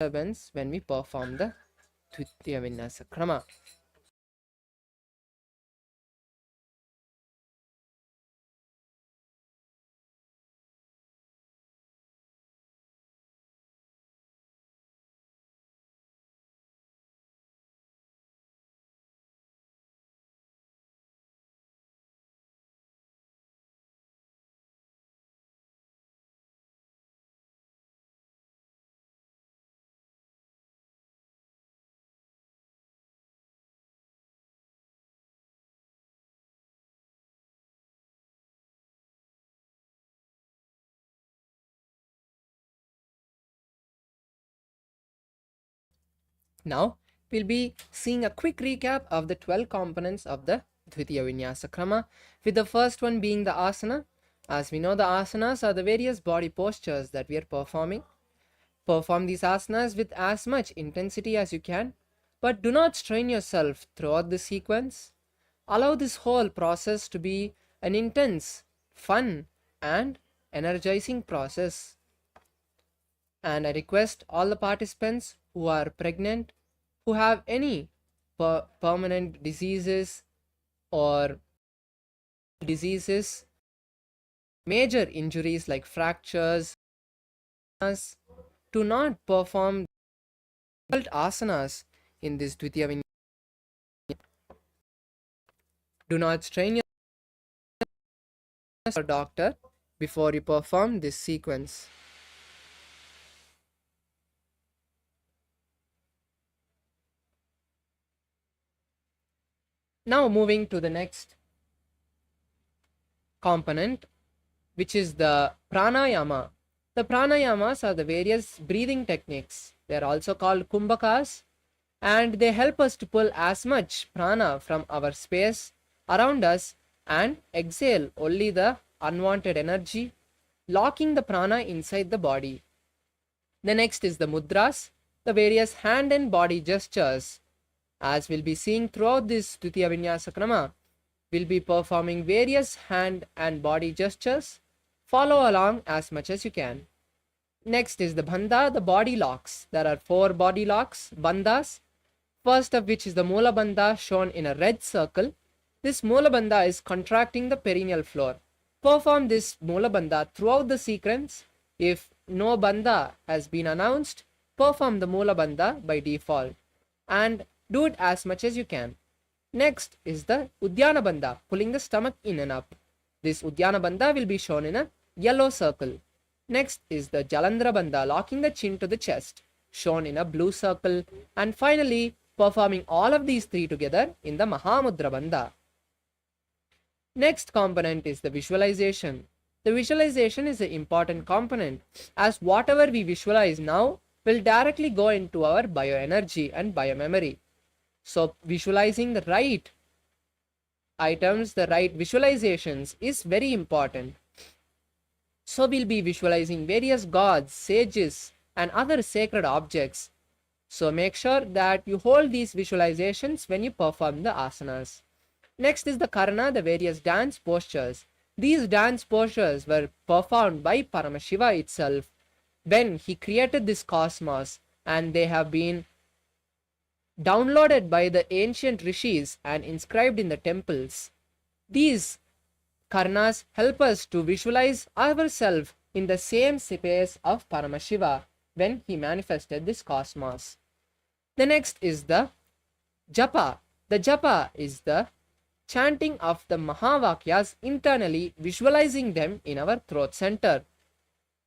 disturbance when we perform the Dvitiya Vinyasa Krama. Now, we'll be seeing a quick recap of the 12 components of the Dvitiya Vinyasa Krama, with the first one being the asana. As we know, the asanas are the various body postures that we are performing. Perform these asanas with as much intensity as you can, but do not strain yourself throughout the sequence. Allow this whole process to be an intense, fun, and energizing process. And I request all the participants who are pregnant, who have any permanent diseases or major injuries like fractures, to not perform asanas in this Dvitiya Vinyasa. Do not strain your doctor before you perform this sequence. Now moving to the next component, which is the pranayama. The pranayamas are the various breathing techniques. They are also called kumbhakas, and they help us to pull as much prana from our space around us and exhale only the unwanted energy, locking the prana inside the body. The next is the mudras, the various hand and body gestures. As we'll be seeing throughout this Dvitiya Vinyasa Krama, we'll be performing various hand and body gestures. Follow along as much as you can. Next is the bandha, the body locks. There are 4 body locks, bandhas. First of which is the Mula Bandha, shown in a red circle. This Mula Bandha is contracting the perineal floor. Perform this Mula Bandha throughout the sequence. If no bandha has been announced, perform the Mula Bandha by default, and do it as much as you can. Next is the Udyana Bandha, pulling the stomach in and up. This Udyana Bandha will be shown in a yellow circle. Next is the Jalandhara Bandha, locking the chin to the chest, shown in a blue circle. And finally, performing all of these 3 together in the Mahamudra Bandha. Next component is the visualization. The visualization is an important component, as whatever we visualize now will directly go into our bioenergy and biomemory. So visualizing the right items, the right visualizations is very important. So we'll be visualizing various gods, sages, and other sacred objects. So make sure that you hold these visualizations when you perform the asanas. Next is the karana, the various dance postures. These dance postures were performed by Paramashiva itself when he created this cosmos, and they have been downloaded by the ancient rishis and inscribed in the temples. These karanas help us to visualize ourselves in the same space of Paramashiva when he manifested this cosmos. The next is the japa. The japa is the chanting of the Mahavakyas internally, visualizing them in our throat center.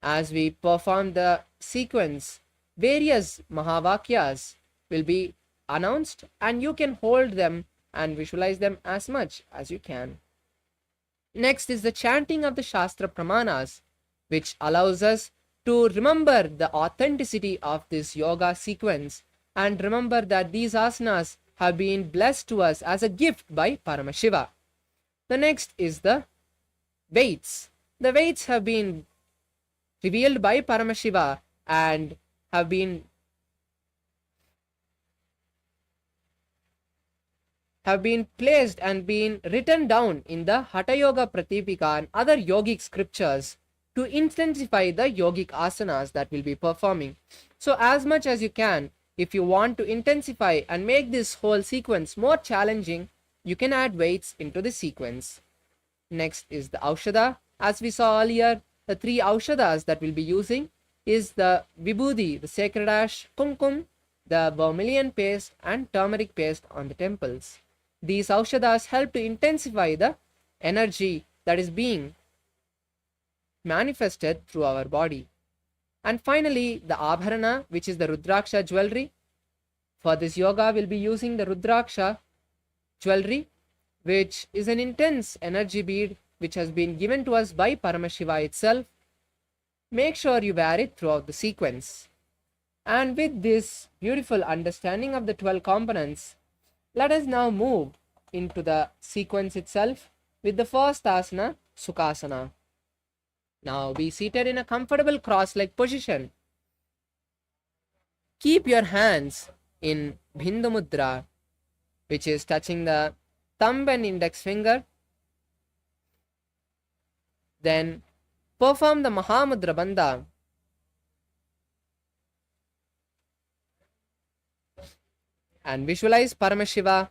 As we perform the sequence, various Mahavakyas will be announced, and you can hold them and visualize them as much as you can. Next is the chanting of the Shastra Pramanas, which allows us to remember the authenticity of this yoga sequence and remember that these asanas have been blessed to us as a gift by Paramashiva. The next is the weights. The weights have been revealed by Paramashiva and have been placed and been written down in the Hatha Yoga Pratipika and other yogic scriptures to intensify the yogic asanas that we'll be performing. So, as much as you can, if you want to intensify and make this whole sequence more challenging, you can add weights into the sequence. Next is the Aushadha. As we saw earlier, the three Aushadhas that we'll be using is the Vibhuti, the sacred ash, Kumkum, the vermilion paste, and turmeric paste on the temples. These Aushadhas help to intensify the energy that is being manifested through our body. And finally, the Abharana, which is the Rudraksha jewelry. For this yoga, we'll be using the Rudraksha jewelry, which is an intense energy bead which has been given to us by Paramashiva itself. Make sure you wear it throughout the sequence. And with this beautiful understanding of the 12 components, let us now move into the sequence itself with the first asana, Sukhasana. Now be seated in a comfortable cross-leg position. Keep your hands in Bindu Mudra, which is touching the thumb and index finger. Then perform the Mahamudra Bandha. And visualize Paramashiva.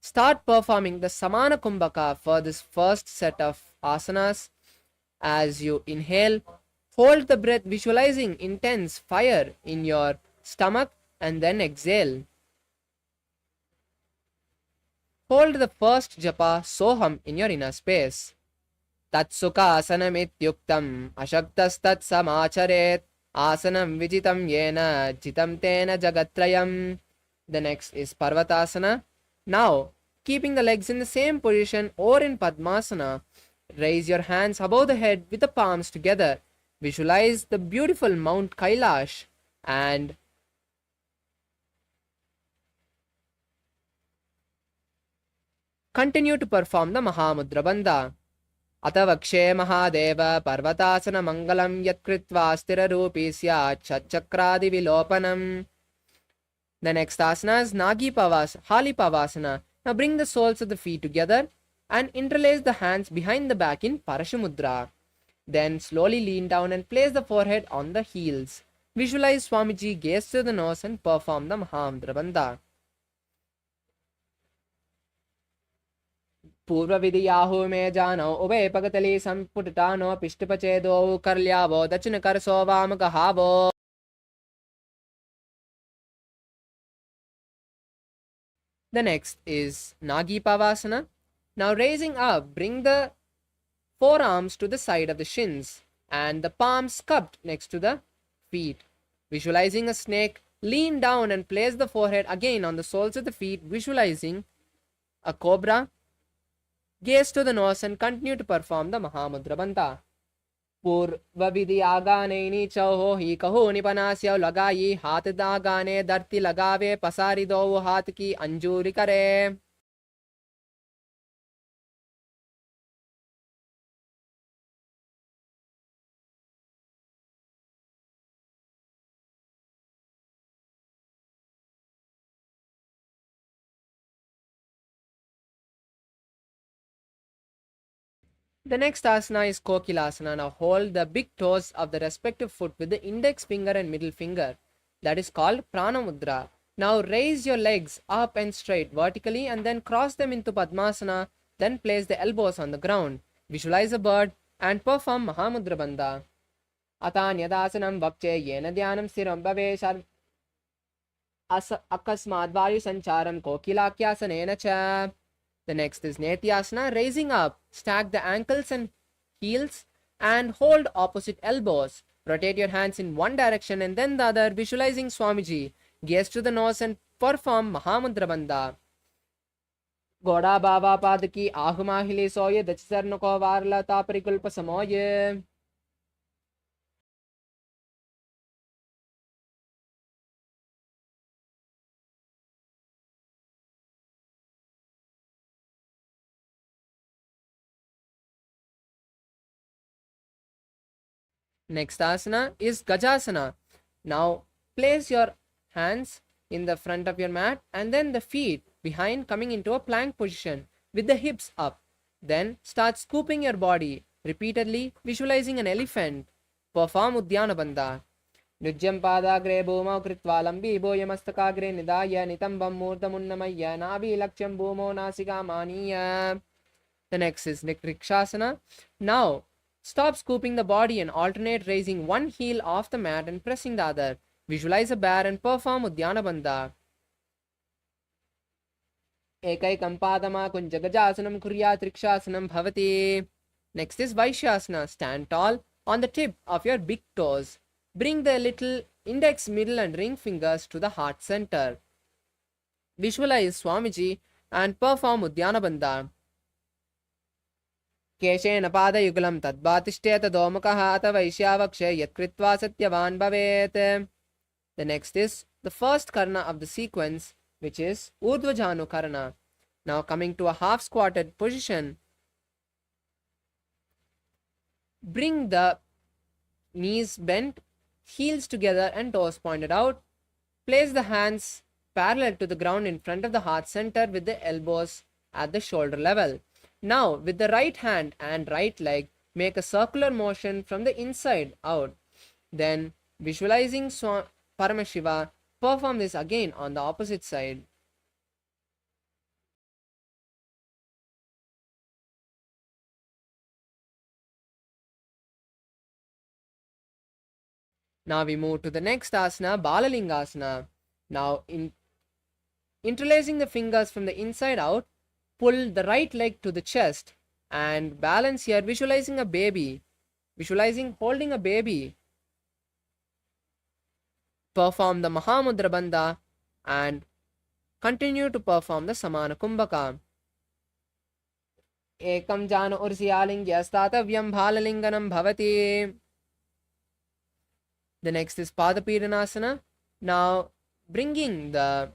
Start performing the Samana Kumbhaka for this first set of asanas. As you inhale, hold the breath, visualizing intense fire in your stomach, and then exhale. Hold the first japa Soham in your inner space. Tatsukha asanam ityuktam ashaktas tat samacharet asanam vijitam yena jitam tena jagatrayam. The next is Parvatasana. Now, keeping the legs in the same position or in Padmasana, raise your hands above the head with the palms together. Visualize the beautiful Mount Kailash and continue to perform the Mahamudra Bandha. Atavakshe Mahadeva Parvatasana Mangalam Yatkritva Stirarupi Syat Chachakradi Vilopanam. The next asana is Nagi Pavasana, Hali Pavasana. Now bring the soles of the feet together and interlace the hands behind the back in Parashamudra. Then slowly lean down and place the forehead on the heels. Visualize Swamiji, gaze to the nose and perform the Mahamudra Bandha. Purva Vidiyahu me jano ube pagatali samputano pishtapachedo karlyavo dachinakar vamagahavo. The next is Nagi Pavasana. Now raising up, bring the forearms to the side of the shins and the palms cupped next to the feet. Visualizing a snake, lean down and place the forehead again on the soles of the feet, visualizing a cobra. Gaze to the nose and continue to perform the Mahamudra Bandha. Purva Vidhi Agane Chauho Hi Kaho Nipanasya Lagayi Hat Dagane Darti Lagave Pasari Do Hat Ki Anjuri Kare. The next asana is Kokilasana. Now hold the big toes of the respective foot with the index finger and middle finger. That is called Prana Mudra. Now raise your legs up and straight vertically and then cross them into Padmasana. Then place the elbows on the ground. Visualize a bird and perform Mahamudra Bandha. Atanyadasanam Vakche Yena Dhyanam Siram Bhaveshar Akasmad Vayu Sancharam Kokilakyasanena Cha. The next is Nithyananda, raising up. Stack the ankles and heels and hold opposite elbows. Rotate your hands in one direction and then the other, visualizing Swamiji. Gaze to the nose and perform Mahamudra Bandha. Goda Baba Padaki Ahumahili Soye Dacharnako Varla Taparikulpa Samoye. Next asana is Gajasana. Now place your hands in the front of your mat and then the feet behind, coming into a plank position with the hips up. Then start scooping your body Repeatedly visualizing an elephant. Perform Udyana Bandha. Nujyam padagre bhumau kritva lambi boyamastakagre nidaya nitambam murtamunnamaya nabi laksham bhumo nasika maniya. The next is Nikrikshasana. Now, stop scooping the body and alternate raising one heel off the mat and pressing the other. Visualize a bear and perform Udyana Bandha. Ekaikam padama kunjagajasanam kuryat rikshasanam bhavati. Next is Vaishyasana. Stand tall on the tip of your big toes. Bring the little index, middle and ring fingers to the heart center. Visualize Swamiji and perform Udyana Bandha. केशेन पादयुगलं तद्वातिष्ठेत दोमुखः अथ वैश्यावक्षे यत्कृत्वा सत्यवान् भवेत्. The next is the first karna of the sequence, which is Urdhvajanu karna. Now coming to a half squatted position, bring the knees bent, heels together and toes pointed out. Place the hands parallel to the ground in front of the heart center with the elbows at the shoulder level. Now, with the right hand and right leg, make a circular motion from the inside out. Then, visualizing Paramashiva, perform this again on the opposite side. Now we move to the next asana, Balalingasana. Now, interlacing the fingers from the inside out, pull the right leg to the chest and balance here, visualizing a baby. Visualizing holding a baby. Perform the Mahamudra Bandha and continue to perform the Samana Kumbhaka. Ekam jana ursiyalingya statavyam bhalalinganam bhavati. The next is Padapidanasana. Now bringing the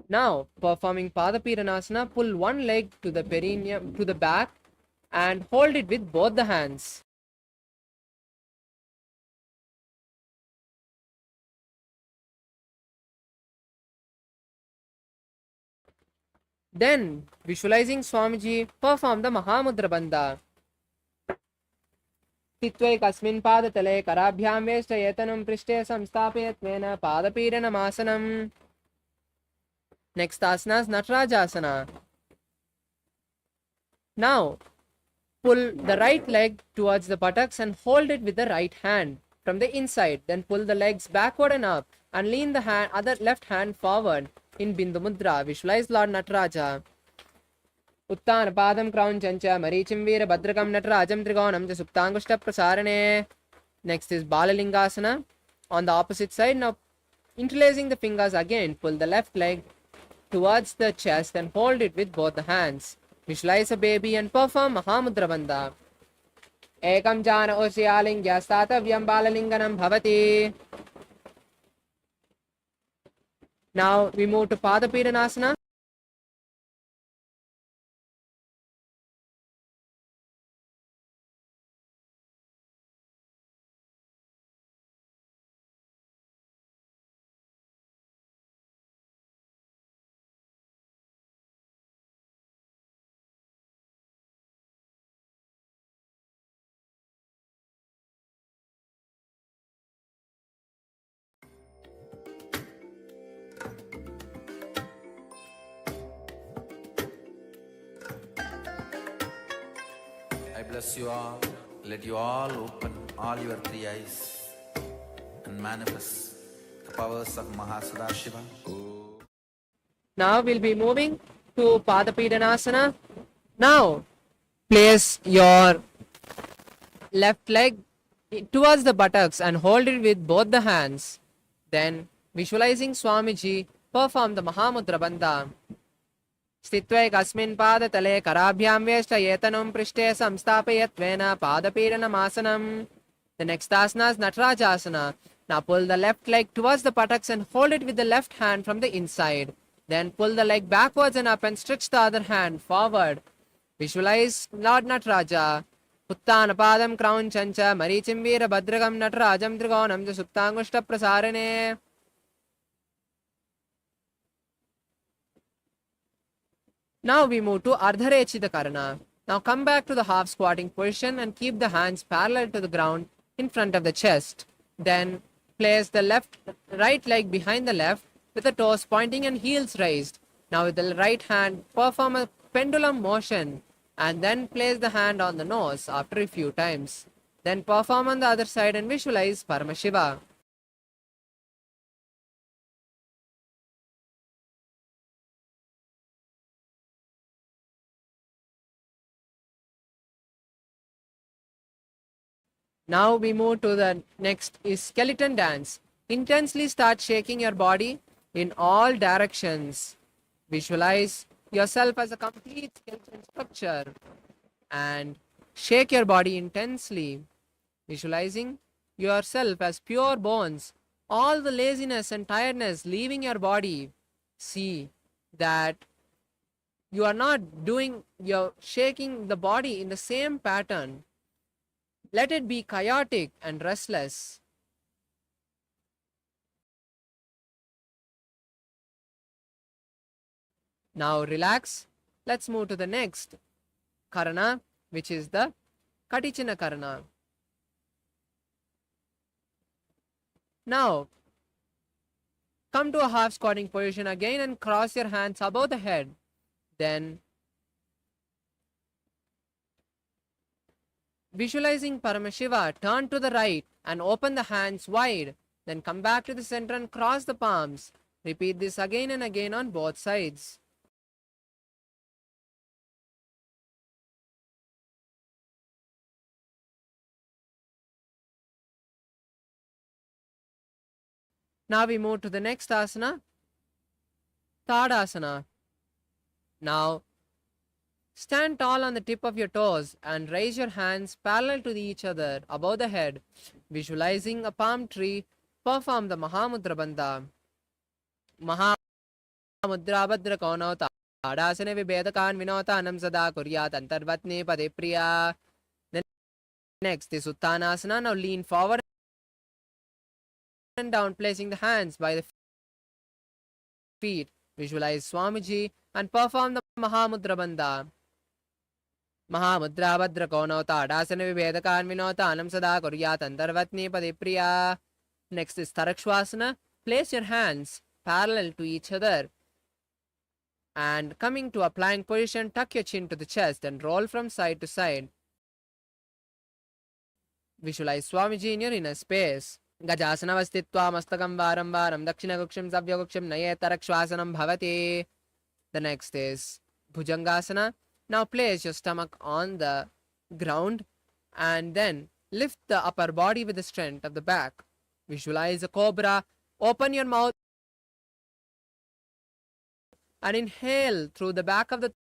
Now, performing Padapidanasana, pull one leg to the perineum, to the back and hold it with both the hands. Then, visualizing Swamiji, perform the Mahamudra Bandha. Titve kasmin padatale karabhyam veshtayetanam prishte samsthapayatvena Padapidanamasana. Next asana is Natarajasana. Now, pull the right leg towards the buttocks and hold it with the right hand from the inside. Then pull the legs backward and up and lean the other left hand forward in Bindu Mudra. Visualize Lord Nataraja. Uttana Padam Kraunchancha Marichim Veera Bhadrakam Natarajam Trigonam Suptangushta Prasarane. Next is Balalingasana. On the opposite side, now interlacing the fingers again, pull the left leg towards the chest and hold it with both the hands. Visualize a baby and perform Mahamudra Bandha. Ekam jana ursiyalingya statavyam balalinganam bhavati. Now we move to Padapidanasana. I bless you all. Let you all open all your three eyes and manifest the powers of Mahasadashiva. Now we'll be moving to Padapidanasana. Now place your left leg towards the buttocks and hold it with both the hands. Then visualizing Swamiji, perform the Mahamudra Bandha. स्थित्वैकस्मिन् पादतले कराभ्यां वेष्टयेतनुं पृष्ठे संस्थापयत्वेन पादपीडनमासनम्. The next asana is Natarajasana. Now pull the left leg towards the buttocks and hold it with the left hand from the inside. Then pull the leg backwards and up and stretch the other hand forward. Visualize Lord Nataraja. Uttanapadam Kraunchancha Marichim Veera Bhadragam Natarajam Trigonam Suptangushta Prasarane. Now we move to Ardharechita Karana. Now come back to the half squatting position and keep the hands parallel to the ground in front of the chest. Then place the right leg behind the left with the toes pointing and heels raised. Now with the right hand perform a pendulum motion and then place the hand on the nose after a few times. Then perform on the other side and visualize Paramashiva. Now we move to the next is skeleton dance. Intensely start shaking your body in all directions. Visualize yourself as a complete skeleton structure and shake your body intensely. Visualizing yourself as pure bones, all the laziness and tiredness leaving your body. See that you're shaking the body in the same pattern. Let it be chaotic and restless. Now relax. Let's move to the next Karana, which is the Katichina Karana. Now, come to a half squatting position again and cross your hands above the head. Then, visualizing Paramashiva, turn to the right and open the hands wide. Then come back to the center and cross the palms. Repeat this again and again on both sides. Now we move to the next asana, Tadasana. Now, stand tall on the tip of your toes and raise your hands parallel to each other above the head. Visualizing a palm tree, perform the Mahamudra Bandha. Mahamudra Badra Kono Tadasana Vibhedakan Vinota Anam Sada Kuryat Antarvatni Pade Priya. The next is Uttanasana. Now lean forward and down, placing the hands by the feet. Visualize Swamiji and perform the Mahamudra Bandha. Mahamudra Badra Kono Tadasana Vibhedakan Vinota Anam Sada Kuryat Antarvatni Pade Priya. Next is Tarakshvasana. Place your hands parallel to each other. And coming to a plank position, tuck your chin to the chest and roll from side to side. Visualize Swamiji in your inner space. Gajasana vastitva mastakam varam varam dakshinagukshem savyagukshem naye tarakshvasanam bhavati. The next is Bhujangasana. Now place your stomach on the ground and then lift the upper body with the strength of the back. Visualize a cobra. Open your mouth and inhale through the back of the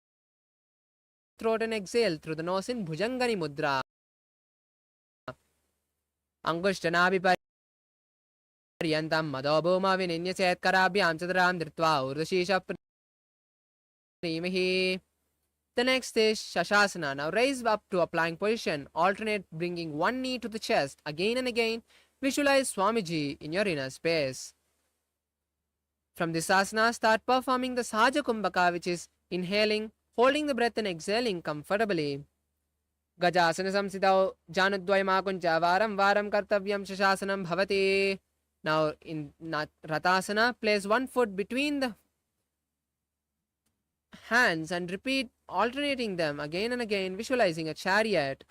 throat and exhale through the nose in Bhujangani Mudra. Angushtanabhi Paryantam Madhobhuma Vininyaset Karabhyam Chadram Dritva Urdashisha Primihi. The next is Shashasana. Now raise up to a plank position. Alternate bringing one knee to the chest. Again and again, visualize Swamiji in your inner space. From this asana, start performing the Sahaja Kumbhaka, which is inhaling, holding the breath and exhaling comfortably. Gajasana samsitau janudvayamakuncha varam varam kartavyam shashasanam bhavati. Now in Ratasana, place one foot between the hands and repeat alternating them again and again, visualizing a chariot.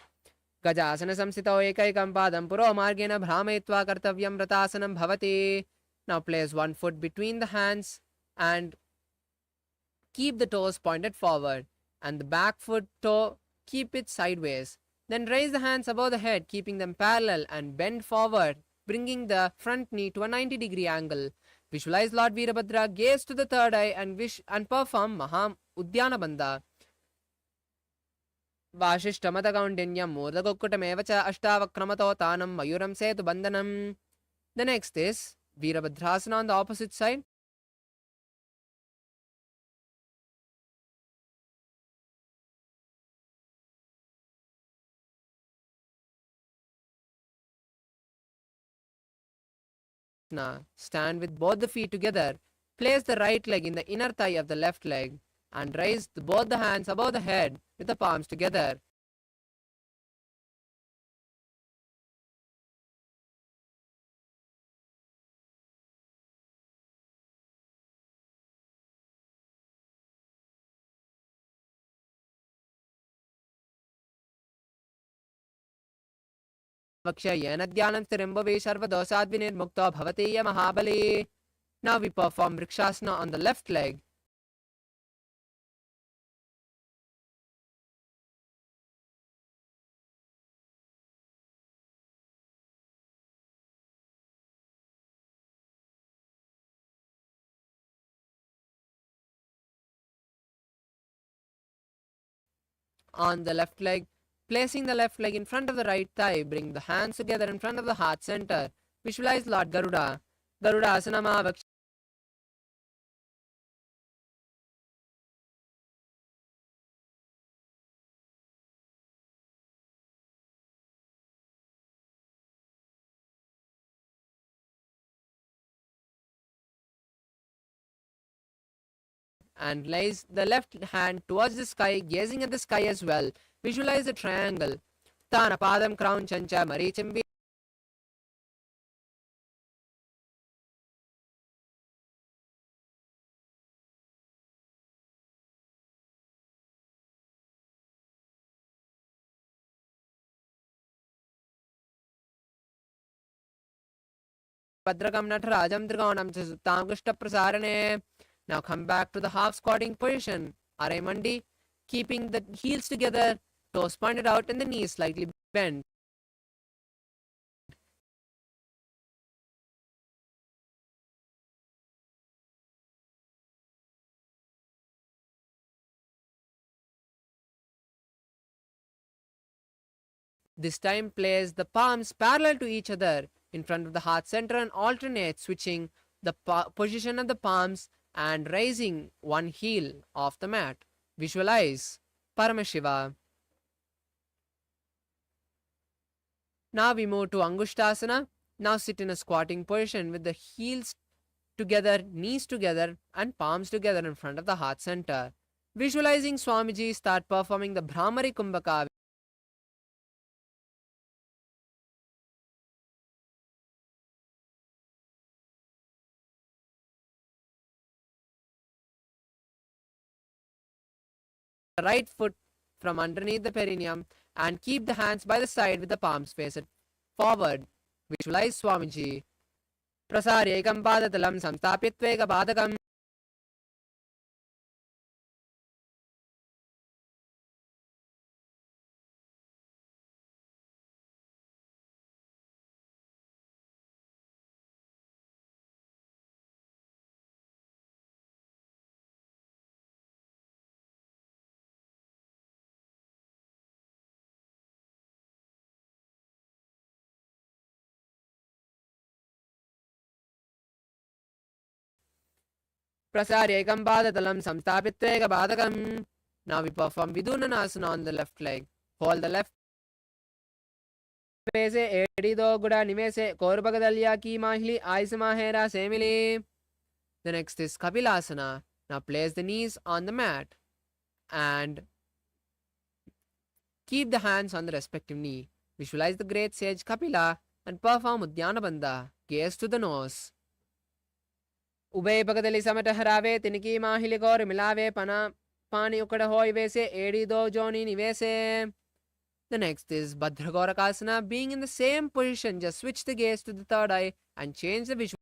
Gajasana samsitau ekaikam padam puro margena bhramayitva kartavyam Ratasanam bhavati. Now place one foot between the hands and keep the toes pointed forward and the back foot toe keep it sideways. Then raise the hands above the head, keeping them parallel and bend forward, bringing the front knee to a 90-degree angle. Visualize Lord Veerabhadra, gaze to the third eye and perform Udyana Bandha. Vashishtamatakaundinyam Modakukkutameva cha Ashtavakramato Tanam Mayuram Setu Bandhanam. The next is Virabhadrasana on the opposite side. Stand with both the feet together. Place the right leg in the inner thigh of the left leg and raise both the hands above the head with the palms together. Vakshayena dhyanam sthirimbhave sarvadosadvinirmukto bhavate mahabale. Now we perform Vrikshasana on the left leg. On the left leg, placing the left leg in front of the right thigh, bring the hands together in front of the heart center. Visualize Lord Garuda. Garuda Asanama and lays the left hand towards the sky, gazing at the sky as well. Visualize the triangle. Tana Padam Crown Chancha Marichimbi. Padrakam Natarajam Trigonam Tam Krishna Prasarane. Now come back to the half squatting position. Aramandi, keeping the heels together, toes pointed out and the knees slightly bent. This time place the palms parallel to each other in front of the heart center and alternate switching the position of the palms and raising one heel off the mat. Visualize Paramashiva. Now we move to Angushtasana. Now sit in a squatting position with the heels together, knees together and palms together in front of the heart center. Visualizing Swamiji start performing the Brahmari Kumbhaka. The right foot from underneath the perineum and keep the hands by the side with the palms faced forward. Visualize Swamiji. Prasaryekam padatalam samstapyatveka padakam. Prasaryekam padatalam samstapyatveka padakam. Now we perform Vidunanasana on the left leg. Hold the left में से एड़ी दो गुड़ा निमे से कोरबगदलिया की माहिली ice माहेरा सेमिली. The next is Kapilasana. Now place the knees on the mat and keep the hands on the respective knee. Visualize the great sage Kapila and perform Udyana Bandha. Gaze to the nose. उभय पगदली समट हरावे तिनकी माहिली गौर मिलावे पना पानी उकड़ होय वैसे एड़ी दो जोनी निवेसे. The next is Bhadragorakasana. Being in the same position, just switch the gaze to the third eye and change the visual.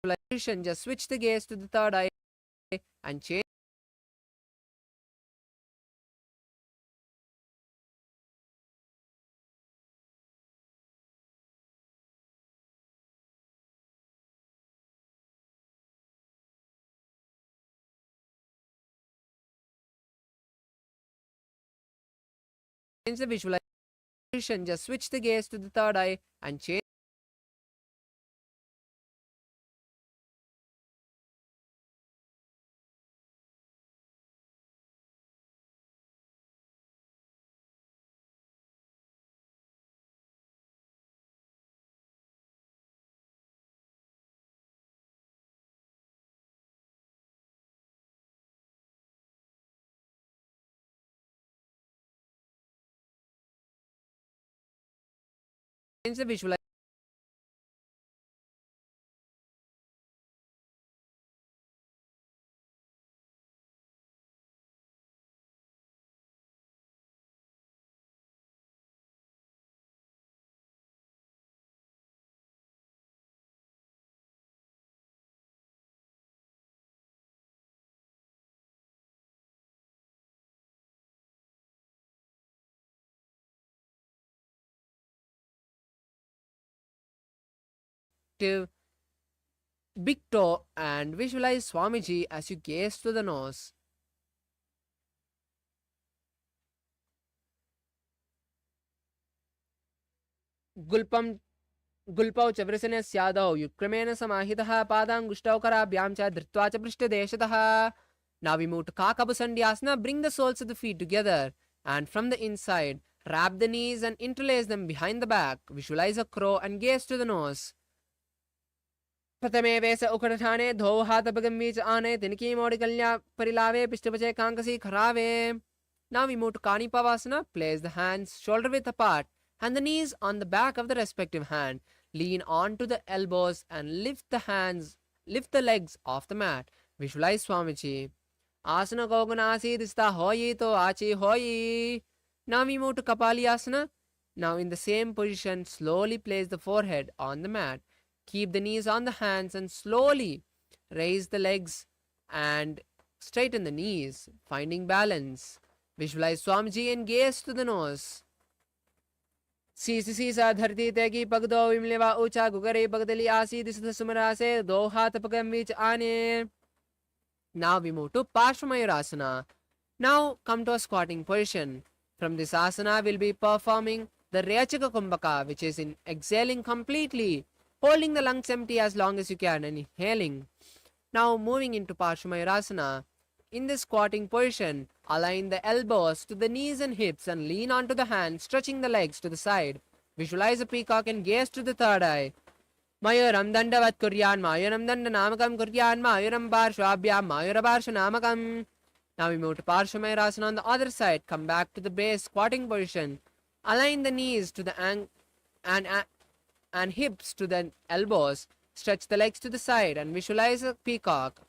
visualization, just switch the gaze to the third eye and change the visualization, just switch the gaze to the third eye and change the visualization. Big toe and visualize Swamiji as you gaze to the nose. Gulpam Gulpau च वृषणस्यादौ युक्क्रमेण समाहितः पादाङ्गुष्ठौ कराभ्यां च धृत्वा च पृष्ठदेशतः. Now we move to Kakabu Sandhyasana. Bring the soles of the feet together and from the inside, wrap the knees and interlace them behind the back. Visualize a crow and gaze to the nose. प्रथमे वेस उकटठाने धो हाथ पगम्बीच आने तिनकी मोड़ी कल्या परिलावे पिष्टपचे कांकसी खरावे. Now we move to Kanipavasana. Place the hands shoulder width apart and the knees on the back of the respective hand. Lean onto the elbows and lift the legs off the mat. Visualize Swamiji. Asana Goganasi Dista Hoyi to Achi Hoyi. Now we move to Kapaliyasana. Now in the same position, slowly place the forehead on the mat. Keep the knees on the hands and slowly raise the legs and straighten the knees, finding balance. Visualize Swamiji and gaze to the nose. Sisa dharti tegi pagdo imleva ucha gugare pagdali asi disudha sumarase do hatha pagam vich ane. Now we move to Parshvamayurasana. Now come to a squatting position. From this asana we'll be performing the Rechaka Kumbhaka, which is in exhaling completely, holding the lungs empty as long as you can and inhaling. Now moving into Parshvamayurasana. In this squatting position, align the elbows to the knees and hips and lean onto the hands, stretching the legs to the side. Visualize a peacock and gaze to the third eye. Mayuram dandavat kuryan, mayuram danda namakam kuryan, mayuram parshvabhyam, mayura parsha namakam. Now we move to Parshvamayurasana on the other side. Come back to the base squatting position. Align the knees to the and hips to the elbows. Stretch the legs to the side and visualize a peacock.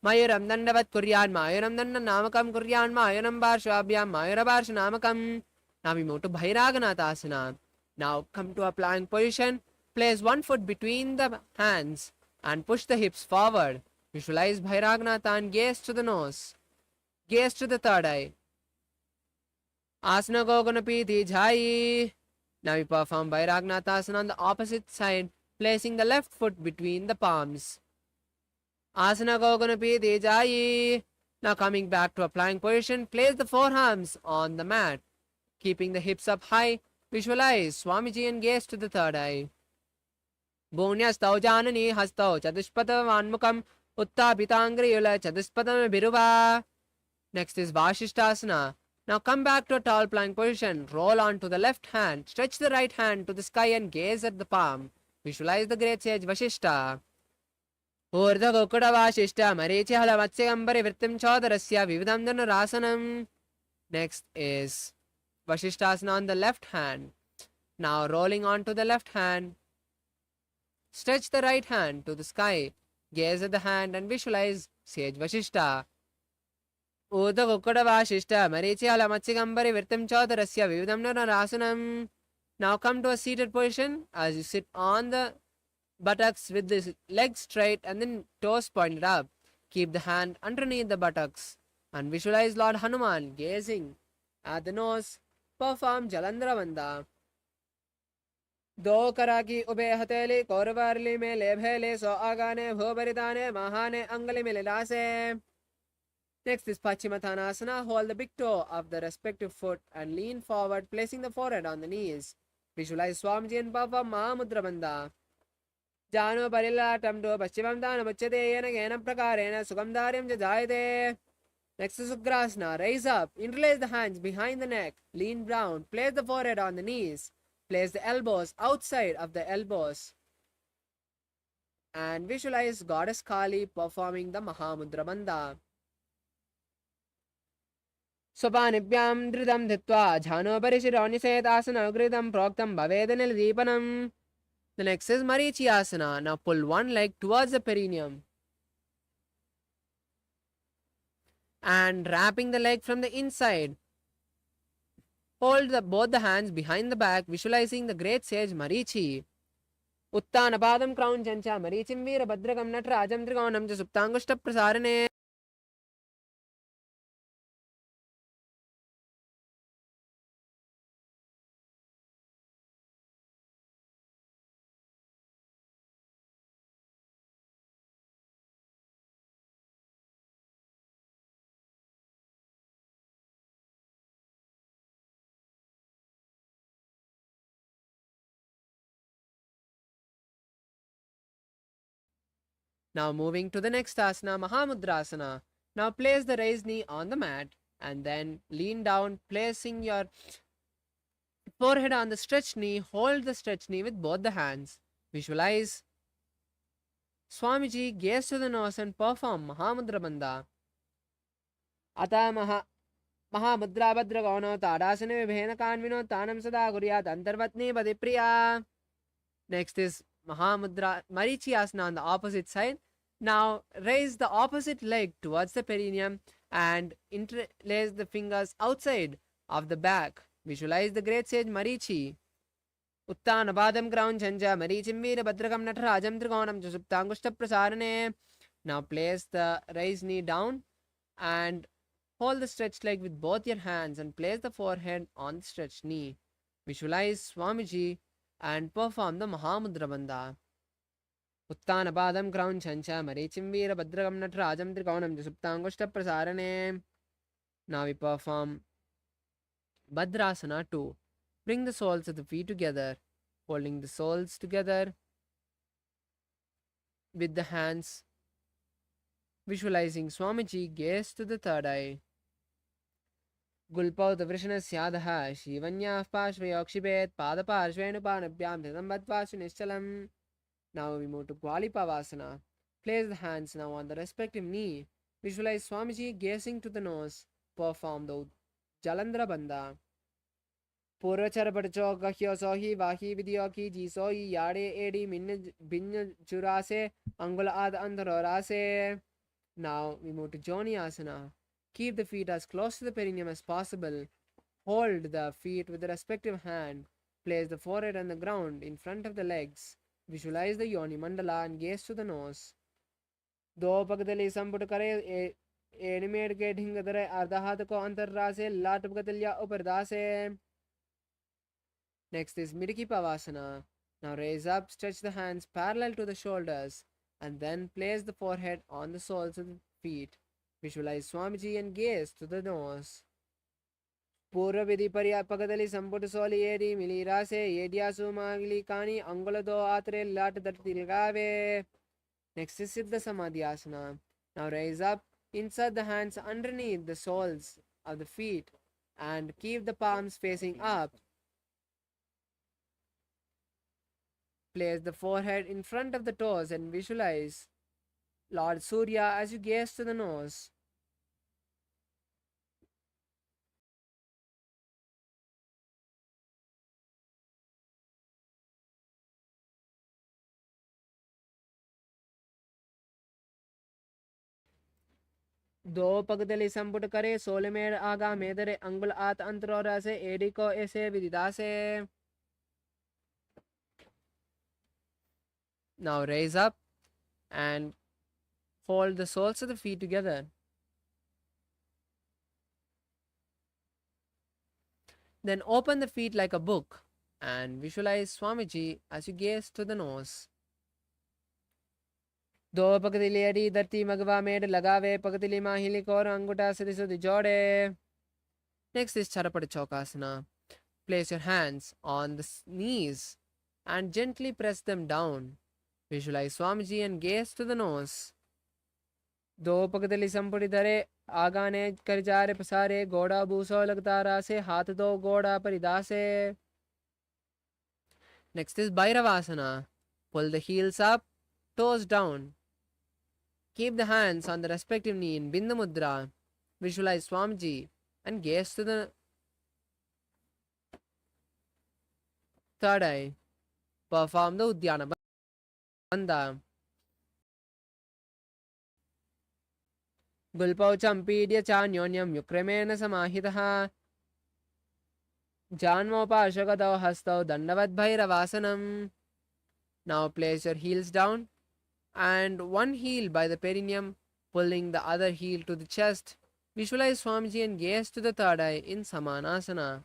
Mayuram dandavat kuryan, mayuram danda namakam kuryan, mayuram parshvabhyam, mayura parsha namakam. Now we move to Bhairaganathasana. Now come to a plank position. Place one foot between the hands and push the hips forward. Visualize Bhairaganatha and gaze to the nose. Gaze to the third eye. Asana Goganapiti Jai. Now we perform Bhairaganatha on the opposite side, placing the left foot between the palms. Asana Goganapiti Jai. Now coming back to a plank position, place the forearms on the mat. Keeping the hips up high, visualize Swamiji and gaze to the third eye. Bhunyastau Janani Hastau Chadushpatavanmukam Uttapitangriyula Chadushpatam Biruva. Next is Vashishtasana. Now come back to a tall plank position. Roll onto the left hand. Stretch the right hand to the sky and gaze at the palm. Visualize the great sage Vashishta. Urdha Gokuda Vashishta Marichihala Matsyagambari Vrittim Chodarasya Vividam Dhanarasanam. Next is Vashishtasana on the left hand. Now rolling onto the left hand. Stretch the right hand to the sky. Gaze at the hand and visualize Sage Vashishta. Uda Kukkada Vashishta Marichiala Matsigambari Virtam Chodarasya Vividam Narasanam. Now come to a seated position as you sit on the buttocks with the legs straight and then toes pointed up. Keep the hand underneath the buttocks and visualize Lord Hanuman gazing at the nose. Perform Jalandhara Bandha. दो करा की ube हथेली कौरवारली में ले भेले सो आगाने भोबरिताने महाने अंगली में लासे. Next is Pachimathanasana. Hold the big toe of the respective foot and lean forward, placing the forehead on the knees. Visualize Swamiji and perform Mahamudra Bandha. Jano Parilatam to Paschimam Dana Machate Yena Gena Prakarena Sugamdariam Jajayate. Next is Ugrasana. Raise up, interlace the hands behind the neck, lean down, place the forehead on the knees, place the elbows outside of the elbows, and visualize Goddess Kali performing the Mahamudra Bandha. Sopanibhyam dhritam dhitva jhanopari shironisetaasana agritam proktam bhavedana deepanam. The next is Marichi Asana. Now pull one leg towards the perineum and wrapping the leg from the inside. Hold both the hands behind the back, visualizing the great sage Marichi. Uttanapadam crown chancha Marichim Veera Bhadrakam Natrajam Trigonam Suptangushta Prasarane. Now moving to the next asana, Mahamudrasana. Now place the raised knee on the mat and then lean down, placing your forehead on the stretched knee. Hold the stretched knee with both the hands. Visualize Swamiji, gaze to the nose and perform Mahamudra Bandha. Ata Mahamudra Bhadragono Tadasane Vibhena Kanvino Tanam Sada Guryat Antarvatni Badipriya. Next is Mahamudra Marichi Asana on the opposite side. Now raise the opposite leg towards the perineum and interlace the fingers outside of the back. Visualize the great sage Marichi. Uttanabadam ground chanja Marichim Veera Bhadrakam Natrajam Trigonam Suptangushta Prasarane. Now place the raised knee down and hold the stretched leg with both your hands and place the forehead on the stretched knee. Visualize Swamiji and perform the Mahamudra Bandha. Uttanapadam crown chancha Marichim Veera Bhadrakam Natrajam Trigonam Suptangushta Prasarane. Now we perform Bhadrasana 2. Bring the soles of the feet together, holding the soles together with the hands. Visualizing Swamiji, gaze to the third eye. Gulpau Vrishana Syadaha Shivanya Pashvayokshibet Padaparshvenupanabhyam Tadambatvasu Nischalam. Now we move to Gwalipavasana. Place the hands now on the respective knee. Visualize Swamiji gazing to the nose. Perform the Jalandhara Bandha. Purachara Padcho Gahyo Sohi Vahi Vidyoki Jisoi Yade Edi Min Binya Jurase Angula Ad Andharorase. Now we move to Joni Asana. Keep the feet as close to the perineum as possible. Hold the feet with the respective hand. Place the forehead on the ground in front of the legs. Visualize the Yoni Mandala and gaze to the nose. Do Pagdali Samputakare Animate Gating Gadare Ardahatako Antarrase Latapgatalya Upardase. Next is Midiki Pavasana. Now raise up, stretch the hands parallel to the shoulders, and then place the forehead on the soles of the feet. Visualize Swamiji and gaze to the nose. Purva Vidhi Pagadali Samputa Soli Edi Milirase Yediasu Magli Kani Angolado Atre Lat Datilgave. Next is Siddha Samadhi Asana. Now raise up, insert the hands underneath the soles of the feet, and keep the palms facing up. Place the forehead in front of the toes and visualize Lord Surya as you gaze to the nose. दो पगदली संपुट करे सोलमेर आगा मेदरे अंगुल आत अंतरोरा से AD को ऐसे विदिदा से. Now raise up and fold the soles of the feet together. Then open the feet like a book and visualize Swamiji as you gaze to the nose. दो पकतिली अड़ी धरती मगवा मेड लगावे पकतिली माहिली कोर अंगूठा सिद्धि सुधि जोड़े. Next is Charapati Chokasana. Place your hands on the knees and gently press them down. Visualize Swamiji and gaze to the nose. दो पकतिली संपुटी धरे आगाने कर जा रे पसारे गोड़ा बूसो लगता रासे हाथ दो गोड़ा परिदासे. Next is Bhairavasana. Pull the heels up, toes down. Keep the hands on the respective knee in Bindu Mudra. Visualize Swamiji and gaze to the third eye. Perform the Uddiyana Bandha. Gulpau Champidya Chanyonyam Yukremena Samahitaha. Janmopashakadau Hastau Dandavad Bhairavasanam. Now place your heels down and one heel by the perineum, pulling the other heel to the chest. Visualize Swamiji and gaze to the third eye in Samanasana.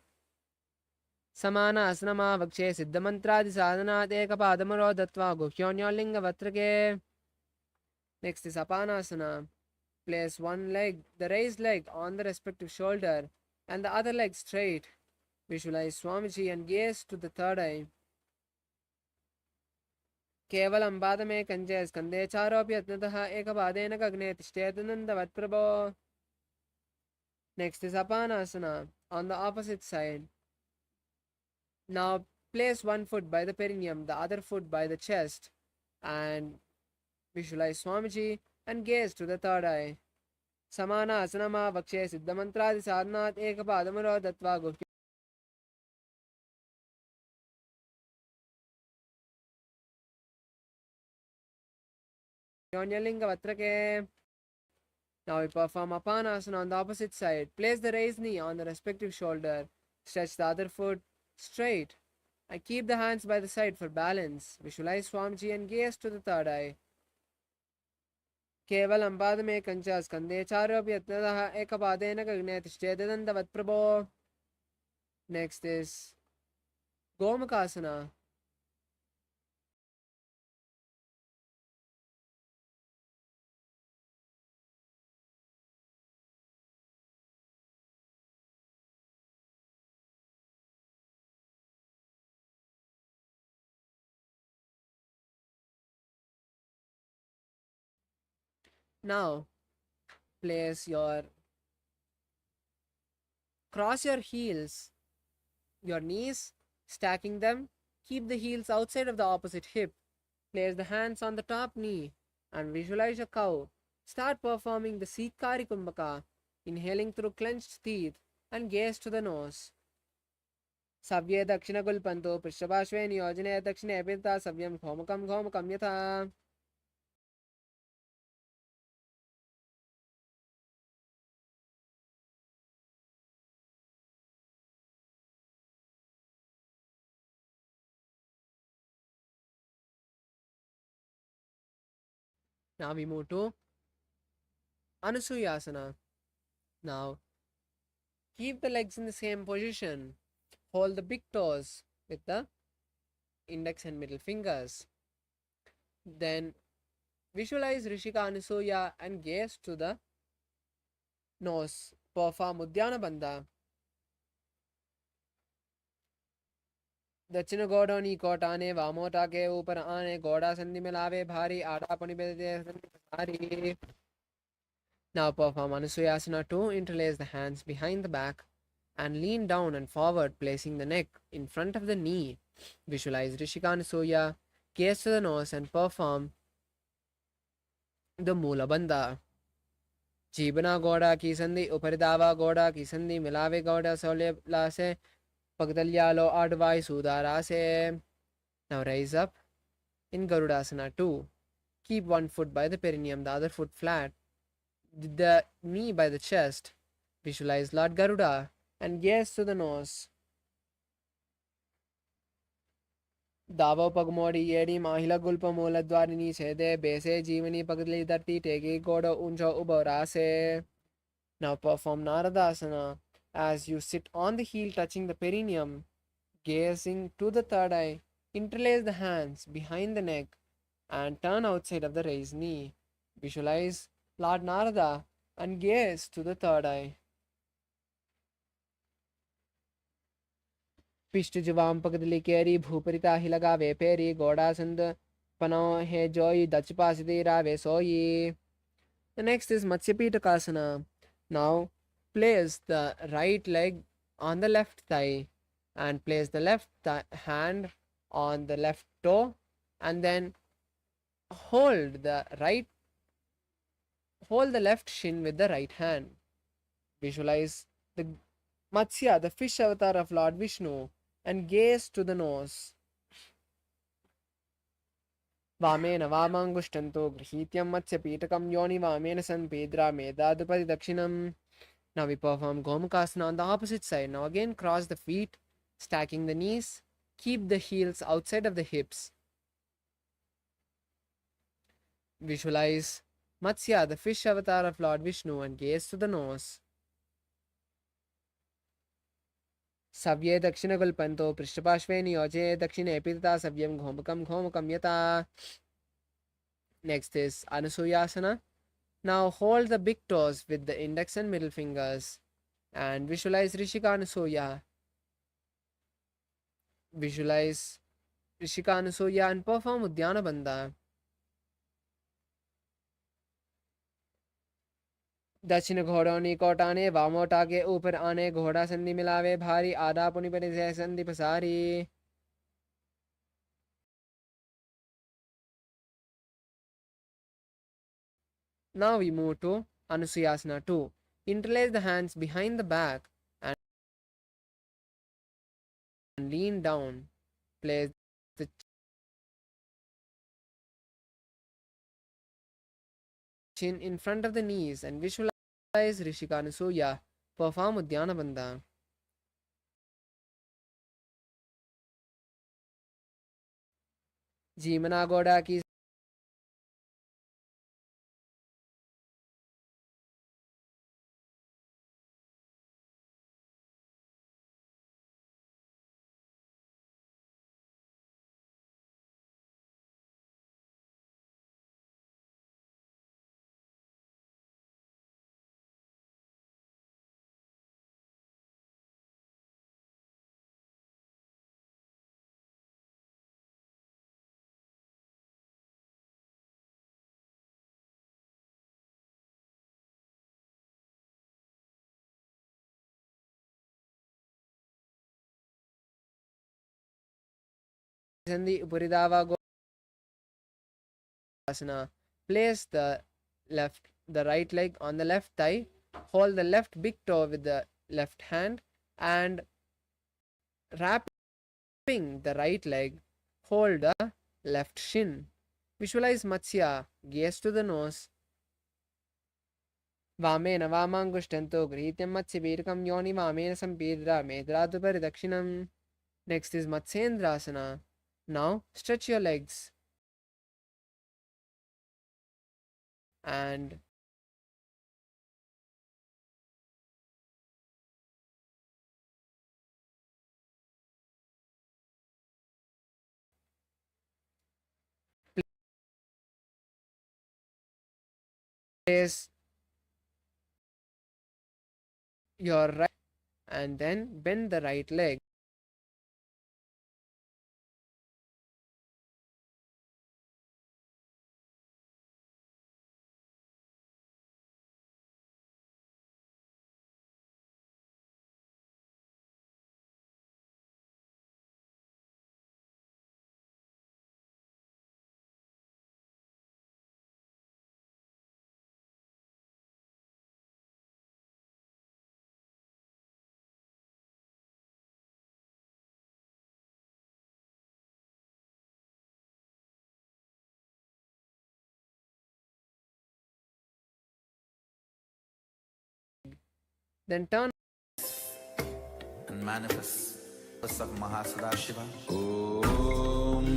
Samanasana vakshe siddhamantradi sadhanat ekapadamaro dattva guhyonyolinga vatrake. Next is Apanasana. Place one leg, the raised leg, on the respective shoulder and the other leg straight. Visualize Swamiji and gaze to the third eye. केवलं पादमे कञ्चे स्कन्धे चारोऽपि यत्नतः एकपादेन गगने तिष्ठेतनन्दवत्प्रभो. Next is Apanasana on the opposite side. Now place one foot by the perineum, the other foot by the chest, and visualize Swamiji and gaze to the third eye. Samana asanama vakshe siddhamantradi sadhanat ekapadamaro dattva guhyonyalinga vatrake. Now we perform Apanasana on the opposite side. Place the raised knee on the respective shoulder. Stretch the other foot straight. And keep the hands by the side for balance. Visualize Swamiji and gaze to the third eye. केवलं पादमे कञ्च स्कन्धे चारोऽपि यत्नतः एकपादेन गगने तिष्ठेतनन्दवत्प्रभो. Next is Gomakasana. Now place cross your heels, your knees, stacking them. Keep the heels outside of the opposite hip. Place the hands on the top knee and visualize a cow. Start performing the Sikari Kumbhaka, inhaling through clenched teeth and gaze to the nose. Savye Dakshina Gulpanto Prishabashve Niyojane Dakshine Epita Savyam Ghomakam Ghomakam Yatha. Now we move to Anusuyasana. Now keep the legs in the same position. Hold the big toes with the index and middle fingers. Then visualize Rishika Anusuya and gaze to the nose. Perform Uddiyana Bandha. दक्षिण गोड़ों नी कोटाने वामोटा के ऊपर आने गोड़ा संधि में लावे भारी आड़ा पुनि भारी. Now perform Anusuyasana to interlace the hands behind the back and lean down and forward, placing the neck in front of the knee. Visualize Rishika Anusuya, gaze to the nose and perform the Mula Bandha. जीवना गोड़ा की संधि उपरिदावा गोड़ा की संधि मिलावे गोड़ा सोले लासे Pagdalyalo Advai Sudarase. Now rise up in Garudasana 2. Keep one foot by the perineum, the other foot flat, the knee by the chest. Visualize Lord Garuda and gaze to the nose. दावो पगमोडी येडी माहिला गुल्प मूलद्वारिनी छेदे बेसे जीवनी पगली धरती टेगी गोडो unjo uborase. Now perform Naradasana as you sit on the heel touching the perineum, gazing to the third eye. Interlace the hands behind the neck and turn outside of the raised knee. Visualize Lord Narada and gaze to the third eye. पिष्ट जुवाम पगदली केरी भूपरिता ही लगावे peri गोड़ा संद पनो है जोई दचपासिदी रावे सोई. The next is Matsyapitakasana. Now place the right leg on the left thigh and place the left hand on the left toe and then hold the left shin with the right hand. Visualize the Matsya, the fish avatar of Lord Vishnu, and gaze to the nose. वामेन वामाङ्गुष्ठन्तो गृहीत्यं मत्स्यपीठकं योनि वामेन संपेद्रा मेदादुपरि dakshinam. Now we perform Gomukhasana on the opposite side. Now again cross the feet, stacking the knees. Keep the heels outside of the hips. Visualize Matsya, the fish avatar of Lord Vishnu, and gaze to the nose. Savye dakshina gulpanto prishtapashve niyoje dakshine pitata savyam ghomukam yata. Next is Anusuyasana. Now hold the big toes with the index and middle fingers and visualize Rishika Anusuya. Visualize Rishika Anusuya and perform Udyana Bandha. दक्षिण घोड़ों कोटाने वामोटा के ऊपर आने घोड़ा संधि मिलावे भारी आधा पुनि पर संधि पसारी. Now we move to Anusuyasana 2. Interlace the hands behind the back and lean down. Place the chin in front of the knees and visualize Rishika Anusuya. Perform Udyana Bandha. जीमना घोड़ा की संधि उपरिदावा Asana. Place the right leg on the left thigh. Hold the left big toe with the left hand and wrapping the right leg. Hold the left shin. Visualize Matsya. Gaze to the nose. वामेन वामाङ्गुष्ठन्तो गृहीत्यं मत्स्यपीठकं योनि वामेन सम्पीड्रा मेद्रादुपरि dakshinam. Next is Matsyendrasana. Now stretch your legs and place your right and then bend the right leg. Then turn and manifest of Mahasadashiva. Om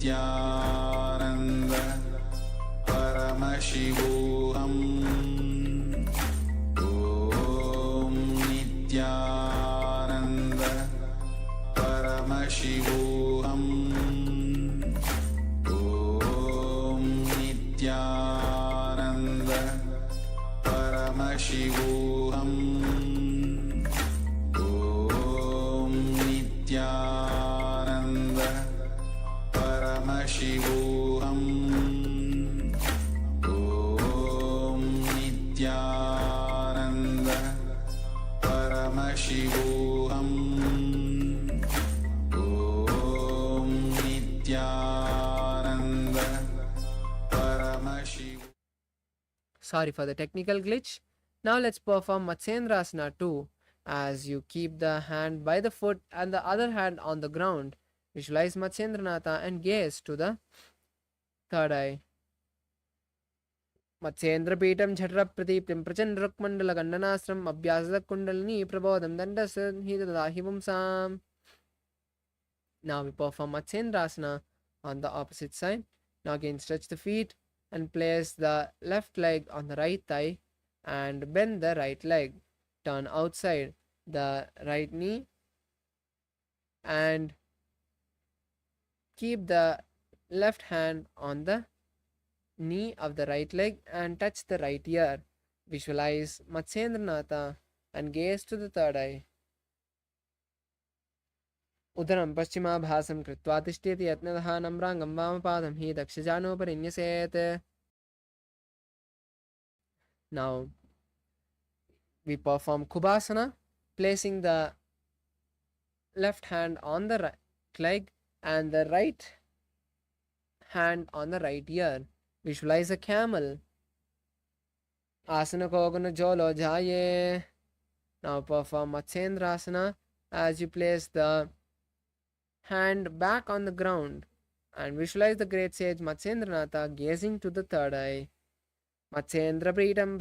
Nithyananda Paramashivoham Om Nithyananda Paramashivoham Om Nithyananda Paramashivoham Om Nithyananda Paramashivoham Om Nithyananda Paramashivoham Om Nithyananda Paramashivoham. Sorry for the technical glitch. Now let's perform Matsyendrasana 2, as you keep the hand by the foot and the other hand on the ground. Visualize Matsyendranatha and gaze to the third eye. Matsyendra Peetam Chhatra Pratiptim Prachandra Mandala Gandanasram Abhyasada Kundalini Prabodham Dandasan Hidadahivum Sam. Now we perform Matsyendrasana on the opposite side. Now again stretch the feet and place the left leg on the right thigh and bend the right leg. Turn outside the right knee and keep the left hand on the knee of the right leg and touch the right ear. Visualize Matsyendranatha and gaze to the third eye. Udaram Paschimabhasam Kritva Tishteti Yatnadaha Namrangam Vamapadam Hi Dakshajanoparinyaset. Now we perform Kubhasana, placing the left hand on the right leg and the right hand on the right ear. Visualize a camel. Asana Kogana Jolo Jaye. Now perform Matsyendrasana as you place the hand back on the ground and visualize the great sage Matsyendranatha gazing to the third eye. Matsyendra Pritam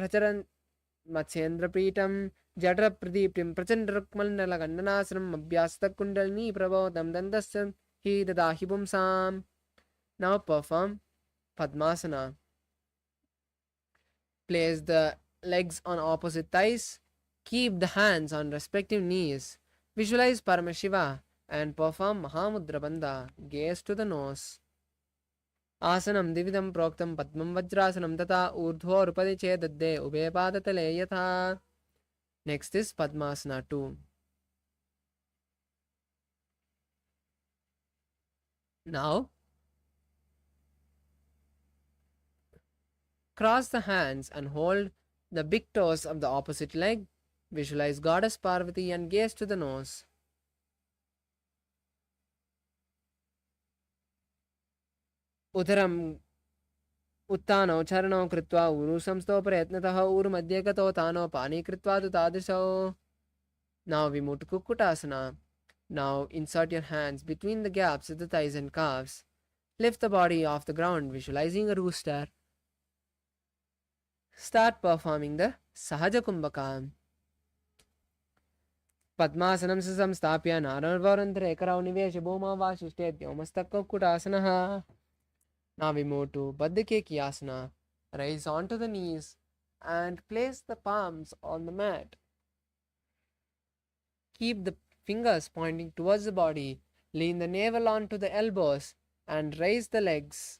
Jadra Pradiptim Prachandrakmandala Gandanasram Abhyasta Kundalini Prabodham Dandasam Hi Dadahibum Sam. Now perform Padmasana. Place the legs on opposite thighs. Keep the hands on respective knees. Visualize Paramashiva and perform Mahamudra Bandha. Gaze to the nose. Asanam Dividam Proktam Padmam Vajrasanam Tata Urdhva Rupadi Chedadde Ube Padatale Yatha. Next is Padmasana 2. Now cross the hands and hold the big toes of the opposite leg. Visualize Goddess Parvati and gaze to the nose. Uttaram Uttano Charano Kritva Uru Samsto Pratnataha Uru Madhyagato Tano Pani Kritva Tadisho. Now we move to Kukutasana. Now insert your hands between the gaps of the thighs and calves. Lift the body off the ground, visualizing a rooster. Start performing the Sahaja Kumbhaka. Padmasanam Samstapya Narvarandre Karaunivesh Bhoma Vashishtet Yomastakka Kutasanaha. Now we move to Baddhakekiyasana. Rise onto the knees and place the palms on the mat. Keep the fingers pointing towards the body. Lean the navel onto the elbows and raise the legs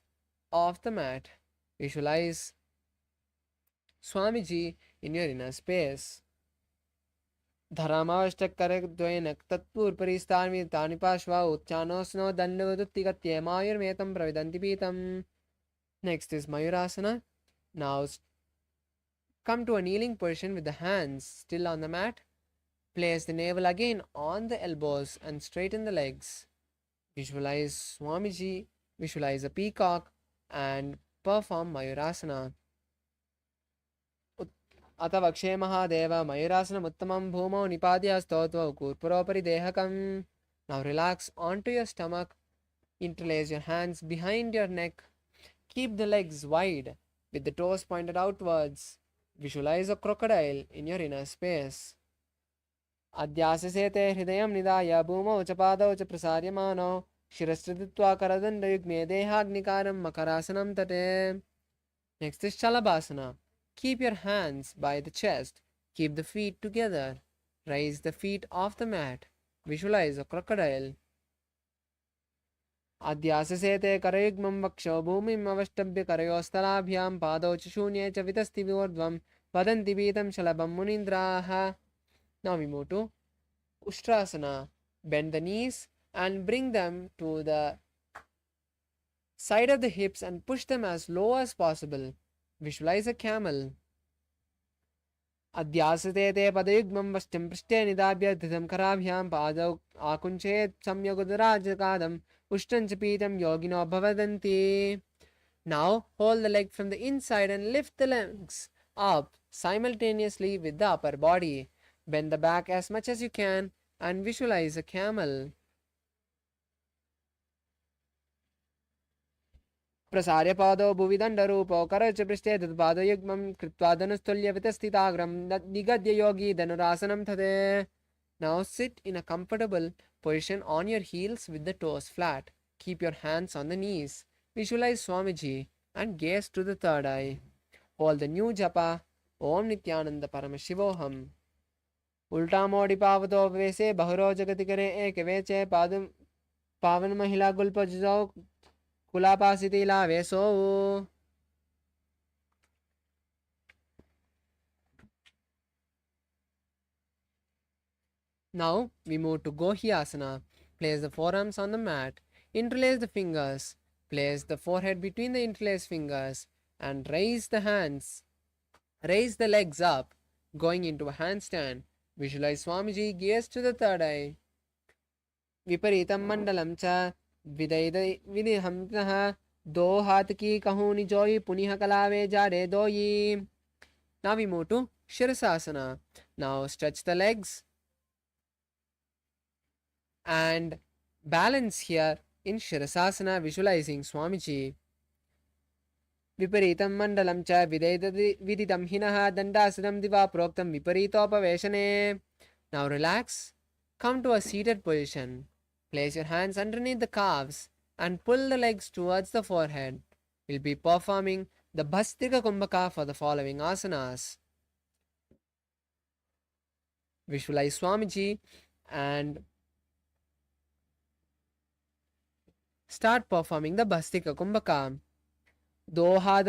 off the mat. Visualize Swamiji in your inner space. Dharamavashtakkaradvainak tatpur paristarmi tanipashva utchanosno dandavaduttigatye mayurmetam pravidanti pitam. Next is Mayurasana. Now come to a kneeling position with the hands still on the mat. Place the navel again on the elbows and straighten the legs. Visualize Swamiji, visualize a peacock and perform Mayurasana. Atavakshe Mahadeva Mayurasana Uttamam Bhumau Nipadya Stotva Kurpuropari Dehakam. Now relax onto your stomach. Interlace your hands behind your neck. Keep the legs wide with the toes pointed outwards. Visualize a crocodile in your inner space. Adyasasete hridayam nidaya bhumau cha padau cha prasaryamano Shirastritva Karadanda Yugme Dehagnikaram Makarasanam Tate. Next is Shalabhasana. Keep your hands by the chest. Keep the feet together. Raise the feet off the mat. Visualize a crocodile. Adhyasasete karayugmam vaksho bhumim avashtabhya karayosthalabhyam padau ch shunye ch vitasti viordvam vadanti vitam shalabam munindraha. Now we move to Ustrasana. Bend the knees and bring them to the side of the hips and push them as low as possible. Visualize a camel. Adhyasate te padayugmam vastam prishte nidabhya dhidam karabhyam padau akunchet samyagudarajakadam ushtanchapitam yogino bhavadanti. Now hold the leg from the inside and lift the legs up simultaneously with the upper body. Bend the back as much as you can and visualize a camel. प्रसार्य पादौ भुविदण्डरूपौ करच पृष्ठे तत्पादयुग्मं कृत्वा धनुस्तुल्यवितस्थिताग्रं निगद्य योगी धनुरासनं तते. Now sit in a comfortable position on your heels with the toes flat. Keep your hands on the knees. Visualize Swamiji and gaze to the third eye. Hold the new japa Om Nithyananda Paramashivoham. उल्टा मोड़ी पावतो वैसे बहुरो जगति करे एक वेचे पादम पावन महिला गुल्प जाओ कुलापासिति लावे सो. Now we move to Gohyasana. Place the forearms on the mat. Interlace the fingers. Place the forehead between the interlaced fingers and raise the hands. Raise the legs up, going into a handstand. Visualize Swamiji, gaze to the third eye. Viparitam mandalam cha vidhamtaha do hath ki kahuni joyi puniha kalave jade doyi. Now we move to Shirasasana. Now stretch the legs and balance here in Shirasasana, visualizing Swamiji. Viparitam mandalam cha vididam hinaha dandasanam diva proktam viparitopaveshane. Now relax. Come to a seated position. Place your hands underneath the calves and pull the legs towards the forehead. We'll be performing the Bhastika Kumbhaka for the following asanas. Visualize Swamiji and start performing the Bhastika Kumbhaka. दो हाथ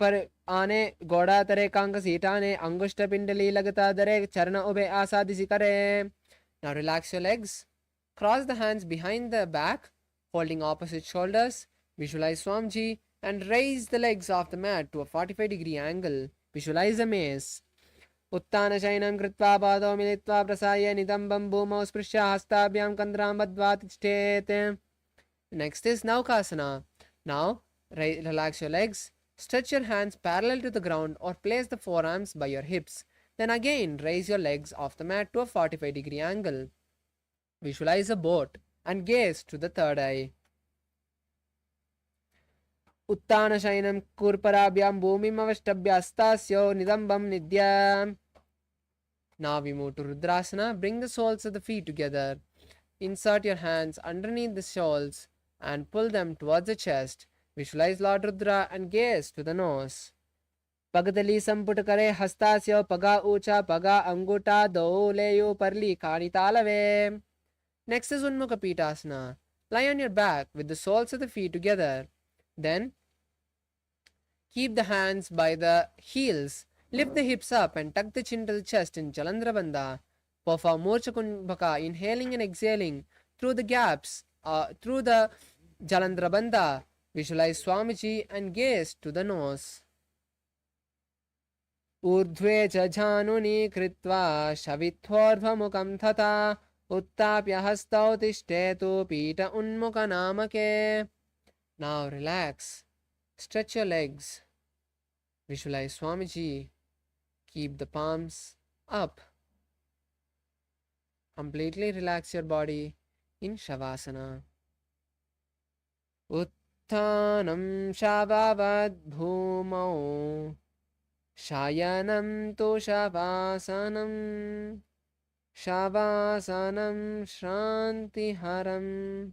पर आने गोड़ा तरे Kong सीटाने अंगुष्ठ पिंडली लगता दरे चरण ube आसादिसी करे. Now relax your legs. Cross the hands behind the back, holding opposite shoulders. Visualize Swamiji and raise the legs off the mat to a 45-degree angle. Visualize a maze. Uttana shainam kritva pado militva prasaya nidambam bhumau sprishya hastabhyam kandram badva tichtet. Next is Naukasana. Now relax your legs. Stretch your hands parallel to the ground or place the forearms by your hips. Then again raise your legs off the mat to a 45-degree angle. Visualize a boat and gaze to the third eye. Uttana shainam kurparabhyam bhumim avashtabhyastasyo nidambam nidyam. Now we move to Rudrasana. Bring the soles of the feet together. Insert your hands underneath the soles and pull them towards the chest. Visualize Lord Rudra and gaze to the nose. Pagadali samput kare hastasya paga ucha paga anguta do leyo parli kani talave. Next is Unmukha Pitasana. Lie on your back with the soles of the feet together. Then keep the hands by the heels. Lift the hips up and tuck the chin to the chest in Jalandhara Bandha. Perform Morsha Kumbhaka, inhaling and exhaling through the gaps, through the Jalandhara Bandha. Visualize Swamiji and gaze to the nose. Urdhve cha jhanuni kritva shavithorvamukam thata uttapya hastau tishthetu pita unmukha namake. Now relax. Stretch your legs. Visualize Swamiji. Keep the palms up. Completely relax your body in Shavasana. Uttanam Shavavad Bhumau Shayanam Tu Shavasanam Shavasanam Shrantiharam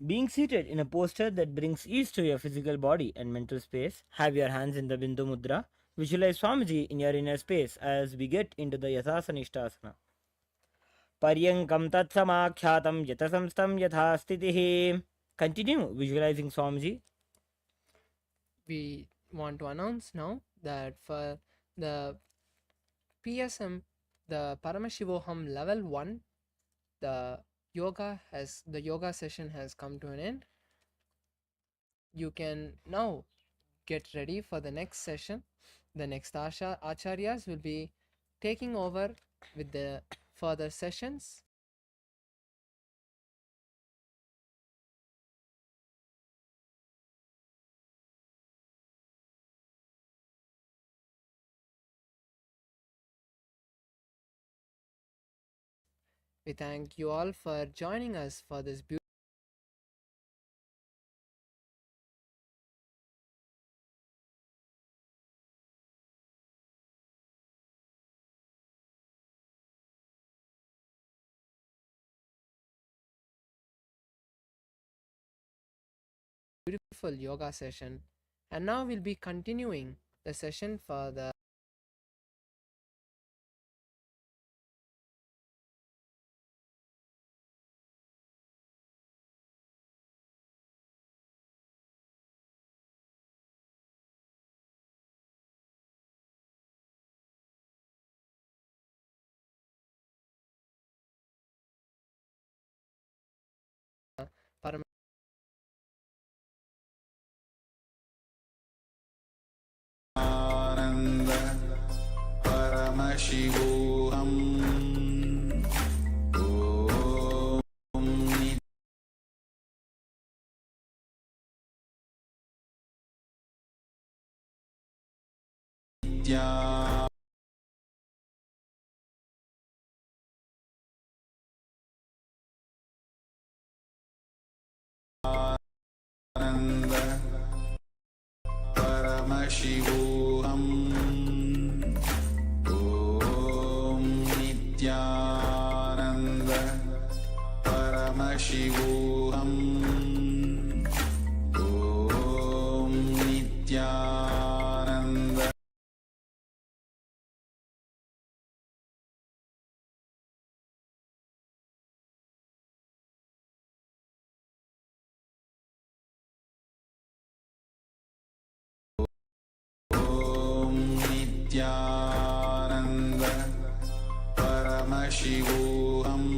Being seated in a posture that brings ease to your physical body and mental space, have your hands in the Bindu Mudra. Visualize Swamiji in your inner space as we get into the Yathasanishtasana. Paryankam Tatsamakyatam Yatasamstam Yathastitihi. Continue visualizing Swamiji. We want to announce now that for the PSM, the Paramashivoham Level 1, the yoga session has come to an end. You can now get ready for the next session. The next acharyas will be taking over with the further sessions. We thank you all for joining us for this beautiful yoga session. And now we'll be continuing the session for the Param- Ananda Paramashivoham Om Nithyananda Paramashivoham Om Nithyananda Paramashivoham Om Nithyananda Om Nithyananda Paramashivoham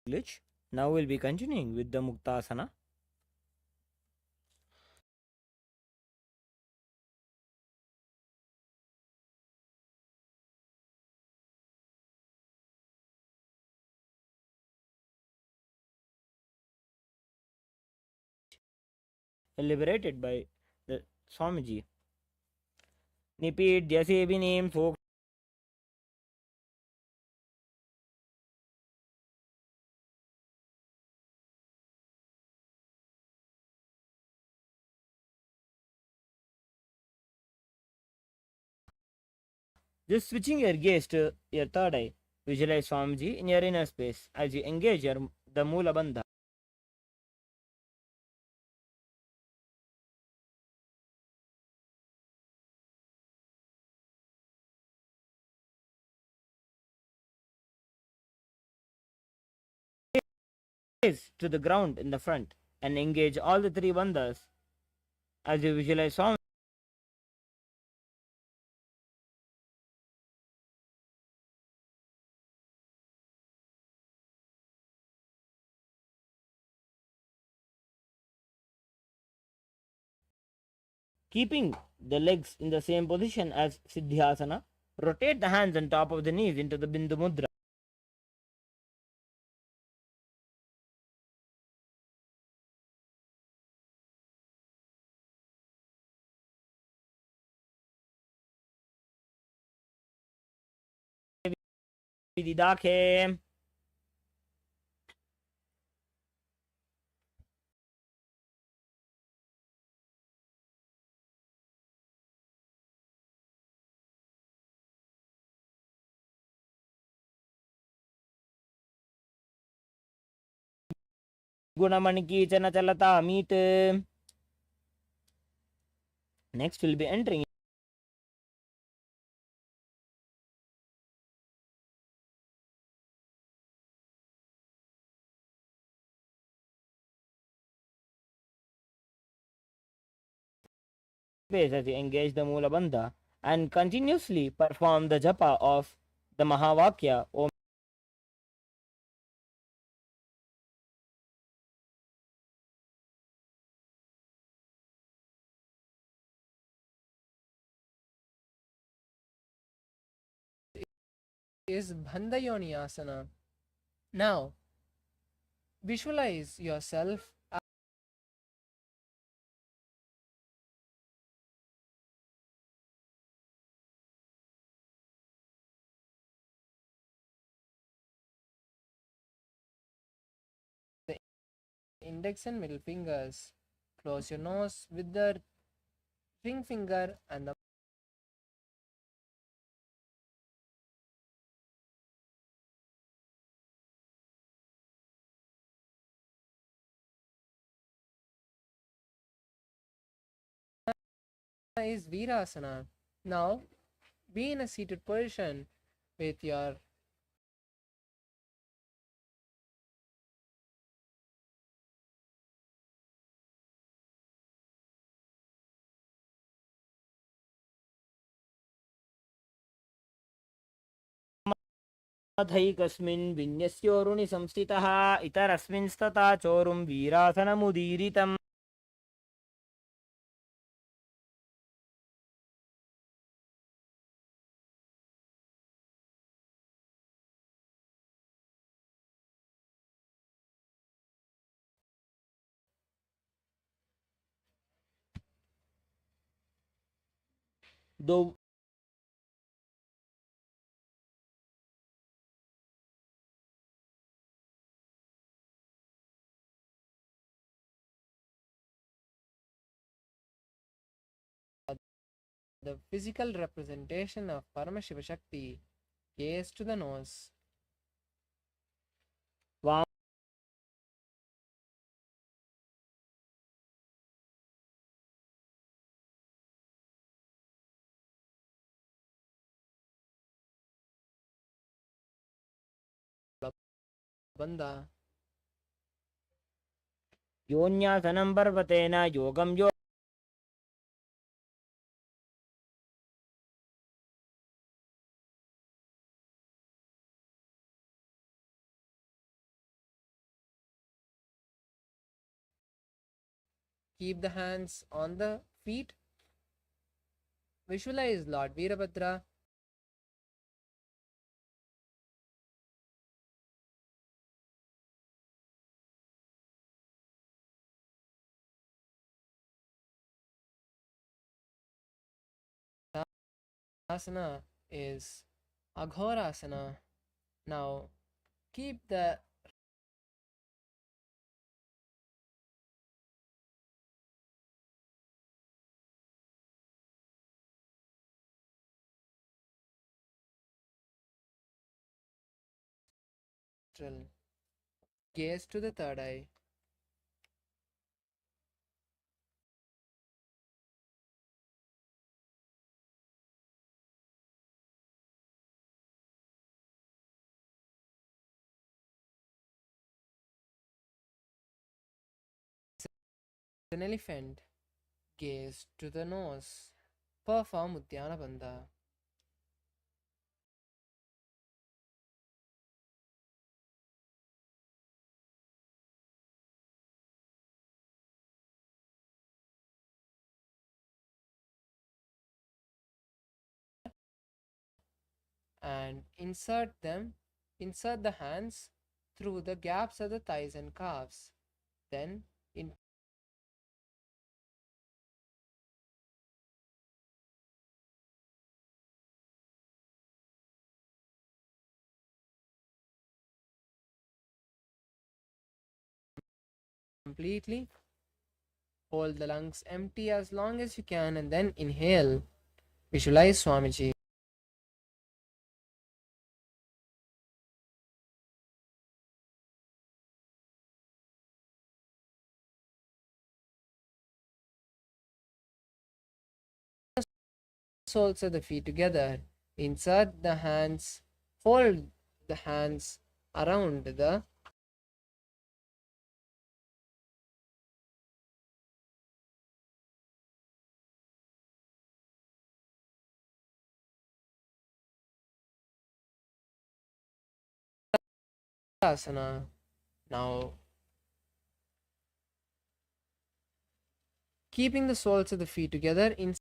Glitch. Now we'll be continuing with the Muktasana. Liberated by the Swamiji. Nipidhyase vinim folk. Just switching your gaze to your third eye. Visualize Swamiji in your inner space as you engage the Mula Bandha. To the ground in the front and engage all the three bandhas as you visualize Swamiji. Keeping the legs in the same position as Siddhyasana, rotate the hands on top of the knees into the Bindu Mudra. Vididakhe. Gunamaniki Chanachalata meet. Next, we'll be entering space as we engage the Mula Bandha and continuously perform the japa of the Mahavakya. Om is Bandhayoni asana. Now, visualize yourself the index and middle fingers. Close your nose with the ring finger and the is Virasana. Now, be in a seated position with your धैकस्मिन् विन्यस्योरुणि संस्थितः इतरस्मिंस्तथा चोरुं वीरासनमुदीरितम् though the physical representation of Paramashiva Shakti. Gaze to the nose. Bandha. योन्यासनं पर्वतेन योगं यो Keep the hands on the feet. Visualize Lord Veerabhadra asana is Aghorasana. Now keep the gaze to the third eye. An elephant. Gaze to the nose. Perform Uddiyana Bandha. And insert the hands through the gaps of the thighs and calves. Then completely hold the lungs empty as long as you can and then inhale. Visualize Swamiji. soles of the feet together. Insert the hands, fold the hands around the asana. Now, keeping the soles of the feet together, in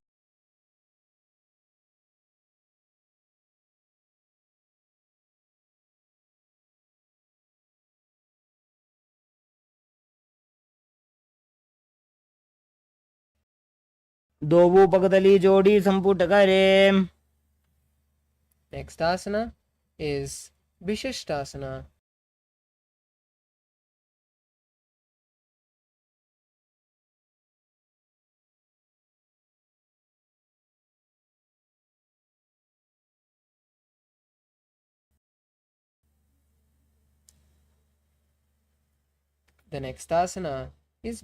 दोवू पगतली जोड़ी संपुट करे. next asana is Vishishtasana. The next asana is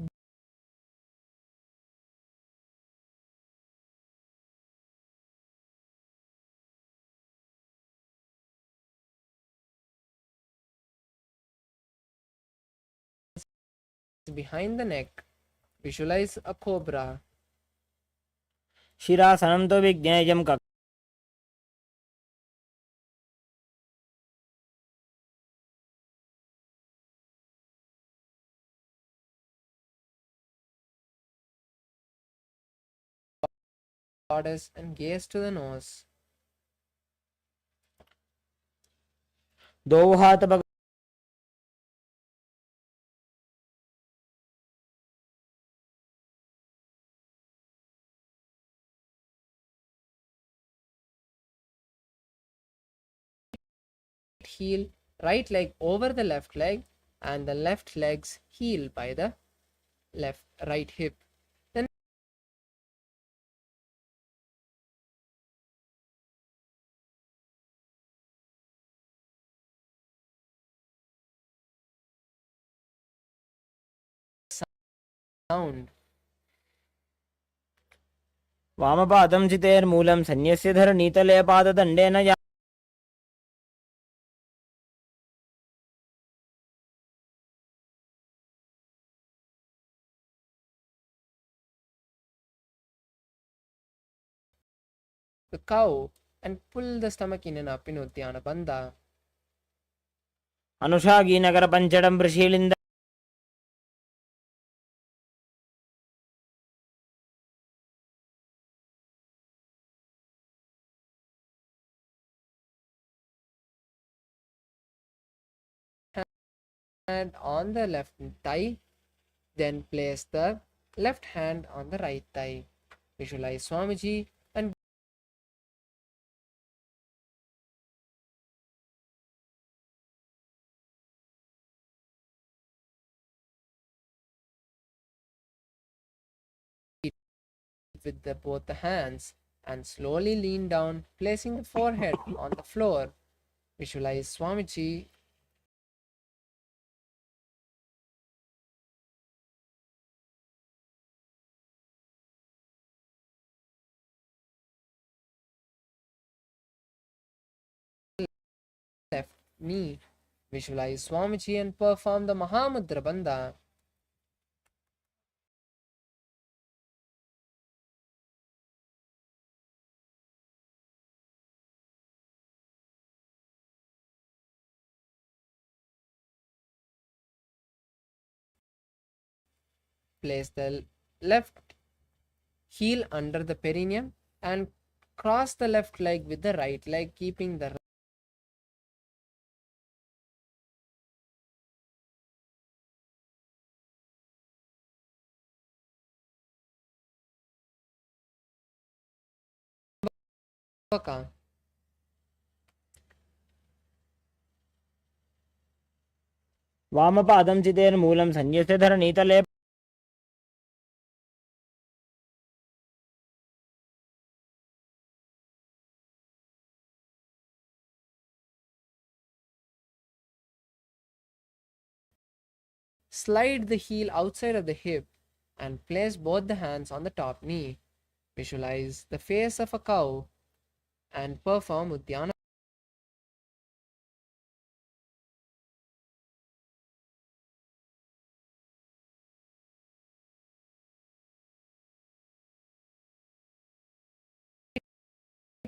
behind the neck. Visualize a cobra. शिरासनं तो विज्ञेयं Goddess and gaze to the nose. दोवू हाथ पग Heel, right leg over the left leg, and the left leg's heel by the right hip. Then sound. वामपादं चितेर्मूलं सन्यस्य धरणीतले पाददण्डेन या The cow and pull the stomach in and up in Uddiyana Bandha. अनुषागीनगर पञ्चडं प्रशीलिन्द Hand on the left thigh, then place the left hand on the right thigh. Visualize Swamiji and with both the hands and slowly lean down, placing the forehead on the floor. Visualize Swamiji left knee. Visualize Swamiji and perform the Mahamudra Bandha. Place the left heel under the perineum and cross the left leg with the right leg, keeping the Vaka. वामपादं चितेर्मूलं सन्यस्य धरणीतले Slide the heel outside of the hip and place both the hands on the top knee. Visualize the face of a cow and perform Uddiyana.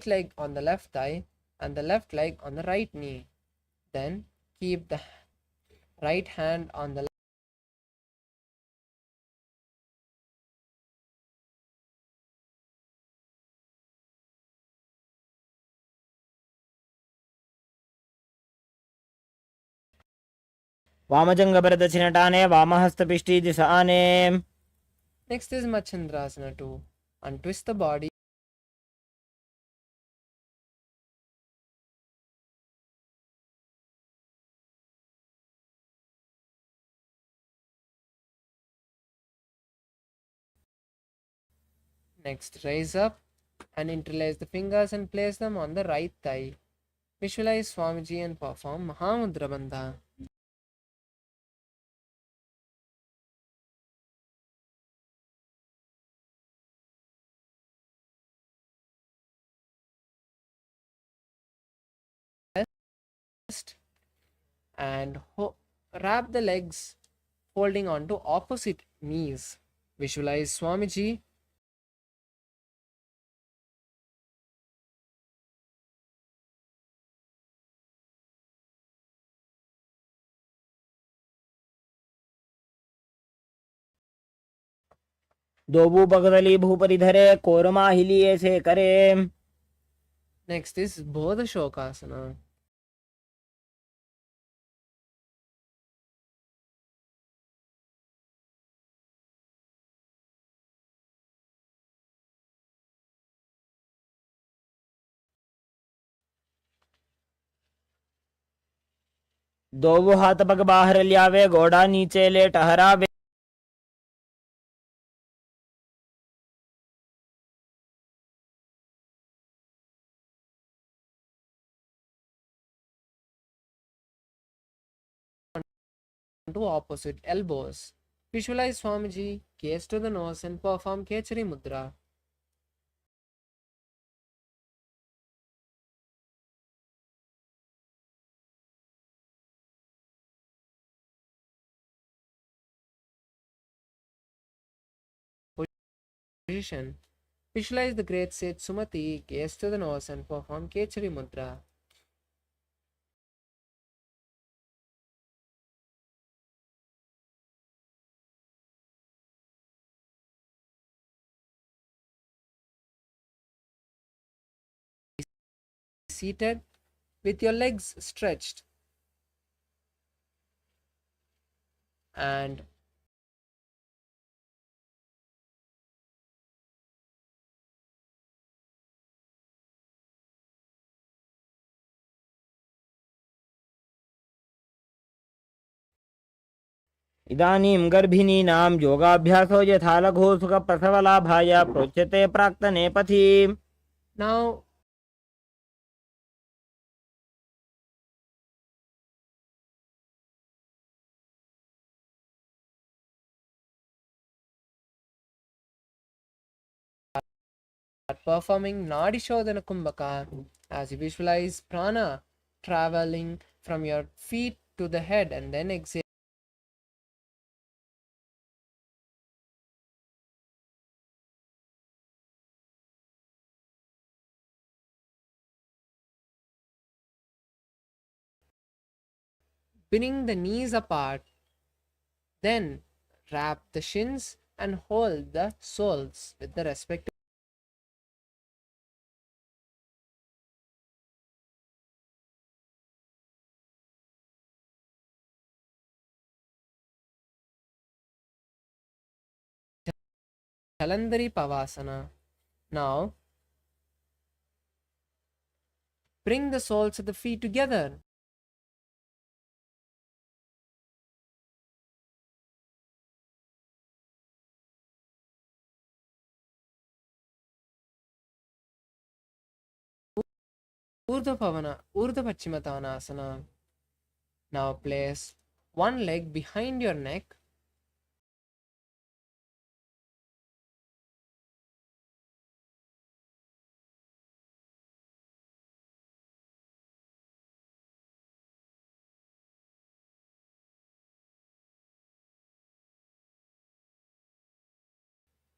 Leg on the left thigh and the left leg on the right knee. Then keep the right hand on the वामजङ्गभरदक्षिणटाने वामहस्तपिष्टीदिशाने. Next is Machandrasana to untwist the body. Next, raise up and interlace the fingers and place them on the right thigh. Visualize Swamiji and perform Mahamudra Bandha. And wrap the legs holding onto opposite knees. Visualize Swamiji दोबू पगदली भूपरिधरे कोरमाहिलिये से करे. Next is Bodha Shokasana. दोबू हाथ पग बाहर लियावे घोड़ा नीचे ले टहरावे. To opposite elbows. Visualize Swamiji, gaze to the nose and perform Kechari Mudra. Position. Visualize the great sage Sumati, gaze to the nose and perform Kechari Mudra. Seated with your legs stretched and इदानीं गर्भिणीनां योगाभ्यासो यथा लघु सुखप्रसवलाभाय प्रोच्यते प्राक्तने पथि. now performing Nadi Shodhana Kumbhaka as you visualize prana traveling from your feet to the head and then exhale. Bring the knees apart, then wrap the shins and hold the soles with the respective. Chalandari Pavasana. Now, bring the soles of the feet together. Urdhva Paschimottanasana. Now place one leg behind your neck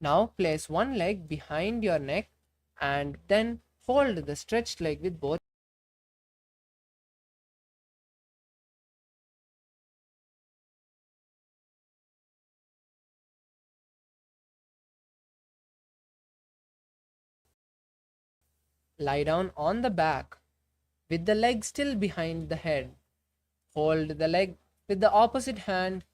Now place one leg behind your neck and then hold the stretched leg with both. Lie down on the back with the leg still behind the head. Hold the leg with the opposite hand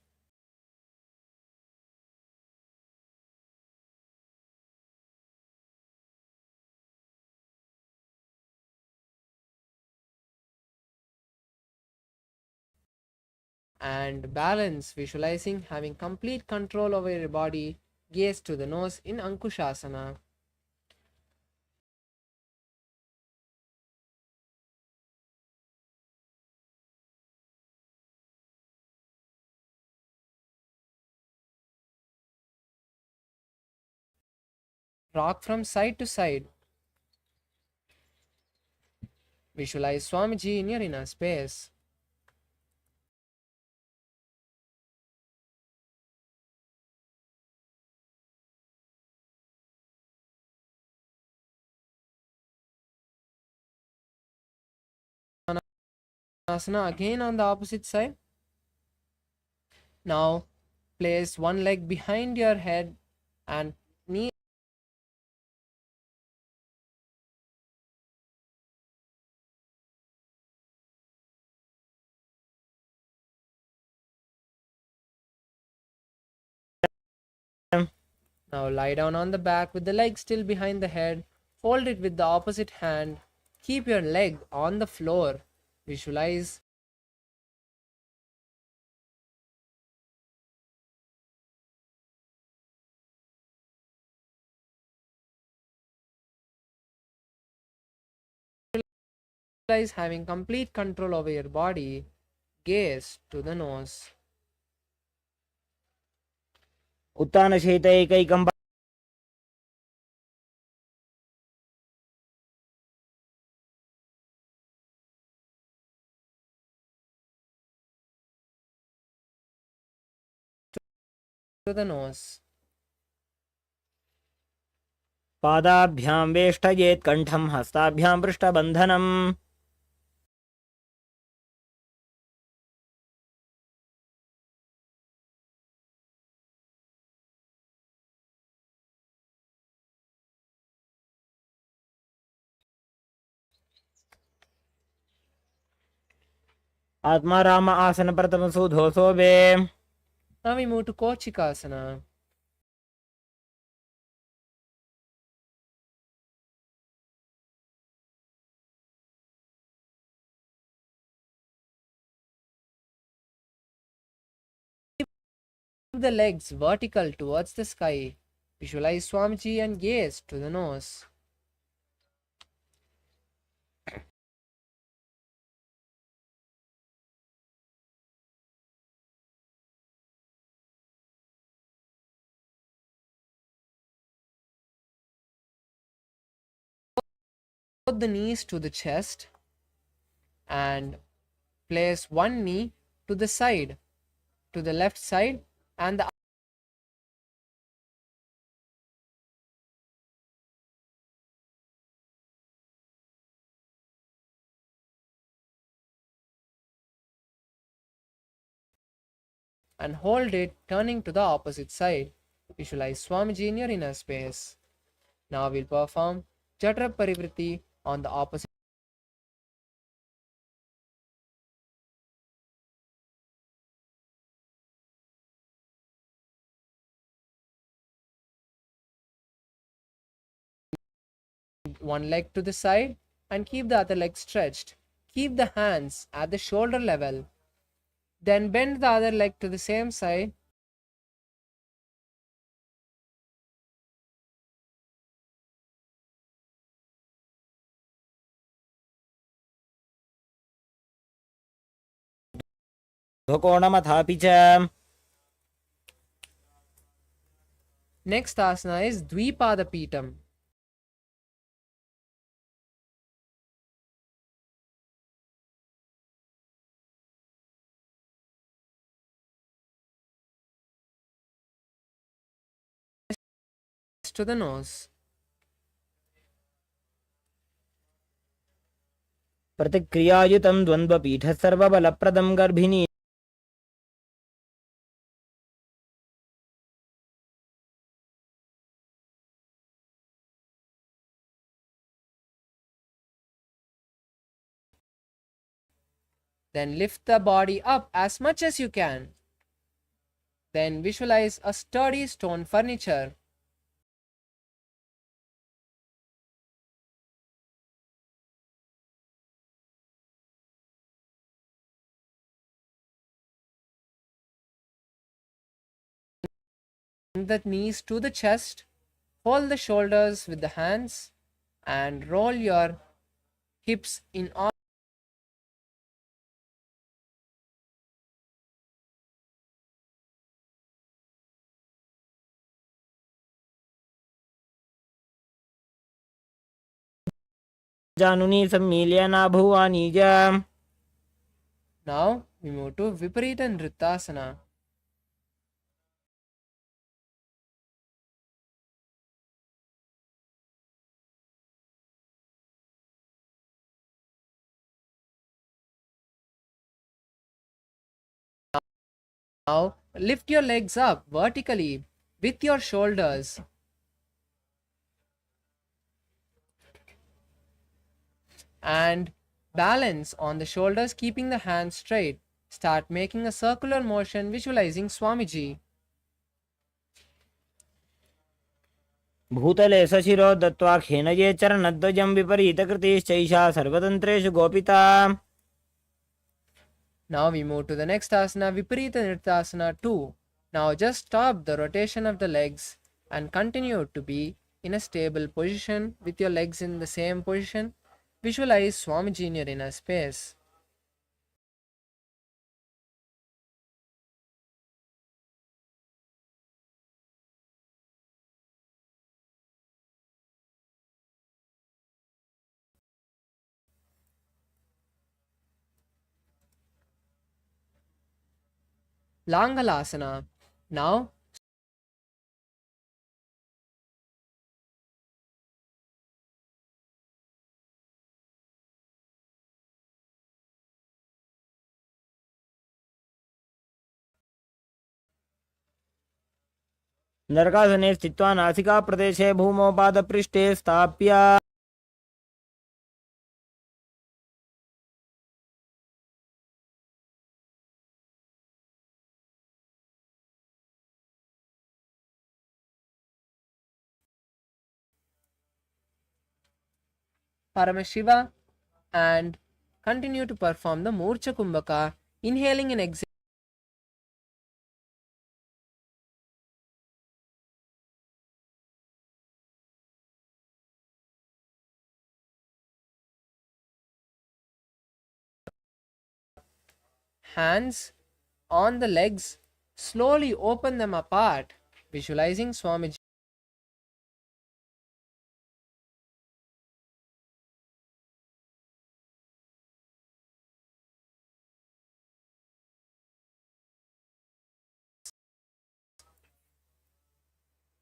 and balance, visualizing having complete control over your body. Gaze to the nose in Ankushasana. Rock from side to side. Visualize Swamiji in your inner space. Asana again on the opposite side. Now place one leg behind your head and knee Now lie down on the back with the leg still behind the head. Hold it with the opposite hand. Keep your leg on the floor. Visualize having complete control over your body. Gaze to the nose. उत्तानशैतैकैकं To the nose. पादाभ्यां वेष्टयेत् कण्ठं हस्ताभ्यां पृष्ठबन्धनम् Atmaram आसन प्रथमसुधोसोबे. Now we move to Kochikasana. Keep the legs vertical towards the sky. Visualize Swamiji and gaze to the nose. Put the knees to the chest and place one knee to the side, to the left side, and the and hold it turning to the opposite side. Visualize Swamiji in your inner space. Now we'll perform Jatra Parivriti on the opposite. One leg to the side and keep the other leg stretched. Keep the hands at the shoulder level. Then bend the other leg to the same side. कोणमथापि च. Next asana is Dvipada Pitam. to the nose. प्रतिक्रियायुतं द्वन्द्वपीठः सर्वबलप्रदं गर्भिणी Then lift the body up as much as you can. Then visualize a sturdy stone furniture. Bring the knees to the chest, fold the shoulders with the hands, and roll your hips in all. जानुनी सम्मील्य नाभुवानीज. Now we move to Viparita Nrittasana. Now lift your legs up vertically with your shoulders and balance on the shoulders, keeping the hands straight. Start making a circular motion, visualizing Swamiji. भूतले सशिरो दत्त्वा खेनये चरणद्वयं विपरीतकृतिश्चैषा सर्वतन्त्रेषु गोपिता. Now we move to the next asana, Viparita Nrittasana 2. Now just stop the rotation of the legs and continue to be in a stable position with your legs in the same position. Visualize Swamiji in your inner space. Langalasana. Now नरकासने स्थित्वा नासिकाप्रदेशे भूमौ पादपृष्ठे स्थाप्य Paramashiva and continue to perform the Murcha Kumbhaka, inhaling and exhaling. Hands on the legs, slowly open them apart, visualizing Swamiji.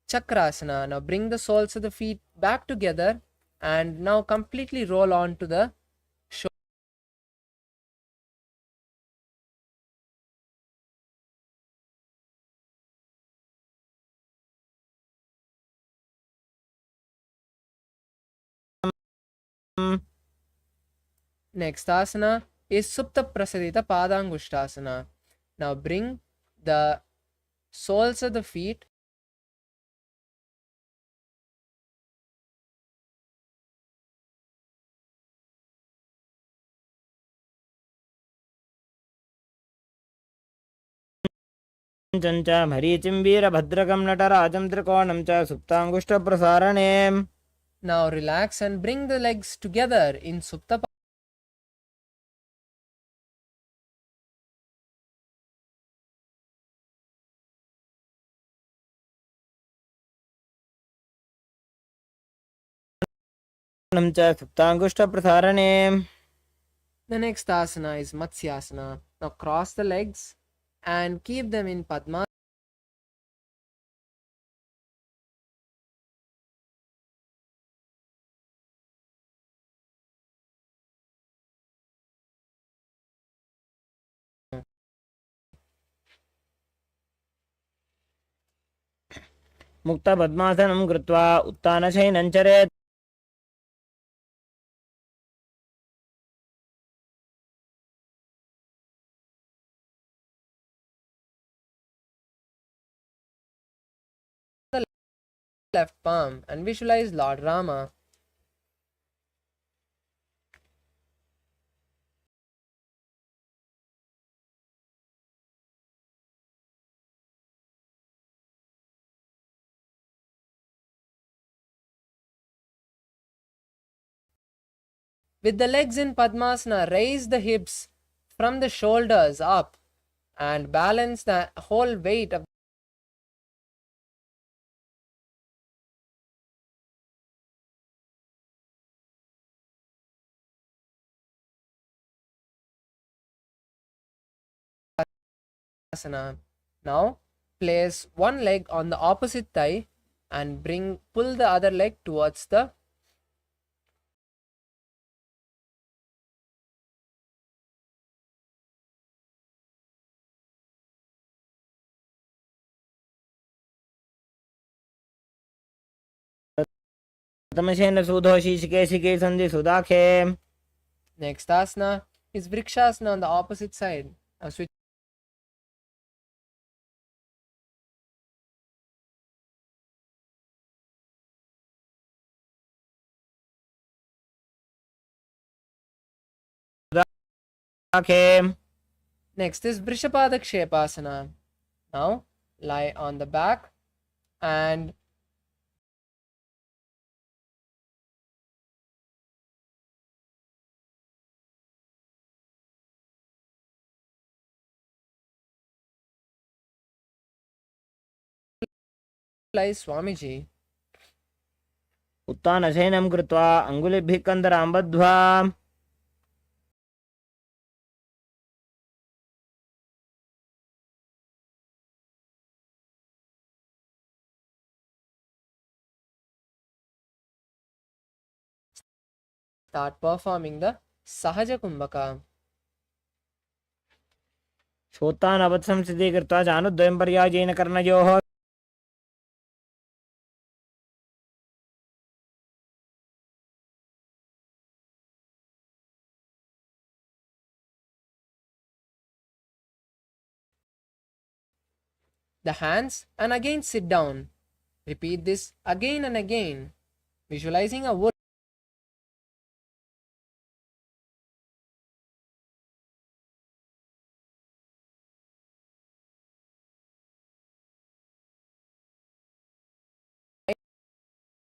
Chakrasana. Now bring the soles of the feet back together and now completely roll on to the shoulder. Next asana is Supta Prasadita Padangushtasana. Now bring the soles of the feet च मरीचिं वीरभद्रकं नटराजं त्रिकोणं च सुप्ताङ्गुष्ठप्रसारणे. Now relax and bring the legs together in Supta. च सुप्ताङ्गुष्ठप्रसारणे. The next asana is Matsyasana. Now cross the legs and keep them in Padma. मुक्तपद्मासनं कृत्वा उत्तानशयनं चरेत्. Left palm and visualize Lord Rama. With the legs in Padmasana, raise the hips from the shoulders up and balance the whole weight of asana. Now place one leg on the opposite thigh and pull the other leg towards the प्रथमशयन सूधो शीशिके सन्धि सुदाखे. next asana is Vrikshasana on the opposite side. Now switch Next is Vrishapada Kshepasana. Now lie on the back and lie Swamiji. उत्तानशयनं कृत्वा अङ्गुलिभिः कन्दरां बद्ध्वा. Start performing the Sahaja Kumbhaka. श्रोतानवत्संस्थितिः कृत्वा जानुद्वयं पर्यायेन कर्णयोः. The hands and again sit down. Repeat this again and again, visualizing a wood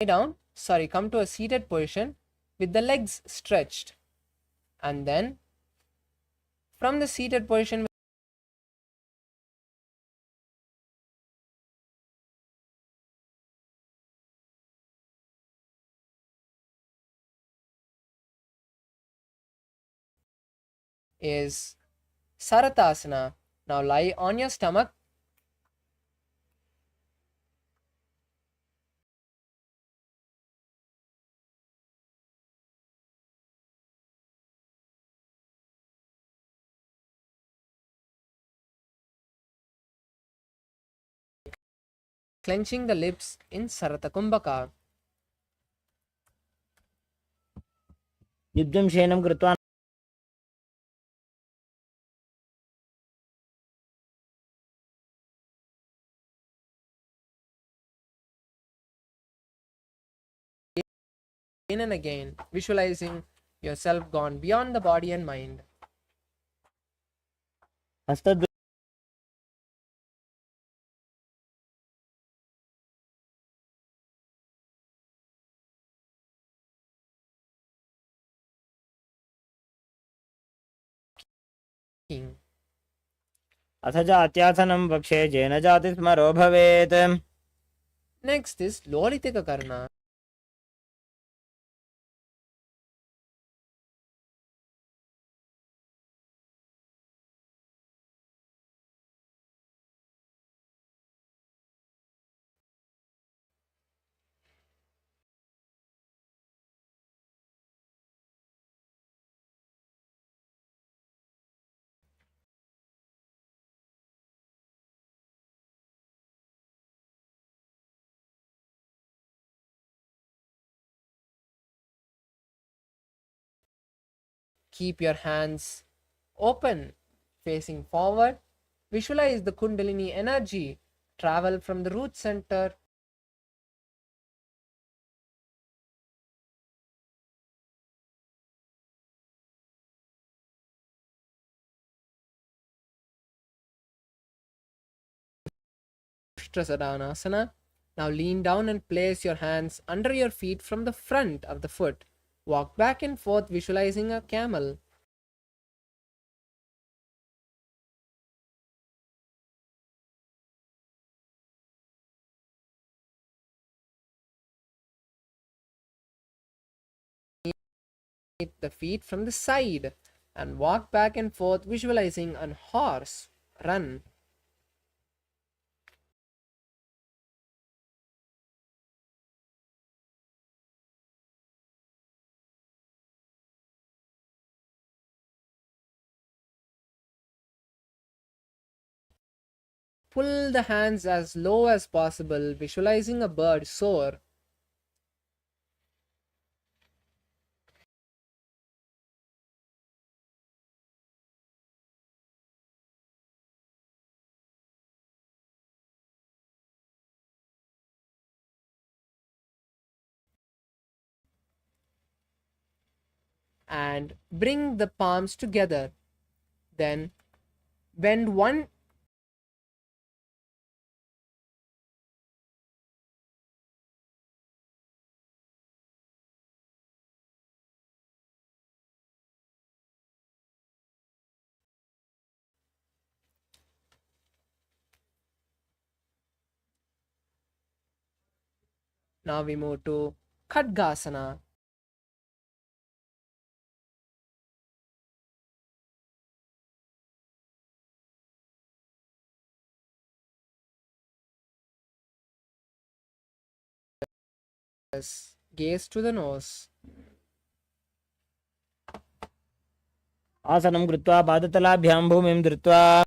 down, come to a seated position with the legs stretched, and then from the seated position is Saratasana. Now lie on your stomach clenching the lips in Saratakumbhaka. युद्धं शयनं कृत्वा Again and again, visualizing yourself gone beyond the body and mind. हस्तद्वयं अथ जात्यासनं वक्षे जेन जातिस्मरो भवेत्. Next is Lolitika Karna. Keep your hands open, facing forward. Visualize the Kundalini energy travel from the root center Sadhanasana. Now lean down and place your hands under your feet from the front of the foot. Walk back and forth, visualizing a camel. The feet from the side and walk back and forth, visualizing a horse run. Pull the hands as low as possible, visualizing a bird soar. And bring the palms together. Then bend one. Now we move to Khadgasana. Gaze to the nose. आसनं कृत्वा पादतलाभ्यां भूमिं धृत्वा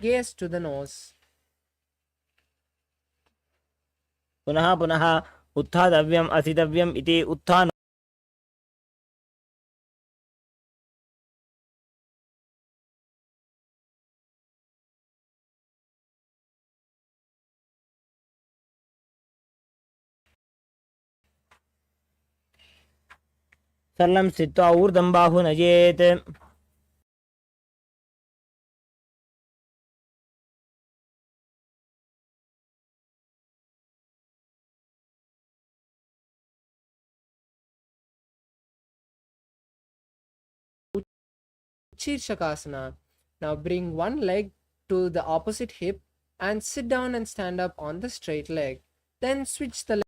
Gaze to the nose. पुनः पुनः उत्थातव्यम् असितव्यम् इति उत्थानं सरलं स्थित्वा ऊर्ध्वं बाहु नयेत् Shirshakasana. Now bring one leg to the opposite hip and sit down and stand up on the straight leg. Then switch the leg.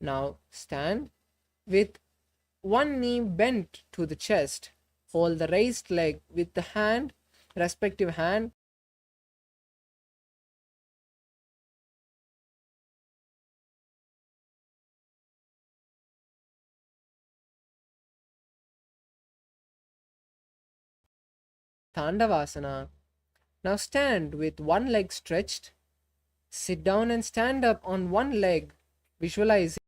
Now stand with one knee bent to the chest. Hold the raised leg with the respective hand. Tandavasana. Now stand with one leg stretched. Sit down and stand up on one leg. Visualize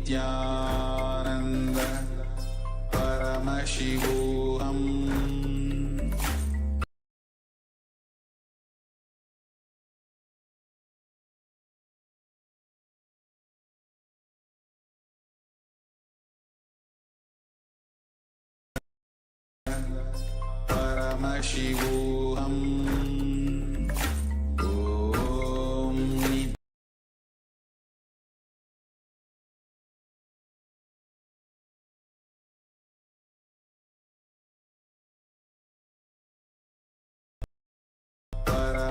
Nithyananda Paramashivoham Paramashivoham Om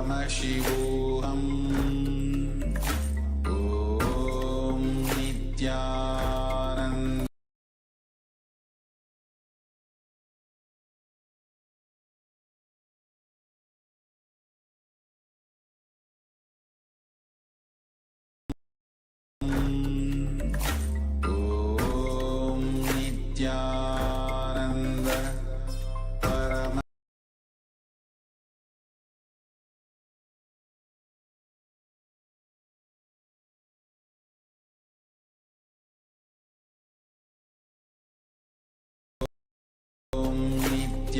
Paramashivoham Om Nithyananda Om Nithyananda Paramashivoham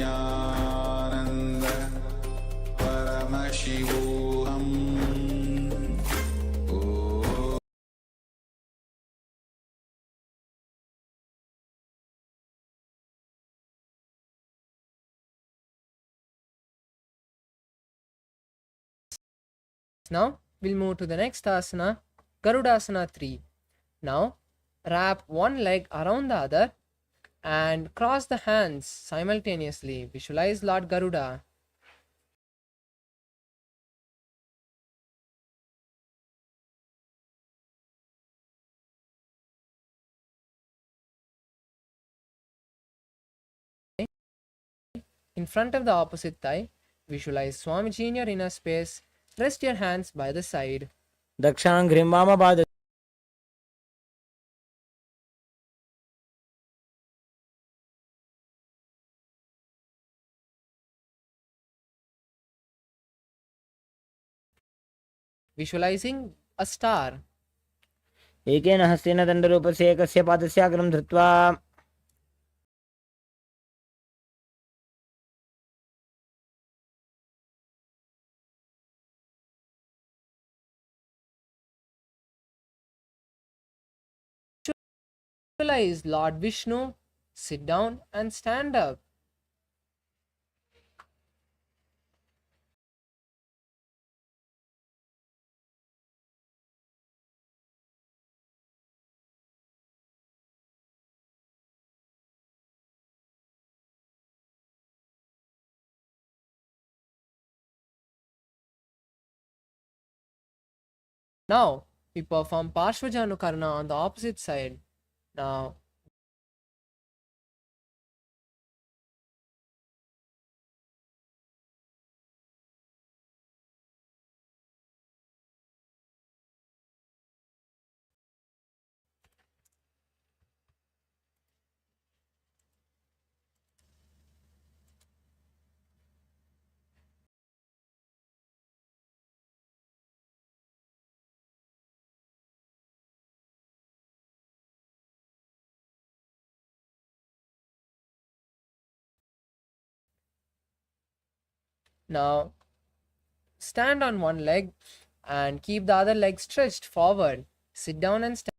Nithyananda Paramashivoham Om Now we'll move to the next asana, Garudasana 3. Now wrap one leg around the other and cross the hands simultaneously. Visualize Lord Garuda. In front of the opposite thigh, visualize Swamiji in your inner space. Rest your hands by the side. Dakshanghrim Vamabad. Visualizing a star. एकेन हस्तेन दण्डरूपस्य एकस्य पादस्य अग्रं धृत्वा Visualize Lord Vishnu. Sit down and stand up. Now we perform Parshvajanukarna on the opposite side. Now Now stand on one leg and keep the other leg stretched forward. Sit down and stand.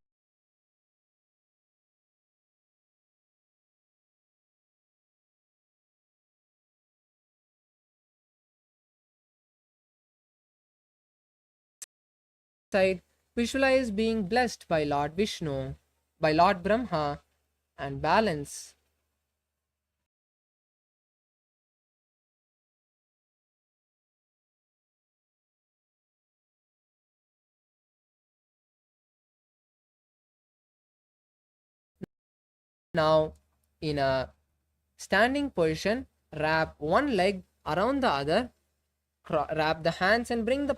Side, visualize being blessed by Lord Vishnu, by Lord Brahma, and balance. Now, in a standing position, wrap one leg around the other, wrap the hands and bring the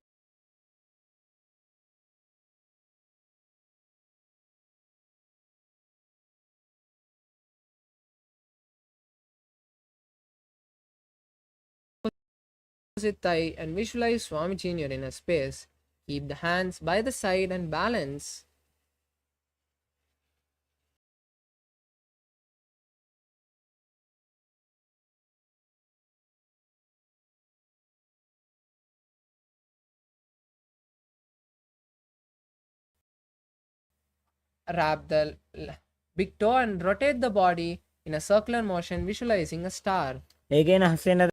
opposite thigh and visualize Swamiji in your inner space. Keep the hands by the side and balance. wrap the big toe and rotate the body in a circular motion, visualizing a star. एकेन हस्तेन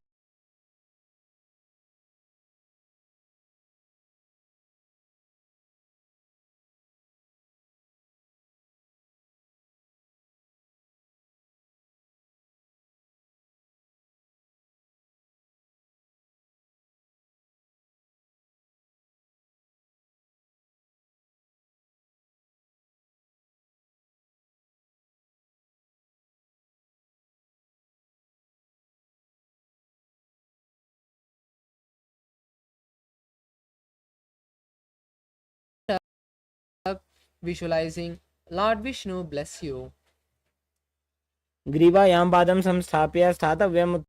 Up, visualizing Lord Vishnu bless you. ग्रीवायां पादं संस्थाप्य स्थातव्यम्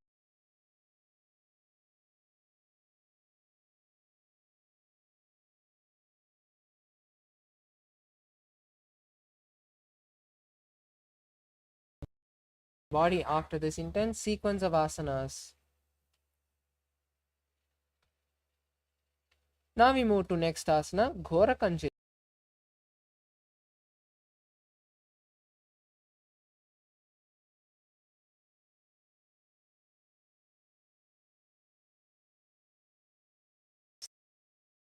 Body after this intense sequence of asanas. Now we move to next asana, Ghora Kanjit.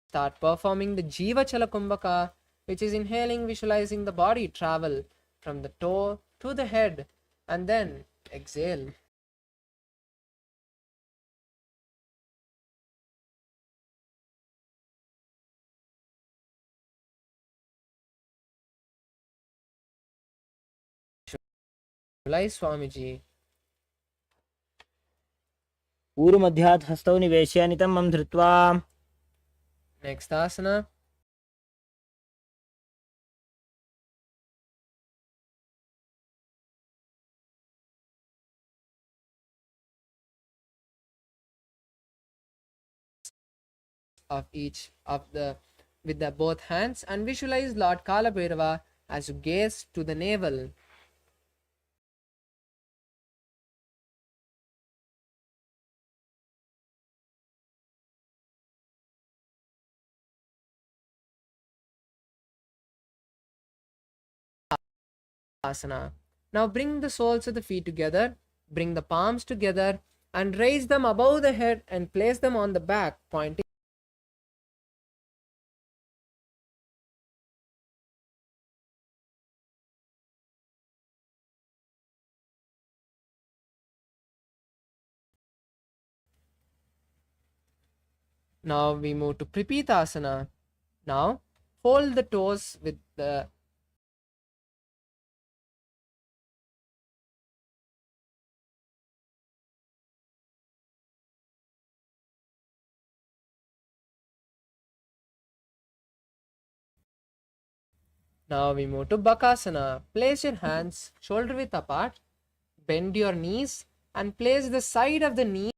Start performing the Jiva Chala Kumbhaka, which is inhaling, visualizing the body travel from the toe to the head, and then exhale. Visualize Swamiji. ऊरुमध्यात् हस्तौ निवेश्य नितम्बं धृत्वा Next asana, of each of the with the both hands, and visualize Lord Kala Bhairava as you gaze to the navel. Asana. Now bring the soles of the feet together, bring the palms together, and raise them above the head and place them on the back, pointing Now we move to Pripitasana. Now fold the toes with the Now we move to Bakasana. Place your hands shoulder width apart, bend your knees, and place the side of the knee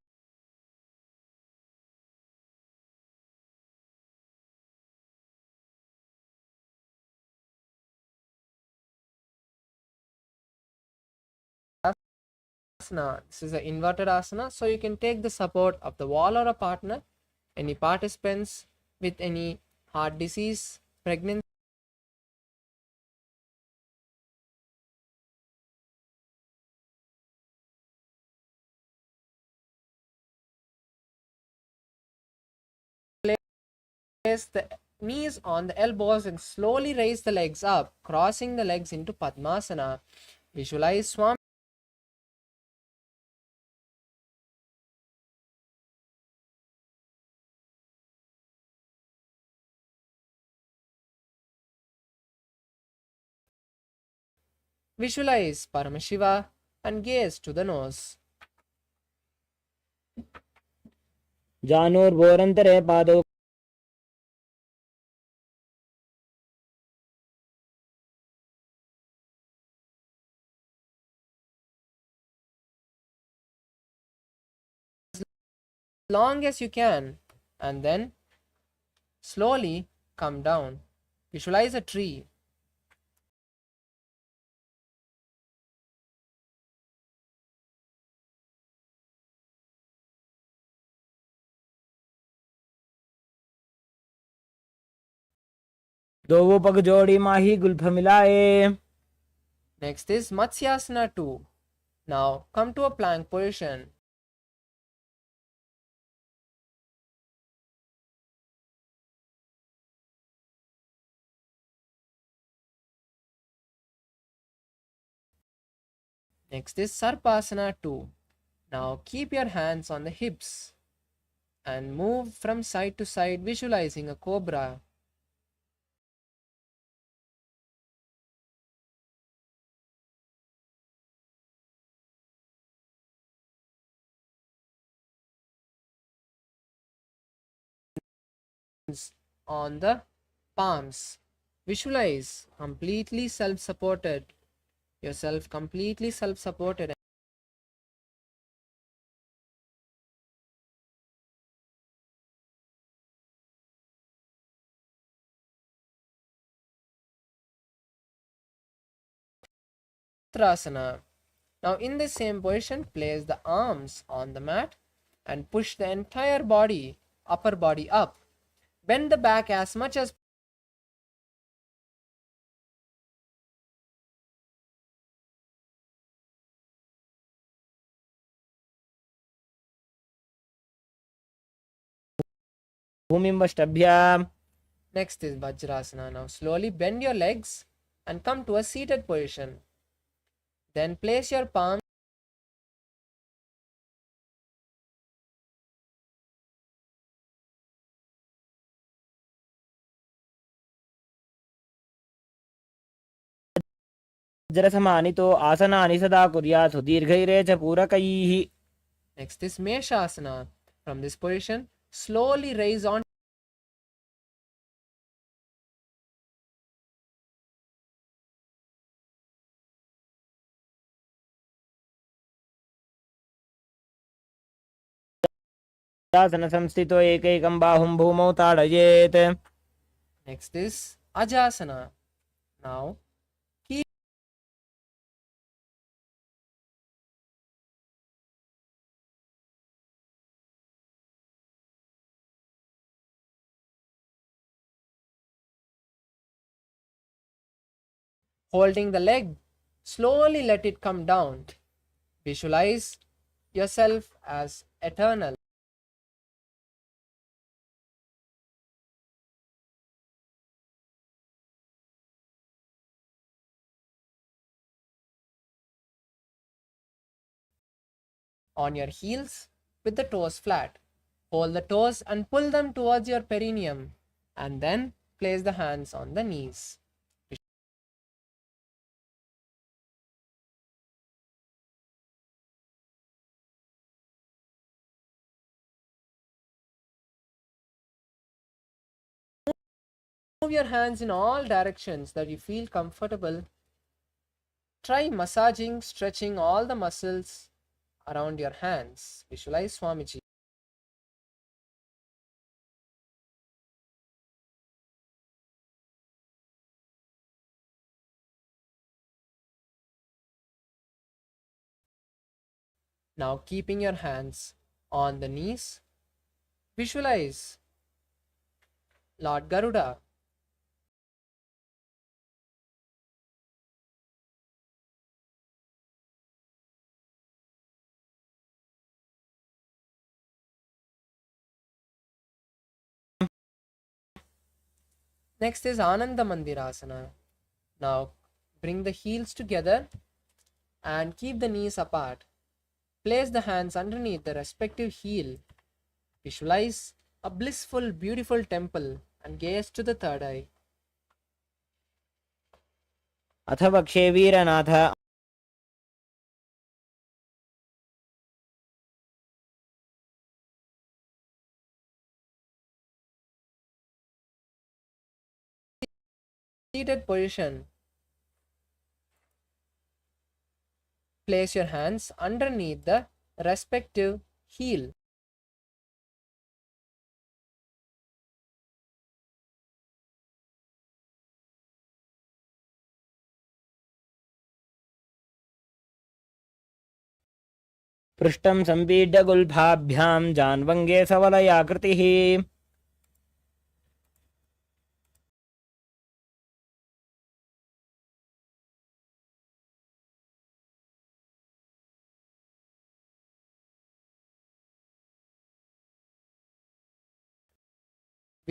asana. This is an inverted asana, so you can take the support of the wall or a partner. Any participants with any heart disease, pregnancy, place the knees on the elbows and slowly raise the legs up, crossing the legs into Padmasana. Visualize Swami. Visualize Paramashiva and gaze to the nose. जानुर्भोरन्तरे पादौ Long as you can, and then slowly come down. Visualize a tree. दो पग जोड़ी माही Gulf मिलाए. Next is Matsyasana 2. Now come to a plank position. Next is Sarpasana 2. Now keep your hands on the hips and move from side to side, visualizing a cobra. On the palms. Visualize completely self-supported. Yourself completely self-supported. Trasana. Now in the same position, place the arms on the mat and push the entire body, upper body up. Bend the back as much as भूमिम्बष्टभ्याम्. Next is Vajrasana. Now slowly bend your legs and come to a seated position. Then place your palms वज्रसमानितो आसनानि सदा कुर्यात् सुदीर्घैरे च पूरकैः. Next is Meshasana. From this position, slowly raise on संस्थितो एकैकं बाहुं भूमौ ताडयेत्. Next is Ajasana. Now keep holding the leg. Slowly let it come down. Visualize yourself as eternal. On your heels with the toes flat. Hold the toes and pull them towards your perineum, and then place the hands on the knees. Move your hands in all directions that you feel comfortable. Try massaging, stretching all the muscles around your hands. Visualize Swamiji. Now keeping your hands on the knees, visualize Lord Garuda. Next is Ananda Mandirasana. Now bring the heels together and keep the knees apart. Place the hands underneath the respective heel. Visualize a blissful, beautiful temple and gaze to the third eye. अथ वक्षे वीरनाथ. Seated position. Place your hands underneath the respective heel. पृष्ठं सम्पीड्य गुल्फाभ्यां जान्वङ्गे सवलयाकृतिः.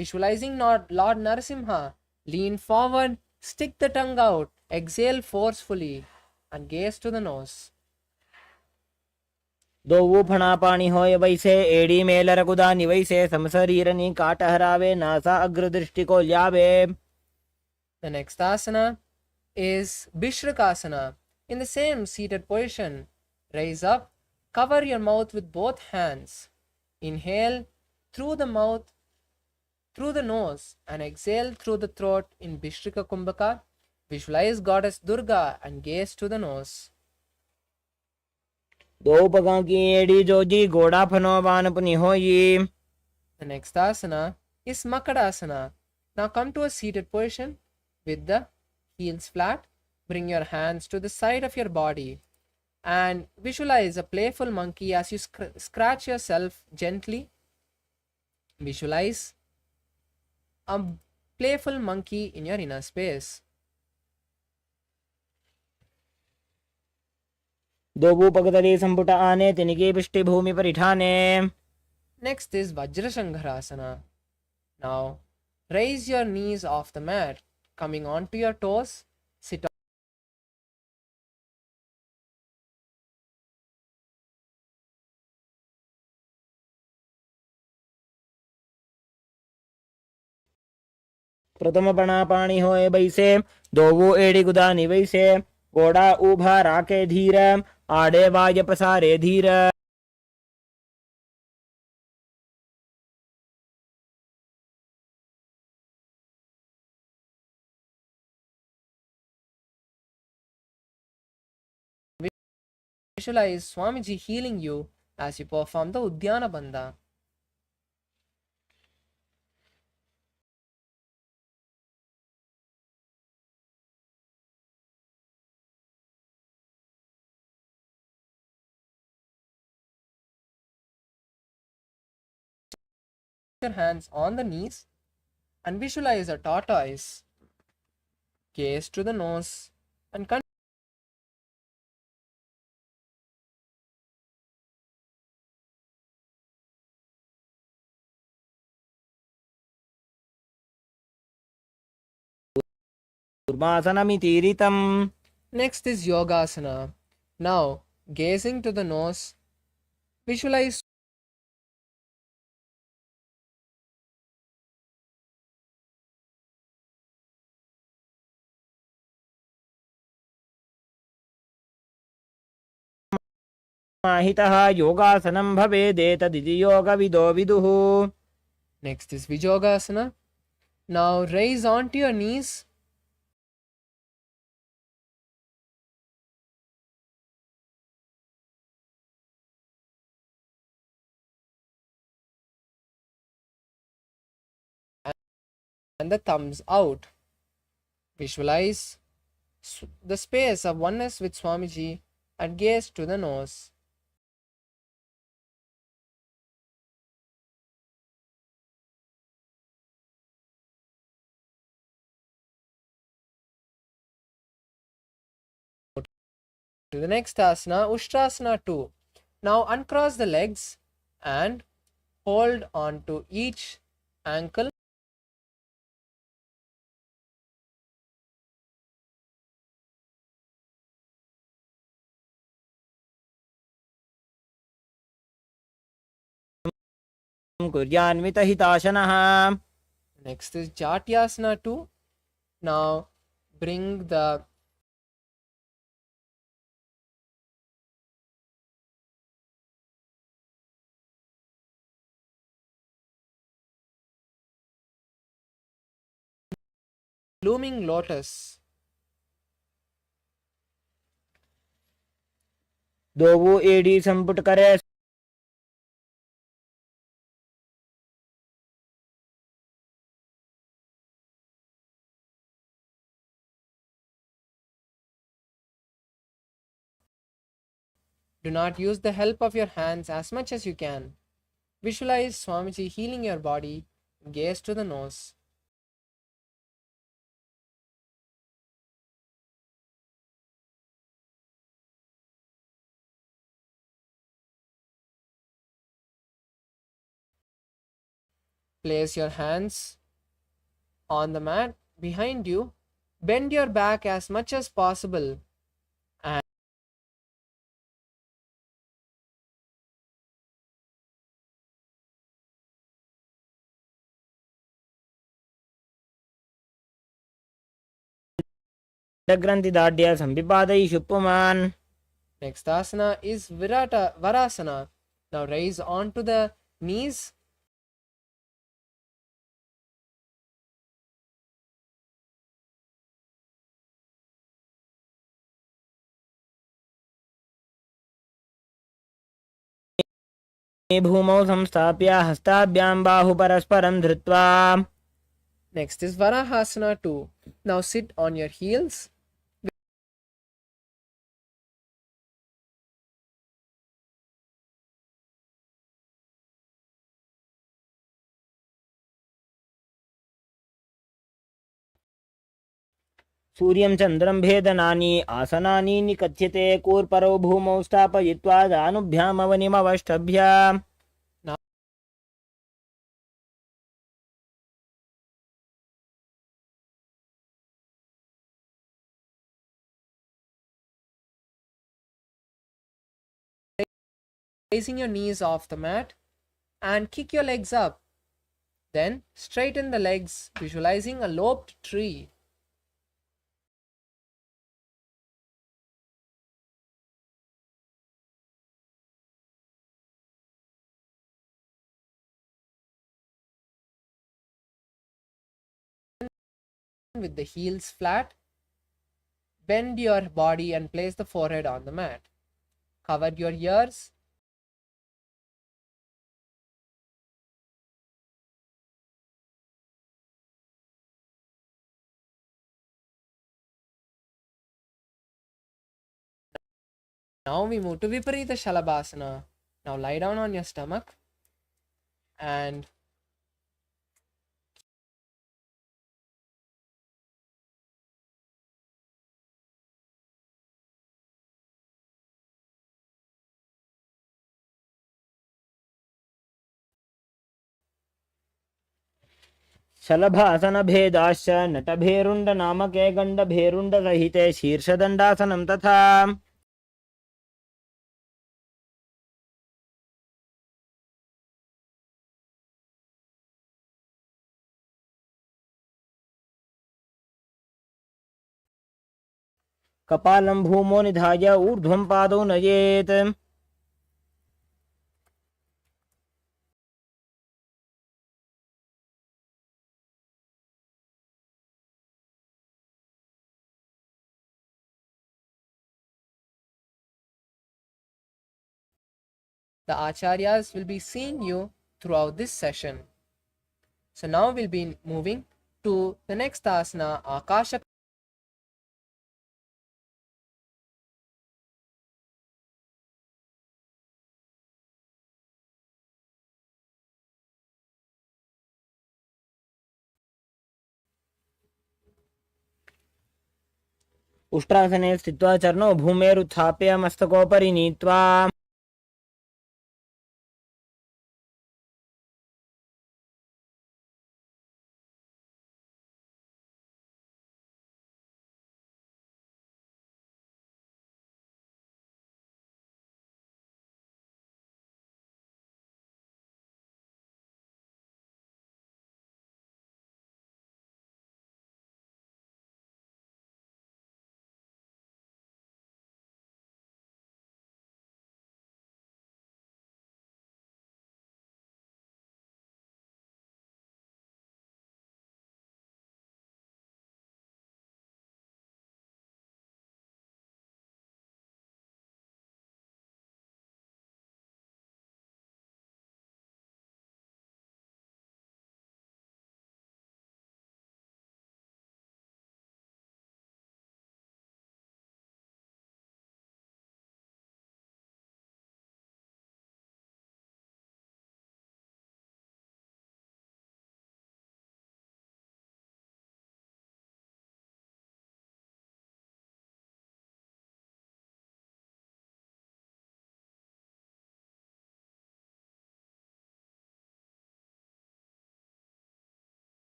Visualizing Lord Narasimha, lean forward, stick the tongue out, exhale forcefully, and gaze to the nose. दो फणा पानी होय वैसे एड़ी mail रघुदा निवैसे समशरीरनी काट हरावे नासा अग्रदृष्टि को ल्यावे. The next asana is Bishrikasana. In the same seated position, raise up, cover your mouth with both hands. Inhale through the mouth, through the nose, and exhale through the throat in Bishrika Kumbhaka. Visualize Goddess Durga and gaze to the nose. दो पगा की एड़ी जोजी घोड़ा फनो बान पुनि होई. The next asana is Makadasana. Now come to a seated position with the heels flat. Bring your hands to the side of your body and visualize a playful monkey as you scratch yourself gently. Visualize a playful monkey in your inner space. दो पगतली संपुट आने तिनकी पृष्ठि भूमि परिठाने. Next is Vajrashankarasana. Now raise your knees off the mat, coming onto your toes. Sit प्रथम पणा पाणी होय बैसे दो एड़ी गुदा निवैसे घोड़ा उभा राके धीर आड़े वाय पसारे धीर. visualize Swamiji healing you as you perform the Udyana Bandha. Your hands on the knees and visualize a tortoise. Gaze to the nose and Durmasanamitiritham. Next is Yogasana. Now, gazing to the nose, visualize Mahitaha yogasanam bhavedetadidi yogavido viduhu. Next is Vijogasana. Now raise onto your knees. And the thumbs out. Visualize the space of oneness with Swamiji and gaze to the nose. To the next asana, Ushtrasana 2. Now uncross the legs and hold on to each ankle. Kuryanvitahitashanah. Next is Jatyasana 2. Now bring the blooming lotus. दो एड़ी संपुट करे. Do not use the help of your hands as much as you can. Visualize Swamiji healing your body. Gaze to the nose. Place your hands on the mat behind you. Bend your back as much as possible and ग्रन्थिदाढ्य सम्पिपादयिषु पुमान्. next asana is Varasana. Now raise onto the knees. भूमौ संस्थाप्य हस्ताभ्यां बाहु परस्परं धृत्वा. Next is Varahasana 2. Now sit on your heels. सूर्यं चन्द्रं भेदनानि आसनानि निकथ्यते. कूर्परौ भूमौ स्थापयित्वा जानुभ्यामवनिमवष्टभ्य. Now raising your knees off the mat and kick your legs up. Then straighten the legs, visualizing a lobed tree. With the heels flat, bend your body and place the forehead on the mat. Cover your ears. Now we move to Viparita Shalabhasana. Now lie down on your stomach and शलभासनभेदाश्च नटभेरुण्डनामके गण्डभेरुण्डसहिते शीर्षदण्डासनं तथा. कपालं भूमौ निधाय ऊर्ध्वं पादौ नयेत्. the acharyas will be seeing you throughout this session. So now we'll be moving to the next asana, Akasha. उष्ट्रासने स्थित्वा चरणौ भूमेरुत्थाप्य मस्तकोपरि नीत्वा.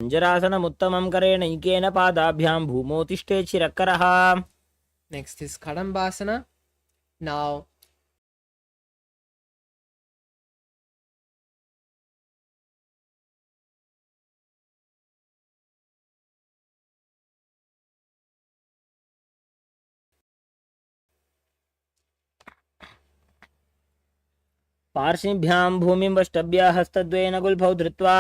पिञ्जरासनमुत्तमं करेणैकेन पादाभ्यां भूमौ तिष्ठेत् शिरःकरः. Next is Kadambasana. Now पार्श्विभ्यां भूमिं वष्टभ्य हस्तद्वयेन गुल्फौ धृत्वा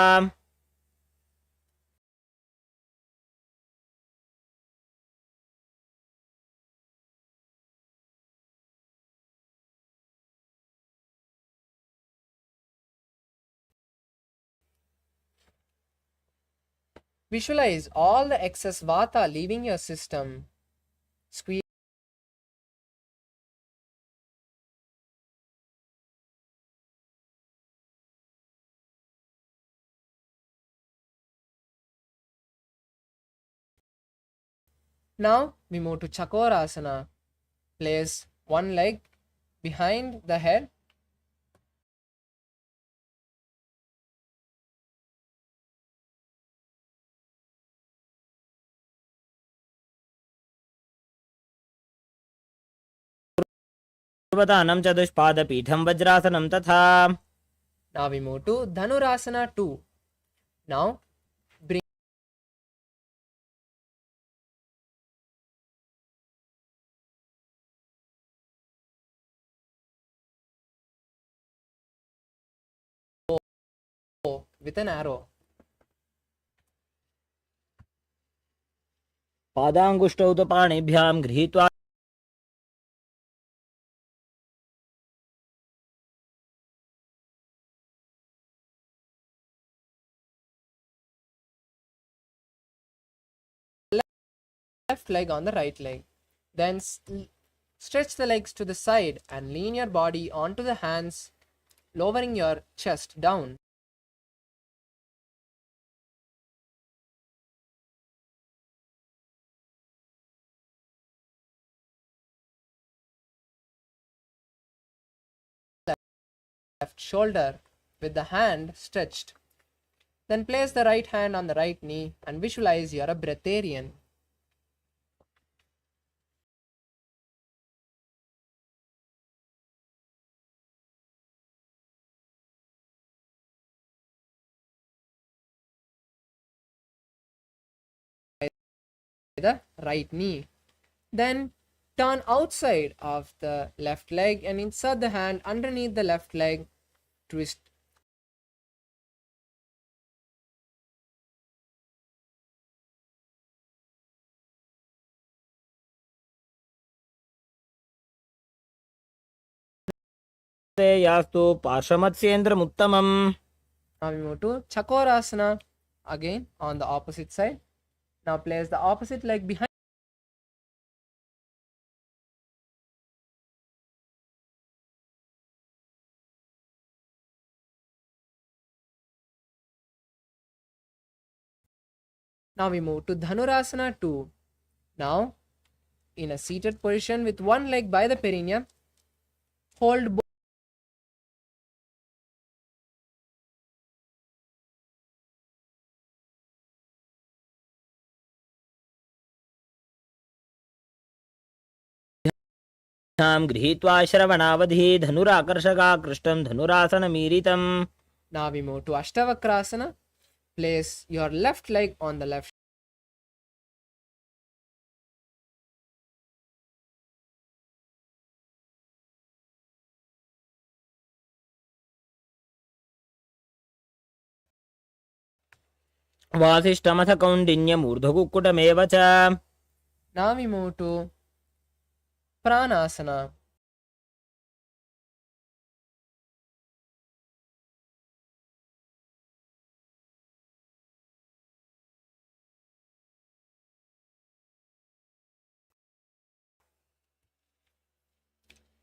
visualize all the excess vata leaving your system. Squeeze Now we move to Chakorasana. Place one leg behind the head. पर्वतानं चतुष्पादपीठं वज्रासनं तथा. Now we move to Dhanurasana 2. Now bring with an arrow. पादाङ्गुष्ठौ तु पाणिभ्यां गृहीत्वा Left leg on the right leg. Then stretch the legs to the side and lean your body onto the hands, lowering your chest down. Left shoulder with the hand stretched. Then place the right hand on the right knee and visualize you're a breatharian. The right knee. Then turn outside of the left leg and insert the hand underneath the left leg. Twist. यास्तु पार्श्वमत्स्येन्द्रमुत्तमम्. Now we move to Chakorasana again on the opposite side. Now place the opposite leg behind. Now we move to Dhanurasana 2. Now in a seated position with one leg by the perineum, hold both गृहीत्वा श्रवणावधि धनुराकर्षकाकृष्टं धनुरासनमीरितम्. Now we move to Ashtavakrasana. Place your left leg on the left. वासिष्ठमथ कौण्डिन्यमूर्ध्वकुक्कुटमेव च. Now we move to Pranasana.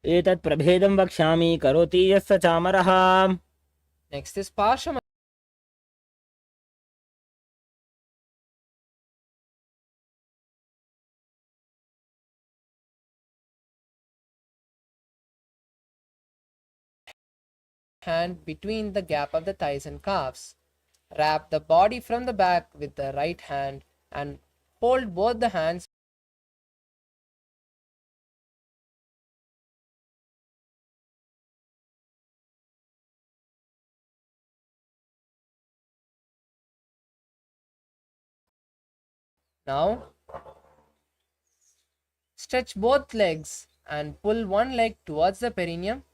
एतत् प्रभेदं वक्ष्यामि करोति यस्य चामरः. Next is Parshamana. Hand between the gap of the thighs and calves. Wrap the body from the back with the right hand and hold both the hands. Now, stretch both legs and pull one leg towards the perineum.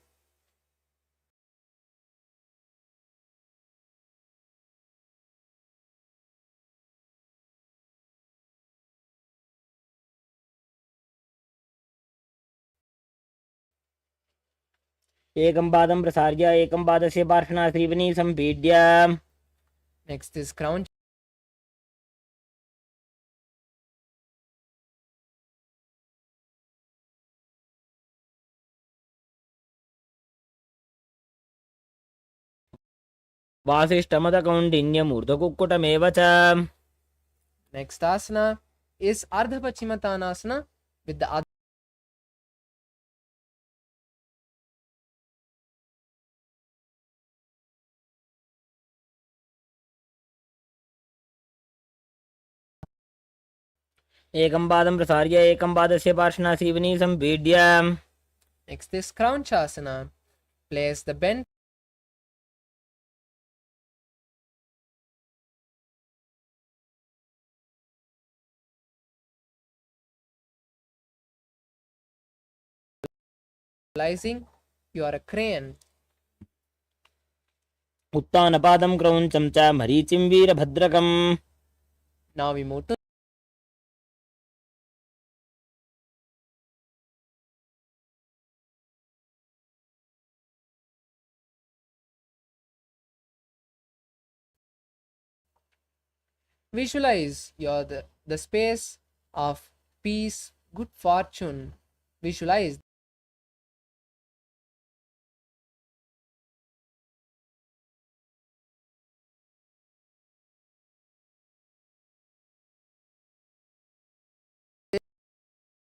एकं पादं प्रसार्य एकं पादस्य पार्श्वनाश्रीवनि सम्पीड्य Next is crown. वासिष्ठमदकौण्डिन्यमूर्धकुक्कुटमेव च. Next asana is Ardha Pachimatanasana with the other एकं पादं प्रसार्य एकं पादस्य पार्श्वनाश्रीवनि सम्पीड्य Next is Kraunchasana. Place the bent realizing you are a crane. उत्तानपादं क्रौञ्चं च मरीचिं वीरभद्रकम्. Now we move to visualize the space of peace, good fortune. Visualize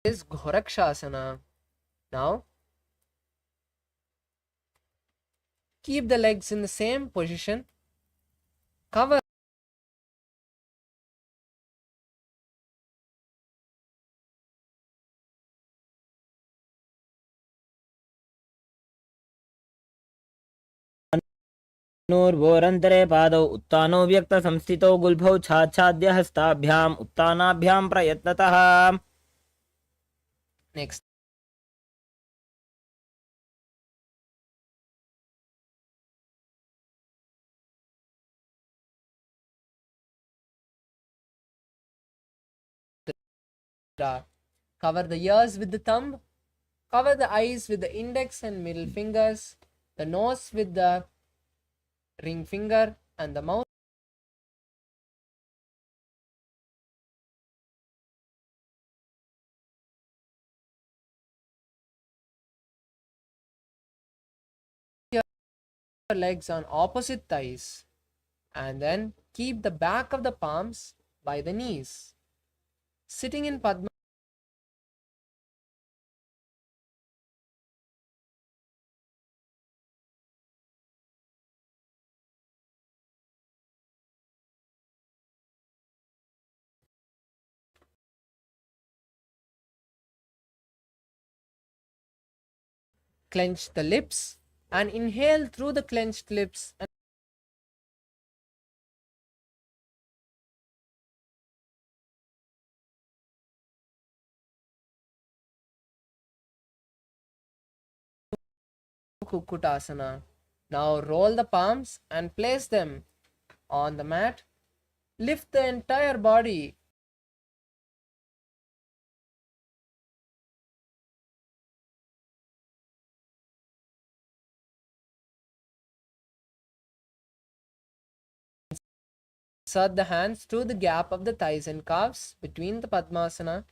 this Gorakshasana. Now keep the legs in the same position. Cover नूर्वोरन्तरे पादौ उत्तानो व्यक्तसंस्थितौ गुल्भौ छाच्छाद्य हस्ताभ्याम् उत्तानाभ्यां प्रयत्नतः. next cover the ears with the thumb, cover the eyes with the index and middle fingers, the nose with the ring finger, and the mouth your legs on opposite thighs, and then keep the back of the palms by the knees. Sitting in Padma, clench the lips and inhale through the clenched lips and Kukkutasana. Now roll the palms and place them on the mat. Lift the entire body. Insert the hands through the gap of the thighs and calves between the Padmasana.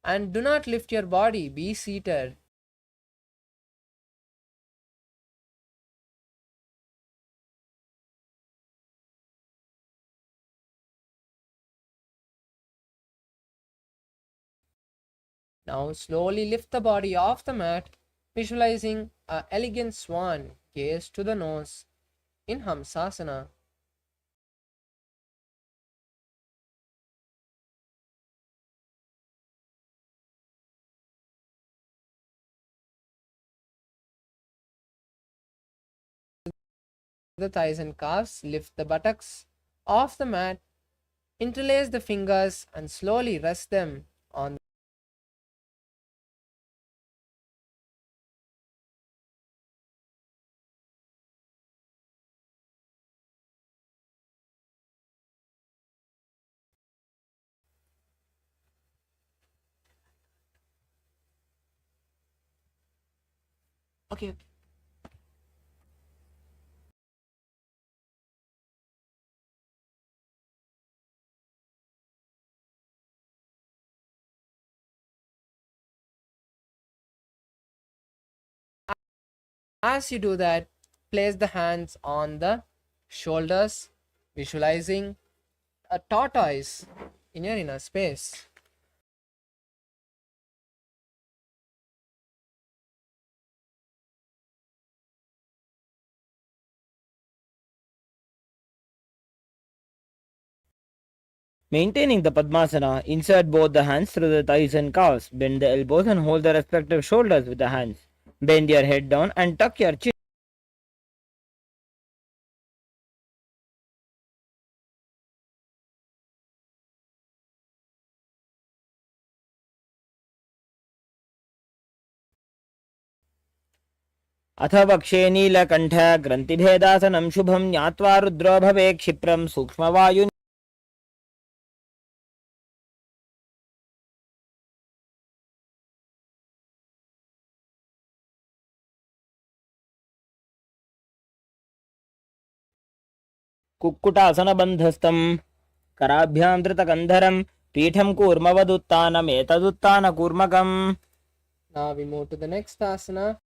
And do not lift your body. Be seated. Now slowly lift the body off the mat, visualizing an elegant swan, gaze to the nose in Hamsasana. the thighs and calves, lift the buttocks off the mat, interlace the fingers and slowly rest them on. Okay. As you do that, place the hands on the shoulders, visualizing a tortoise in your inner space. Maintaining the Padmasana, insert both the hands through the thighs and calves. Bend the elbows and hold the respective shoulders with the hands. Bend your head down and tuck your chin. अथ वक्षे नीलकण्ठ ग्रन्थिभेदासनं शुभं ज्ञात्वा रुद्रो भवे क्षिप्रं सूक्ष्मवायु कुक्कुटासनबन्धस्थं कराभ्यां धृतकन्धरं पीठं कूर्मवदुत्थानमेतदुत्थानकूर्मकम्. Now we move to the next asana.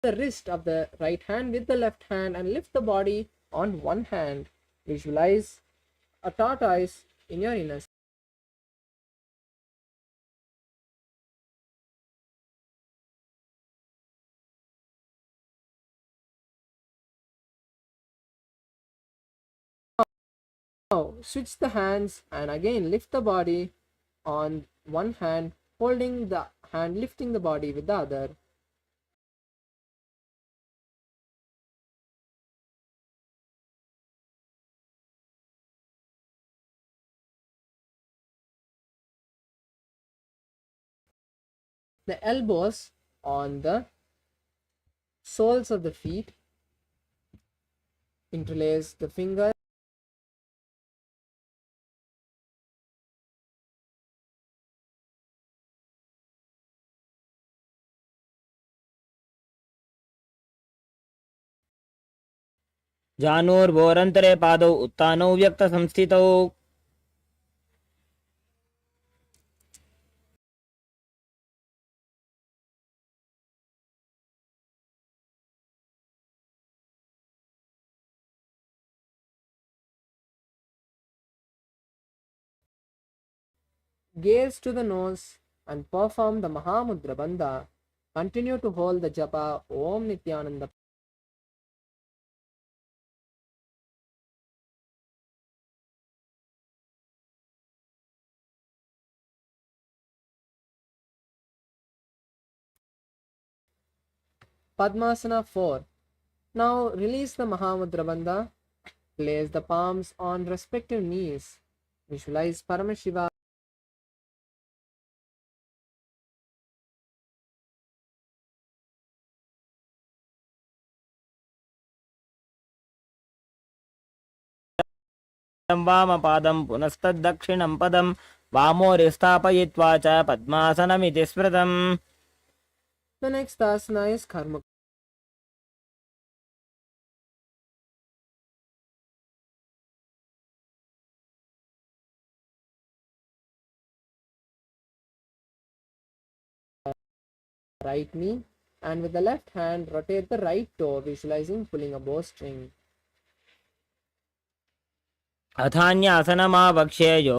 The wrist of the right hand with the left hand and lift the body on one hand. Visualize a tortoise in your inner. Now switch the hands and again lift the body on one hand, holding the hand, lifting the body with the other. The elbows on the soles of the feet, interlace the fingers. जानुर्वोरन्तरे पादौ उत्तानौ व्यक्तसंस्थितौ. Gaze to the nose and perform the Mahamudra Bandha. Continue to hold the japa Om Nithyananda. Padmasana 4. Now release the Mahamudra Bandha. Place the palms on respective knees. Visualize Paramashiva. वामपादं पुनस्तद्दक्षिणं पदं वामोरे स्थापयित्वा च पद्मासनमिति स्मृतम्. The next asana is Karma. Right knee, and with the left hand rotate the right toe, visualizing pulling a bowstring. अथान्यासनमावक्ष्ये yo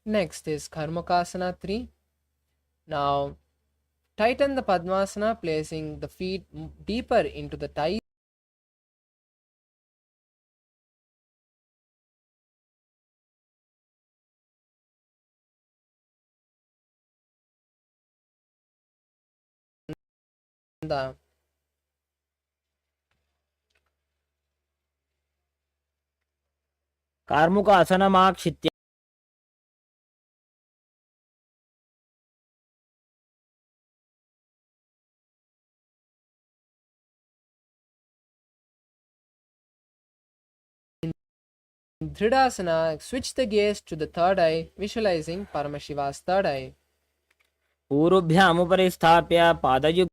Next is Karmakasana 3. Now tighten the Padmasana, placing the feet deeper into the thighs. The कार्मुक आसनमाक्षित्य in Dhridasana, switch the gaze to the third eye, visualizing Paramashiva's third eye. ऊरुभ्यामुपरि स्थाप्य पादयुग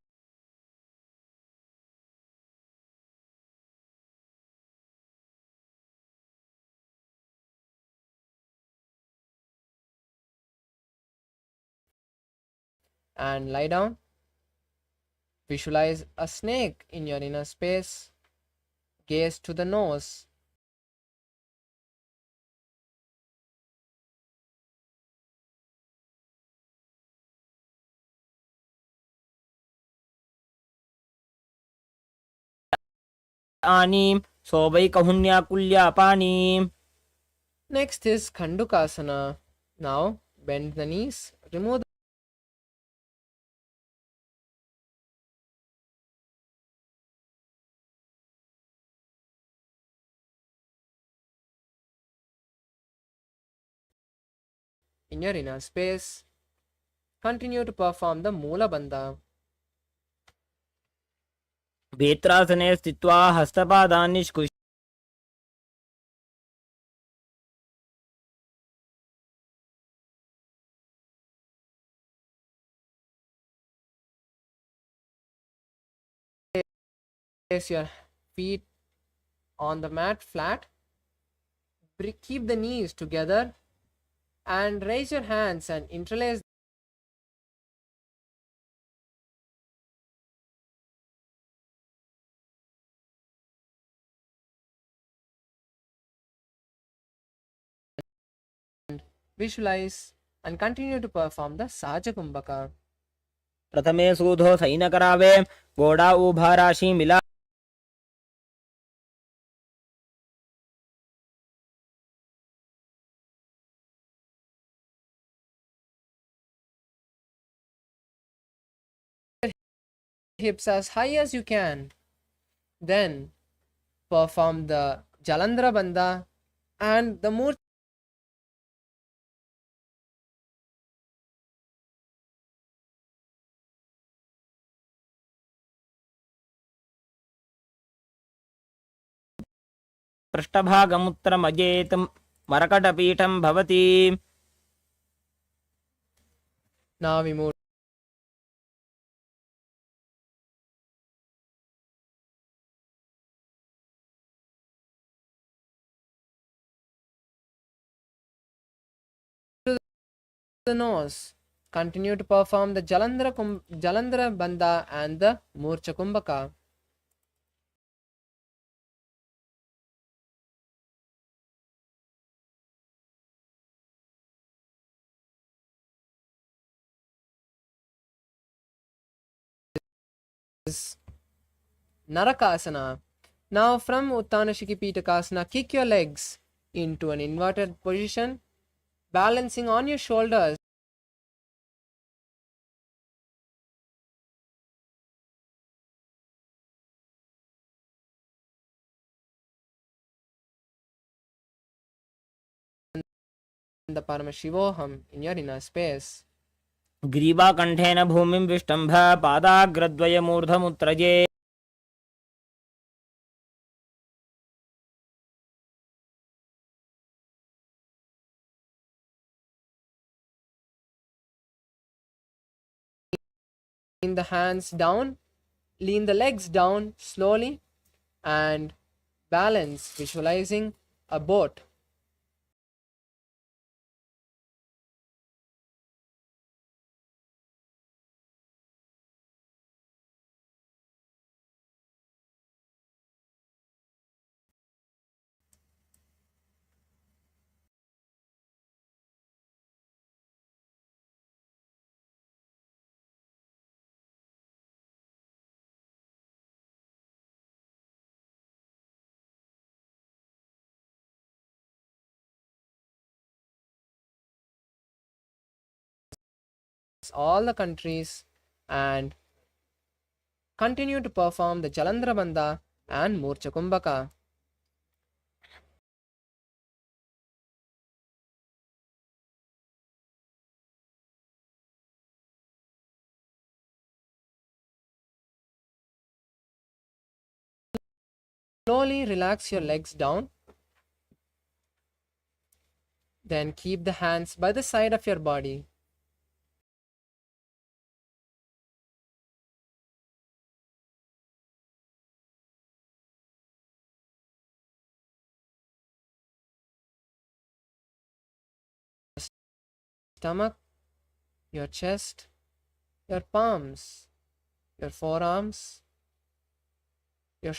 And lie down. Visualize a snake in your inner space. Gaze to the nose. आनीं सोवैकहुन्याकुल्यापानीम्. Next is Khandukasana. Now bend the knees. Remove in your inner space. Continue to perform the Mula Bandha. वेत्रासने स्थित्वा हस्तपादान् निष्कुष्य Place your feet on the mat flat. Keep the knees together and raise your hands and interlace and visualize and continue to perform the Saja Kumbhaka. प्रथमे सूधो सैनकरावे घोड़ा ऊभा राशि मिला Hips as high as you can. Then perform the Jalandhara Bandha and the Murcha पृष्ठभागमुत्तरमजेत मरकटपीठं भवति. Now we move to the nose. Continue to perform the Jalandhara Bandha and the Murcha Kumbhaka. Narakasana. Now from Uttana Shikipitakasana, kick your legs into an inverted position, balancing on your shoulders. The Paramashivoham in your inner space. ग्रीवाकण्ठेन भूमिं विष्टम्भ पादाग्रद्वयमूर्धमुत्रजे. Lean the hands down, lean the legs down slowly, and balance, visualizing a boat. all the countries and continue to perform the Jalandhara Bandha and Murcha Kumbhaka. Slowly relax your legs down. Then keep the hands by the side of your body. Stomach, your chest, your palms, your forearms, your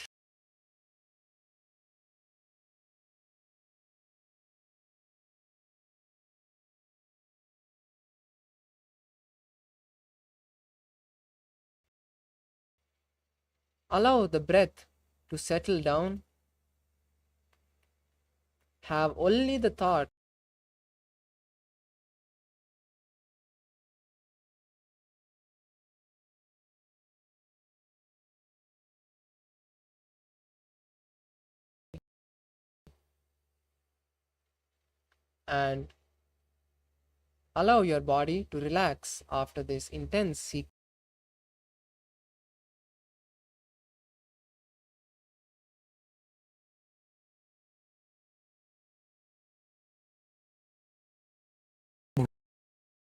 allow the breath to settle down. Have only the thought and allow your body to relax after this intense sequence.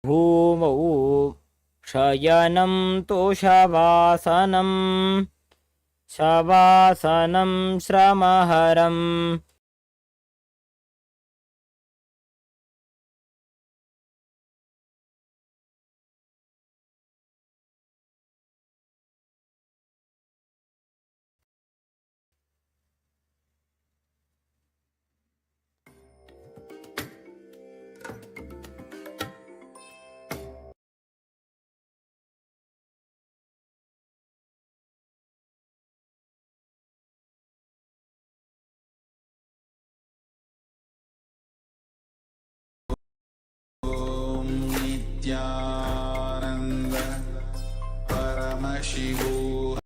भूमौ शयनं तोषवासनं शवासनं श्रमहरम् Om Nithyananda Paramashivoham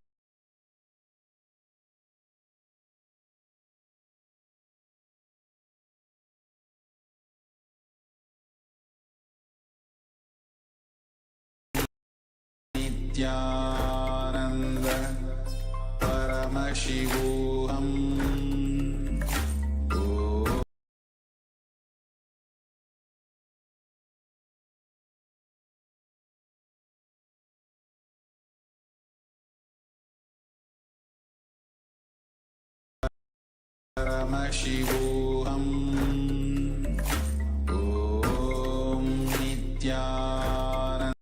Nithyananda Paramashivoham Paramashivoham Om Nithyananda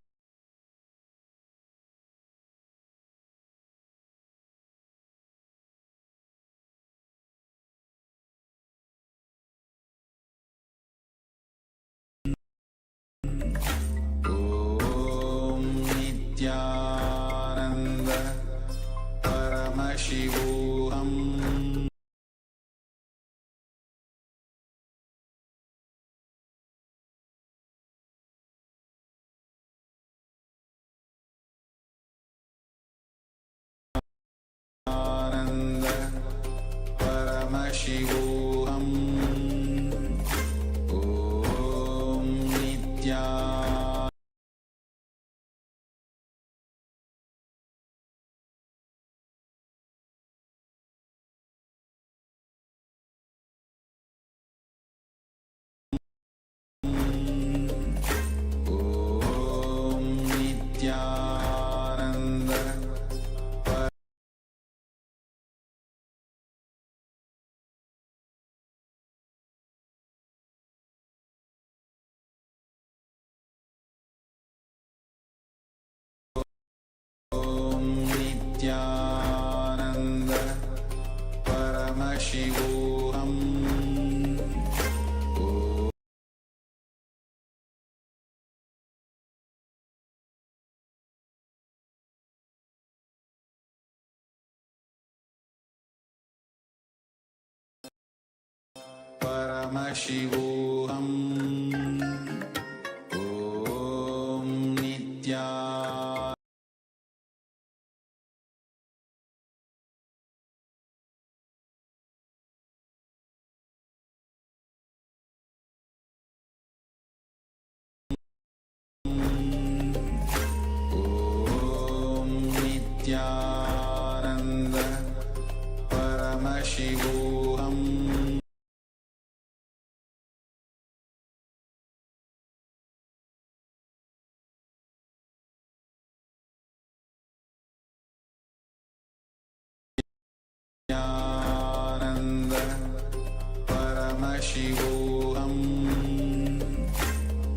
Om Nithyananda Paramashivoham Ananda Paramashivoham Om Nithyananda Om Nithyananda Om Nithyananda Paramashivoham Paramashivoham Om Nithyananda Paramashivoham Nithyananda Paramashivoham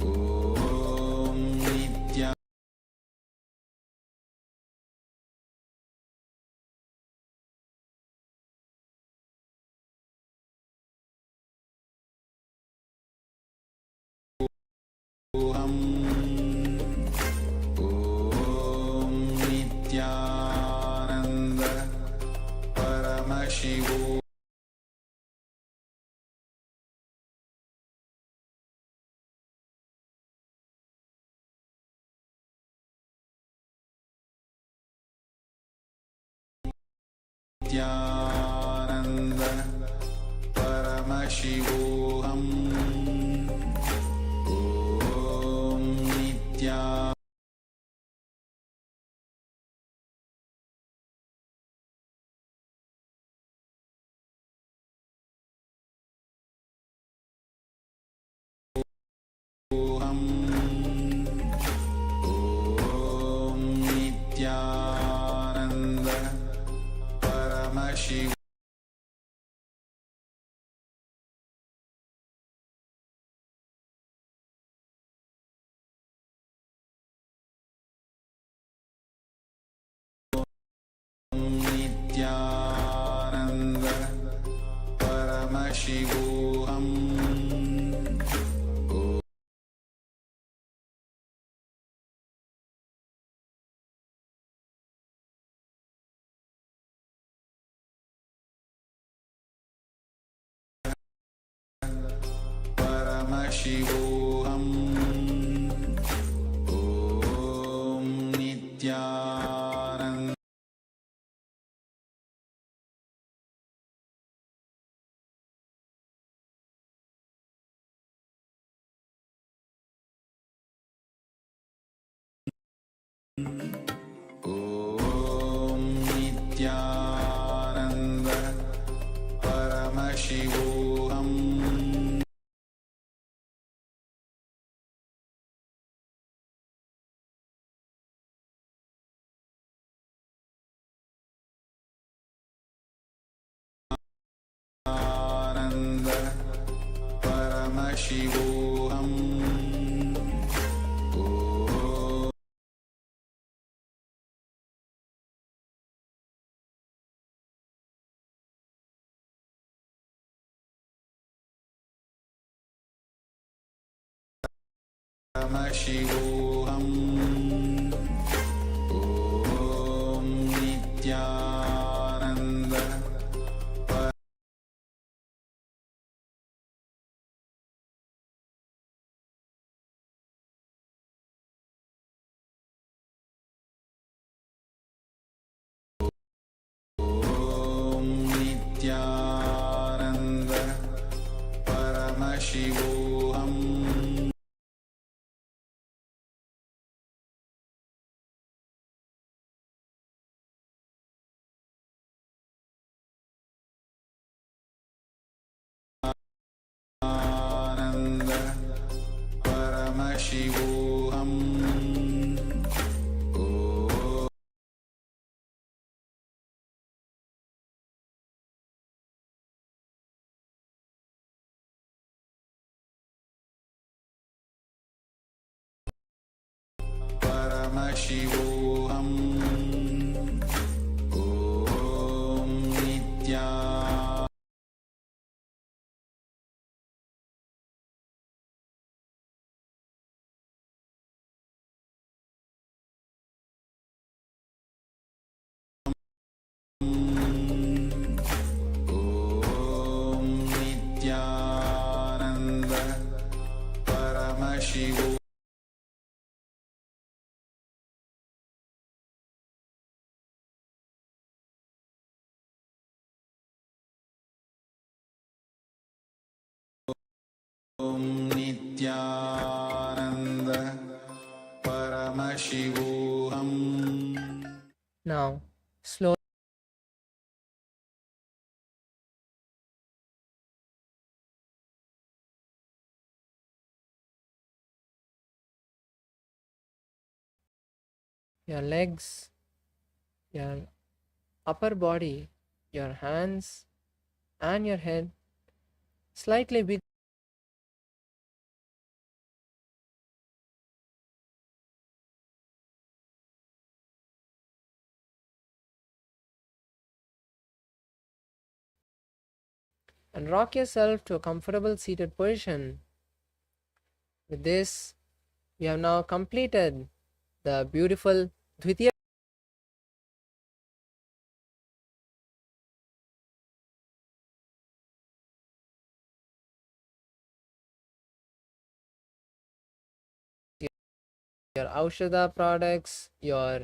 Om Nithyananda Om Nithyananda Paramashivoham Nithyananda Paramashivoham Om Nithyananda Om Nithyananda Paramashivoham Nithyananda Paramashivoham Paramashivoham Om Nithyananda Om Nithyananda Paramashivoham Nithyananda Paramashivoham Paramashivoham Om Nithyananda Om Nithyananda Paramashivoham Nithyananda Paramashivoham Paramashivoham Om Nithyananda Om Nithyananda Paramashivoham Om Nithyananda Paramashivoham Now, slowly your legs, your upper body, your hands, and your head slightly big. And rock yourself to a comfortable seated position. With this, we have now completed the beautiful Dvitiya your Aushadha products, your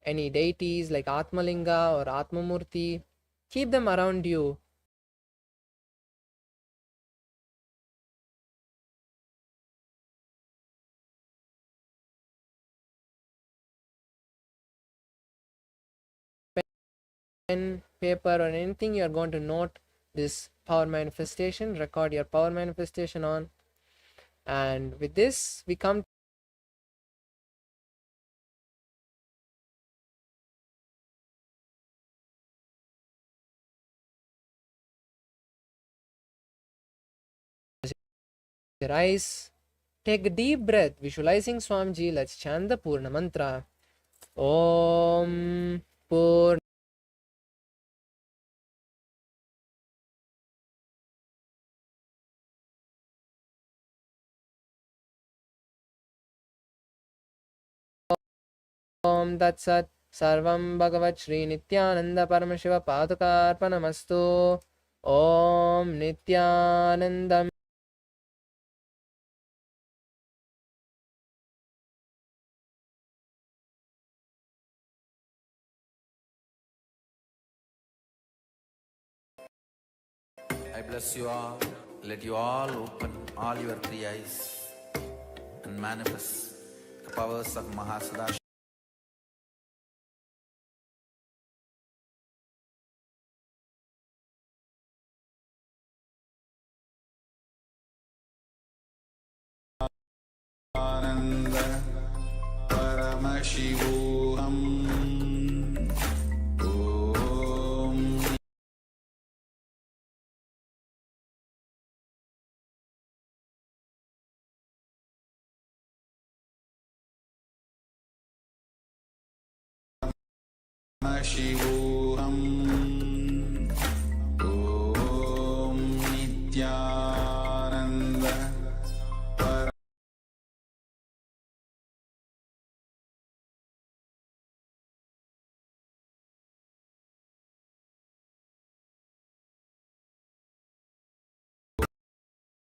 any deities like Atmalinga or Atmamurti. Keep them around you. Pen, paper, or anything you are going to note this power manifestation. Record your power manifestation on. And with this, we come to your eyes. Take a deep breath, visualizing Swamiji. Let's chant the Purna Mantra. Om Purna Om Tat Sat Sarvam Bhagavat Shri Nithyananda Paramashiva Padukarpanamastu. Om Nithyanandam. I bless you all. Let you all open all your three eyes and manifest the powers of Mahasada. Paramashivoham Shivoham Om Nithyananda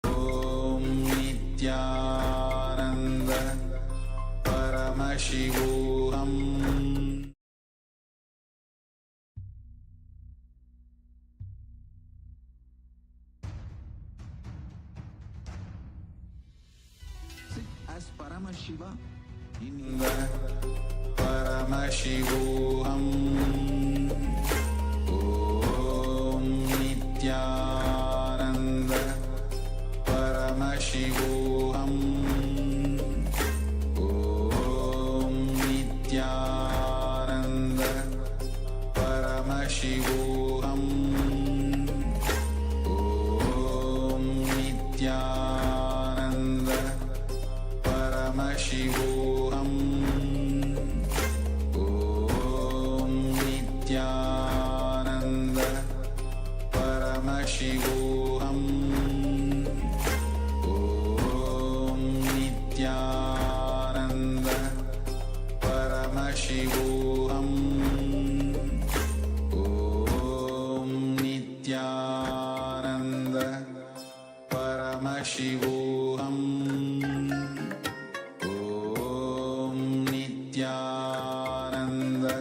Om Nithyananda Paramashivoham. As Paramashiva in Paramashivoham Om Nithyananda Paramashivoham Om Nithyananda Paramashivoham Om Nithyananda Paramashivoham Om Nithyananda Paramashivoham Om Nithyananda Paramashivoham Om Nithyananda Paramashivoham Om Nithyananda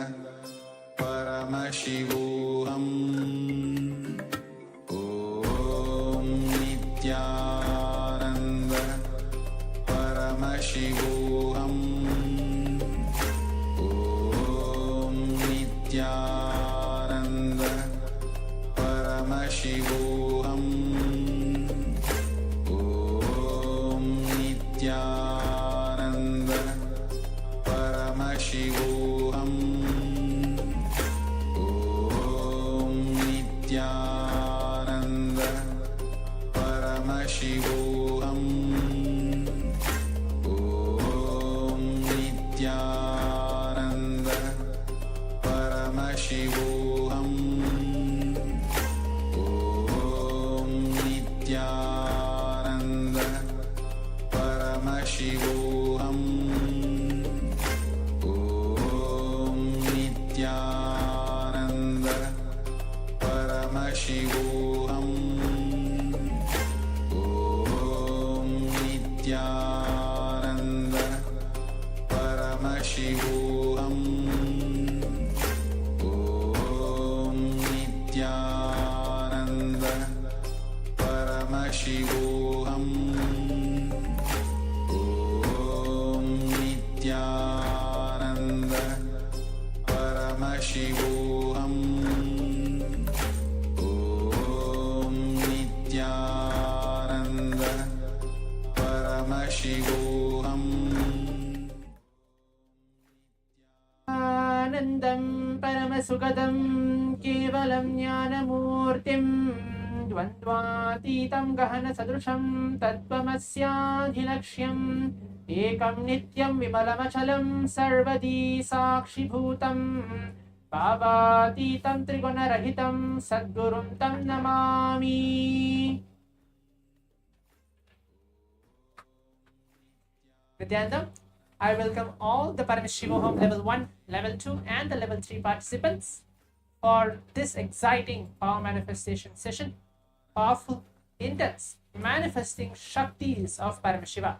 Paramashivoham Om Nithyananda Paramashivoham Om Nithyananda Paramashivoham Om Nithyananda Paramashivoham Paramashivoham Om Nithyananda Paramashivoham Om Nithyananda Paramashivoham Om Nithyananda Paramashivoham Om Nithyananda Paramashivoham Om Nithyananda Paramashivoham Om Nithyananda Paramashivoham आनन्दं परमसुखदं केवलं ज्ञानमूर्तिं द्वन्द्वातीतं गहनसदृशं तत्त्वमस्याधिलक्ष्यम् एकं नित्यं विमलमचलं सर्वदी साक्षिभूतं भावातीतं त्रिगुणरहितं सद्गुरुं तं Namami. Nithyananda, I welcome all the Paramashivoham Level 1, Level 2 and the Level 3 participants for this exciting power manifestation session. Powerful, intense, manifesting Shaktis of Paramashiva.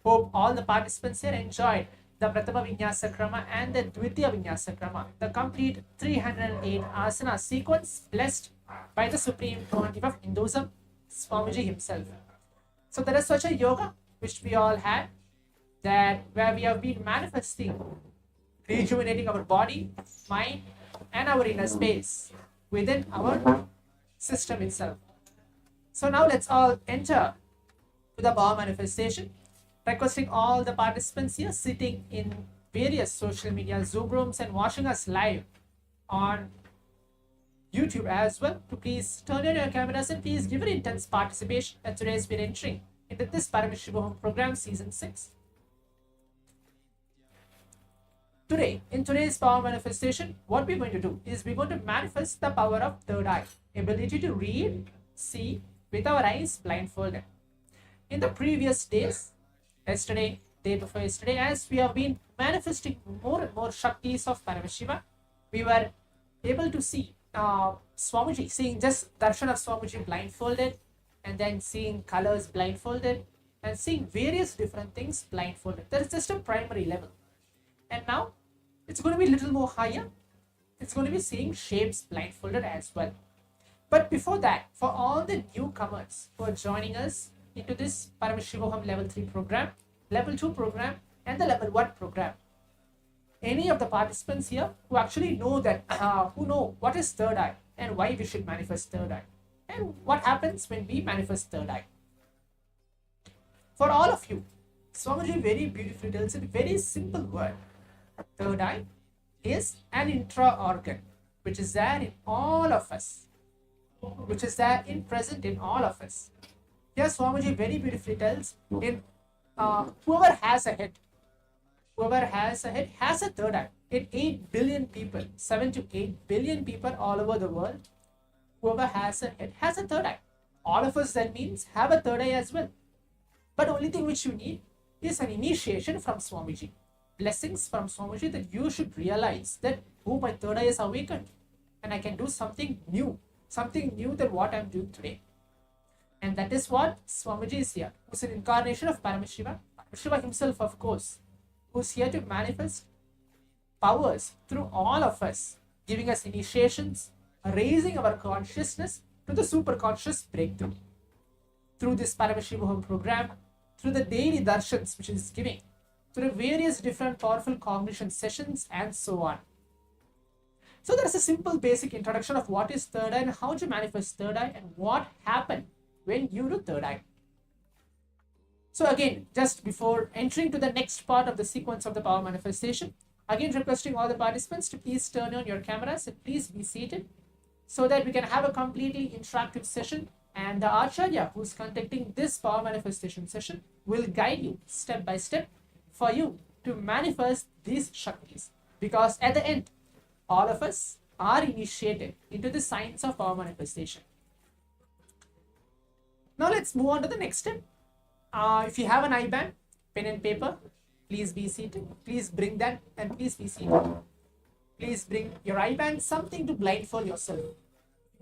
Hope all the participants here enjoyed the Pratama Vinyasa Krama and the Dvitiya Vinyasa Krama, the complete 308 asana sequence blessed by the Supreme Pontiff of Hinduism, Swamiji himself. So there is such a yoga which we all had, that where we have been manifesting, rejuvenating our body, mind and our inner space within our system itself. So now let's all enter to the power manifestation, requesting all the participants here sitting in various social media Zoom rooms and watching us live on YouTube as well to please turn on your cameras and please give an intense participation at today's we're entering into this Paramashivoham program season 6. Today, in today's power manifestation, what we're going to do is we're going to manifest the power of third eye, ability to read, see with our eyes blindfolded. In the previous days, yesterday, day before yesterday, as we have been manifesting more and more Shaktis of Paramashiva, we were able to see Swamiji, seeing just darshan of Swamiji blindfolded, and then seeing colors blindfolded, and seeing various different things blindfolded. That is just a primary level. And now it's going to be a little more higher. It's going to be seeing shapes blindfolded as well. But before that, for all the newcomers who are joining us into this Paramashivoham Level 3 program, Level 2 program and the Level 1 program, any of the participants here who actually know that, who know what is third eye and why we should manifest third eye and what happens when we manifest third eye. For all of you, Swamiji very beautifully tells in a very simple word. Third eye is an intra-organ which is there in all of us, which is there in present in all of us. Here Swamiji very beautifully tells in whoever has a head has a third eye. In 8 billion people, 7 to 8 billion people all over the world, whoever has a head has a third eye. All of us, that means, have a third eye as well. But only thing which you need is an initiation from Swamiji. Blessings from Swamiji that you should realize that, oh, my third eye is awakened and I can do something new than what I'm doing today. And that is what Swamiji is here, who's an incarnation of Paramashiva, Shiva himself, of course, who's here to manifest powers through all of us, giving us initiations, raising our consciousness to the superconscious breakthrough. Through this Paramashivoham program, through the daily darshans which is giving, through various different powerful cognition sessions and so on. So there is a simple basic introduction of what is third eye and how to manifest third eye and what happened when you do third eye. So again, just before entering to the next part of the sequence of the power manifestation, again requesting all the participants to please turn on your cameras and please be seated so that we can have a completely interactive session, and the Acharya who's conducting this power manifestation session will guide you step by step for you to manifest these Shaktis. Because at the end, all of us are initiated into the science of power manifestation. Now let's move on to the next step. If you have an IBAN, pen and paper, please be seated. Please bring that and please be seated. Please bring your IBAN, something to blindfold yourself.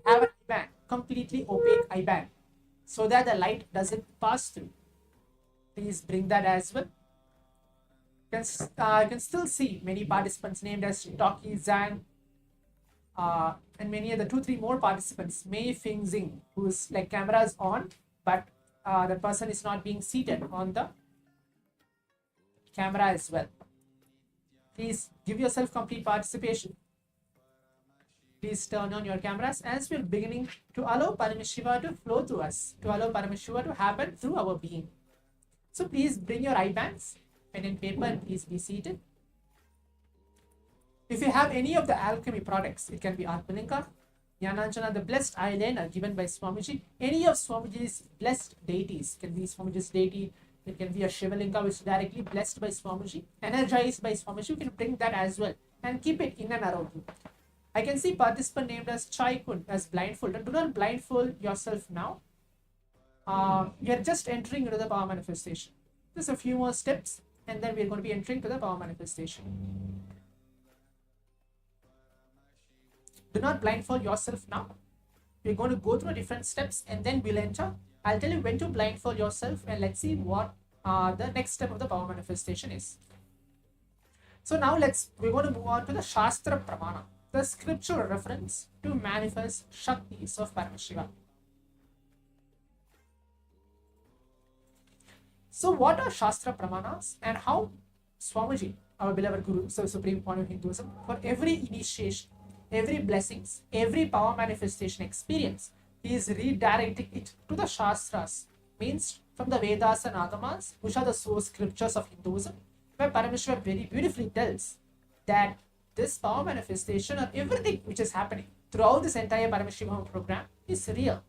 Have an IBAN, completely opaque IBAN, so that the light doesn't pass through. Please bring that as well. You can still see many participants named as Toki Zhang, and many other 2-3 more participants. Mei Fing Xing, whose like camera is on, but the person is not being seated on the camera as well. Please give yourself complete participation. Please turn on your cameras as we're beginning to allow Paramashiva to flow through us, to allow Paramashiva to happen through our being. So please bring your IBANs, pen and paper, and please be seated. If you have any of the alchemy products, it can be Atmalinka, Jnananjana, the blessed eyeliner given by Swamiji, any of Swamiji's blessed deities, can be Swamiji's deity, it can be a Shivalinga which is directly blessed by Swamiji, energized by Swamiji. You can bring that as well and keep it in and around you. I can see participant named as Chai Kun as blindfolded. Do not blindfold yourself now. We are just entering into the power manifestation. Just a few more steps and then we are going to be entering to the power manifestation. Do not blindfold yourself now. We're going to go through different steps and then we'll enter. I'll tell you when to blindfold yourself and let's see what the next step of the power manifestation is. So now we're going to move on to the Shastra Pramana, the scriptural reference to manifest Shaktis of Paramashiva. So what are Shastra Pramanas and how Swamiji, our beloved Guru, so Supreme Pontiff of Hinduism, for every initiation, every blessings, every power manifestation experience, he is redirecting it to the Shastras, means from the Vedas and Agamas, which are the source scriptures of Hinduism, where Paramashiva very beautifully tells that this power manifestation or everything which is happening throughout this entire Paramashivoham program is real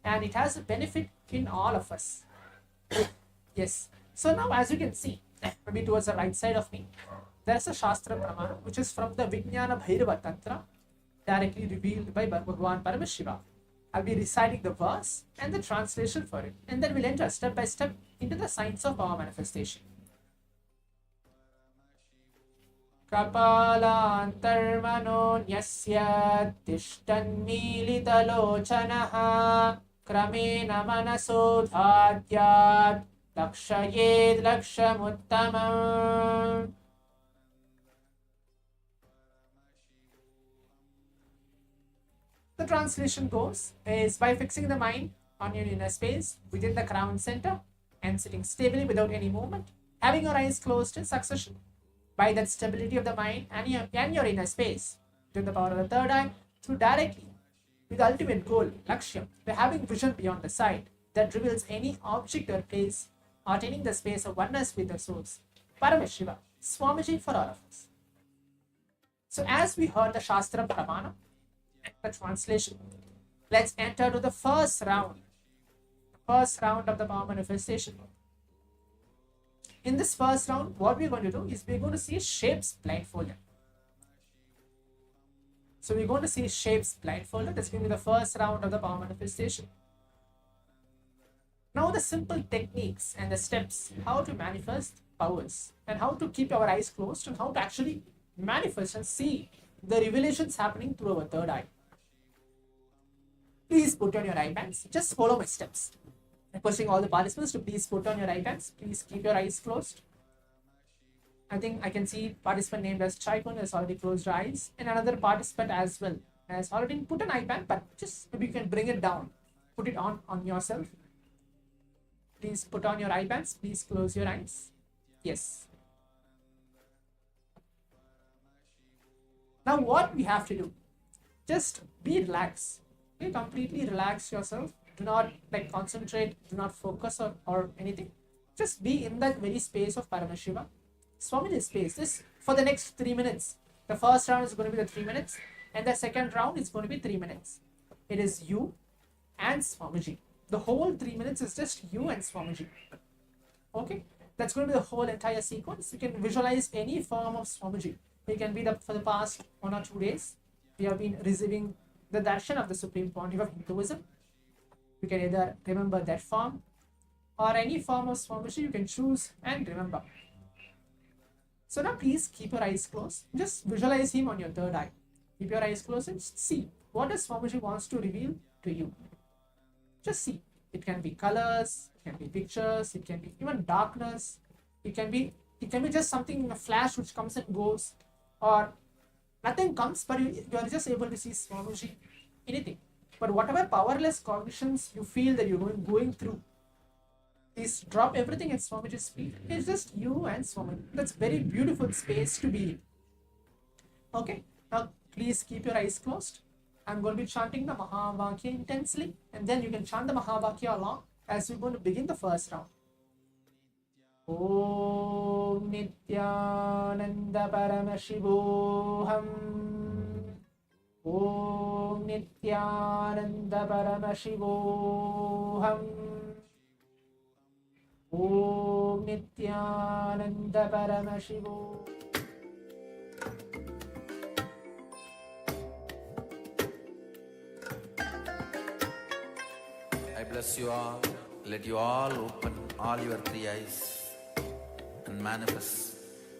and it has a benefit in all of us. Yes. So now as you can see, maybe towards the right side of me, there is a Shastra Pramana which is from the Vijnana Bhairava Tantra, directly revealed by Bhagavan Paramashiva. I'll be reciting the verse and the translation for it, and then we'll enter step by step into the science of power manifestation. Kapalantarmano nyasya tishtanmilitalochanaha kramena manasodhadyat lakshayed lakshamuttamam. The translation goes is by fixing the mind on your inner space within the crown center and sitting stably without any movement, having your eyes closed in succession. By that stability of the mind and your inner space, within the power of the third eye, through directly with the ultimate goal, Lakshyam, by having vision beyond the sight that reveals any object or place, attaining the space of oneness with the source, Paramashiva, Swamiji for all of us. So as we heard the Shastra Pramana, the translation, let's enter to the first round of the power manifestation. In this first round, what we're going to do is we're going to see shapes blindfolded. So we're going to see shapes blindfolded. That's going to be the first round of the power manifestation. Now the simple techniques and the steps, how to manifest powers and how to keep our eyes closed and how to actually manifest and see the revelations happening through our third eye. Please put on your eye bands. Just follow my steps. Requesting all the participants to please put on your eye bands. Please keep your eyes closed. I think I can see participant named as Chaikun has already closed her eyes, and another participant as well has already put an eye band, but just maybe you can bring it down. Put it on yourself. Please put on your eye bands. Please close your eyes. Yes. Now what we have to do, just be relaxed. Okay, completely relax yourself. Do not concentrate, do not focus or anything. Just be in that very space of Paramashiva. Swamiji's space. This for the next 3 minutes. The first round is going to be the 3 minutes, and the second round is going to be 3 minutes. It is you and Swamiji. The whole 3 minutes is just you and Swamiji. Okay? That's going to be the whole entire sequence. You can visualize any form of Swamiji. It can be for the past 1 or 2 days. we have been receiving the darshan of the Supreme Pontiff of Hinduism. You can either remember that form or any form of Swamiji you can choose and remember. So now please keep your eyes closed. Just visualize him on your third eye. Keep your eyes closed and see what does Swamiji wants to reveal to you. Just see. It can be colors, it can be pictures, it can be even darkness. It can be just something in a flash which comes and goes, or nothing comes, but you are just able to see Swamiji, anything. But whatever powerless cognitions you feel that you're going through, please drop everything at Swamiji's feet. It's just you and Swamiji. That's very beautiful space to be in. Okay, now please keep your eyes closed. I'm going to be chanting the Mahavakya intensely, and then you can chant the Mahavakya along as we're going to begin the first round. Om Nithyananda Paramashivoham. Om Nithyananda Paramashivoham. Om Nithyananda Paramashivoham. I bless you all. Let you all open all your three eyes and manifest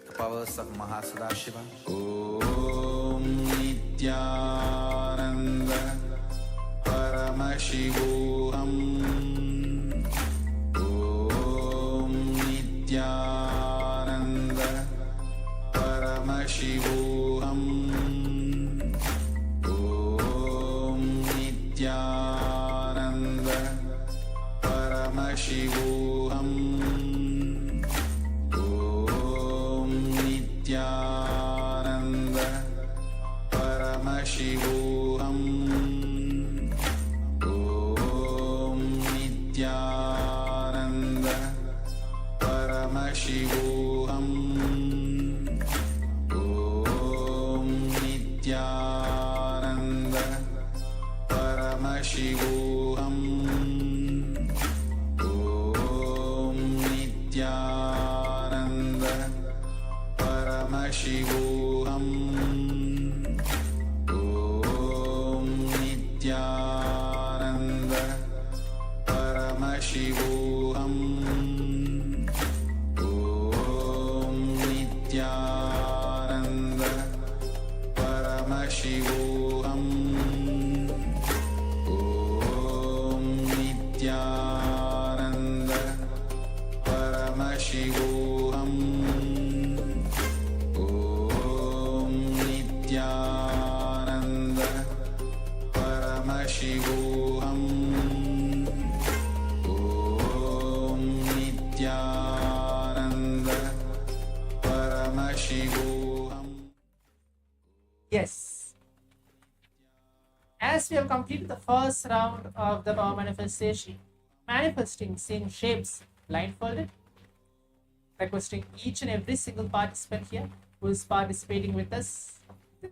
the powers of Mahasadashiva. Om Nithyananda Paramashivoham. Om Nithyananda Paramashivoham. Om Nithyananda Paramashivoham. Om Nithyananda Paramashivoham. Om Nithyananda Paramashivoham. Om Nithyananda Paramashivoham. Om Nithyananda Paramashivoham. Om Nithyananda Paramashivoham. Om Nithyananda Paramashivoham. Om Nithyananda Paramashivoham. Om Nithyananda Paramashivoham. Om Nithyananda Paramashivoham. Yes. As we have completed the first round of the power manifestation, manifesting seeing shapes blindfolded, requesting each and every single participant here who is participating with us, the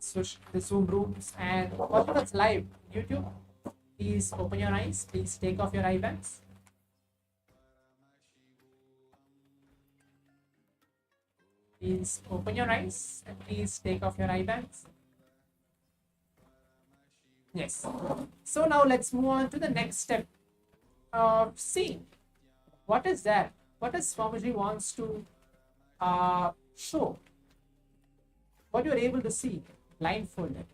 Zoom rooms and watching us live on YouTube, please open your eyes, please take off your eye bags. Please open your eyes and please take off your eye bags. Yes. So now let's move on to the next step of seeing. What is that? What does Swamiji wants to show? What you're able to see blindfolded.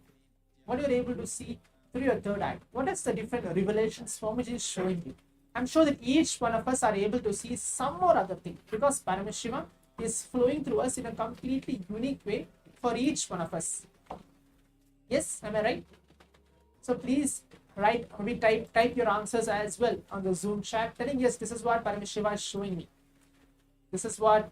What you're able to see through your third eye. What is the different revelations Swamiji is showing you? I'm sure that each one of us are able to see some or other thing because Paramashiva is flowing through us in a completely unique way for each one of us. Yes, am I right? So please type your answers as well on the Zoom chat, telling yes, this is what Paramashiva is showing me. This is what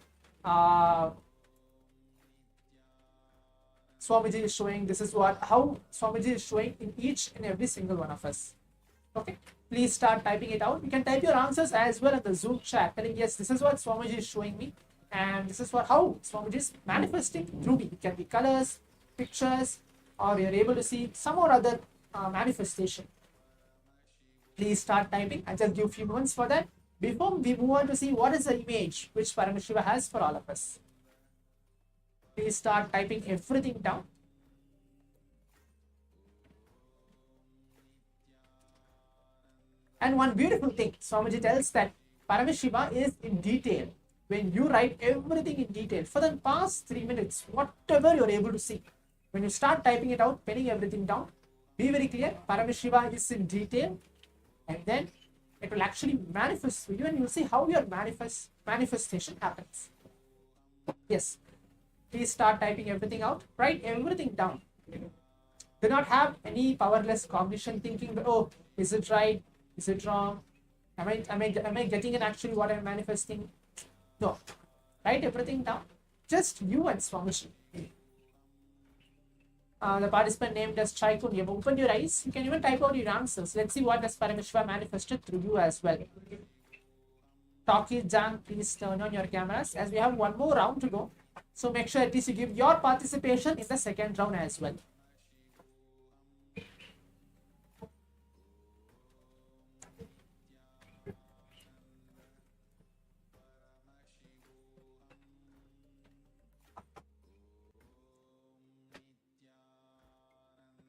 Swamiji is showing. This is how Swamiji is showing in each and every single one of us. Okay, please start typing it out. You can type your answers as well in the Zoom chat, telling yes, this is what Swamiji is showing me, and this is how Swamiji is manifesting through me. It can be colors, pictures, or you're able to see some or other manifestation. Please start typing. I'll just give a few moments for that before we move on to see what is the image which Paramashiva has for all of us. Please start typing everything down. And one beautiful thing, Swamiji tells that Paramashiva is in detail. When you write everything in detail for the past 3 minutes, whatever you're able to see, when you start typing it out, penning everything down, be very clear, Paramashiva is in detail, and then it will actually manifest for you, and you'll see how your manifestation happens. Yes, please start typing everything out, write everything down. Do not have any powerless cognition thinking that, oh, is it right? Is it wrong? Am I getting it actually what I'm manifesting? No. Write everything down. Just you and Swamiji. The participant named as Chaikun, you have opened your eyes. You can even type out your answers. Let's see what does Paramashiva manifested through you as well. Talkie Jang, please turn on your cameras as we have one more round to go. So make sure at least you give your participation in the second round as well.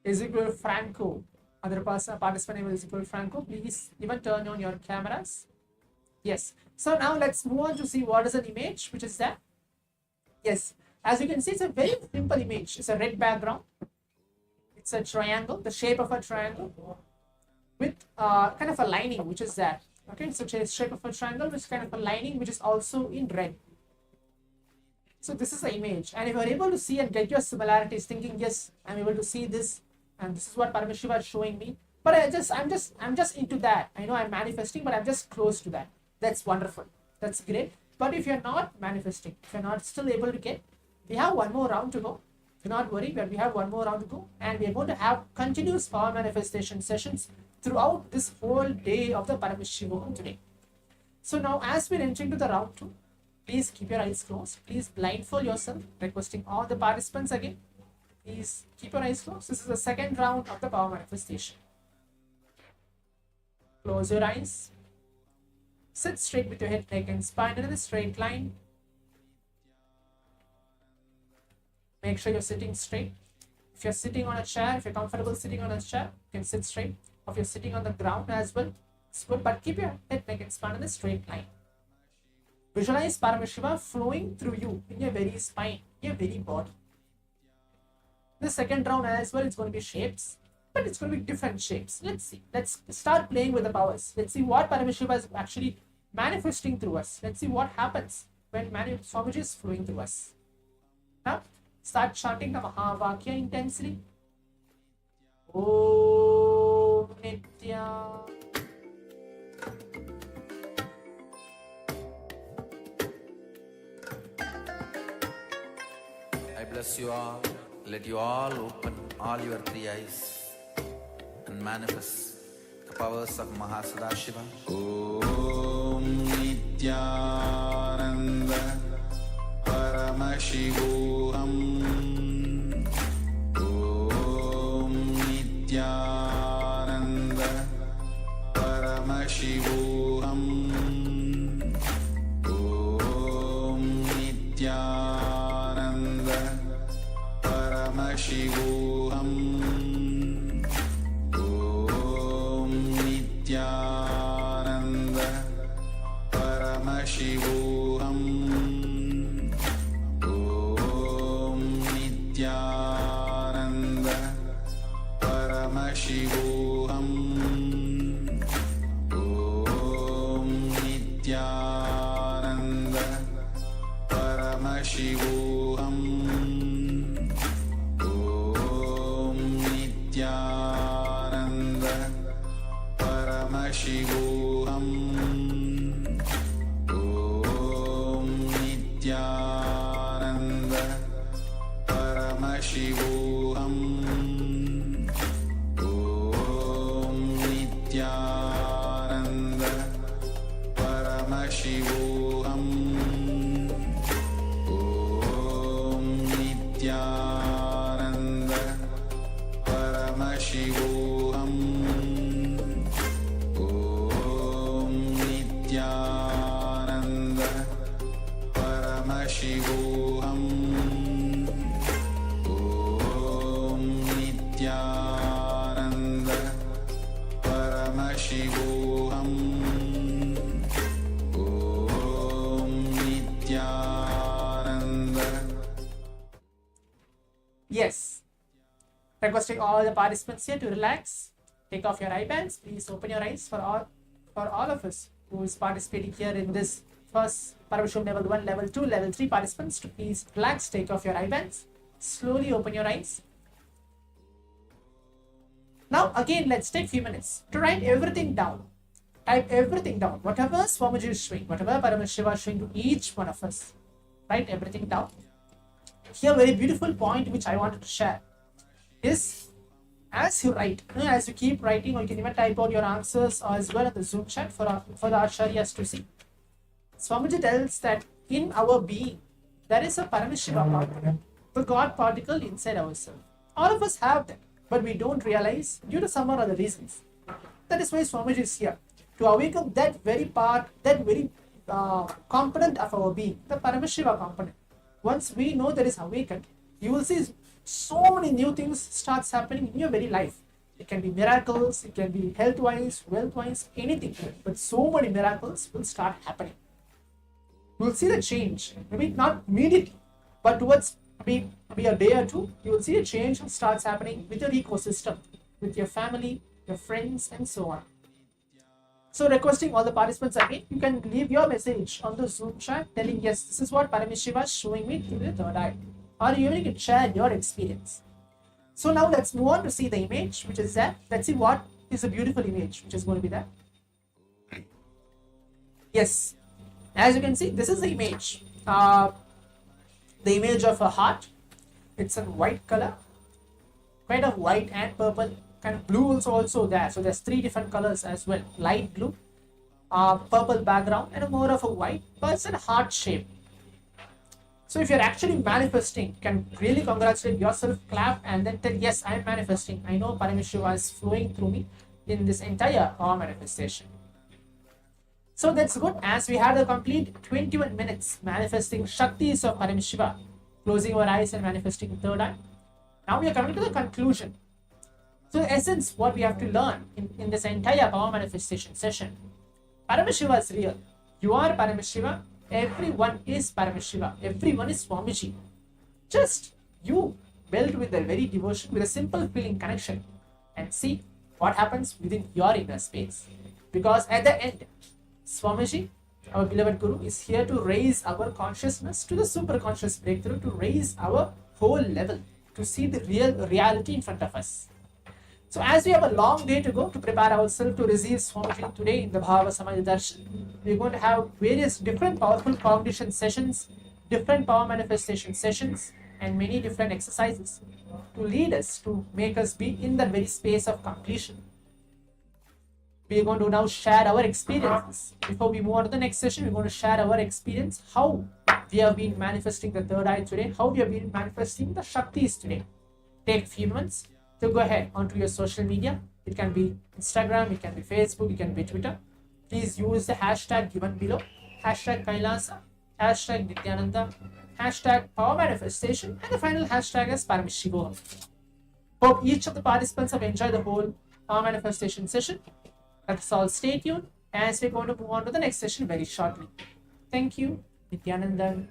Ezekiel Franco, other person, participant name is Ezekiel Franco, please even turn on your cameras. Yes. So now let's move on to see what is an image, which is that. Yes. As you can see, it's a very simple image. It's a red background. It's a triangle, the shape of a triangle with kind of a lining, which is that. Okay, it's a shape of a triangle with kind of a lining, which is also in red. So this is the image, and if you're able to see and get your similarities, thinking, yes, I'm able to see this, and this is what Paramashiva is showing me. But I'm just into that. I know I'm manifesting, but I'm just close to that. That's wonderful. That's great. But if you're not manifesting, if you're not still able to get, we have one more round to go. Do not worry, but we have one more round to go, and we are going to have continuous power manifestation sessions throughout this whole day of the Paramashivoham today. So now, as we're entering to the round 2, please keep your eyes closed. Please blindfold yourself. Requesting all the participants again. Please keep your eyes closed. This is the second round of the power manifestation. Close your eyes. Sit straight with your head, neck, and spine in a straight line. Make sure you're sitting straight. If you're sitting on a chair, if you're comfortable sitting on a chair, you can sit straight. Or if you're sitting on the ground as well, it's good. But keep your head, neck, and spine in a straight line. Visualize Paramashiva flowing through you in your very spine, in your very body. The second round as well, it's going to be shapes, but it's going to be different shapes. Let's see. Let's start playing with the powers. Let's see what Paramashiva is actually manifesting through us. Let's see what happens when Swamiji is flowing through us. Now, start chanting the Mahavakya intensely. Om Nitya. I bless you all. Let you all open all your three eyes and manifest the powers of Mahasadashiva. Om Nithyananda Paramashivoham. Om Nithyananda Paramashivoham. Om Nithyananda Paramashivoham. Om Nithyananda Paramashivoham. Om Nithyananda Paramashivoham. Om Nithyananda Paramashivoham. Nithyananda Paramashivoham. Om Nithyananda Paramashivoham. Om Nithyananda Paramashivoham. Om Nithyananda Paramashivoham. Om Nithyananda Paramashivoham. Om Nithyananda Paramashivoham. Requesting all the participants here to relax. Take off your eye bands. Please open your eyes for all of us who is participating here in this first Paramashivoham Level 1, Level 2, Level 3 participants to please relax. Take off your eye bands. Slowly open your eyes. Now again, let's take a few minutes to write everything down. Type everything down. Whatever Swamiji is showing, whatever Paramashiva is showing to each one of us. Write everything down. Here, very beautiful point which I wanted to share is as you write, as you keep writing, or you can even type out your answers as well in the Zoom chat for the Acharyas to see. Swamiji tells that in our being, there is a Paramashiva particle, the God particle inside ourselves. All of us have that, but we don't realize due to some or other reasons. That is why Swamiji is here, to awaken that very part, that very component of our being, the Paramashiva component. Once we know that is awakened, you will see so many new things starts happening in your very life. It can be miracles, it can be health-wise, wealth-wise, anything. But so many miracles will start happening. You will see the change. Maybe not immediately, but towards maybe a day or two, you will see a change starts happening with your ecosystem, with your family, your friends, and so on. So requesting all the participants again, you can leave your message on the Zoom chat telling, yes, this is what Paramashiva is showing me through the third eye. Or you even can share your experience. So now let's move on to see the image which is there. Let's see what is a beautiful image which is going to be there. Yes, as you can see, this is the image. The image of a heart. It's in white color, kind of white and purple. Kind of blue also there, so there's three different colors as well: light blue, purple background, and more of a white, but it's in heart shape. So if you're actually manifesting, you can really congratulate yourself, clap, and then tell, yes, I'm manifesting. I know Paramashiva is flowing through me in this entire power manifestation. So that's good, as we had a complete 21 minutes manifesting Shaktis of Paramashiva, closing our eyes and manifesting third eye. Now we are coming to the conclusion. So in essence, what we have to learn in this entire power manifestation session, Paramashiva is real. You are Paramashiva. Everyone is Paramashiva. Everyone is Swamiji. Just you build with a very devotion, with a simple feeling connection, and see what happens within your inner space. Because at the end, Swamiji, our beloved Guru, is here to raise our consciousness to the super conscious breakthrough, to raise our whole level, to see the real reality in front of us. So as we have a long day to go to prepare ourselves to receive Swamiji today in the Bhava Samadhi Darshan, we're going to have various different powerful cognition sessions, different power manifestation sessions, and many different exercises to lead us, to make us be in the very space of completion. We are going to now share our experiences. Before we move on to the next session, we're going to share our experience, how we have been manifesting the third eye today, how we have been manifesting the Shaktis today. Take a few minutes to go ahead onto your social media. It can be Instagram, it can be Facebook, it can be Twitter. Please use the hashtag given below, hashtag KAILASA, hashtag Nithyananda, hashtag power manifestation, and the final hashtag is Paramashivoham. Hope each of the participants have enjoyed the whole power manifestation session. Let's all stay tuned as we're going to move on to the next session very shortly. Thank you, Nithyananda.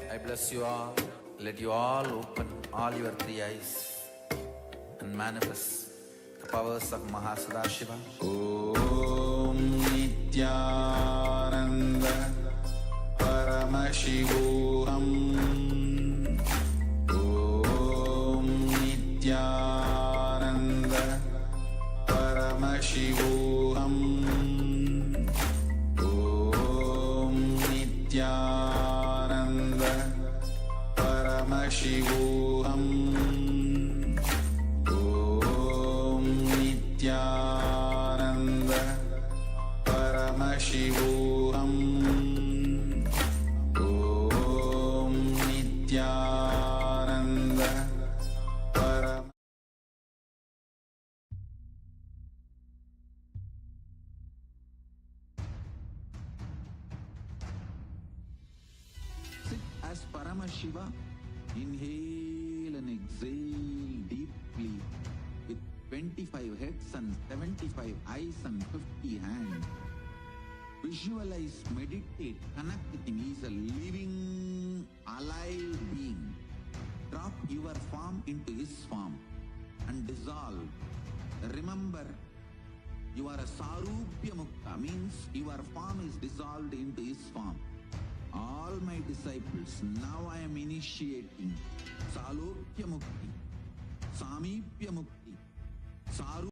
I bless you all. Let you all open all your three eyes and manifest the powers of Mahasadashiva. Om Nithyananda Paramashivoham. Om Nithyananda Paramashivoham. Om Nithyananda Paramashivoham. Om Nithyananda Paramashivoham. Om Nithyananda Param. Sit as Paramashiva. Inhale and exhale deeply with 25 heads and 75 eyes and 50 hands. Visualize, meditate, connect with him. He is a living, alive being. Drop your form into his form and dissolve. Remember, you are a Sarupya Mukta, means your form is dissolved into his form. All my disciples, now I am initiating Salokya Mukti, Samipya Mukti, Saru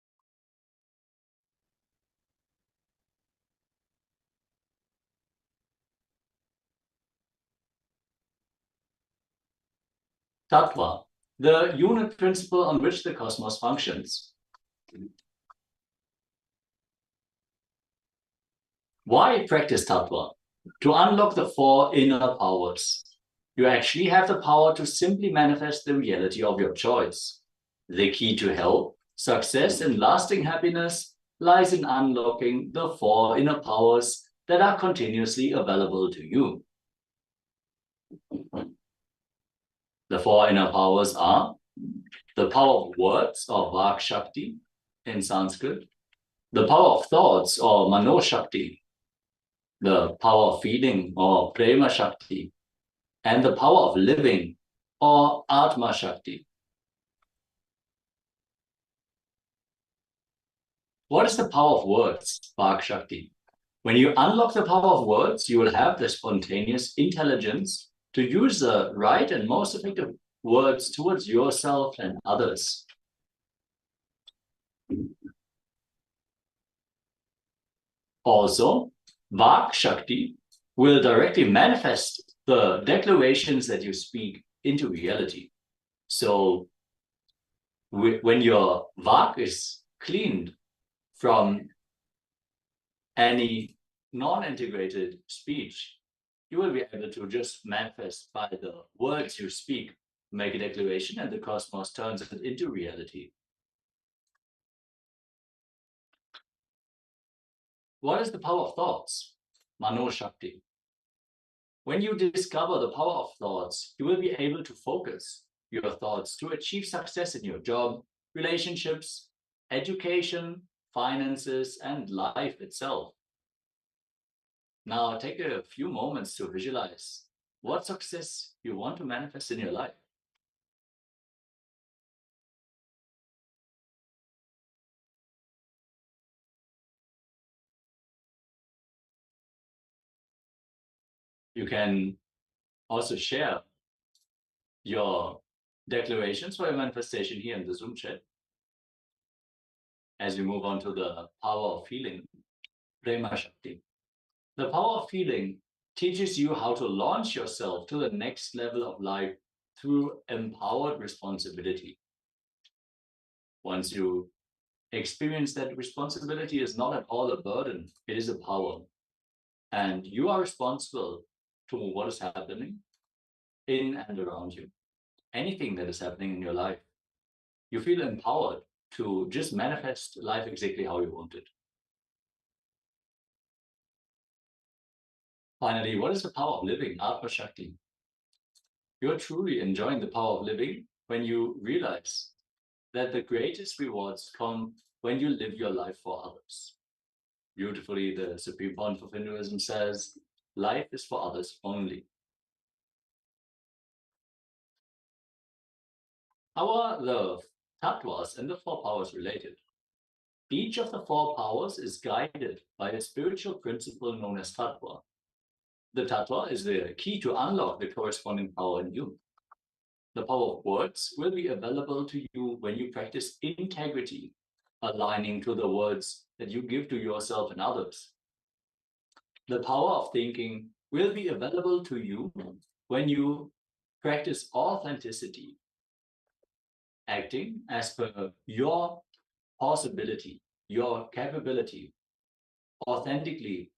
Tattva, the unit principle on which the cosmos functions. Why practice Tattva? To unlock the four inner powers. You actually have the power to simply manifest the reality of your choice. The key to health, success, and lasting happiness lies in unlocking the four inner powers that are continuously available to you. The four inner powers are the power of words, or Vak Shakti in Sanskrit, the power of thoughts, or Mano Shakti, the power of feeling, or Prema Shakti, and the power of living, or Atma Shakti. What is the power of words, Vak Shakti? When you unlock the power of words, you will have the spontaneous intelligence to use the right and most effective words towards yourself and others. Also, Vak Shakti will directly manifest the declarations that you speak into reality. So when your Vak is cleaned from any non-integrated speech, you will be able to just manifest by the words you speak, make a declaration, and the cosmos turns it into reality. What is the power of thoughts? Mano Shakti. When you discover the power of thoughts, you will be able to focus your thoughts to achieve success in your job, relationships, education, finances, and life itself. Now take a few moments to visualize what success you want to manifest in your life. You can also share your declarations for your manifestation here in the Zoom chat. As we move on to the power of feeling, Prema Shakti. The power of feeling teaches you how to launch yourself to the next level of life through empowered responsibility. Once you experience that responsibility is not at all a burden, it is a power. And you are responsible to what is happening in and around you. Anything that is happening in your life, you feel empowered to just manifest life exactly how you want it. Finally, what is the power of living? Atma Shakti. You're truly enjoying the power of living when you realize that the greatest rewards come when you live your life for others. Beautifully, the Supreme Pontiff of Hinduism says, life is for others only. How are the tattvas and the four powers related? Each of the four powers is guided by a spiritual principle known as tattva. The tattva is the key to unlock the corresponding power in you. The power of words will be available to you when you practice integrity, aligning to the words that you give to yourself and others. The power of thinking will be available to you when you practice authenticity, acting as per your possibility, your capability, authentically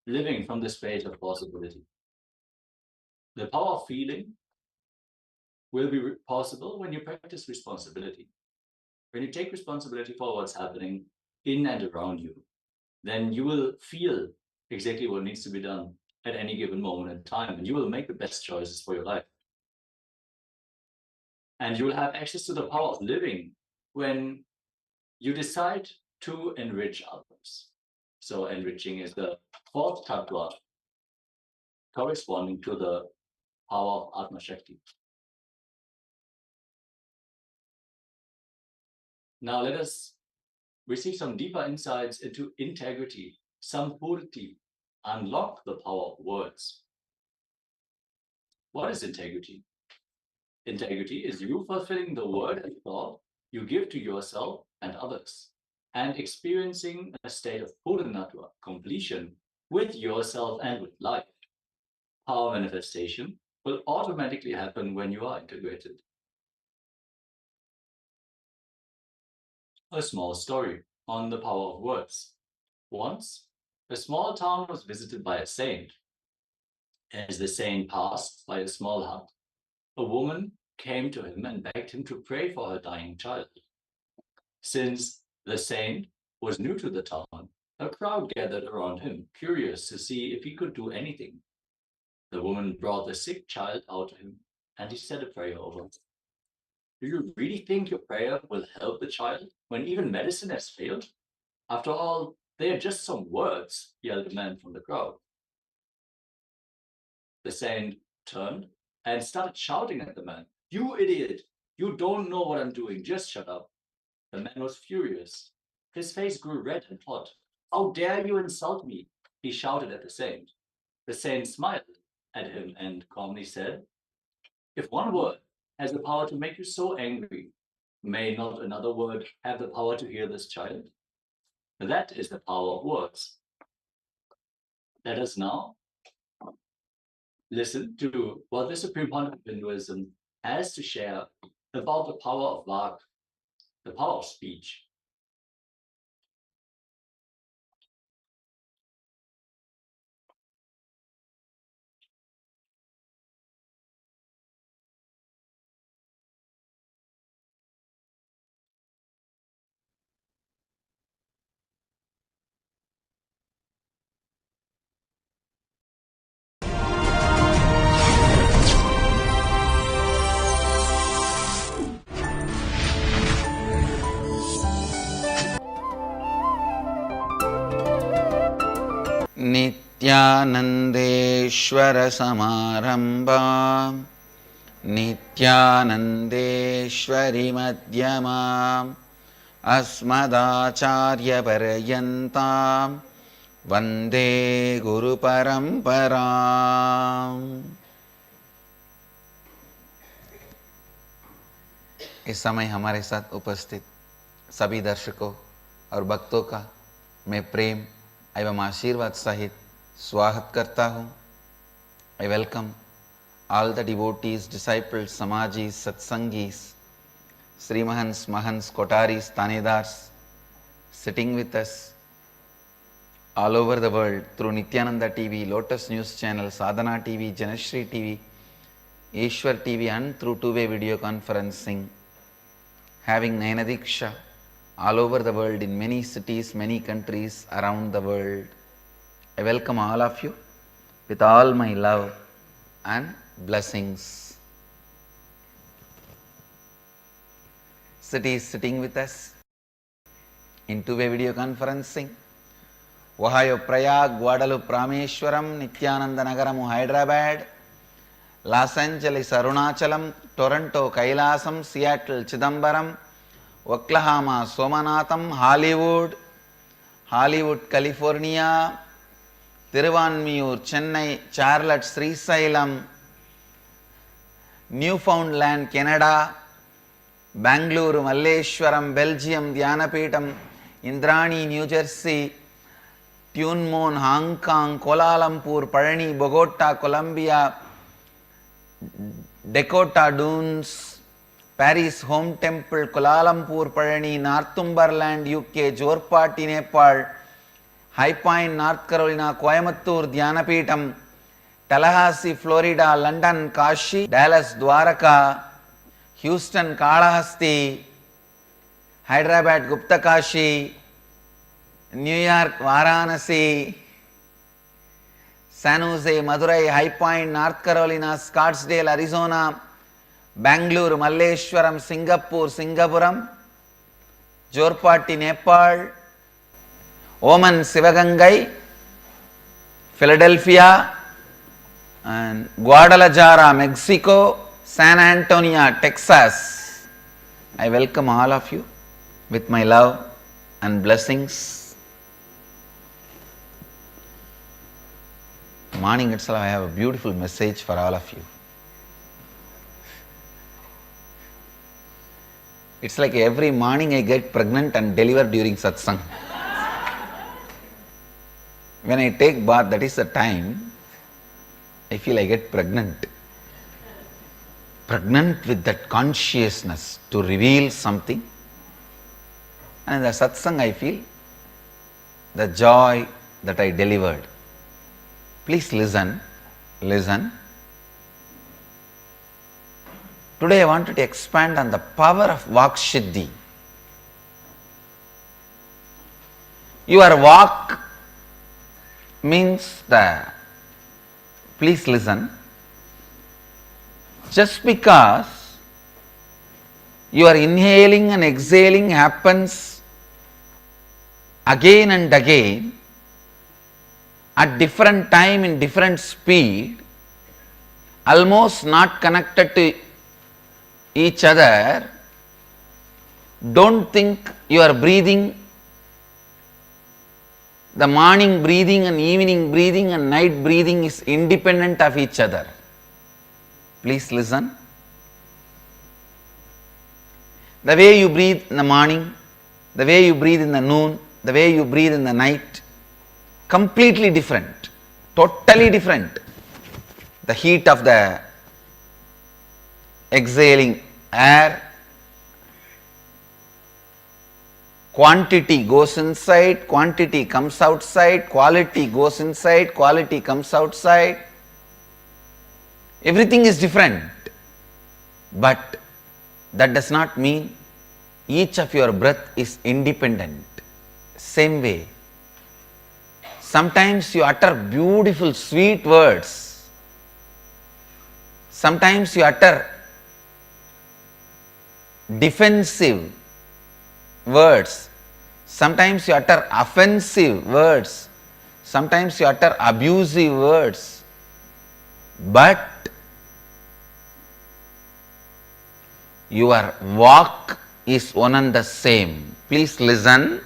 living from the space of possibility. The power of feeling will be possible when you practice responsibility. When you take responsibility for what's happening in and around you, then you will feel exactly what needs to be done at any given moment in time, and you will make the best choices for your life. And you will have access to the power of living when you decide to enrich others. So enriching is the fourth tattva corresponding to the power of Atma Shakti. Now let us receive some deeper insights into integrity, sampurti, unlock the power of words. What is integrity? Integrity is you fulfilling the word and thought you give to yourself and others, and experiencing a state of purnatva, completion, with yourself and with life. Power manifestation will automatically happen when you are integrated. A small story on the power of words. Once, a small town was visited by a saint. As the saint passed by a small hut, a woman came to him and begged him to pray for her dying child. Since the saint was new to the town, a crowd gathered around him, curious to see if he could do anything. The woman brought the sick child out to him, and he said a prayer over it. Do you really think your prayer will help the child when even medicine has failed? After all, they are just some words, yelled a man from the crowd. The saint turned and started shouting at the man. You idiot! You don't know what I'm doing. Just shut up. The man was furious. His face grew red and hot. How dare you insult me? He shouted at the saint. The saint smiled at him and calmly said, if one word has the power to make you so angry, may not another word have the power to heal this child? That is the power of words. Let us now listen to what the Supreme Pontiff of Hinduism has to share about the power of Vak, the power of speech. नित्यानन्देश्वरसमारम्भां नित्यानन्देश्वरिमध्यमाम् अस्मदाचार्यपर्यन्तां वन्दे गुरुपरम्पराम्। इस समय हमारे साथ उपस्थित सभी दर्शकों और भक्तों का मैं प्रेम एवं आशीर्वाद सहित स्वागत करता हूँ। I welcome all the devotees, disciples, samajis, satsangis, Srimahans, Mahans, Kotaris, Tanedars sitting with us all over the world through Nithyananda TV, Lotus News Channel, Sadhana TV, Janashri TV, Ishwar TV and through two-way video conferencing, having Nayanadiksha all over the world in many cities, many countries around the world. I welcome all of you with all my love and blessings. Cities sitting with us in two-way video conferencing, Ohio, Prayag, Guadalupe, Rameshwaram, Nithyananda Nagaramu, Hyderabad, Los Angeles, Arunachalam, Toronto, Kailasam, Seattle, Chidambaram, Oklahoma, Somanatham, Hollywood, California, Tiruvanmiyur, Chennai, Charlotte, Srisailam, Newfoundland, Canada, Bangalore, Malleshwaram, Belgium, Dhyanapitham, Indrani, New Jersey, Tunmon, Hong Kong, Kuala Lumpur, Parani, Bogota, Colombia, Dakota Dunes, Paris, Home Temple, Kuala Lumpur, Parani, Northumberland, UK, Jorpati, Nepal, High Point, North Carolina, Coimbatore, Dhyanapitham, Tallahassee, Florida, London, Kashi, Dallas, Dwaraka, Houston, Kalahasti, Hyderabad, Gupta Kashi, New York, Varanasi, San Jose, Madurai, High Point, North Carolina, Scottsdale, Arizona, Bangalore, Malleshwaram, Singapore, Singapuram, Jorpati, Nepal, Oman, Sivagangai, Philadelphia, and Guadalajara, Mexico, San Antonio, Texas. I welcome all of you with my love and blessings. Morning itself, I have a beautiful message for all of you. It's like every morning I get pregnant and deliver during satsang. When I take bath, that is the time I feel I get pregnant. pregnant with that consciousness to reveal something. And in the satsang I feel the joy that I delivered. Please listen, listen. Today I wanted to expand on the power of Vakshiddhi. Your Vak means the, please listen, just because your inhaling and exhaling happens again and again at different time in different speed, almost not connected to each other, don't think you are breathing, the morning breathing and evening breathing and night breathing is independent of each other. Please listen. The way you breathe in the morning, the way you breathe in the noon, the way you breathe in the night, completely different, totally different. The heat of the exhaling air, quantity goes inside, quantity comes outside, quality goes inside, quality comes outside. Everything is different, but that does not mean each of your breath is independent. Same way, sometimes you utter beautiful, sweet words. Sometimes you utter defensive words. Sometimes you utter offensive words. Sometimes you utter abusive words. But your walk is one and the same. Please listen.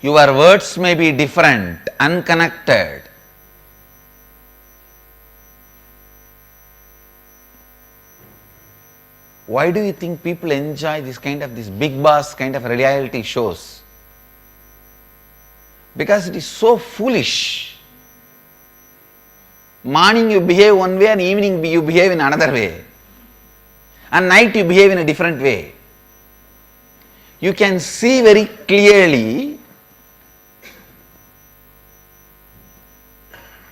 Your words may be different, unconnected. Why do you think people enjoy this big boss kind of reality shows? Because it is so foolish. Morning you behave one way and evening you behave in another way. And night you behave in a different way. You can see very clearly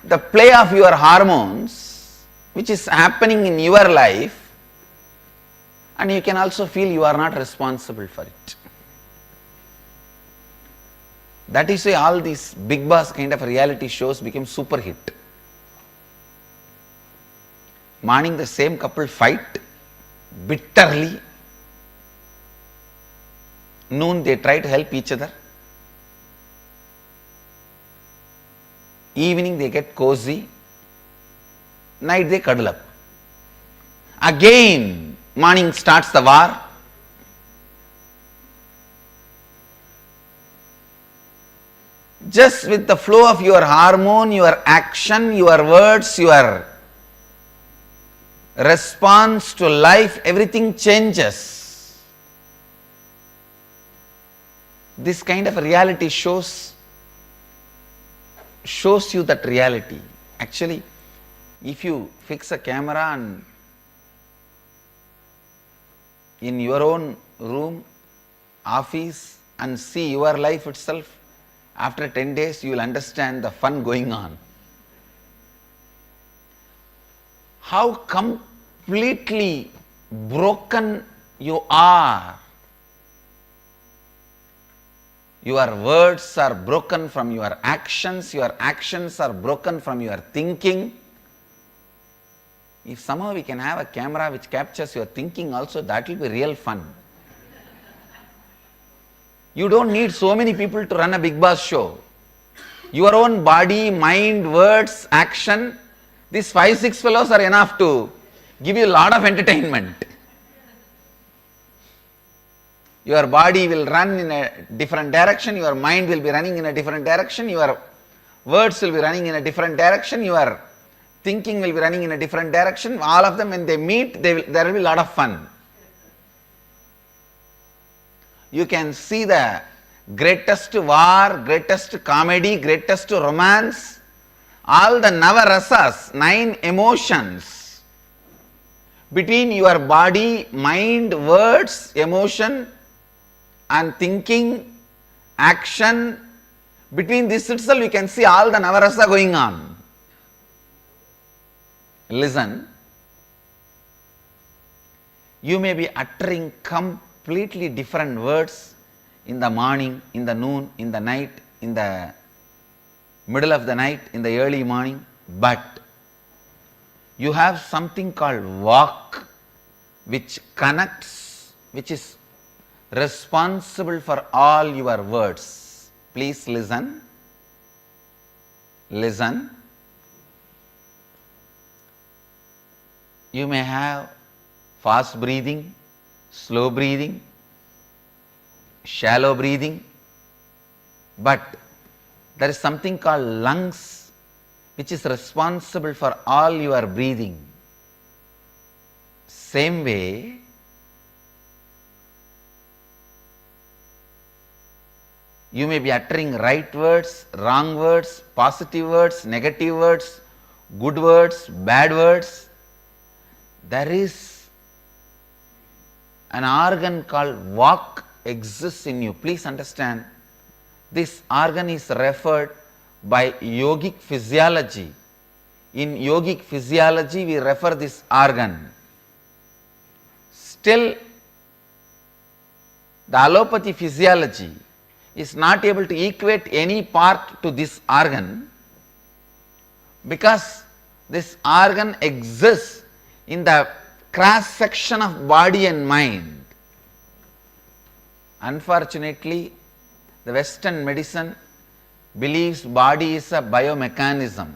the play of your hormones which is happening in your life, and you can also feel you are not responsible for it. That is why all these big boss kind of reality shows became super hit. Morning the same couple fight bitterly. Noon they try to help each other. Evening they get cozy. Night they cuddle up. Again morning starts the war. Just with the flow of your hormone, your action, your words, your response to life, everything changes. This kind of reality shows you that reality. Actually, if you fix a camera and in your own room, office, and see your life itself, after 10 days you will understand the fun going on. How completely broken you are. Your words are broken from your actions are broken from your thinking. If somehow we can have a camera which captures your thinking also, that will be real fun. You don't need so many people to run a big boss show. Your own body, mind, words, action, these 5-6 fellows are enough to give you a lot of entertainment. Your body will run in a different direction, your mind will be running in a different direction, your words will be running in a different direction, your thinking will be running in a different direction. All of them, when they meet, there will be a lot of fun. You can see the greatest war, greatest comedy, greatest romance, all the navarasas, 9 emotions, between your body, mind, words, emotion and thinking, action, between this itself you can see all the navarasa going on. Listen, you may be uttering completely different words in the morning, in the noon, in the night, in the middle of the night, in the early morning, but you have something called vak, which connects, which is responsible for all your words. Please listen. Listen. You may have fast breathing, slow breathing, shallow breathing, but there is something called lungs which is responsible for all your breathing. Same way, you may be uttering right words, wrong words, positive words, negative words, good words, bad words. There is an organ called vak exists in you. Please understand, this organ is referred by yogic physiology. In yogic physiology, we refer this organ. Still, the allopathy physiology is not able to equate any part to this organ, because this organ exists in the cross section of body and mind. Unfortunately, the Western medicine believes body is a biomechanism,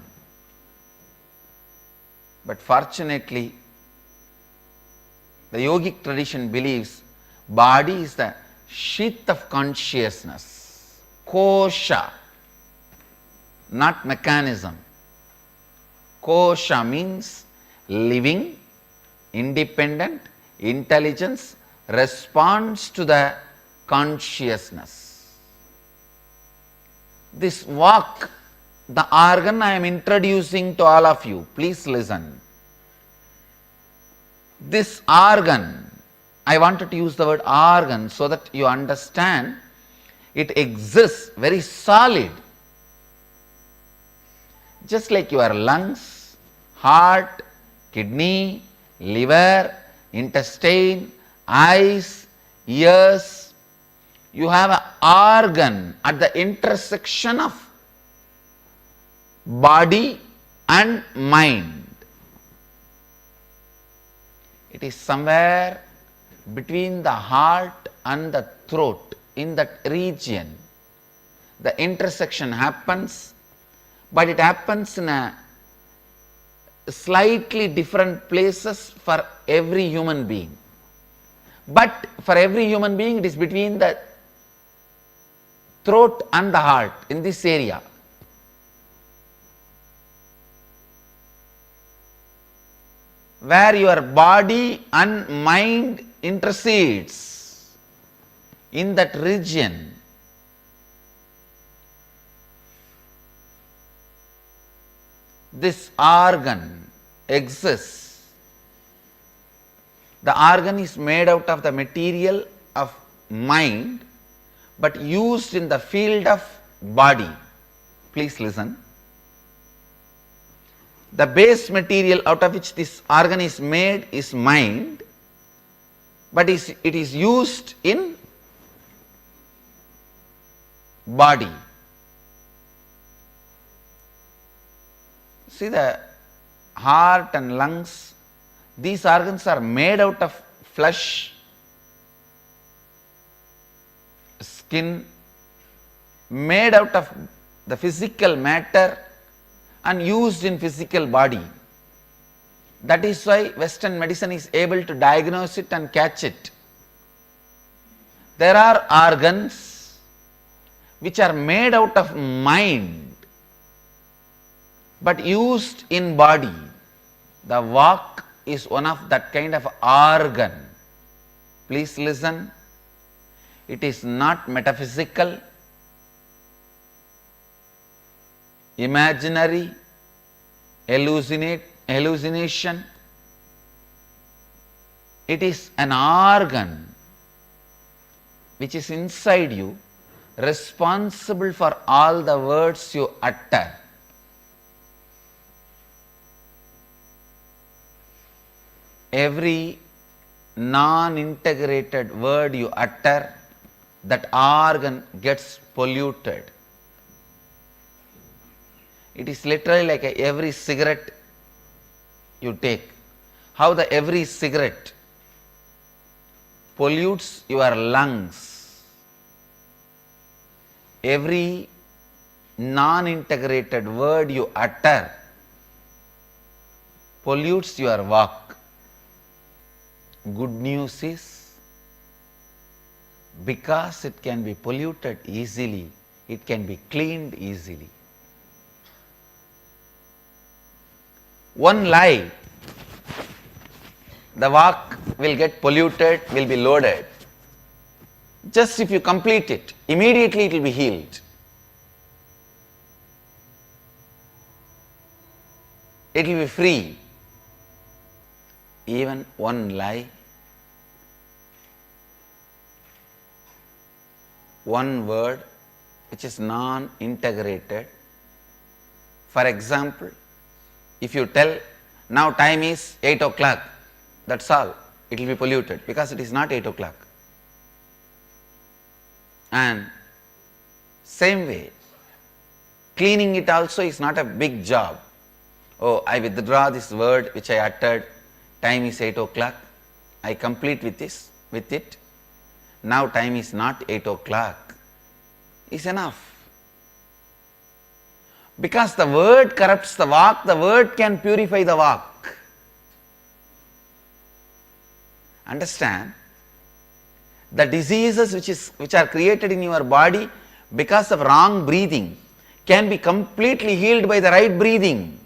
but fortunately, the yogic tradition believes body is the sheath of consciousness, kosha, not mechanism. Kosha means living, independent, intelligence, responds to the consciousness. This vak, the organ I am introducing to all of you, please listen. This organ, I wanted to use the word organ so that you understand it exists very solid. Just like your lungs, heart, kidney, liver, intestine, eyes, ears, you have an organ at the intersection of body and mind. It is somewhere between the heart and the throat, in that region. The intersection happens, but it happens in a slightly different places for every human being. But for every human being, it is between the throat and the heart, in this area. Where your body and mind intercedes, in that region. This organ exists. The organ is made out of the material of mind, but used in the field of body. Please listen. The base material out of which this organ is made is mind, but it is used in body. See, the heart and lungs, these organs are made out of flesh, skin, made out of the physical matter and used in physical body. That is why Western medicine is able to diagnose it and catch it. There are organs which are made out of mind but used in body. The vak is one of that kind of organ. Please listen. It is not metaphysical, imaginary, hallucination. It is an organ which is inside you, responsible for all the words you utter. Every non-integrated word you utter, that organ gets polluted. It is literally like every cigarette you take. How the every cigarette pollutes your lungs. Every non-integrated word you utter pollutes your walk. Good news is, because it can be polluted easily, it can be cleaned easily. One lie, the walk will get polluted, will be loaded. Just if you complete it, immediately it will be healed. It will be free. Even one lie, one word which is non-integrated. For example, if you tell, now time is 8 o'clock, that's all, it will be polluted because it is not 8 o'clock. And same way, cleaning it also is not a big job. Oh, I withdraw this word which I uttered, time is 8 o'clock, I complete with it, now time is not 8 o'clock, is enough. Because the word corrupts the walk, the word can purify the walk. Understand? The diseases which are created in your body because of wrong breathing can be completely healed by the right breathing.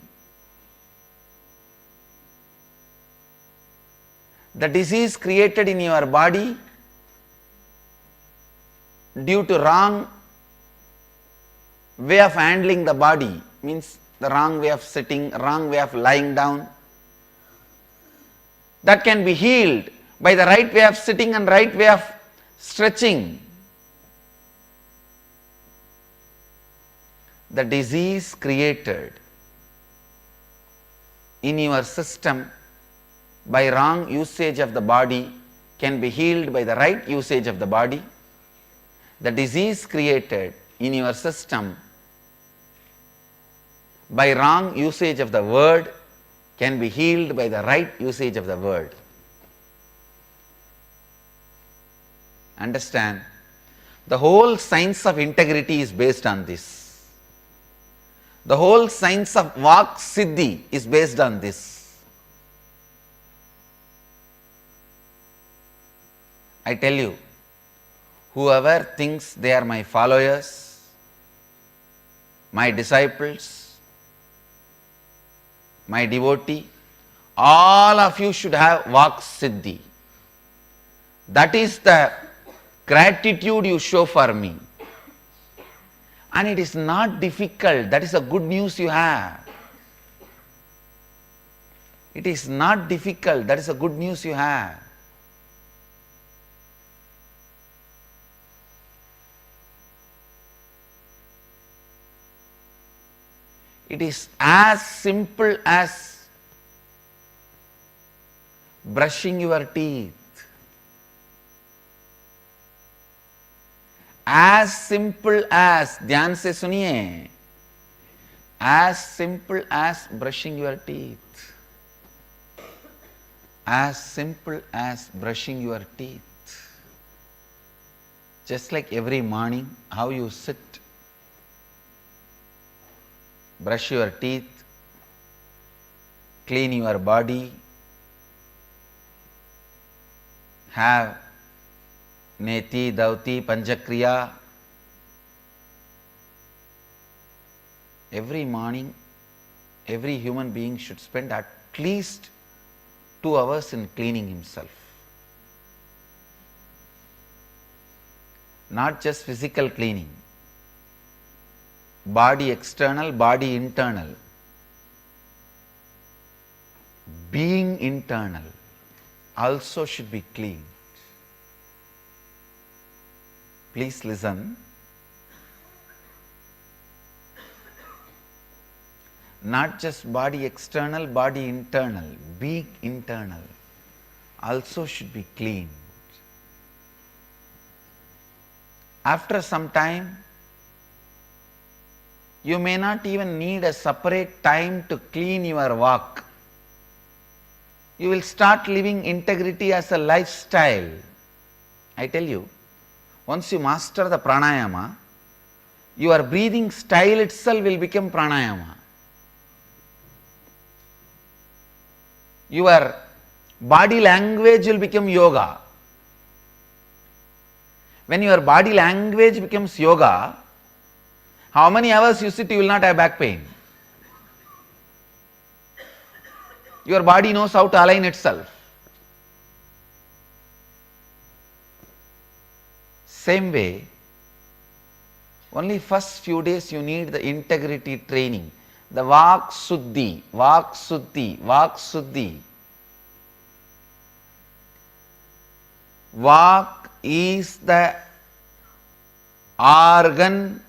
The disease created in your body due to wrong way of handling the body, means the wrong way of sitting, wrong way of lying down, that can be healed by the right way of sitting and right way of stretching. The disease created in your system by wrong usage of the body can be healed by the right usage of the body. The disease created in your system by wrong usage of the word can be healed by the right usage of the word. Understand? The whole science of integrity is based on this. The whole science of Vak Siddhi is based on this. I tell you, whoever thinks they are my followers, my disciples, my devotee, all of you should have Vak Siddhi. That is the gratitude you show for me. And it is not difficult. That is a good news you have. It is not difficult. That is a good news you have. It is as simple as brushing your teeth. As simple as, ध्यान से सुनिए, as simple as brushing your teeth. As simple as brushing your teeth. Just like every morning, how you sit, brush your teeth, clean your body, have Neti, Dauti, Panchakriya. Every morning, every human being should spend at least 2 hours in cleaning himself. Not just physical cleaning, body external, body internal. being internal also should be clean. Please listen. Not just body external, body internal, being internal also should be clean. After some time, you may not even need a separate time to clean your walk. You will start living integrity as a lifestyle. I tell you, once you master the pranayama, your breathing style itself will become pranayama. Your body language will become yoga. When your body language becomes yoga, how many hours you sit, you will not have back pain. Your body knows how to align itself. Same way, only first few days you need the integrity training. The Vak Suddhi, Vak Suddhi, Vak Suddhi. Vak is the organ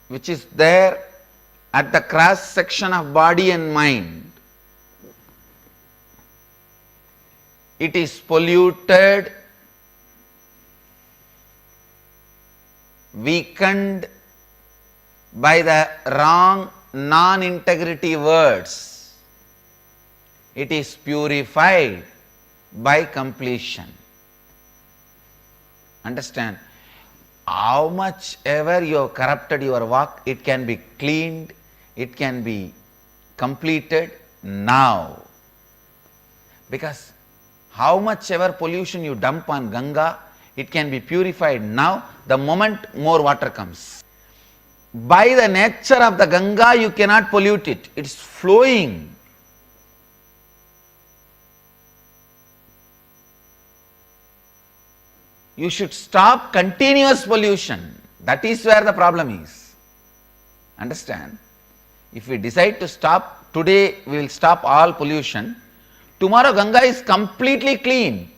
which is there at the cross section of body and mind. It is polluted, weakened by the wrong non-integrity words. It is purified by completion. Understand? How much ever you have corrupted your work, it can be cleaned, it can be completed now. Because how much ever pollution you dump on Ganga, it can be purified now, the moment more water comes. By the nature of the Ganga, you cannot pollute it. It is flowing. You should stop continuous pollution. That is where the problem is. Understand? If we decide to stop, today we will stop all pollution. Tomorrow Ganga is completely clean.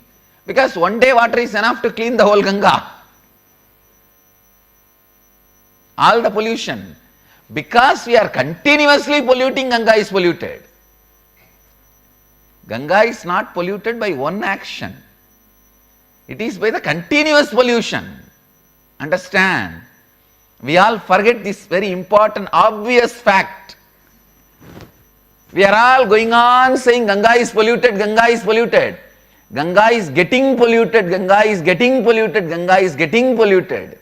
Because one day water is enough to clean the whole Ganga. All the pollution. Because we are continuously polluting, Ganga is polluted. Ganga is not polluted by one action. It is by the continuous pollution. Understand? We all forget this very important, obvious fact. We are all going on saying Ganga is polluted, Ganga is polluted. Ganga is getting polluted, Ganga is getting polluted, Ganga is getting polluted.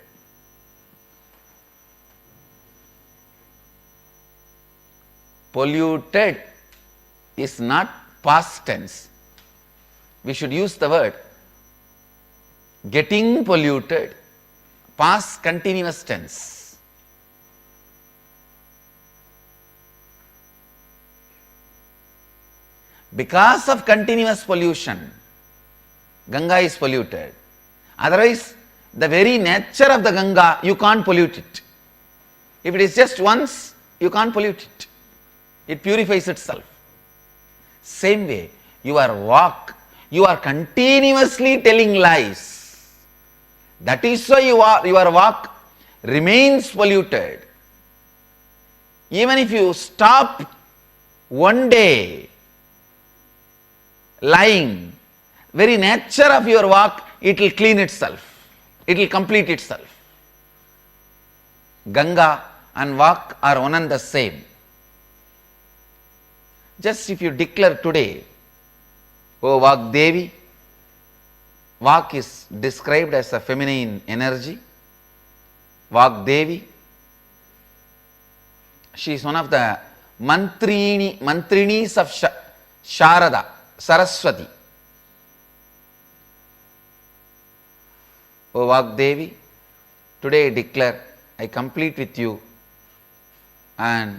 Polluted is not past tense. We should use the word getting polluted, past continuous tense. Because of continuous pollution, Ganga is polluted. Otherwise, the very nature of the Ganga, you can't pollute it. If it is just once, you can't pollute it. It purifies itself. Same way, your walk, you are continuously telling lies. That is why your walk remains polluted. Even if you stop one day lying, very nature of your walk, it will clean itself. It will complete itself. Ganga and walk are one and the same. Just if you declare today, O Vak Devi, Vak is described as a feminine energy. Vak Devi, she is one of the mantrinis of Sharada, Saraswati. O Vak Devi, today I declare, I complete with you, and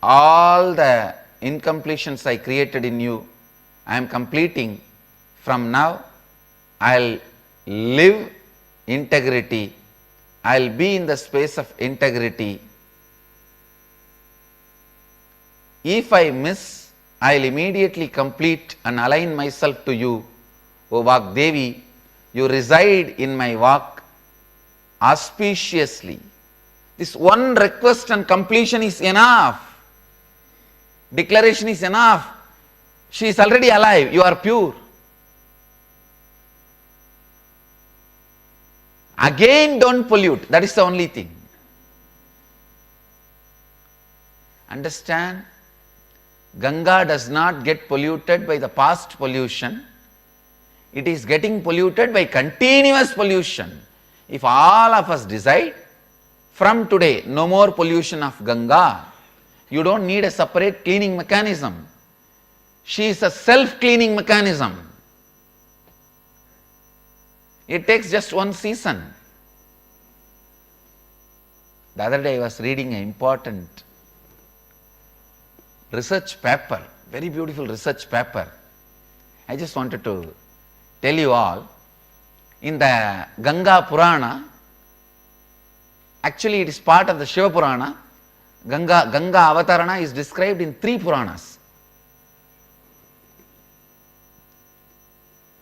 all the incompletions I created in you, I am completing. From now, I'll live integrity. I'll be in the space of integrity. If I miss, I'll immediately complete and align myself to you, O Vagdevi. You reside in my Vak auspiciously. This one request and completion is enough. Declaration is enough. She is already alive. You are pure. Again, don't pollute. That is the only thing. Understand? Ganga does not get polluted by the past pollution. It is getting polluted by continuous pollution. If all of us decide, from today, no more pollution of Ganga, you don't need a separate cleaning mechanism. She is a self-cleaning mechanism. It takes just one season. The other day I was reading an important research paper, very beautiful research paper. I just wanted to tell you all, in the Ganga Purana, actually it is part of the Shiva Purana. Ganga Avatarana is described in 3 Puranas.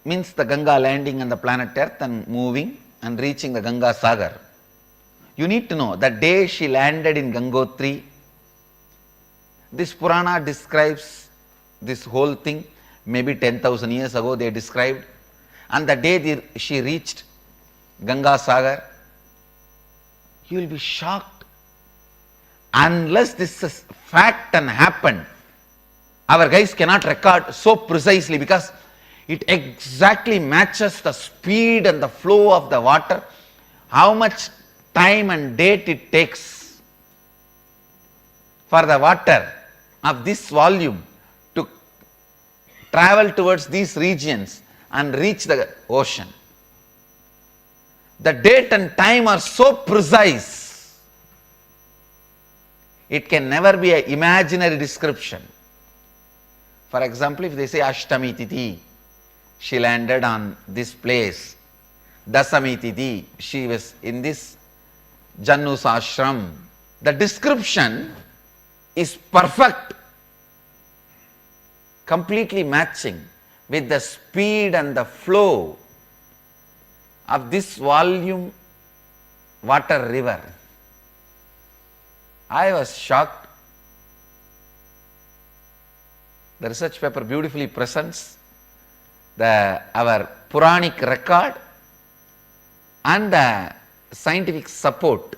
Means the Ganga landing on the planet Earth and moving and reaching the Ganga Sagar. You need to know, the day she landed in Gangotri, this Purana describes this whole thing. Maybe 10,000 years ago they described. And the day she reached Ganga Sagar, you will be shocked. Unless this is fact and happened, our guys cannot record so precisely, because it exactly matches the speed and the flow of the water, how much time and date it takes for the water of this volume to travel towards these regions and reach the ocean. The date and time are so precise, it can never be an imaginary description. For example, if they say Ashtami Tithi, she landed on this place. Dasami Tithi, she was in this Jannu's ashram. The description is perfect, completely matching with the speed and the flow of this volume water river. I was shocked. The research paper beautifully presents our Puranic record and the scientific support.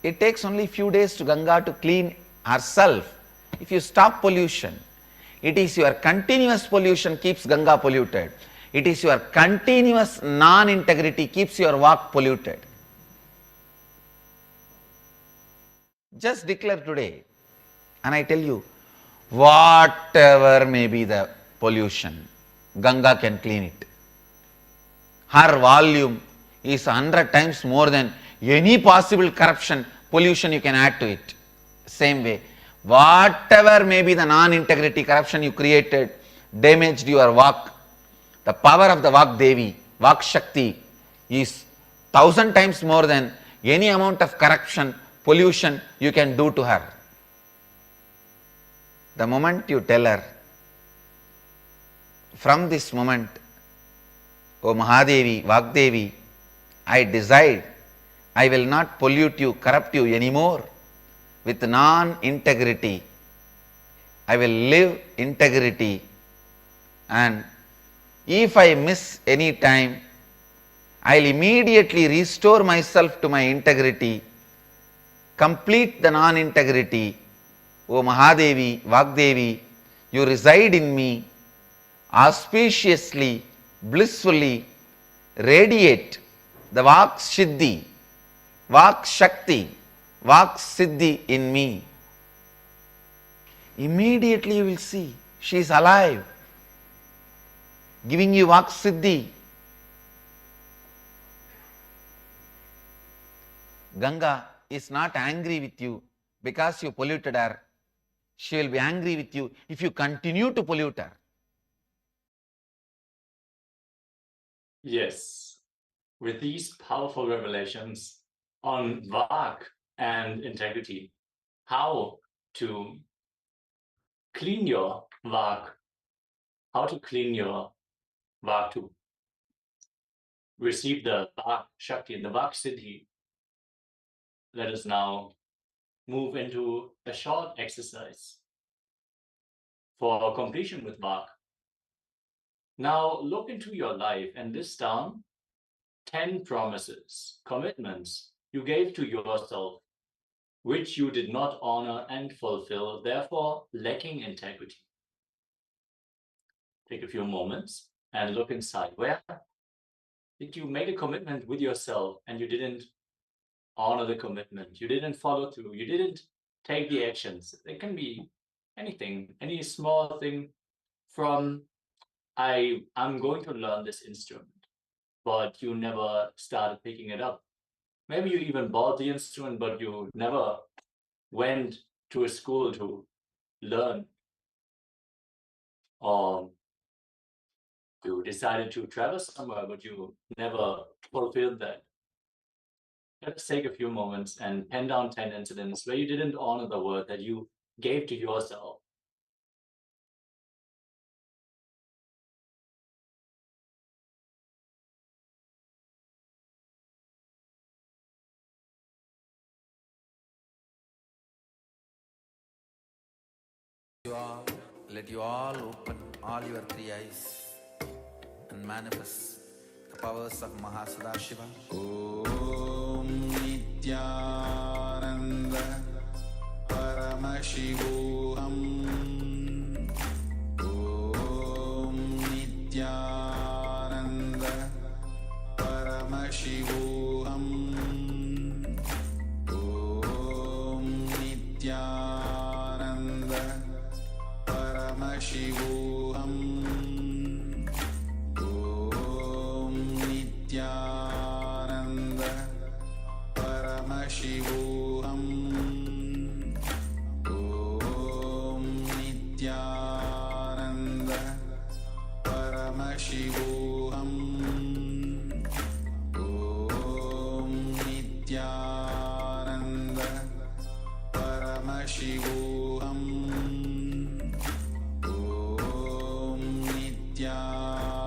It takes only few days to Ganga to clean herself. If you stop pollution, it is your continuous pollution keeps Ganga polluted. It is your continuous non-integrity keeps your Vak polluted. Just declare today, and I tell you, whatever may be the pollution, Ganga can clean it. Her volume is 100 times more than any possible corruption, pollution you can add to it. Same way, whatever may be the non-integrity, corruption you created, damaged your Vak, the power of the Vak Devi, Vak Shakti is 1000 times more than any amount of corruption, pollution you can do to her. The moment you tell her, from this moment, O Mahadevi, Vagdevi, I decide I will not pollute you, corrupt you anymore with non-integrity. I will live integrity, and if I miss any time, I will immediately restore myself to my integrity, complete the non-integrity. O Mahadevi, Vagdevi, you reside in me, auspiciously, blissfully, radiate the Vak Siddhi, Vak Shakti, Vak Siddhi in me. Immediately you will see she is alive, giving you Vak Siddhi. Ganga is not angry with you because you polluted her. She will be angry with you if you continue to pollute her. Yes, with these powerful revelations on Vak, and integrity. How to clean your vak, how to clean your vak to receive the vak shakti and the vak siddhi. Let us now move into a short exercise for completion with vak. Now look into your life and list down 10 promises, commitments you gave to yourself, which you did not honor and fulfill, therefore lacking integrity. Take a few moments and look inside. Where did you make a commitment with yourself and you didn't honor the commitment? You didn't follow through. You didn't take the actions. It can be anything, any small thing from I'm going to learn this instrument, but you never started picking it up. Maybe you even bought the instrument, but you never went to a school to learn. Or you decided to travel somewhere, but you never fulfilled that. Let's take a few moments and pen down 10 incidents where you didn't honor the word that you gave to yourself. Let you all open all your three eyes and manifest the powers of Mahasadashiva. Om Nithyananda Paramashivoham. Om Nithyananda Paramashivoham. Om Nithyananda Paramashivoham. Om Nithyananda Paramashivoham. Om Nithyananda Paramashivoham. Om Nithyananda Paramashivoham. Om Nithyananda Paramashivoham. Om Nithyananda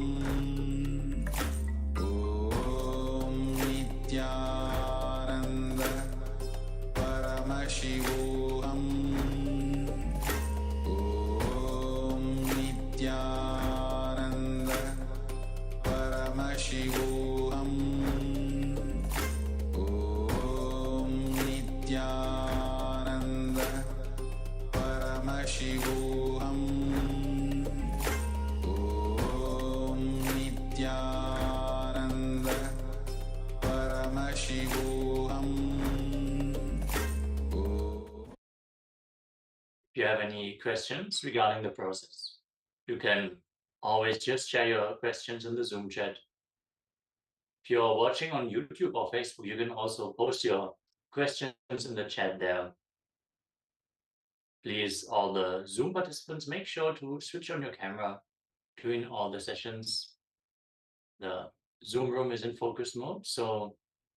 Paramashivoham. Om Nithyananda Paramashivoham. Om Nithyananda Paramashivoham. Om Nithyananda Paramashivoham. Om Nithyananda Paramashivoham. If you have any questions regarding the process, you can always just share your questions in the Zoom chat. If you're watching on YouTube or Facebook, you can also post your questions in the chat there. Please, all the Zoom participants, make sure to switch on your camera during all the sessions. The Zoom room is in focus mode, so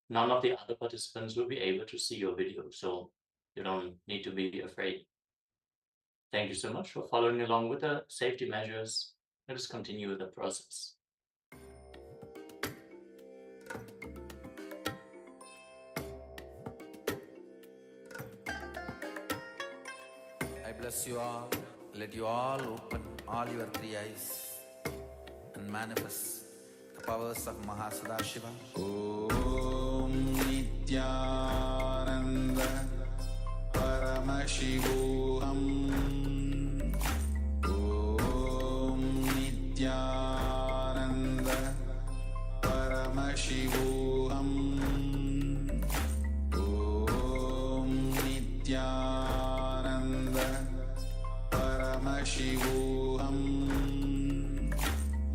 none of the other participants will be able to see your video, so you don't need to be afraid. Thank you so much for following along with the safety measures. Let us continue with the process. I bless you all. Let you all open all your three eyes and manifest the powers of Mahasadashiva. Om Nithyananda Paramashivoham. Om Nithyananda Paramashivoham. Om Nithyananda Paramashivoham.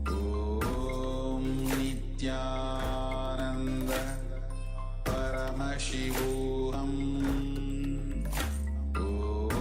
Om Nithyananda Paramashivoham. Om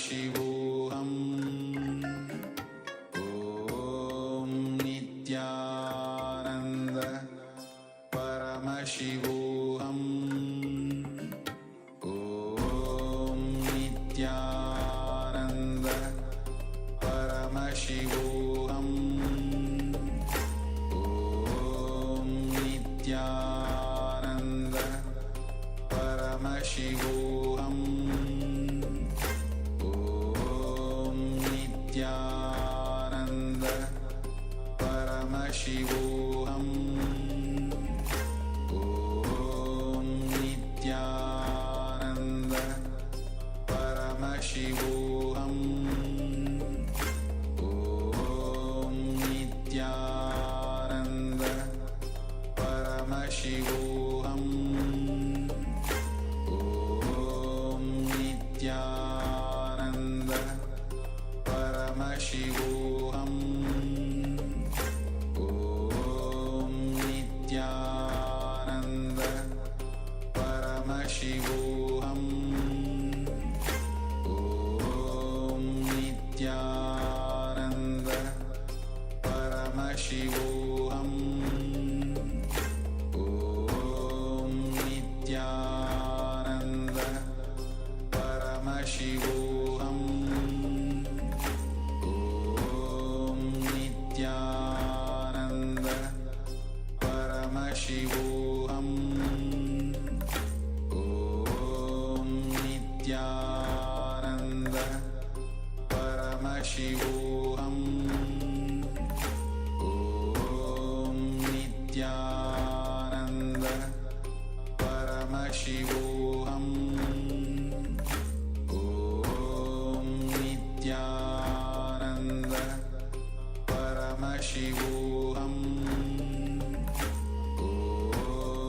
Paramashivoham Om Nithyananda Paramashivoham Om Nithyananda Paramashivoham Om Nithyananda Paramashivoham Om Nithyananda Paramashivoham Om Nithyananda Paramashivoham Om Nithyananda Paramashivoham Om Nithyananda Paramashivoham Om Nithyananda Paramashivoham Om Nithyananda Paramashivoham Om Nithyananda Paramashivoham Om Nithyananda Paramashivoham Om Nithyananda Paramashivoham Om Nithyananda Paramashivoham Om Nithyananda Paramashivoham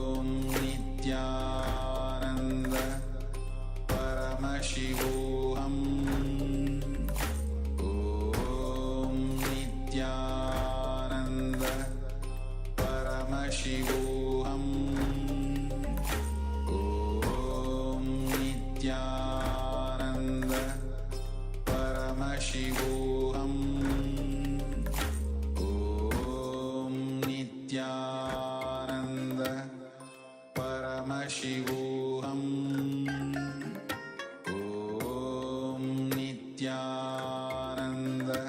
Om Nithyananda Paramashivoham Om Nithyananda Paramashivoham Om Nithyananda Paramashivoham Om Nithyananda Paramashivoham Om Nithyananda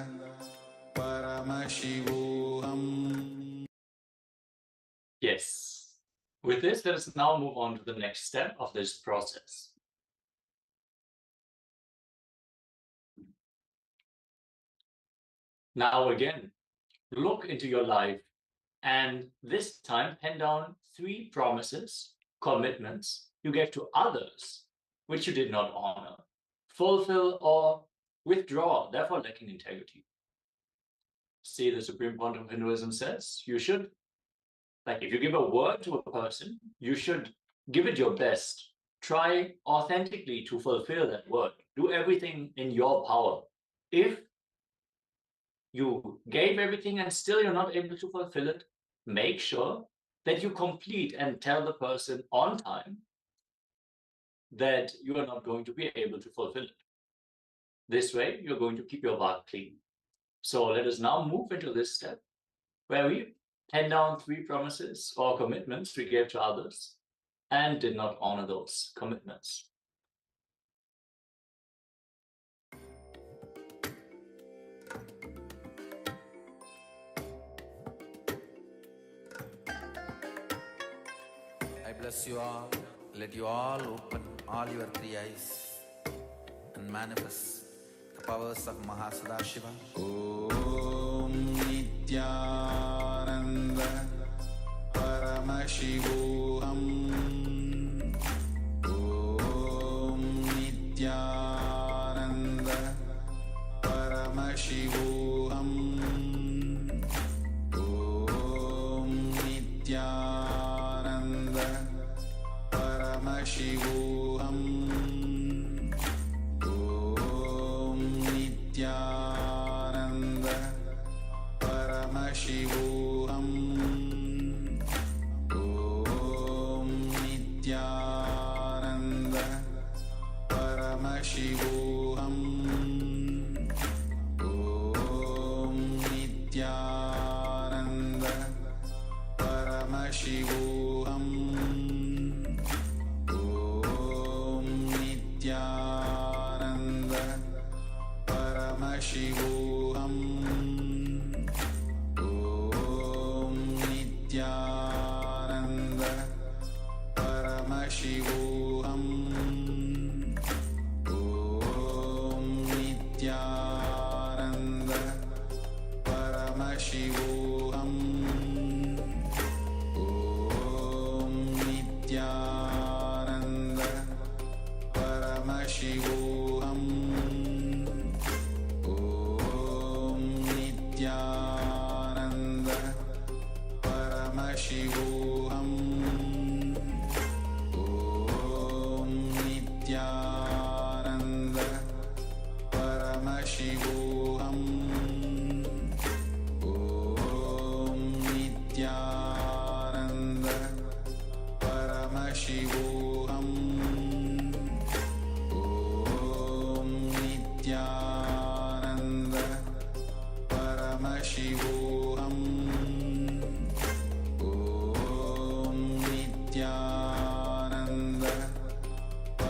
Paramashivoham. Yes. With this, let us now move on to the next step of this process. Now again, look into your life and this time pen down 3 promises, commitments you gave to others which you did not honor, fulfill, or withdraw, therefore lacking integrity. See, the Supreme Pontiff of Hinduism says you should, like if you give a word to a person, you should give it your best. Try authentically to fulfill that word. Do everything in your power. If you gave everything and still you're not able to fulfill it, make sure that you complete and tell the person on time that you are not going to be able to fulfill it. This way, you're going to keep your heart clean. So let us now move into this step where we pen down 3 promises or commitments we gave to others and did not honor those commitments. I bless you all. Let you all open all your 3 eyes and manifest the powers of Mahasadashiva. Om Nithyananda Paramashivoham Om Nithyananda Paramashivoham Om Nithyananda Paramashivoham Om Nithyananda Paramashivoham Om Nithyananda Paramashivoham Nithyananda Paramashivoham Om Nithyananda Paramashivoham Om Nithyananda Paramashivoham Om Nithyananda Paramashivoham Om Nithyananda Paramashivoham Om Nithyananda Paramashivoham Om Nithyananda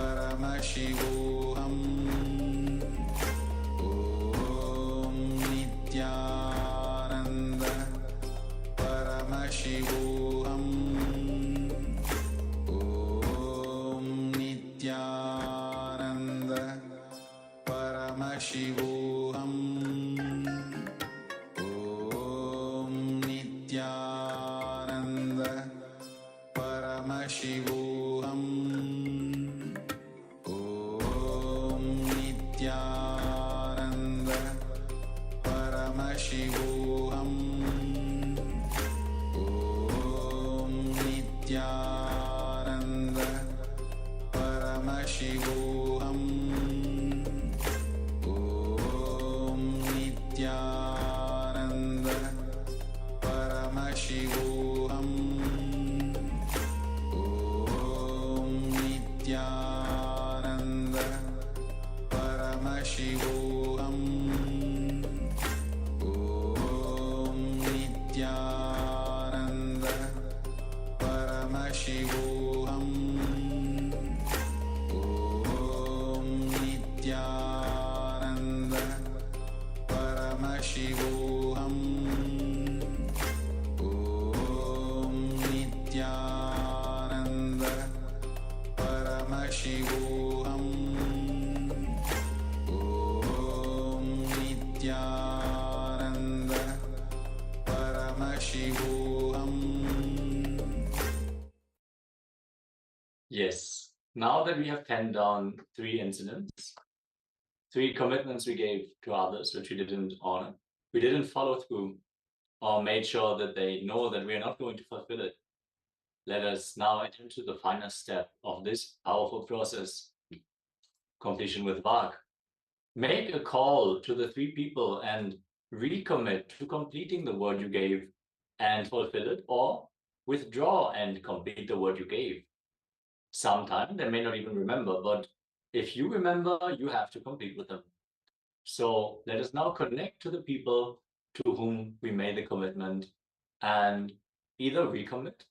Paramashivoham Om Nithyananda Paramashivoham Om Nithyananda Paramashivoham Om Nithyananda Paramashivoham Om Nithyananda Paramashivoham Om Nithyananda Paramashivoham Om Nithyananda Paramashivoham Om Nithyananda Paramashivoham Om Nithyananda Paramashivoham Om Nithyananda Paramashivoham Om Nithyananda Paramashivoham Om Nithyananda Paramashivoham. Yes. Now that we have penned down 3 incidents, 3 commitments we gave to others, which we didn't honor, we didn't follow through or made sure that they know that we are not going to fulfill it. Let us now enter into the final step of this powerful process, completion with Vak. Make a call to the 3 people and recommit to completing the word you gave and fulfill it, or withdraw and complete the word you gave. Sometime they may not even remember, but if you remember, you have to complete with them. So let us now connect to the people to whom we made the commitment and either recommit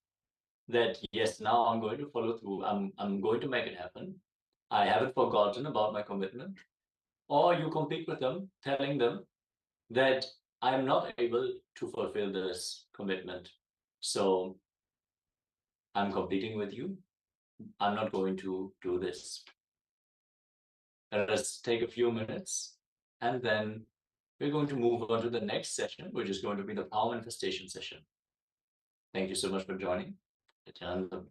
that, yes, now I'm going to follow through, I'm going to make it happen, I haven't forgotten about my commitment, or you complete with them, telling them that I'm not able to fulfill this commitment. So I'm competing with you. I'm not going to do this. Let us take a few minutes, and then we're going to move on to the next session, which is going to be the power manifestation session. Thank you so much for joining. Nithyananda.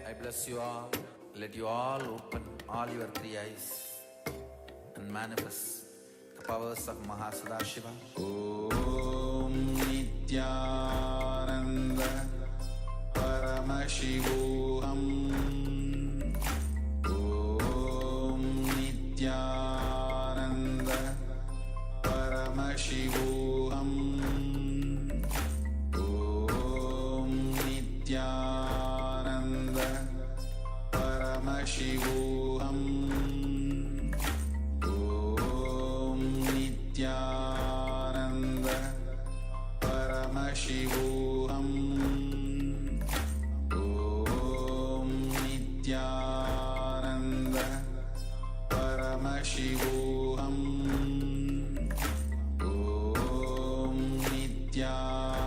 I bless you all. Let you all open all your 3 eyes and manifest the powers of Mahasadashiva. Om Nithyananda Paramashivoham Om Nithyananda Paramashivoham Om Nithyananda Paramashivoham Om Nithyananda Paramashivoham Om Nithyananda Paramashivoham Om Nithyananda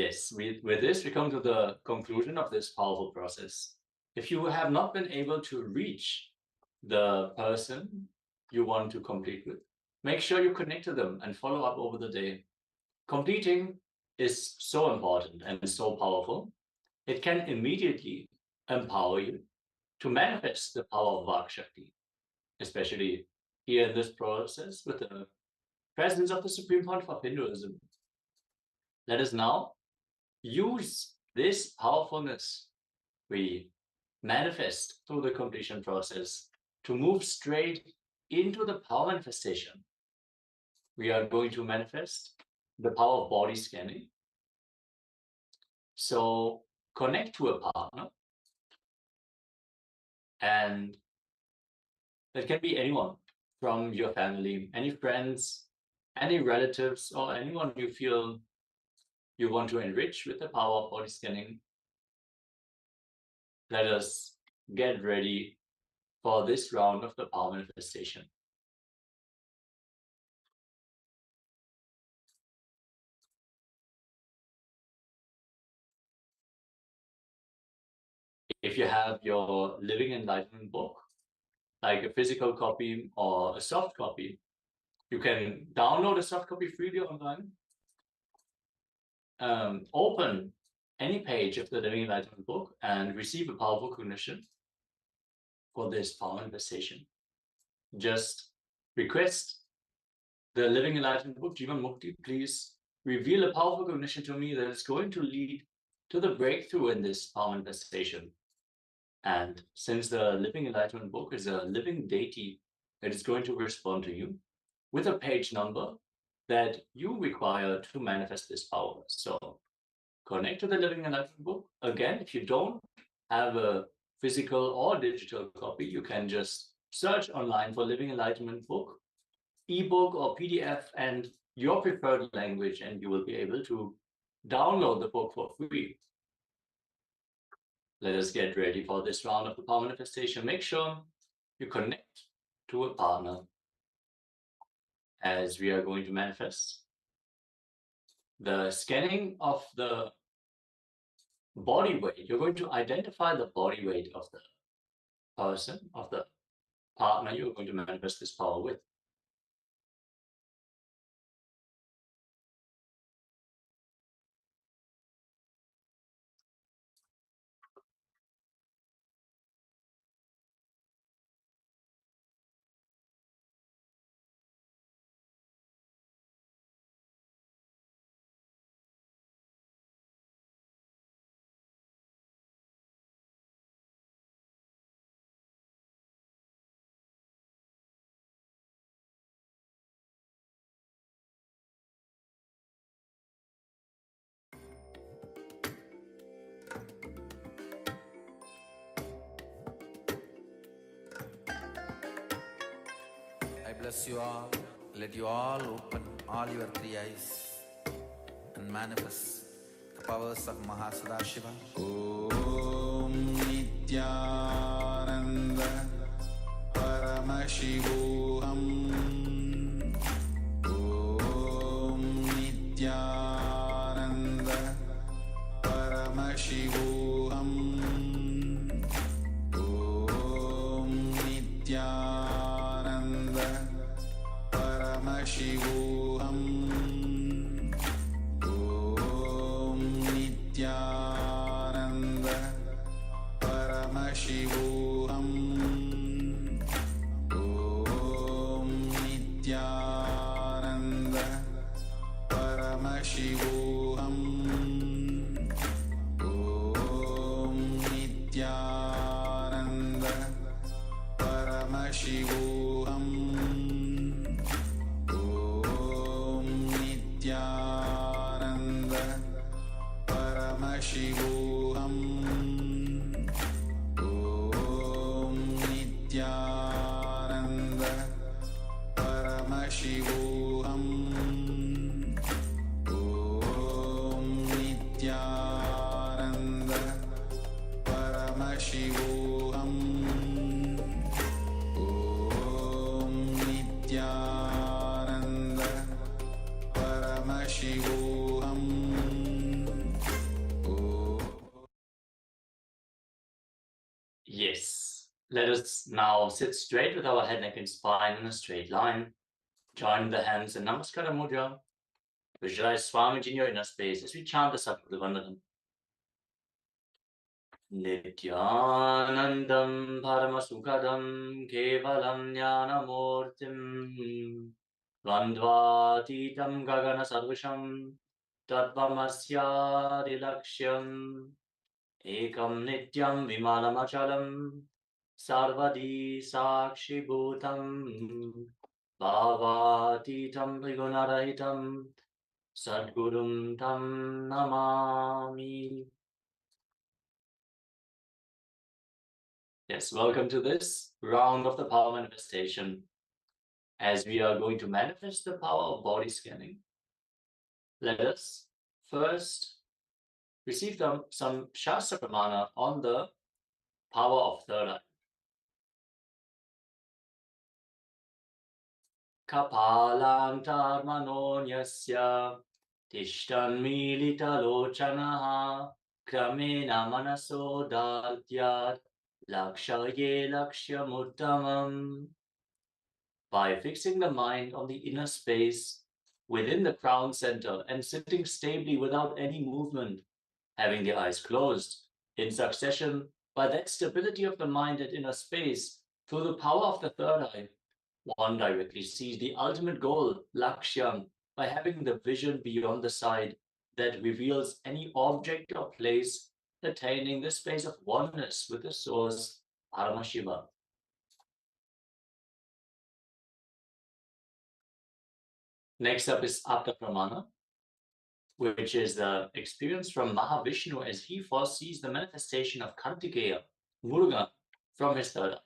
Yes, with this, we come to the conclusion of this powerful process. If you have not been able to reach the person you want to complete with, make sure you connect to them and follow up over the day. Completing is so important and so powerful. It can immediately empower you to manifest the power of Vak Shakti, especially here in this process with the presence of the Supreme Pontiff of Hinduism. Let us now use this powerfulness we manifest through the completion process to move straight into the power manifestation. We are going to manifest the power of body scanning. So connect to a partner, and that can be anyone from your family, any friends, any relatives, or anyone you feel you want to enrich with the power of body scanning. Let us get ready for this round of the power manifestation. If you have your Living Enlightenment book, like a physical copy or a soft copy, you can download a soft copy freely online. Open any page of the Living Enlightenment book and receive a powerful cognition for this power manifestation. Just request the Living Enlightenment book, Jivan Mukti, please reveal a powerful cognition to me that is going to lead to the breakthrough in this power manifestation. And since the Living Enlightenment book is a living deity, it is going to respond to you with a page number that you require to manifest this power. So connect to the Living Enlightenment book. Again, if you don't have a physical or digital copy, you can just search online for Living Enlightenment book, ebook or PDF, and your preferred language, and you will be able to download the book for free. Let us get ready for this round of the power manifestation. Make sure you connect to a partner as we are going to manifest. The scanning of the body weight, you're going to identify the body weight of the person, of the partner you're going to manifest this power with. I bless you all. Let you all open all your three eyes and manifest the powers of Mahasadashiva. Om Nithyananda Paramashivoham. Om Nithyananda Paramashivoham. Om Nithyananda Paramashivoham. Om Nithyananda Paramashivoham. Om Nithyananda Paramashivoham. Om Nithyananda Paramashivoham. Om Nithyananda Paramashivoham. Om Nithyananda Paramashivoham. Om Nithyananda Paramashivoham. Om Nithyananda Paramashivoham. Yes. Let us now sit straight with our head, neck, and spine in a straight line. Join the hands in Namaskara Mudra. Visualize Swamiji in your inner space as we chant the Satguru Vandanam. Nithyanandam Paramasukadam Kevalam Jnanamurtim Vandvatitam Gagana Sarvasham Tatvamasyadilakshyam Ekam Nityam Vimalamachalam Sarvadi Sakshi Bhutam Bhavatitam Trigunarahitam Sadgurum Tam Namami. Yes, welcome to this round of the power manifestation. As we are going to manifest the power of body scanning, let us first receive some Shastra Pramana on the power of third eye. Kapalantarmanonyasya tishtan milita lochanaha kramena manaso datyat lakshaye lakshyamuttamam. By fixing the mind on the inner space within the crown center and sitting stably without any movement, having the eyes closed in succession, by that stability of the mind at inner space, through the power of the third eye, one directly sees the ultimate goal, Lakshyam, by having the vision beyond the side that reveals any object or place attaining the space of oneness with the source, Paramashiva. Next up is Apta Pramana, which is the experience from Mahavishnu as he foresees the manifestation of Kartikeya, Murugan, from his third eye.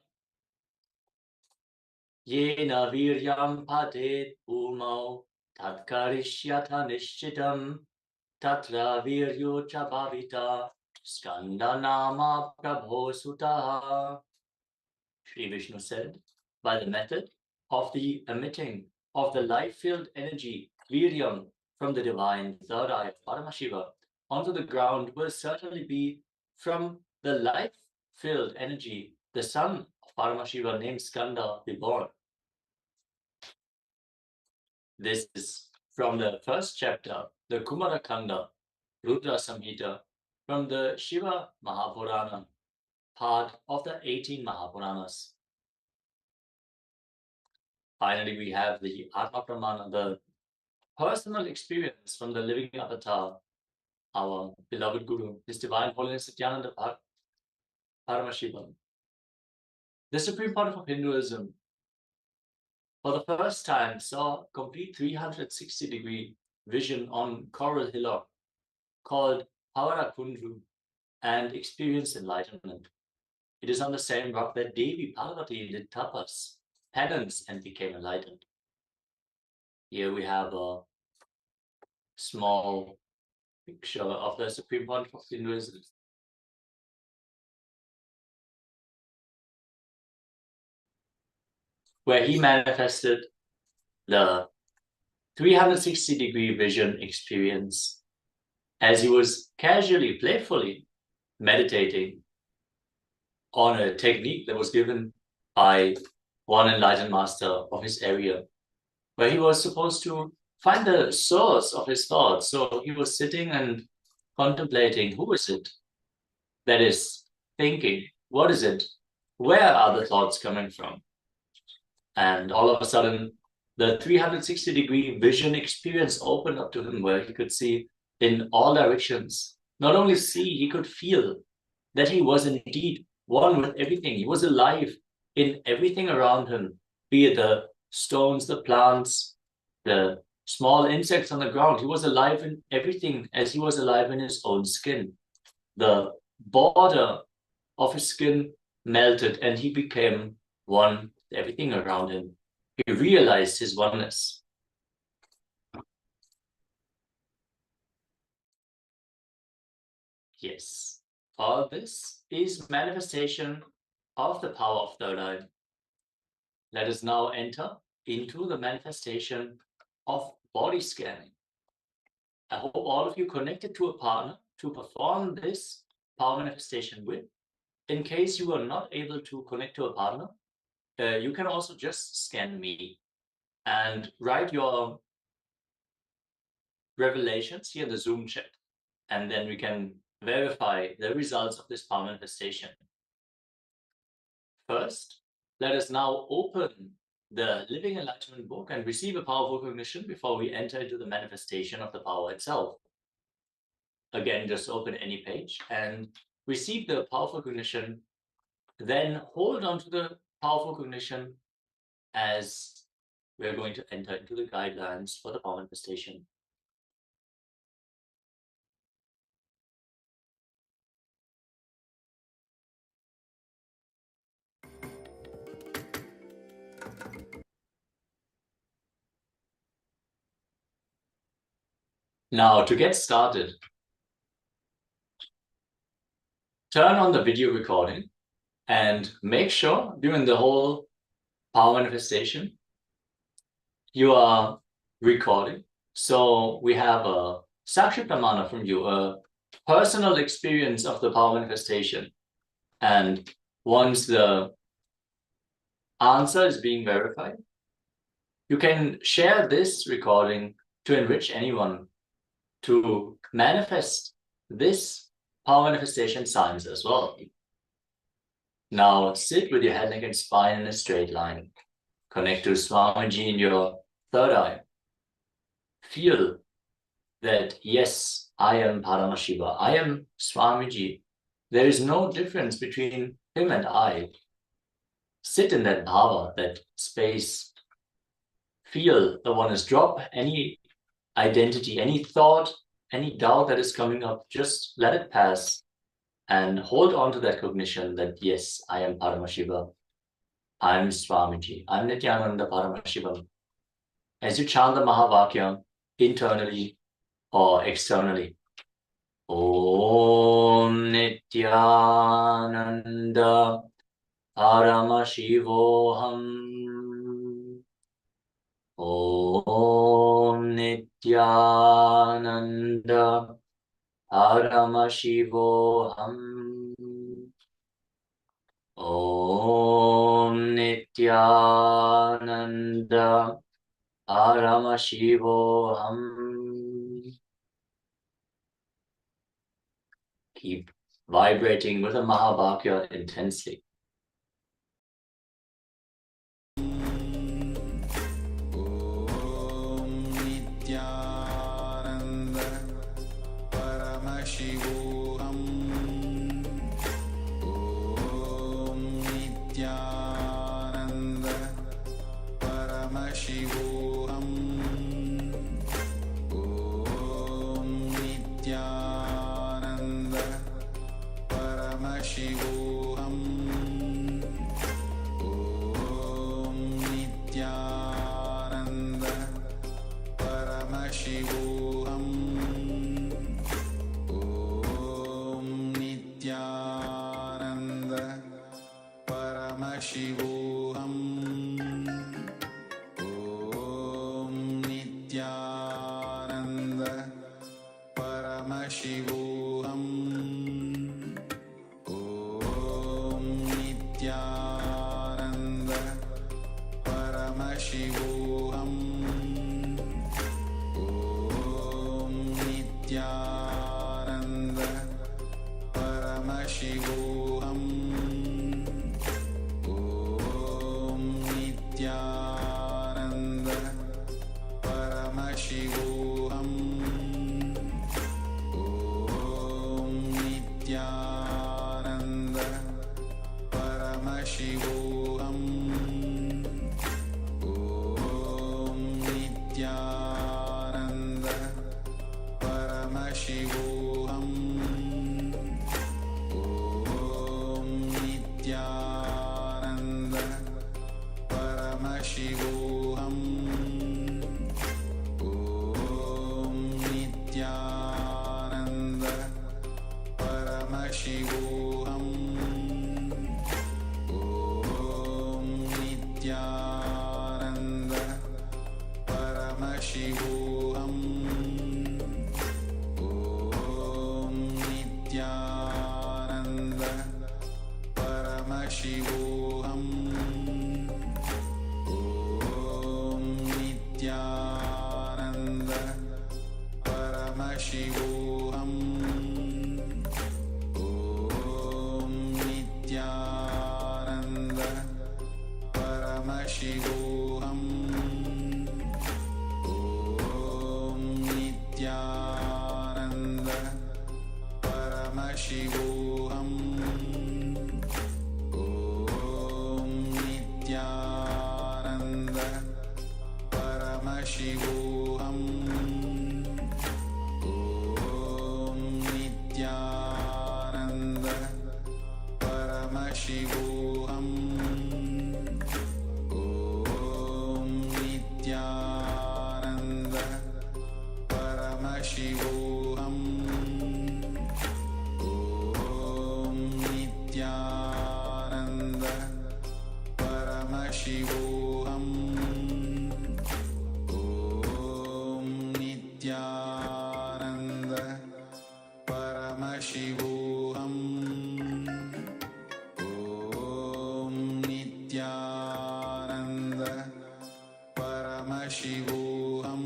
Yena viryam padet umau tatkarishyata nishchitam tatra viryo cha bhavita skanda nama prabho sutaha. Sri Vishnu said, by the method of the emitting of the life-filled energy, Viryam, from the divine third eye of Paramashiva onto the ground will certainly be from the life-filled energy, the son of Paramashiva named Skanda, be born. This is from the first chapter, the Kumara Kanda, Rudra Samhita, from the Shiva Mahapurana, part of the 18 Mahapuranas. Finally, we have the Atma Pramana, the personal experience from the living avatar, our beloved Guru, His Divine Holiness Nithyananda Paramashivoham. The Supreme Pontiff of Hinduism, for the first time, saw complete 360-degree vision on coral hillock called Havara Kundru and experienced enlightenment. It is on the same rock that Devi Parvati did tapas, penance, and became enlightened. Here we have a small picture of the Supreme Pontiff of Hinduism. Where he manifested the 360-degree vision experience as he was casually, playfully meditating on a technique that was given by one enlightened master of his area, where he was supposed to find the source of his thoughts. So he was sitting and contemplating, who is it that is thinking? What is it? Where are the thoughts coming from? And all of a sudden, the 360-degree vision experience opened up to him, where he could see in all directions. Not only see, he could feel that he was indeed one with everything. He was alive in everything around him, be it the stones, the plants, the small insects on the ground. He was alive in everything as he was alive in his own skin. The border of his skin melted and he became one with everything around him. He realized his oneness. Yes, all this is manifestation of the power of third eye. Let us now enter into the manifestation of body scanning. I hope all of you connected to a partner to perform this power manifestation with. in case you are not able to connect to a partner, you can also just scan me and write your revelations here in the Zoom chat. And then we can verify the results of this power manifestation. First, let us now open the Living Enlightenment book and receive a powerful cognition before we enter into the manifestation of the power itself. Again, just open any page and receive the powerful cognition, then hold on to the powerful cognition as we're going to enter into the guidelines for the power manifestation. Now, to get started, turn on the video recording and make sure during the whole power manifestation you are recording. So we have a Sakshi Pramana from you, a personal experience of the power manifestation. And once the answer is being verified, you can share this recording to enrich anyone to manifest this power manifestation science as well. Now sit with your head, neck, and spine in a straight line. Connect to Swamiji in your third eye. Feel that, yes, I am Paramashiva. I am Swamiji. There is no difference between him and I. Sit in that bhava, that space. Feel the oneness. Drop any identity, any thought, any doubt that is coming up. Just let it pass and hold on to that cognition that, yes, I am Paramashiva. I'm Swamiji. I'm Nithyananda Paramashivam. As you chant the Mahavakya internally or externally. Om Nithyananda Paramashivoham. Om Nithyananda Paramashivoham. Om Nithyananda Paramashivoham. Keep vibrating with the Mahavakya intensely. Nithyananda Paramashivoham. Om Nithyananda Paramashivoham. Om Nithyananda Paramashivoham. Om Nithyananda Paramashivoham. Om Nithyananda Paramashivoham. Om Nithyananda Paramashivoham. Om Nithyananda Paramashivoham. Om Nithyananda Paramashivoham. Om Nithyananda Paramashivoham. Om Nithyananda Paramashivoham. Om Nithyananda Paramashivoham. Om Nithyananda Paramashivoham. Om Nithyananda Paramashivoham. Om Nithyananda Paramashivoham. Om Nithyananda Paramashivoham. Om Nithyananda. Paramashivoham. Om Nithyananda. Paramashivoham. Om Nithyananda. Paramashivoham. Om Nithyananda. Paramashivoham. Om Nithyananda. Paramashivoham. Om Nithyananda. Paramashivoham. Om Nithyananda. Paramashivoham. Om Nithyananda. Paramashivoham. Om Nithyananda. Paramashivoham.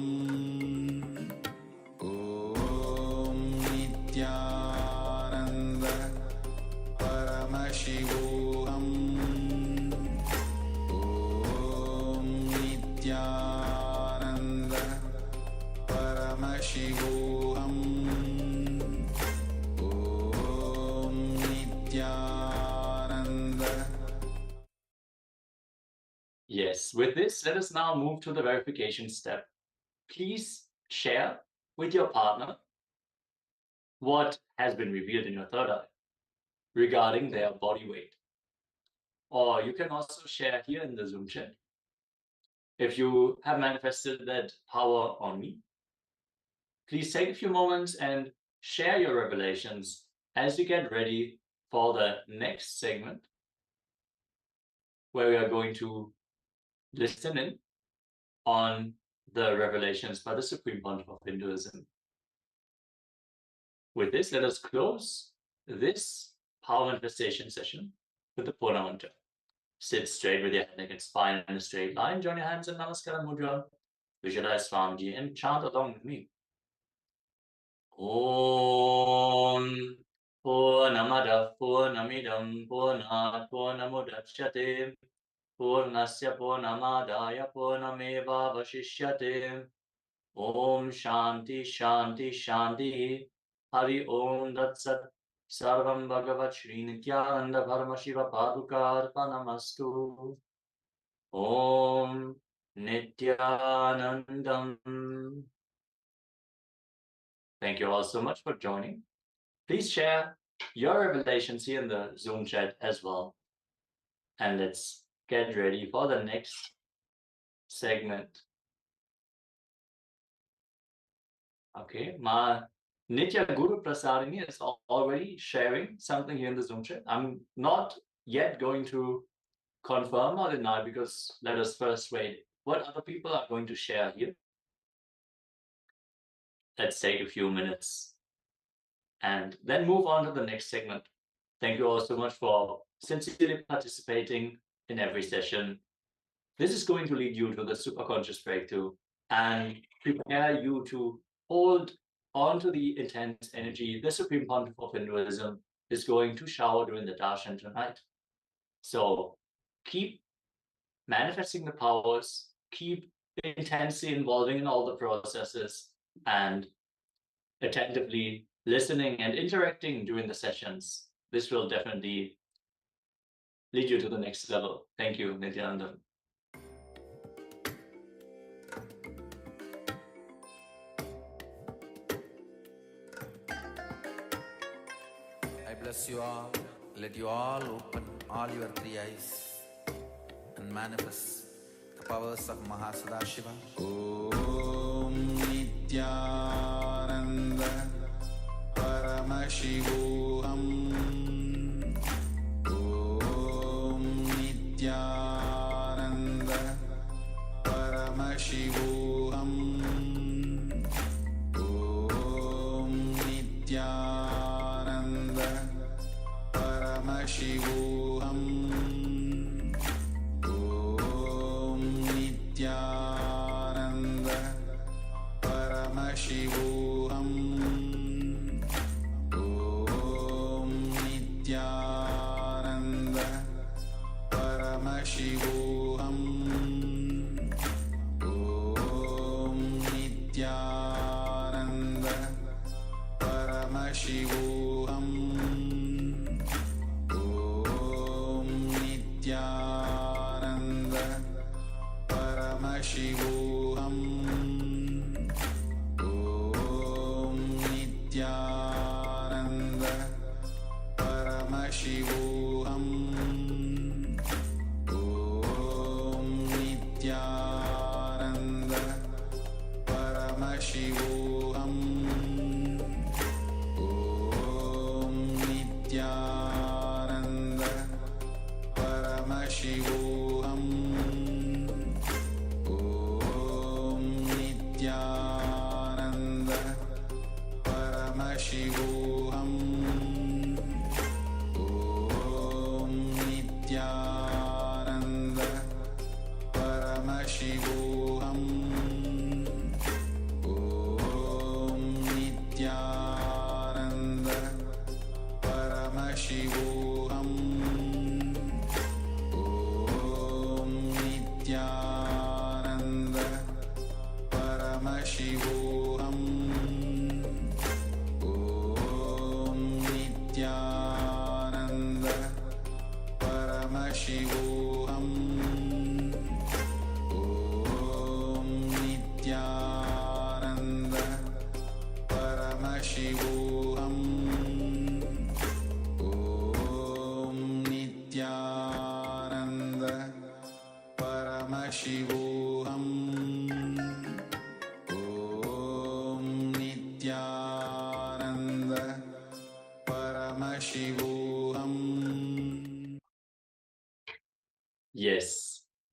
Om Nithyananda. Paramashivoham. Om Nithyananda. Paramashivoham. Om Nithyananda. Yes, with this, let us now move to the verification step. Please share with your partner what has been revealed in your third eye regarding their body weight. Or you can also share here in the Zoom chat. If you have manifested that power on me, please take a few moments and share your revelations as we get ready for the next segment, where we are going to listen in on the revelations by the Supreme Pontiff of Hinduism. With this, let us close this power manifestation session with the Purna mantra. Sit straight with your head, neck, and spine in a straight line. Join your hands in Namaskara Mudra. Visualize Swamiji and chant along with me. Om Purnamada Purnamidam Purnat Purnamudachyate Purnasya Purnamadaya Purnameva Vashishyate. Om Shanti Shanti Shanti. Hari Om Tat Sat. Sarvam Bhagavat Shri Nithyananda Paramashiva Paduka Arpanamastu. Om Nithyanandam. Thank you all so much for joining. Please share your revelations here in the Zoom chat as well. And let's get ready for the next segment. Okay, my Nitya Guru Prasadini is already sharing something here in the Zoom chat. I'm not yet going to confirm or deny, because let us first wait what other people are going to share here. Let's take a few minutes and then move on to the next segment. Thank you all so much for sincerely participating in every session. This is going to lead you to the superconscious breakthrough and prepare you to hold on to the intense energy the Supreme Pontiff of Hinduism is going to shower during the darshan tonight. So keep manifesting the powers, keep intensely involving in all the processes, and attentively listening and interacting during the sessions. This will definitely lead you to the next level. Thank you, Nithyananda. I bless you all. Let you all open all your three eyes and manifest the powers of Mahasadashiva. Om Nithyananda. Paramashivoham. Om Nithyananda. Paramashivoham. Om Nithyananda. Paramashivoham. Nithyananda Paramashivoham Om Nithyananda Paramashivoham Om Nithyananda Paramashivoham Om Nithyananda Paramashivoham Om Nithyananda Paramashivoham Om Nithyananda Paramashivoham Om Nithyananda Paramashivoham Om Nithyananda Paramashivoham Om Nithyananda Paramashivoham Om Nithyananda Paramashivoham Om Nithyananda Paramashivoham Om Nithyananda Paramashivoham Om Nithyananda Paramashivoham Om Nithyananda Paramashivoham. Yes.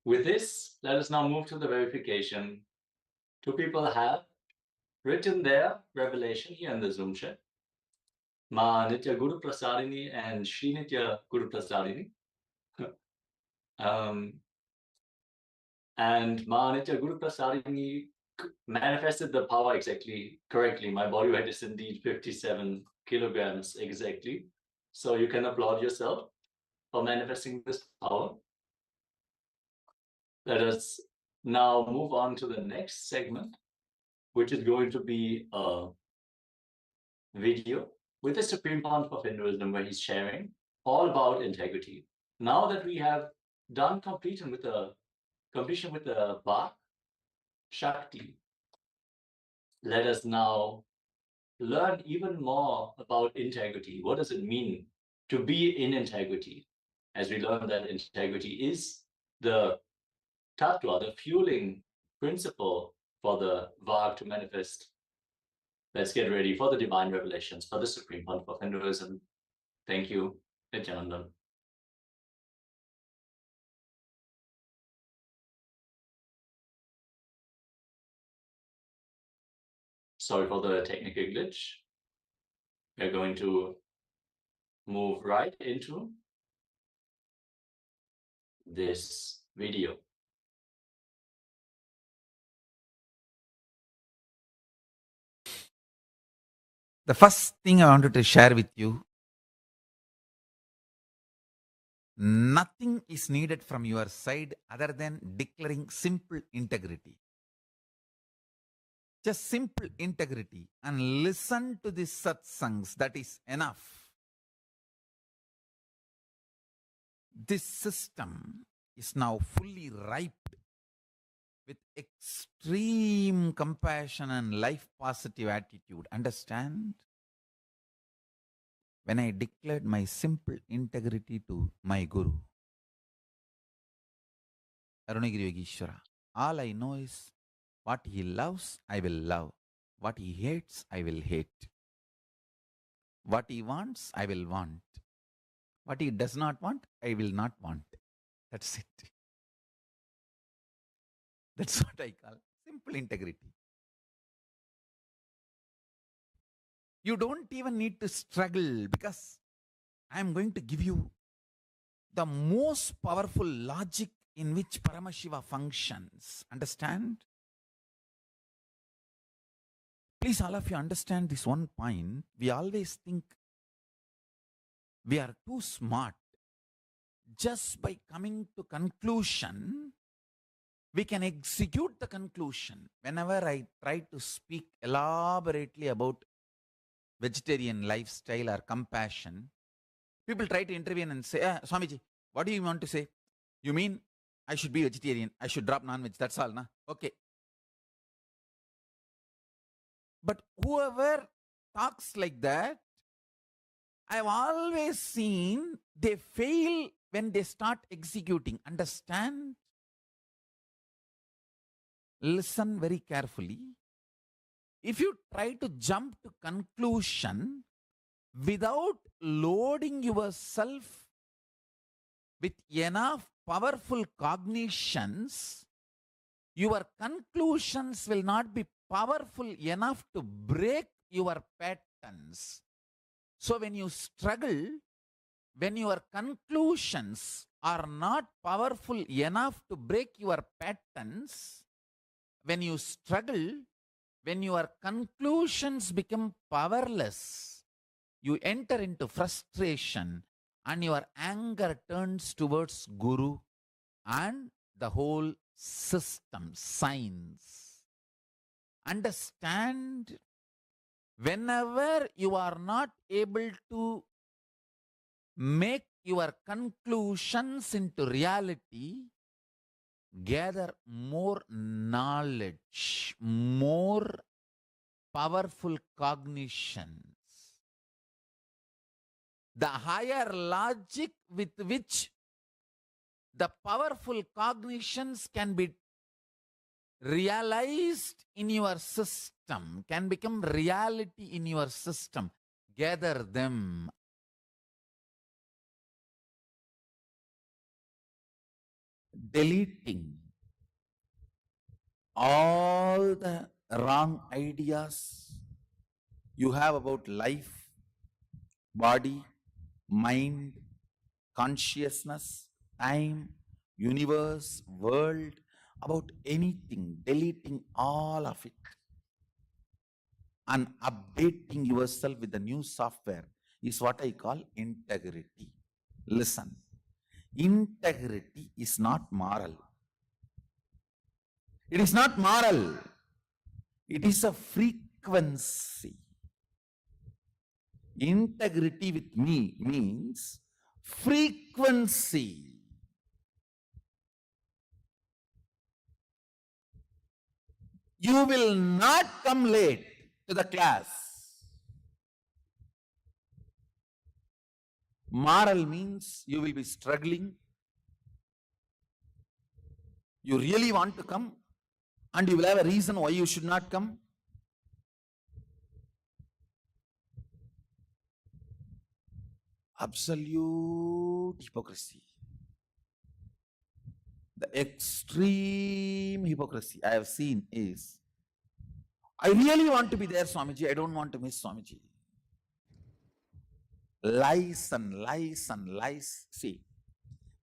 With this, let us now move to the verification. Two people have written their revelation here in the Zoom chat. Ma Nitya Guru Prasadini and Shri Nitya Guru Prasadini. And Ma Nitya Guru Prasadini manifested the power exactly correctly. My body weight is indeed 57 kilograms exactly. So you can applaud yourself for manifesting this power. Let us now move on to the next segment, which is going to be a video with the Supreme Pontiff of Hinduism, where he's sharing all about integrity. Now that we have done completion with the Bhak Shakti, let us now learn even more about integrity. What does it mean to be in integrity? As we learn that integrity is the tattva, the fueling principle for the Vag to manifest. Let's get ready for the divine revelations for the Supreme Pontiff of Hinduism. Thank you, Nithyananda. Sorry for the technical glitch. We're going to move right into this video. The first thing I wanted to share with you, nothing is needed from your side other than declaring simple integrity. Just simple integrity, and listen to the satsangs. That is enough. This system is now fully ripe with extreme compassion and life positive attitude. Understand? When I declared my simple integrity to my Guru, Arunagiri Yogeshwara, all I know is what he loves, I will love. What he hates, I will hate. What he wants, I will want. What he does not want, I will not want. That's it. That's what I call simple integrity. You don't even need to struggle, because I am going to give you the most powerful logic in which Paramashiva functions. Understand? Please, all of you, understand this one point. We always think We are too smart. Just by coming to conclusion, we can execute the conclusion. Whenever I try to speak elaborately about vegetarian lifestyle or compassion, people try to intervene and say, Swamiji, what do you want to say? You mean I should be vegetarian, I should drop non-veg, that's all, na? Okay. But whoever talks like that, I've always seen they fail when they start executing. Understand? Listen very carefully. If you try to jump to conclusion without loading yourself with enough powerful cognitions, your conclusions will not be powerful enough to break your patterns. So when you struggle, when your conclusions are not powerful enough to break your patterns, when you struggle, when your conclusions become powerless, you enter into frustration and your anger turns towards Guru and the whole system, science. Understand, whenever you are not able to make your conclusions into reality, gather more knowledge, more powerful cognitions. The higher logic with which the powerful cognitions can be realized in your system, can become reality in your system. Gather them. Deleting all the wrong ideas you have about life, body, mind, consciousness, time, universe, world, about anything, deleting all of it and updating yourself with the new software is what I call integrity. Listen, integrity is not moral. It is not moral. It is a frequency. Integrity with me means frequency. You will not come late to the class. Moral means you will be struggling. You really want to come and you will have a reason why you should not come. Absolute hypocrisy. The extreme hypocrisy I have seen is, I really want to be there, Swamiji, I don't want to miss Swamiji. Lies and lies and lies. See,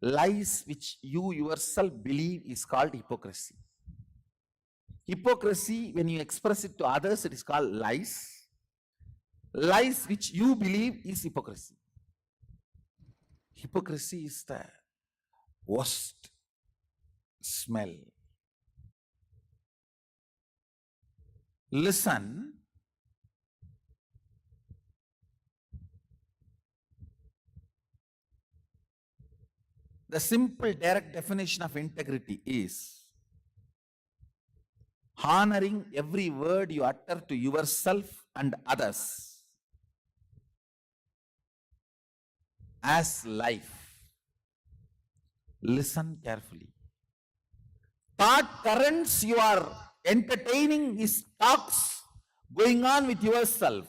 lies which you yourself believe is called hypocrisy. Hypocrisy, when you express it to others, it is called lies. Lies which you believe is hypocrisy. Hypocrisy is the worst smell. Listen, the simple direct definition of integrity is honoring every word you utter to yourself and others as life. Listen carefully. Thought currents you are entertaining is talks going on with yourself.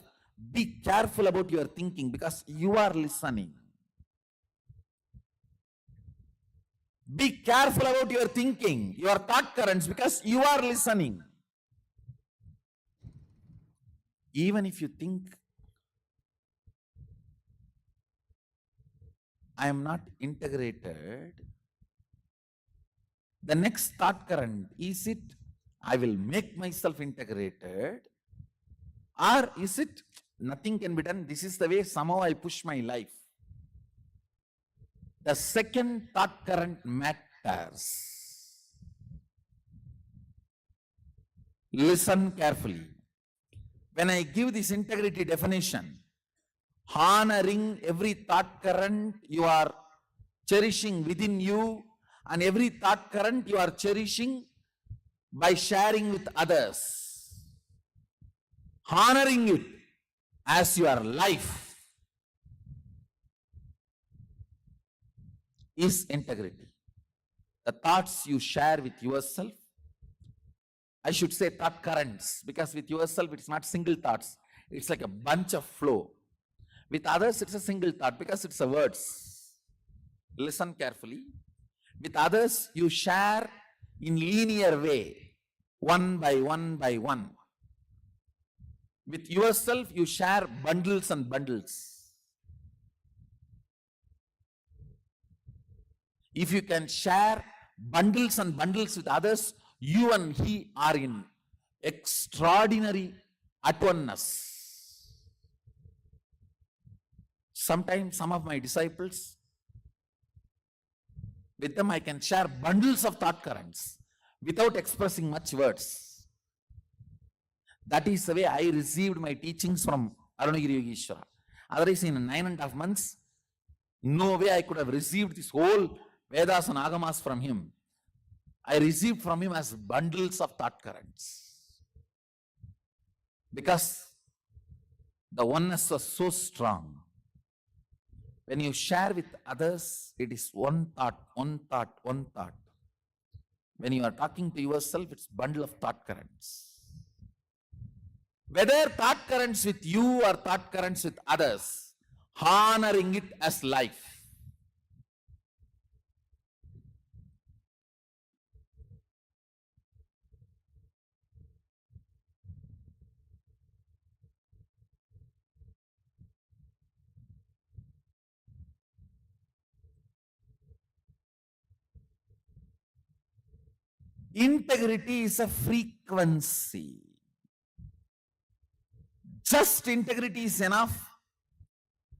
Be careful about your thinking because you are listening. Be careful about your thinking, your thought currents, because you are listening. Even if you think, I am not integrated, the next thought current, is it, I will make myself integrated, or is it, nothing can be done, this is the way somehow I push my life. The second thought current matters. Listen carefully. When I give this integrity definition, honoring every thought current you are cherishing within you and every thought current you are cherishing by sharing with others, honoring it as your life is integrity. The thoughts you share with yourself, I should say thought currents, because with yourself it's not single thoughts, it's like a bunch of flow. With others it's a single thought because it's a words. Listen carefully. With others you share in linear way, one by one by one. With yourself you share bundles and bundles. If you can share bundles and bundles with others, you and he are in extraordinary at oneness. Sometimes some of my disciples, with them I can share bundles of thought currents without expressing much words. That is the way I received my teachings from Arunagiri Yogeshwara. Otherwise, in 9.5 months, no way I could have received this whole Vedas and Agamas from him. I received from him as bundles of thought currents. Because the oneness was so strong. When you share with others, it is one thought, one thought, one thought. When you are talking to yourself, it's bundle of thought currents. Whether thought currents with you or thought currents with others, honoring it as life. Integrity is a frequency. Just integrity is enough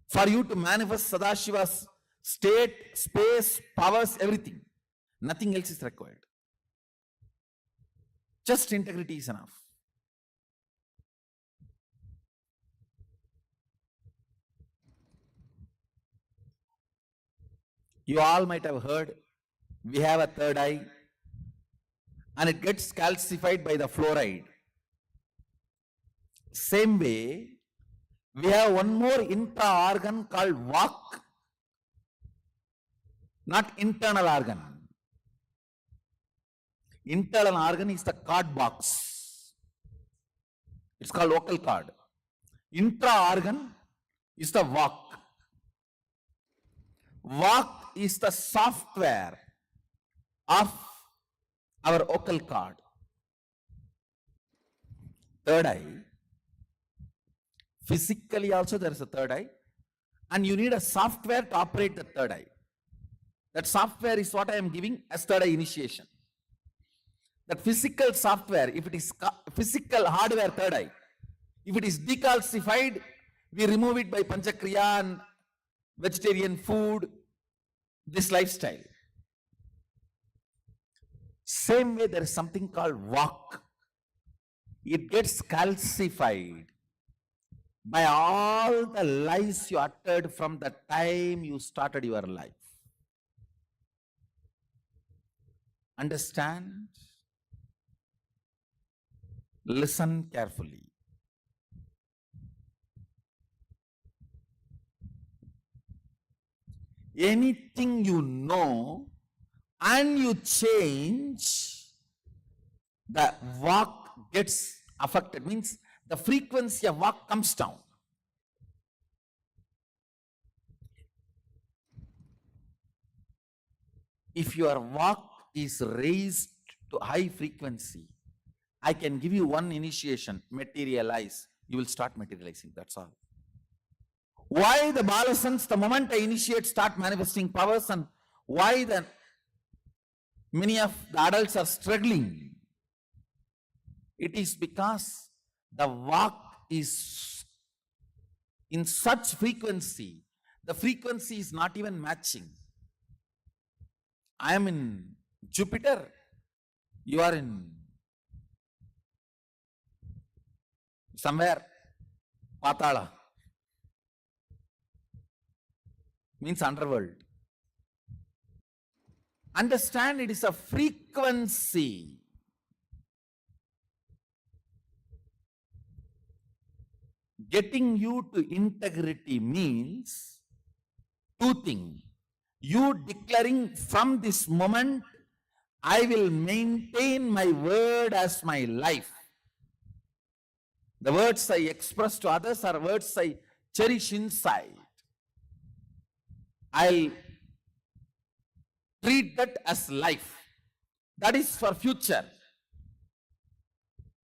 for you to manifest Sadashiva's state, space, powers, everything. Nothing else is required. Just integrity is enough. You all might have heard, we have a third eye and it gets calcified by the fluoride. Same way, we have one more intra-organ called Vak, not internal organ. Internal organ is the card box. It's called vocal cord. Intra-organ is the Vak. Vak is the software of our vocal cord. Third eye. Physically also there is a third eye. And you need a software to operate the third eye. That software is what I am giving as third eye initiation. That physical software, if it is physical hardware third eye, if it is decalcified, we remove it by Panchakriya and vegetarian food, this lifestyle. Same way there is something called Vak. It gets calcified by all the lies you uttered from the time you started your life. Understand? Listen carefully. Anything you know and you change, the Vak gets affected. Means the frequency of Vak comes down. If your Vak is raised to high frequency, I can give you one initiation, materialize. You will start materializing, that's all. Why the Balasans, the moment I initiate, start manifesting powers, and why the many of the adults are struggling? It is because the Vak is in such frequency, the frequency is not even matching. I am in Jupiter, you are in somewhere, Patala, means underworld. Understand, it is a frequency. Getting you to integrity means two things. You declaring from this moment, I will maintain my word as my life. The words I express to others are words I cherish inside. I'll treat that as life. That is for future.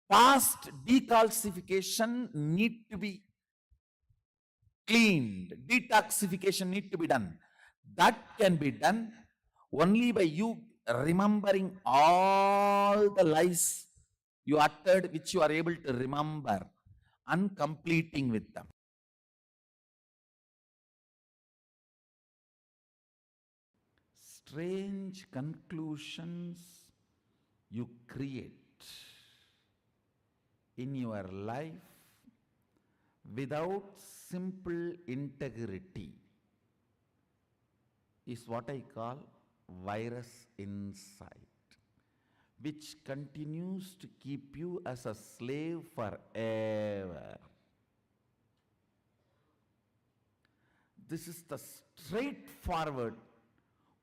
Past decalcification need to be cleaned. Detoxification need to be done. That can be done only by you remembering all the lies you uttered, which you are able to remember, and completing with them. Strange conclusions you create in your life without simple integrity is what I call virus inside, which continues to keep you as a slave forever. This is the straightforward,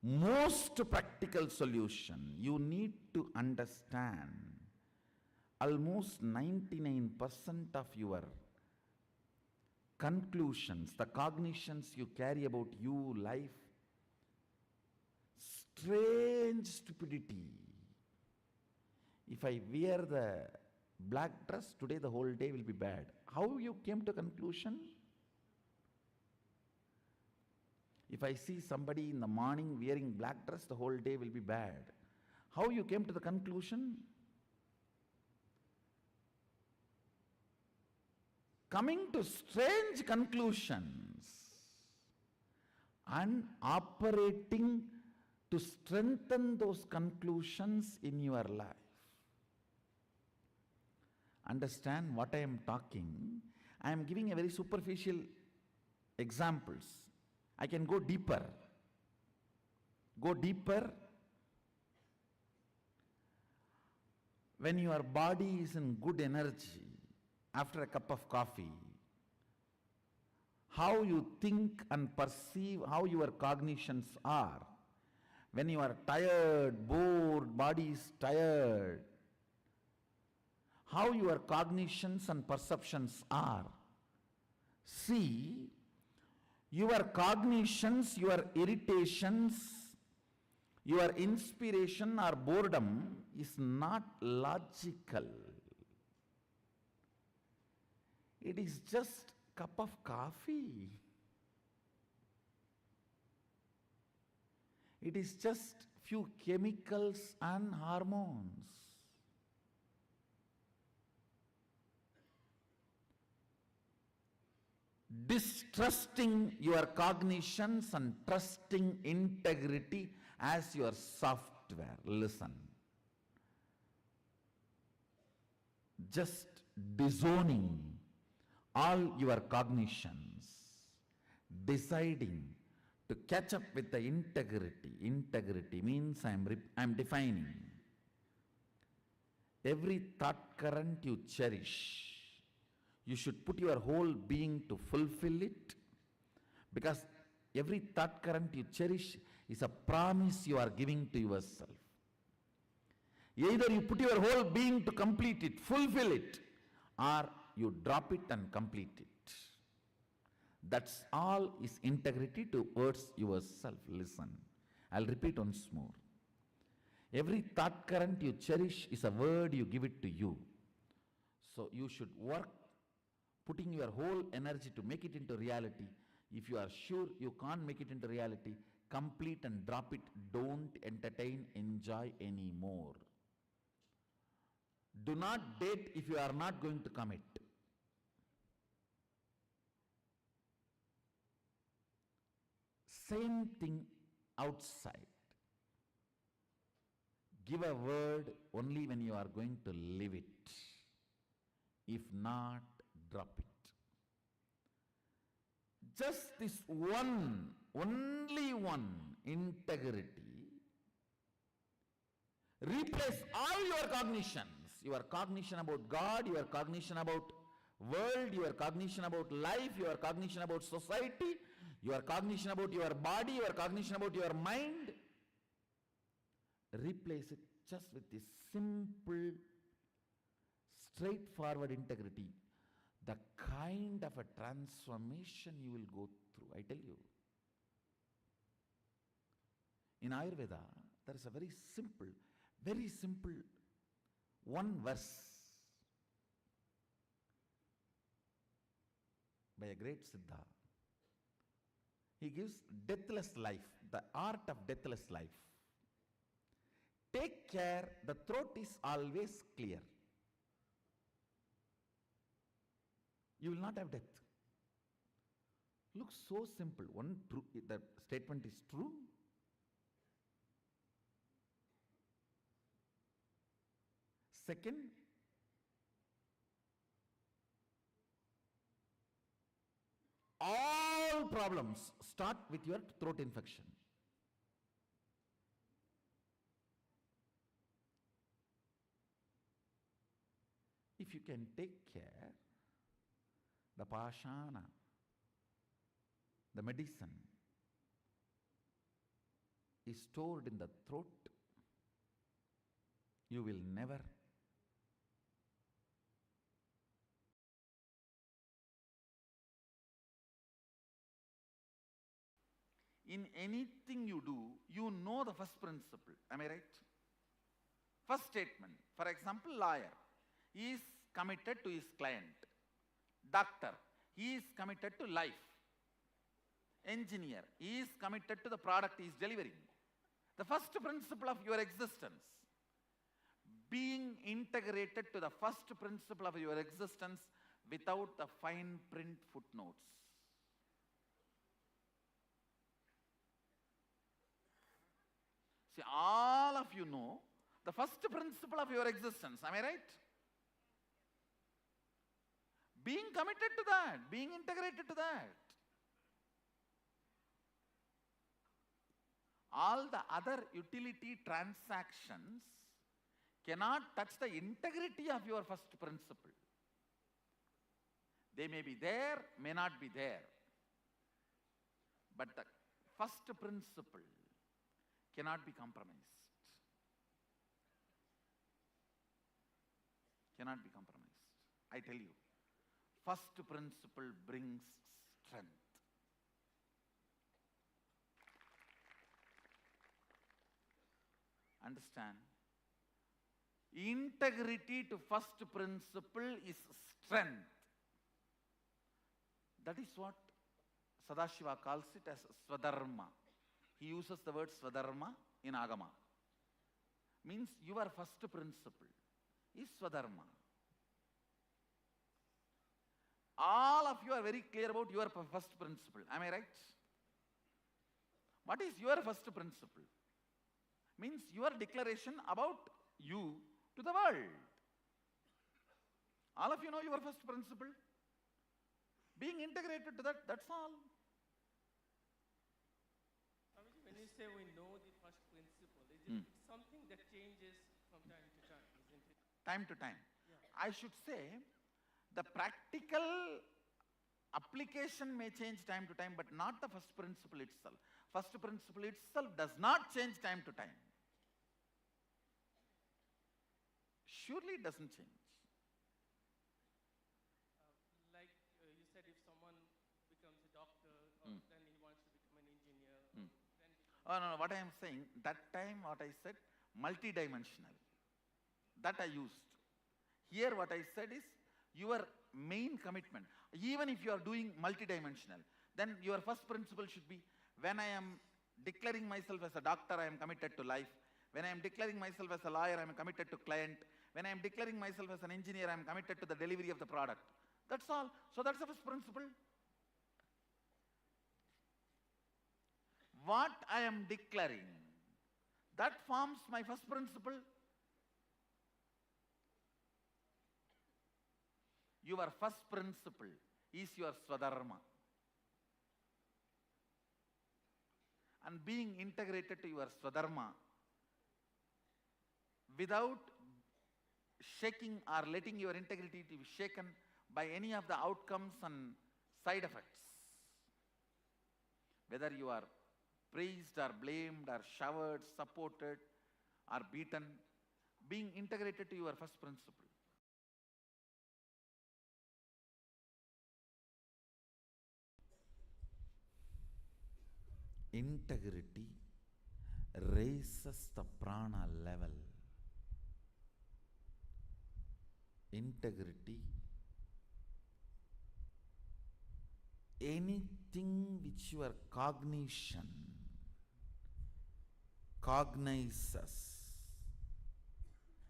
most practical solution. You need to understand almost 99% of your conclusions, the cognitions you carry about you, life, strange stupidity. If I wear the black dress, today the whole day will be bad. How you came to conclusion? If I see somebody in the morning wearing black dress, the whole day will be bad. How you came to the conclusion? Coming to strange conclusions and operating to strengthen those conclusions in your life. Understand what I am talking. I am giving a very superficial examples. I can go deeper. Go deeper. When your body is in good energy, after a cup of coffee, how you think and perceive, how your cognitions are. When you are tired, bored, body is tired, how your cognitions and perceptions are. See, your cognitions, your irritations, your inspiration or boredom is not logical. It is just a cup of coffee. It is just few chemicals and hormones. Distrusting your cognitions and trusting integrity as your software. Listen. Just disowning all your cognitions, deciding to catch up with the integrity. Integrity means I am defining. Every thought current you cherish, you should put your whole being to fulfill it, because every thought current you cherish is a promise you are giving to yourself. Either you put your whole being to complete it, fulfill it, or you drop it and complete it. That's all is integrity towards yourself. Listen, I'll repeat once more. Every thought current you cherish is a word you give it to you. So you should work putting your whole energy to make it into reality. If you are sure you can't make it into reality, complete and drop it. Don't entertain, enjoy anymore. Do not date if you are not going to commit. Same thing outside. Give a word only when you are going to live it. If not, drop it. Just this one, only one, integrity, replace all your cognitions. Your cognition about God, your cognition about world, your cognition about life, your cognition about society, your cognition about your body, your cognition about your mind. Replace it just with this simple, straightforward integrity. The kind of a transformation you will go through, I tell you. In Ayurveda, there is a very simple one verse by a great Siddha. He gives deathless life, the art of deathless life. Take care, the throat is always clear. You will not have death. Looks so simple. One, true, the statement is true. Second, all problems start with your throat infection. If you can take care, the pashana, the medicine, is stored in the throat, you will never in anything you do, you know the first principle. Am I right? First statement. For example, lawyer. He is committed to his client. Doctor. He is committed to life. Engineer. He is committed to the product he is delivering. The first principle of your existence. Being integrated to the first principle of your existence without the fine print footnotes. See, all of you know the first principle of your existence. Am I right? Being committed to that, being integrated to that. All the other utility transactions cannot touch the integrity of your first principle. They may be there, may not be there. But the first principle cannot be compromised. Cannot be compromised. I tell you, first principle brings strength. Understand? Integrity to first principle is strength. That is what Sadashiva calls it as Swadharma. He uses the word Swadharma in Agama. Means your first principle is Swadharma. All of you are very clear about your first principle. Am I right? What is your first principle? Means your declaration about you to the world. All of you know your first principle. Being integrated to that, that's all. When you say we know the first principle, is it something that changes from time to time, isn't it? Time to time. Yeah. I should say, the practical application may change time to time, but not the first principle itself. First principle itself does not change time to time. Surely it doesn't change. Like you said, if someone becomes a doctor, or then he wants to become an engineer, then Oh, no, what I am saying, that time what I said, multidimensional. That I used. Here what I said is, your main commitment. Even if you are doing multidimensional, then your first principle should be, when I am declaring myself as a doctor, I am committed to life. When I am declaring myself as a lawyer, I am committed to client. When I am declaring myself as an engineer, I am committed to the delivery of the product. That's all. So that's the first principle. What I am declaring, That forms my first principle. Your first principle is your Swadharma. And being integrated to your Swadharma without shaking or letting your integrity to be shaken by any of the outcomes and side effects. Whether you are praised or blamed or showered, supported or beaten, being integrated to your first principle. Integrity raises the prana level. Integrity, anything which your cognition cognizes.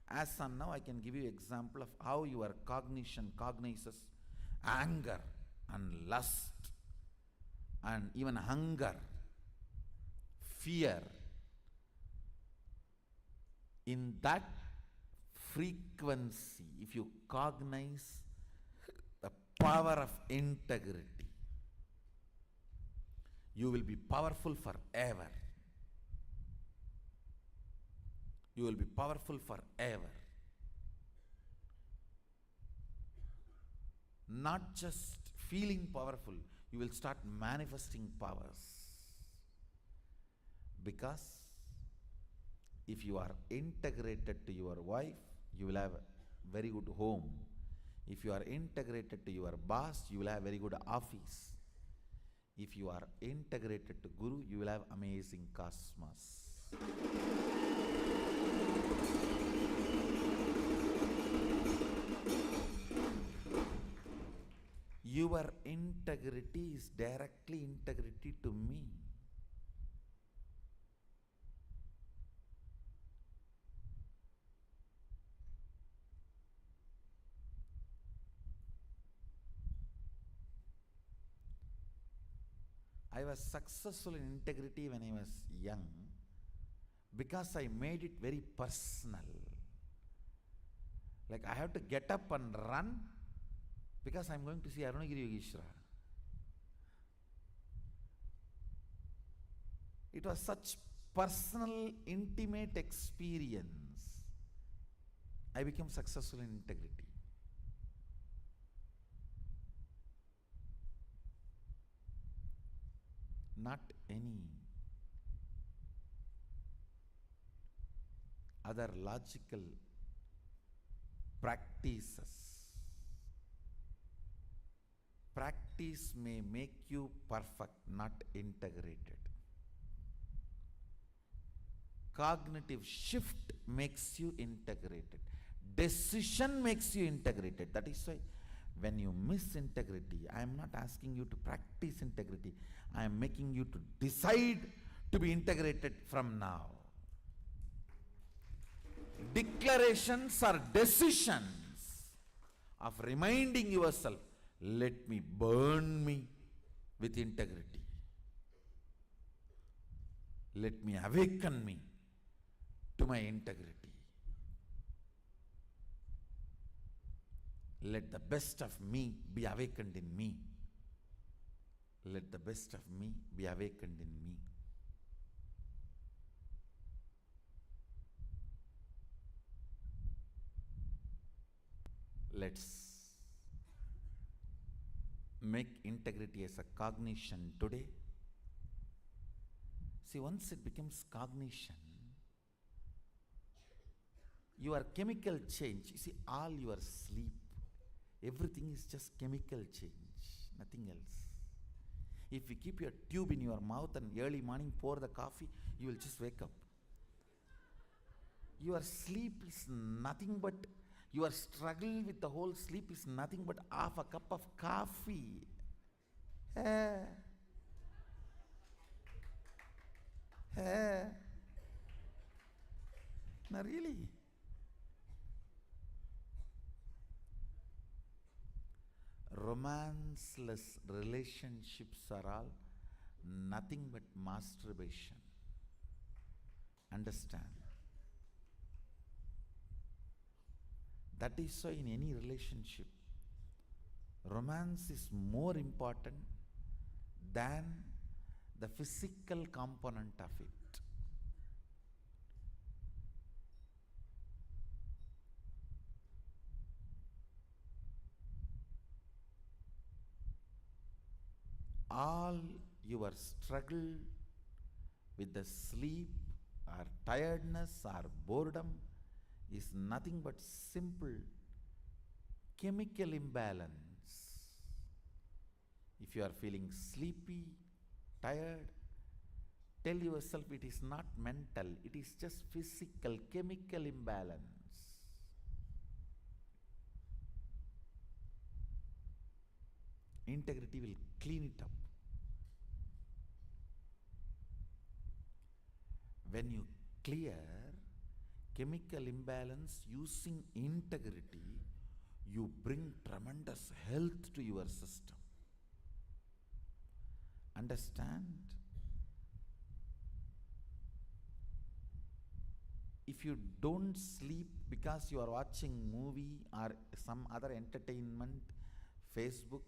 As on now, I can give you example of how your cognition cognizes anger and lust and even hunger, fear. In that frequency, if you cognize the power of integrity, you will be powerful forever. You will be powerful forever. Not just feeling powerful, you will start manifesting powers. Because if you are integrated to your wife, you will have a very good home. If you are integrated to your boss, you will have very good office. If you are integrated to Guru, you will have amazing cosmos. Your integrity is directly integrity to me. I was successful in integrity when I was young because I made it very personal. Like I have to get up and run because I'm going to see Arunagiri Yogeshwara. It was such personal, intimate experience. I became successful in integrity. Not any other logical practices. Practice may make you perfect, not integrated. Cognitive shift makes you integrated. Decision makes you integrated. That is why when you miss integrity, I am not asking you to practice integrity. I am making you to decide to be integrated from now. Declarations are decisions of reminding yourself, let me burn me with integrity. Let me awaken me to my integrity. Let the best of me be awakened in me. Let the best of me be awakened in me. Let's make integrity as a cognition today. See, once it becomes cognition, your chemical change, you see, all your sleep, everything is just chemical change, nothing else. If you keep your tube in your mouth and early morning pour the coffee, you will just wake up. Your sleep is nothing but, your struggle with the whole sleep is nothing but half a cup of coffee. No, really. Romanceless relationships are all nothing but masturbation Understand. That is why in any relationship, romance is more important than the physical component of it. All your struggle with the sleep or tiredness or boredom is nothing but simple chemical imbalance. If you are feeling sleepy, tired, tell yourself it is not mental, it is just physical chemical imbalance. Integrity will clean it up. When you clear chemical imbalance using integrity, you bring tremendous health to your system. Understand? If you don't sleep because you are watching movie or some other entertainment, Facebook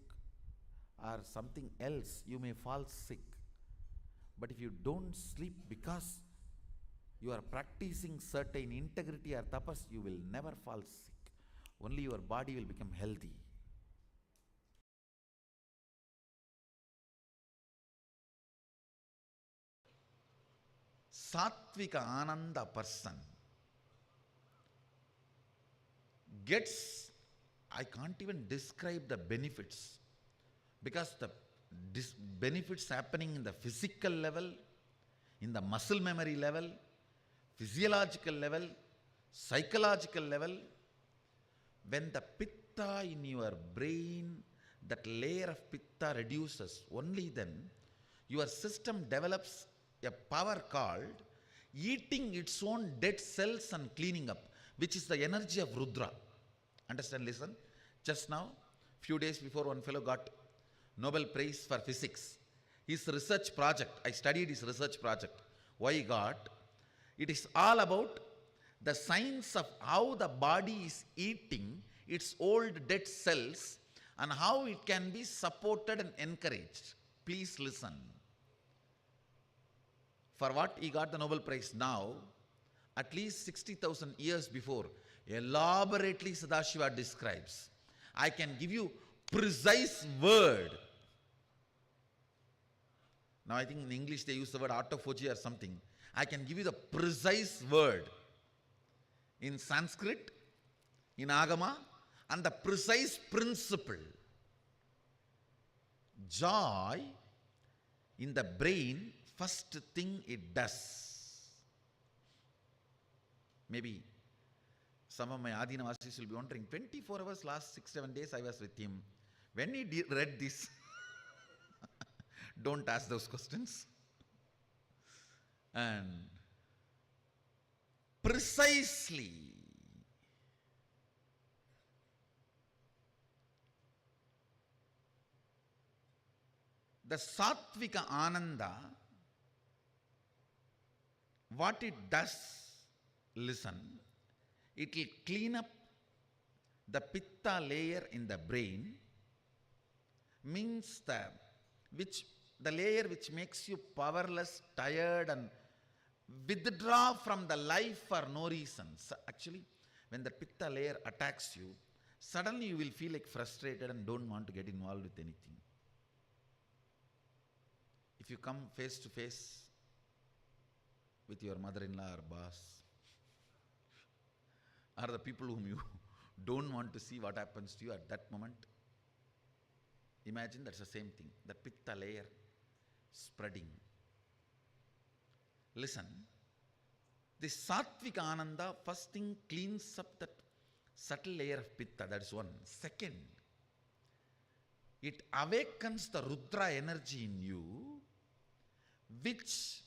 or something else, you may fall sick. But if you don't sleep because you are practicing certain integrity or tapas, you will never fall sick. Only your body will become healthy. Sattvika Ananda person gets, I can't even describe the benefits, because the benefits happening in the physical level, in the muscle memory level, physiological level, psychological level. When the pitta in your brain, that layer of pitta reduces, only then your system develops a power called eating its own dead cells and cleaning up, which is the energy of Rudra. Understand? Listen. Just now, few days before, one fellow got Nobel Prize for Physics. His research project, I studied his research project. Why he got? It is all about the science of how the body is eating its old dead cells and how it can be supported and encouraged. Please listen. For what he got the Nobel Prize now, at least 60,000 years before, elaborately Sadashiva describes. I can give you precise word. Now I think in English they use the word autophagy or something. I can give you the precise word in Sanskrit, in Agama, and the precise principle. Joy in the brain, first thing it does. Maybe some of my Adinavasis will be wondering, 24 hours last 6-7 days I was with him. When he read this, don't ask those questions. And precisely the Sattvika Ananda, what it does, listen, it will clean up the pitta layer in the brain, means the layer which makes you powerless, tired, and withdraw from the life for no reason. So actually, when the pitta layer attacks you, suddenly you will feel like frustrated and don't want to get involved with anything. If you come face to face with your mother-in-law or boss, or the people whom you don't want to see what happens to you at that moment, imagine that's the same thing, the pitta layer spreading. Listen, this Sattvika Ananda first thing cleans up that subtle layer of pitta, that's one. Second, it awakens the Rudra energy in you, which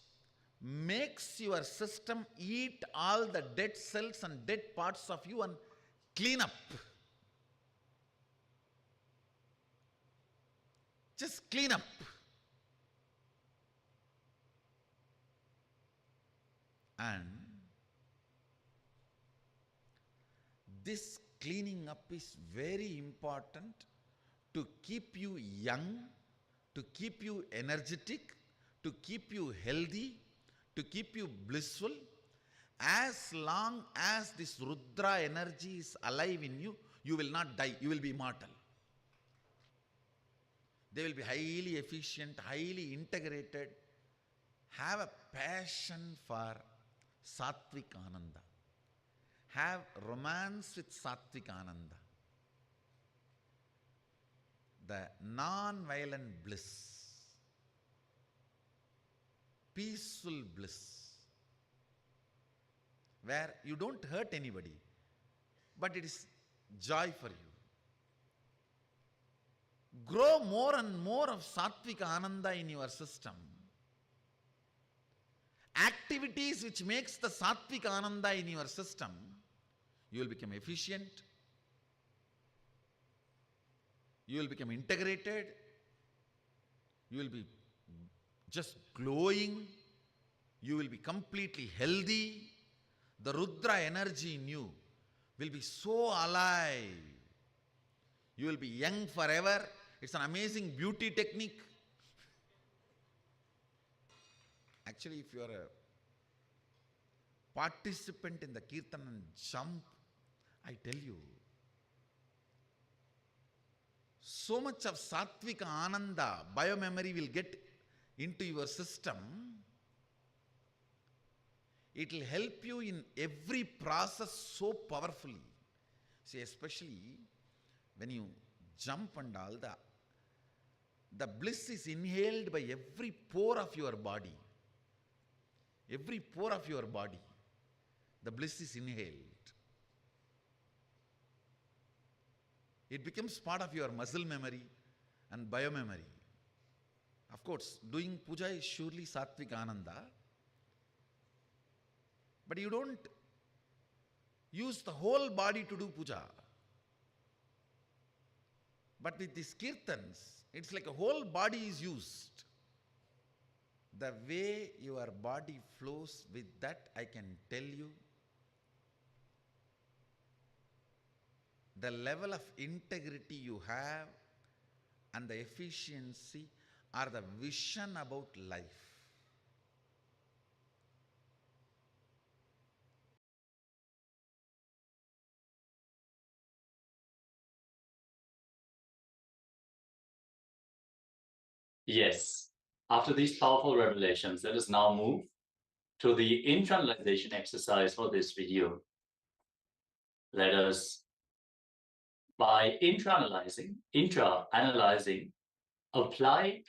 makes your system eat all the dead cells and dead parts of you and clean up. Just clean up. And this cleaning up is very important to keep you young, to keep you energetic, to keep you healthy, to keep you blissful. As long as this Rudra energy is alive in you, you will not die, you will be immortal. They will be highly efficient, highly integrated. Have a passion for Sattvic Ananda. Have romance with Sattvic Ananda. The non-violent bliss, peaceful bliss, where you don't hurt anybody, but it is joy for you. Grow more and more of Sattvic Ananda in your system. Activities which makes the Sattvic Ananda in your system, you will become efficient, you will become integrated, you will be just glowing, you will be completely healthy. The Rudra energy in you will be so alive. You will be young forever. It's an amazing beauty technique. Actually, if you are a participant in the Kirtan and jump, I tell you, so much of Sattvic Ananda, biomemory will get into your system. It will help you in every process so powerfully. See, especially when you jump and all, the bliss is inhaled by every pore of your body. Every pore of your body, the bliss is inhaled. It becomes part of your muscle memory and biomemory. Of course, doing puja is surely Sattvic Ananda, but you don't use the whole body to do puja. But with these kirtans, it's like a whole body is used. The way your body flows with that, I can tell you, the level of integrity you have and the efficiency are the vision about life. Yes. After these powerful revelations, let us now move to the internalization exercise for this video. Let us, by intra-analyzing, apply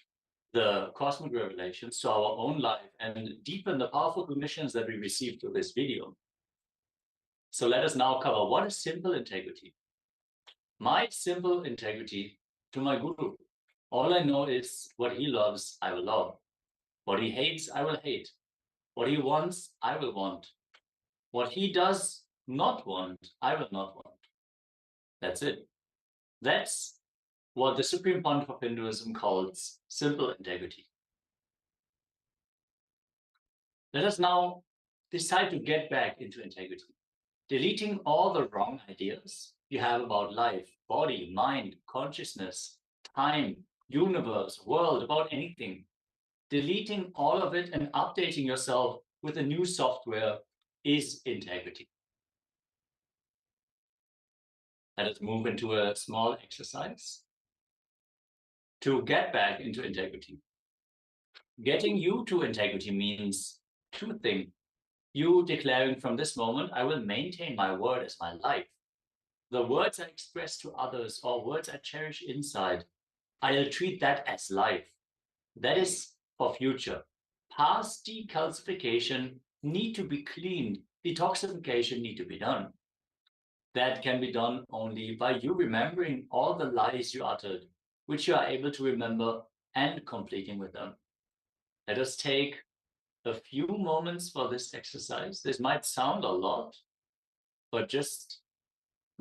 the cosmic revelations to our own life and deepen the powerful conditions that we received through this video. So let us now cover what is simple integrity. My simple integrity to my Guru. All I know is what he loves, I will love. What he hates, I will hate. What he wants, I will want. What he does not want, I will not want. That's it. That's what the Supreme Pontiff of Hinduism calls simple integrity. Let us now decide to get back into integrity, deleting all the wrong ideas you have about life, body, mind, consciousness, time, universe, world, about anything. Deleting all of it and updating yourself with a new software is integrity. Let us move into a small exercise to get back into integrity. Getting you to integrity means two things. You declaring from this moment, I will maintain my word as my life. The words I express to others or words I cherish inside, I'll treat that as life. That is for future. Past decalcification need to be cleaned. Detoxification need to be done. That can be done only by you remembering all the lies you uttered, which you are able to remember and completing with them. Let us take a few moments for this exercise. This might sound a lot, but just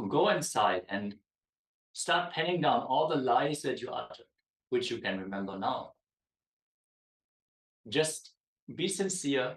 go inside and start penning down all the lies that you uttered, which you can remember now. Just be sincere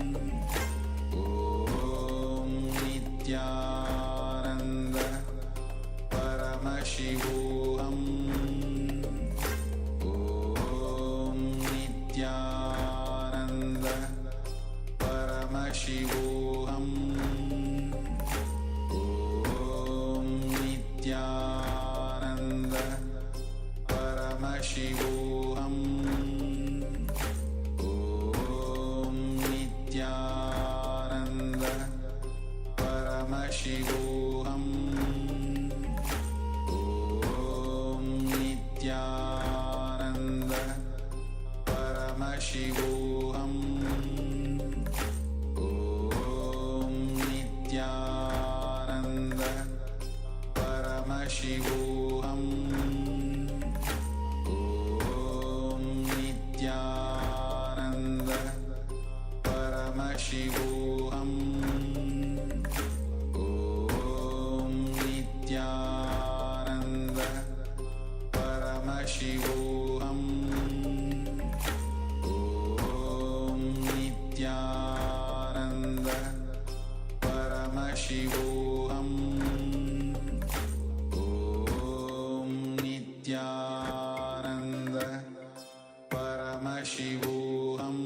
Paramashivoham Om Nithyananda Paramashivoham Om Nithyananda Paramashivoham Om Nithyananda Paramashivoham Om Nithyananda Paramashivoham Om Nithyananda Paramashivoham Om Nithyananda Paramashivoham Om Nithyananda Paramashivoham Om Nithyananda Paramashivoham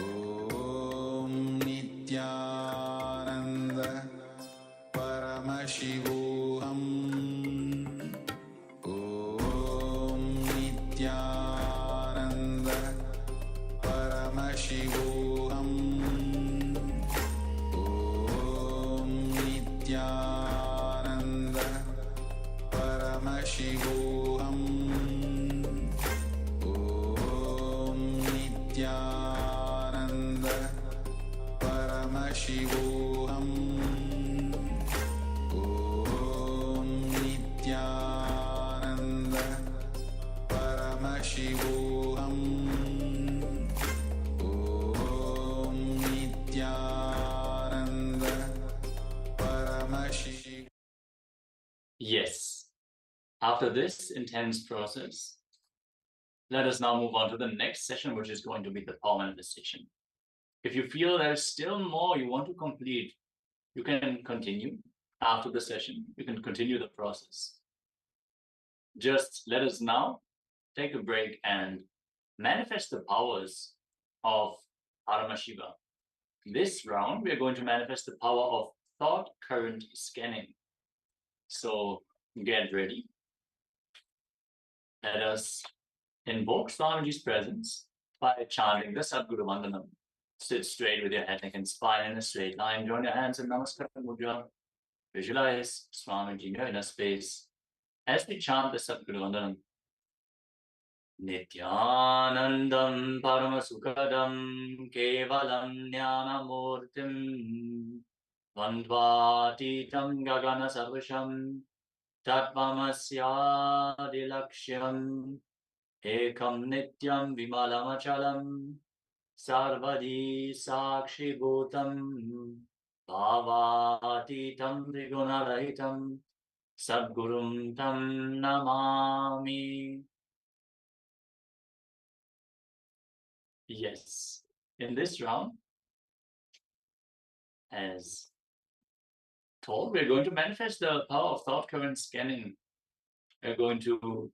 Om Nithyananda Paramashivoham Om Nithyananda Paramashivoham Om Nithyananda Paramashivoham Om Nithyananda Paramashivoham Om Nithyananda Paramashivoham Om Nithyananda Paramashivoham. Yes. After this intense process, let us now move on to the next session, which is going to be the power manifestation. If you feel there's still more you want to complete, you can continue after the session. You can continue the process. Just let us now take a break and manifest the powers of Paramashiva. This round, we are going to manifest the power of thought current scanning. So get ready. Let us invoke Swamiji's presence by chanting the Sadguru Vandanam. Sit straight with your head, neck, and spine in a straight line. Join your hands in Namaskar Mudra. Visualize Swamiji in your inner space as we chant the Sadguru Vandanam. Nithyanandam Paramasukadam Kevalam Jnanamurtim Vandvatitam Gagana Sarvasham Tattvamasyadilaksham Ekam Nityam Vimalamachalam Sarvadi Sakshi Bhutam Bhavatitam Trigunarahitam Sadgurum Tam Namami. Yes, in this round, as told, we're going to manifest the power of thought current scanning. We're going to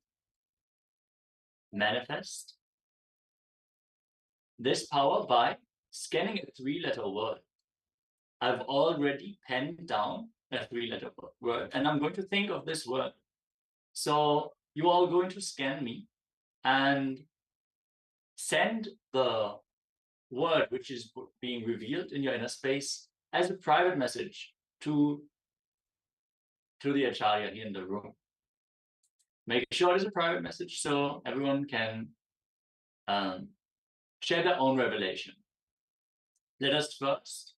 manifest this power by scanning a three-letter word. I've already penned down a three-letter word, and I'm going to think of this word. So you are going to scan me and send the word which is being revealed in your inner space as a private message to the Acharya here in the room. Make sure it's a private message so everyone can share their own revelation. Let us first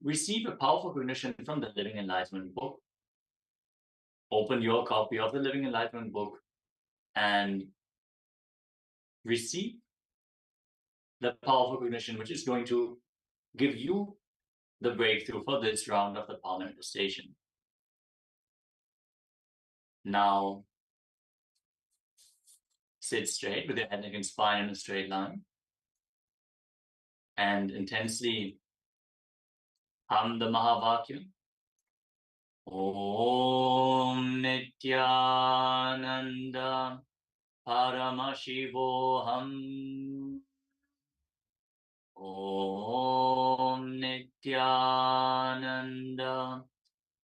receive a powerful recognition from the Living Enlightenment book. Open your copy of the Living Enlightenment book and receive the powerful recognition which is going to give you the breakthrough for this round of the power manifestation. Now, sit straight with your head, neck, and spine in a straight line. And intensely hum the Mahavakya. Om Nithyananda Paramashivoham Om Nithyananda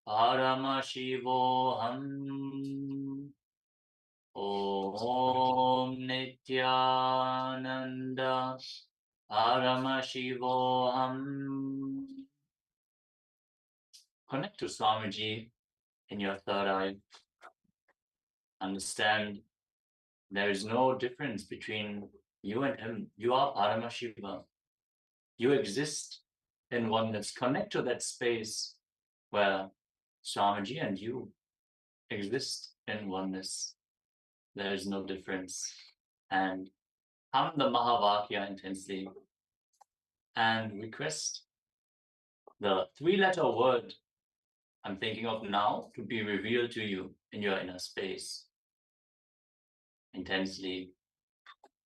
Paramashivoham Om Nithyananda Paramashivoham. Connect to Swamiji in your third eye. Understand there is no difference between you and him. You are Paramashiva. You exist in oneness. Connect to that space where Swamiji and you exist in oneness. There is no difference. And hum the Mahavakya intensely and request the three-letter word I'm thinking of now to be revealed to you in your inner space. Intensely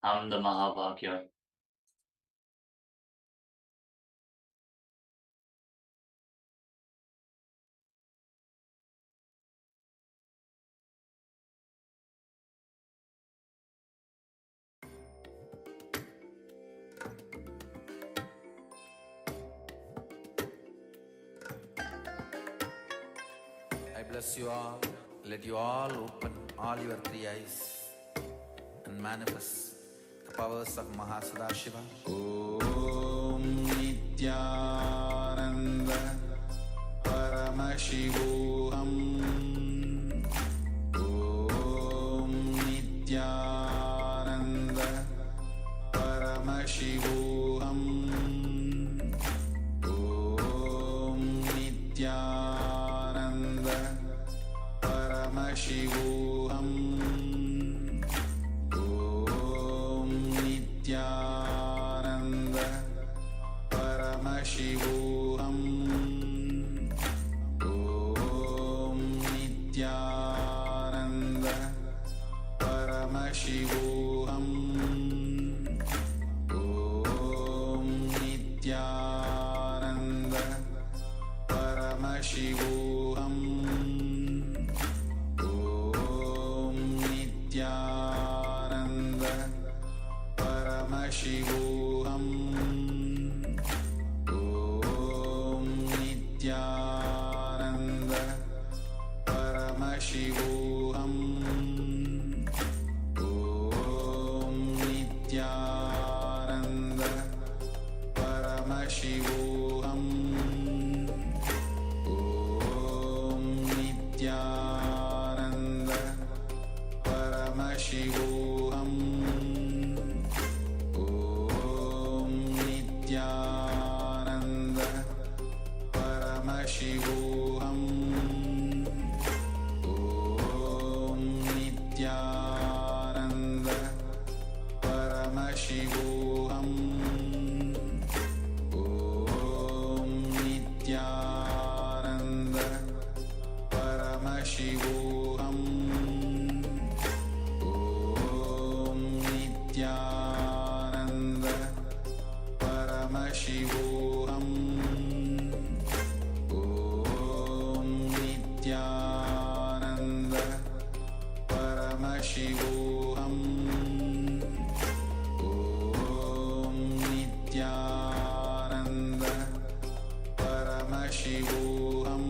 hum the Mahavakya. I bless you all. Let you all open all your three eyes and manifest the powers of Mahasadashiva. Om Nithyananda Paramashivoham. Om Nithyananda Paramashivoham. Om Nithyananda Paramashivoham. Om Nithyananda Paramashivoham. Om Nithyananda Paramashivoham. Om Nithyananda Paramashivoham. Om Nithyananda Paramashivoham. Om Nithyananda Paramashivoham. Om Nithyananda Paramashivoham. Om Nithyananda Paramashivoham. Om Nithyananda Paramashivoham. Om Nithyananda Paramashivoham. Om Nithyananda Paramashivoham. Om Nithyananda Paramashivoham. Om Nithyananda Paramashivoham. Om Nithyananda Paramashivoham.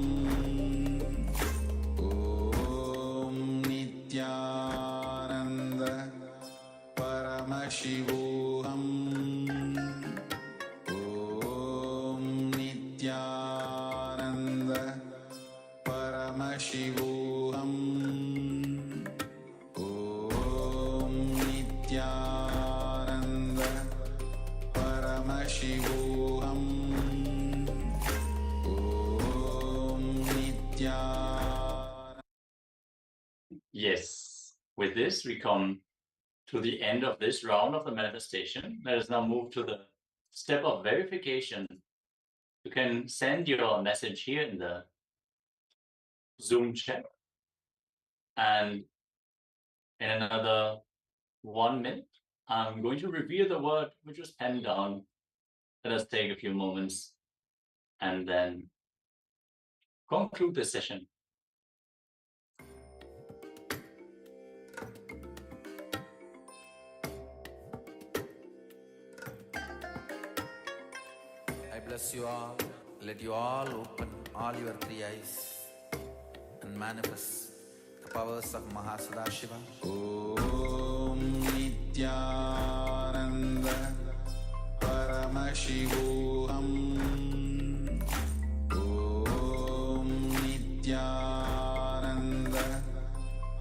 Om Nithyananda Paramashivoham. Om Nithyananda Paramashivoham. Om Nithyananda Paramashivoham. Om Nithyananda. Yes, with this, we come to the end of this round of the manifestation. Let us now move to the step of verification. You can send your message here in the Zoom chat. And in another 1 minute, I'm going to reveal the word which was penned down. Let us take a few moments and then conclude this session. I bless you all. let you all open all your three eyes and manifest the powers of Mahasadashiva. Om Nithyananda Paramashivoham. Om Nithyananda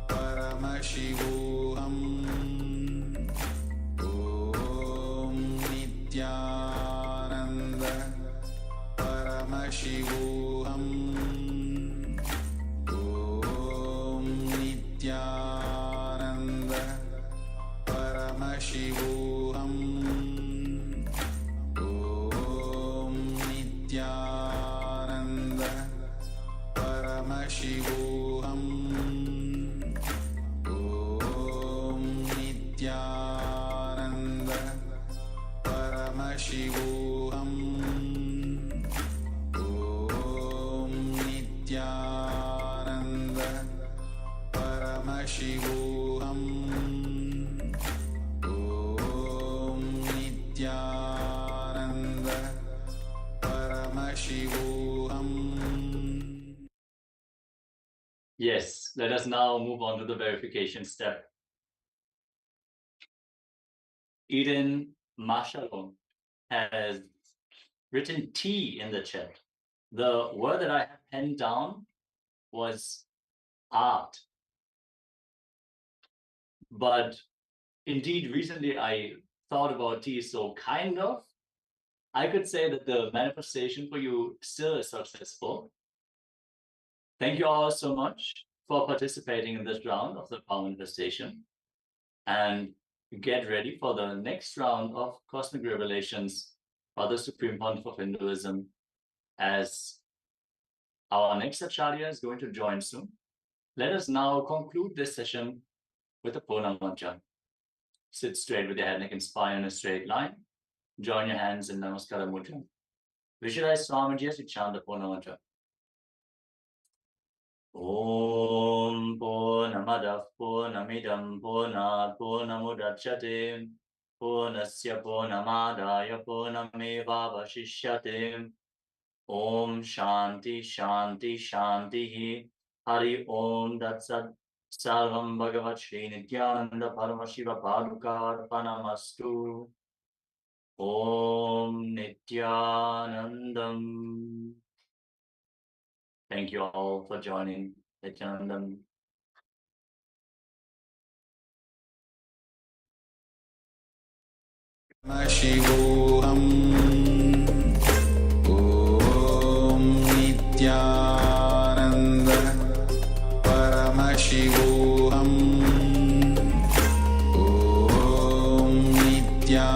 Paramashivoham. Om Nithyananda Paramashivoham. Om Nithyananda Paramashivoham. Om Nithyananda Paramashivoham. Om Nithyananda Paramashivoham. Om Nithyananda Paramashivoham. Om Nithyananda Paramashivoham. Yes, let us now move on to the verification step. Eden Mashalom has written T in the chat. The word that I have penned down was art. But indeed, recently I thought about tea, so kind of, I could say that the manifestation for you still is successful. Thank you all so much for participating in this round of the power manifestation. And get ready for the next round of cosmic revelations by the Supreme Pontiff of Hinduism, as our next Acharya is going to join soon. Let us now conclude this session with a Purna Mantra. Sit straight with your head, neck, and spine in a straight line. Join your hands in Namaskara Mudra. Visualize Swamiji as you chant the Purna Mantra. Om Purnamadav Purnamidam Purnat Purnamudachyate Purnasya Purnamadaya Purnamevavashishyate. Om Shanti Shanti Shanti Hari Om Datsat Sarvam Bhagavat Shri Nithyananda Paramashiva Paduka Arpanamastu. Om Nithyanandam. Thank you all for joining. Nithyanandam. Paramashivoham. Om Nithyananda Paramashivoham. Om Nithyananda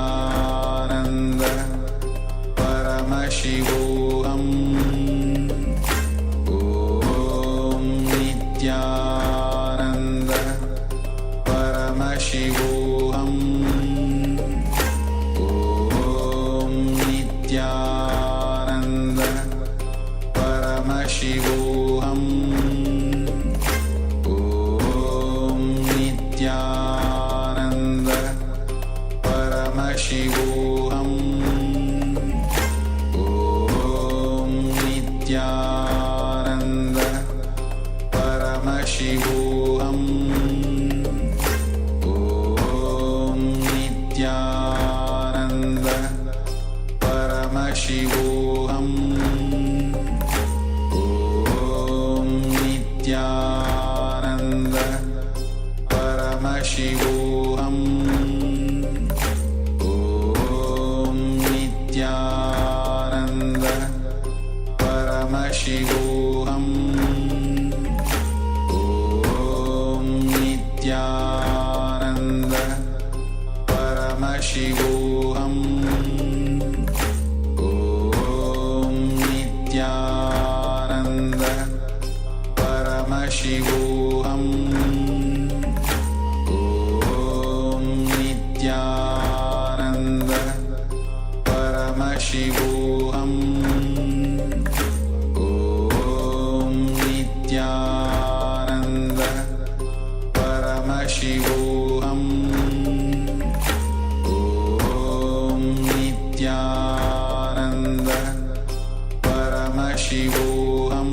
Paramashivoham. Om Nithyananda Paramashivoham. Om Nithyananda Paramashivoham. Om Nithyananda Paramashivoham. Om Nithyananda Paramashivoham. Om Nithyananda Paramashivoham. Om Nithyananda Paramashivoham. Om Nithyananda Paramashivoham. Om Nithyananda Paramashivoham. Om Nithyananda Paramashivoham. Om Nithyananda Paramashivoham. Om Nithyananda Paramashivoham. Om Nithyananda Paramashivoham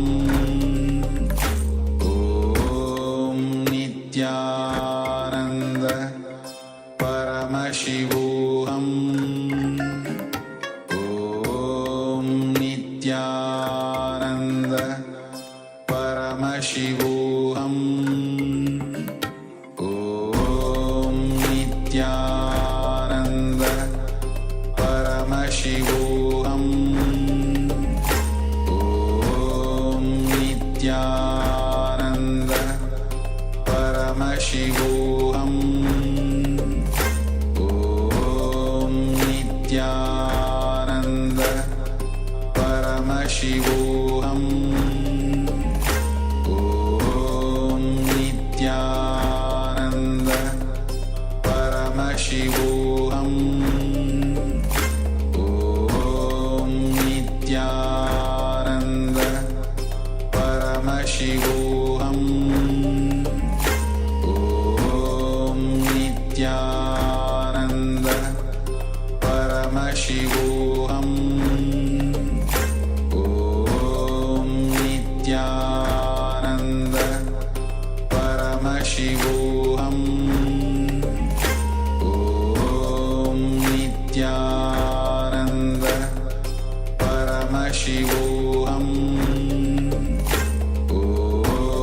Om Nithyananda Paramashivoham Om Nithyananda Paramashivoham Om Nithyananda Paramashivoham Om Nithyananda Paramashivoham Om Nithyananda Paramashivoham Om Nithyananda Paramashivoham Om Nithyananda Paramashivoham Om Nithyananda Paramashivoham Om Nithyananda Paramashivoham Om Nithyananda Paramashivoham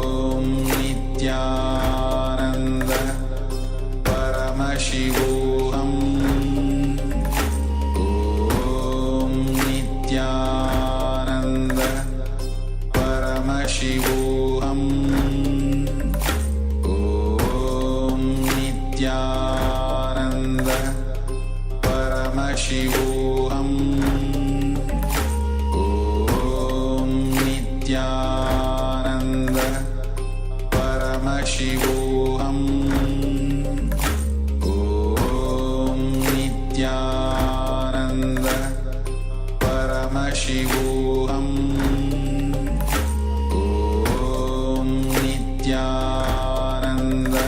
Om Nithyananda Paramashivoham Om Nithyananda Paramashivoham Om Nithyananda Paramashivoham Om Nithyananda Paramashivoham Om Nithyananda Paramashivoham Om Nithyananda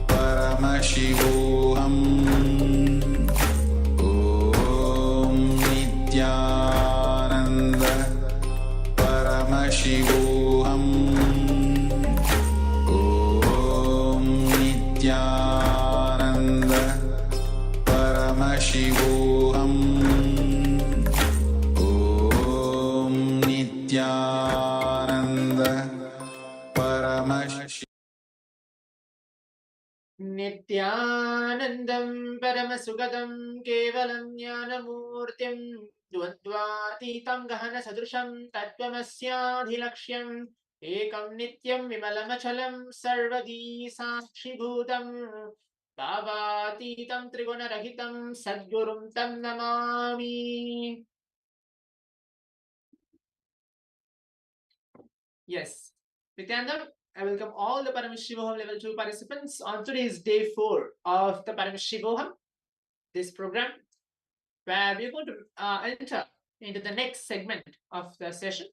Paramashivoham Om Nithyananda Paramashivoham Om Nithyananda Paramashivoham Om Nithyananda Paramashivoham नित्यानन्दं परमसुगतं केवलं ज्ञानमूर्तिं द्वन्द्वातीतं गहनसदृशं तत्त्वमस्याधिलक्ष्यम् एकं नित्यं विमलमचलं सर्वदी साक्षिभूतं भावातीतं त्रिगुणरहितं सद्गुरुं तं Namami. Yes, Nithyananda, I welcome all the Paramashivoham Level 2 participants on today's day 4 of the Paramashivoham, this program, where we're going to enter into the next segment of the session.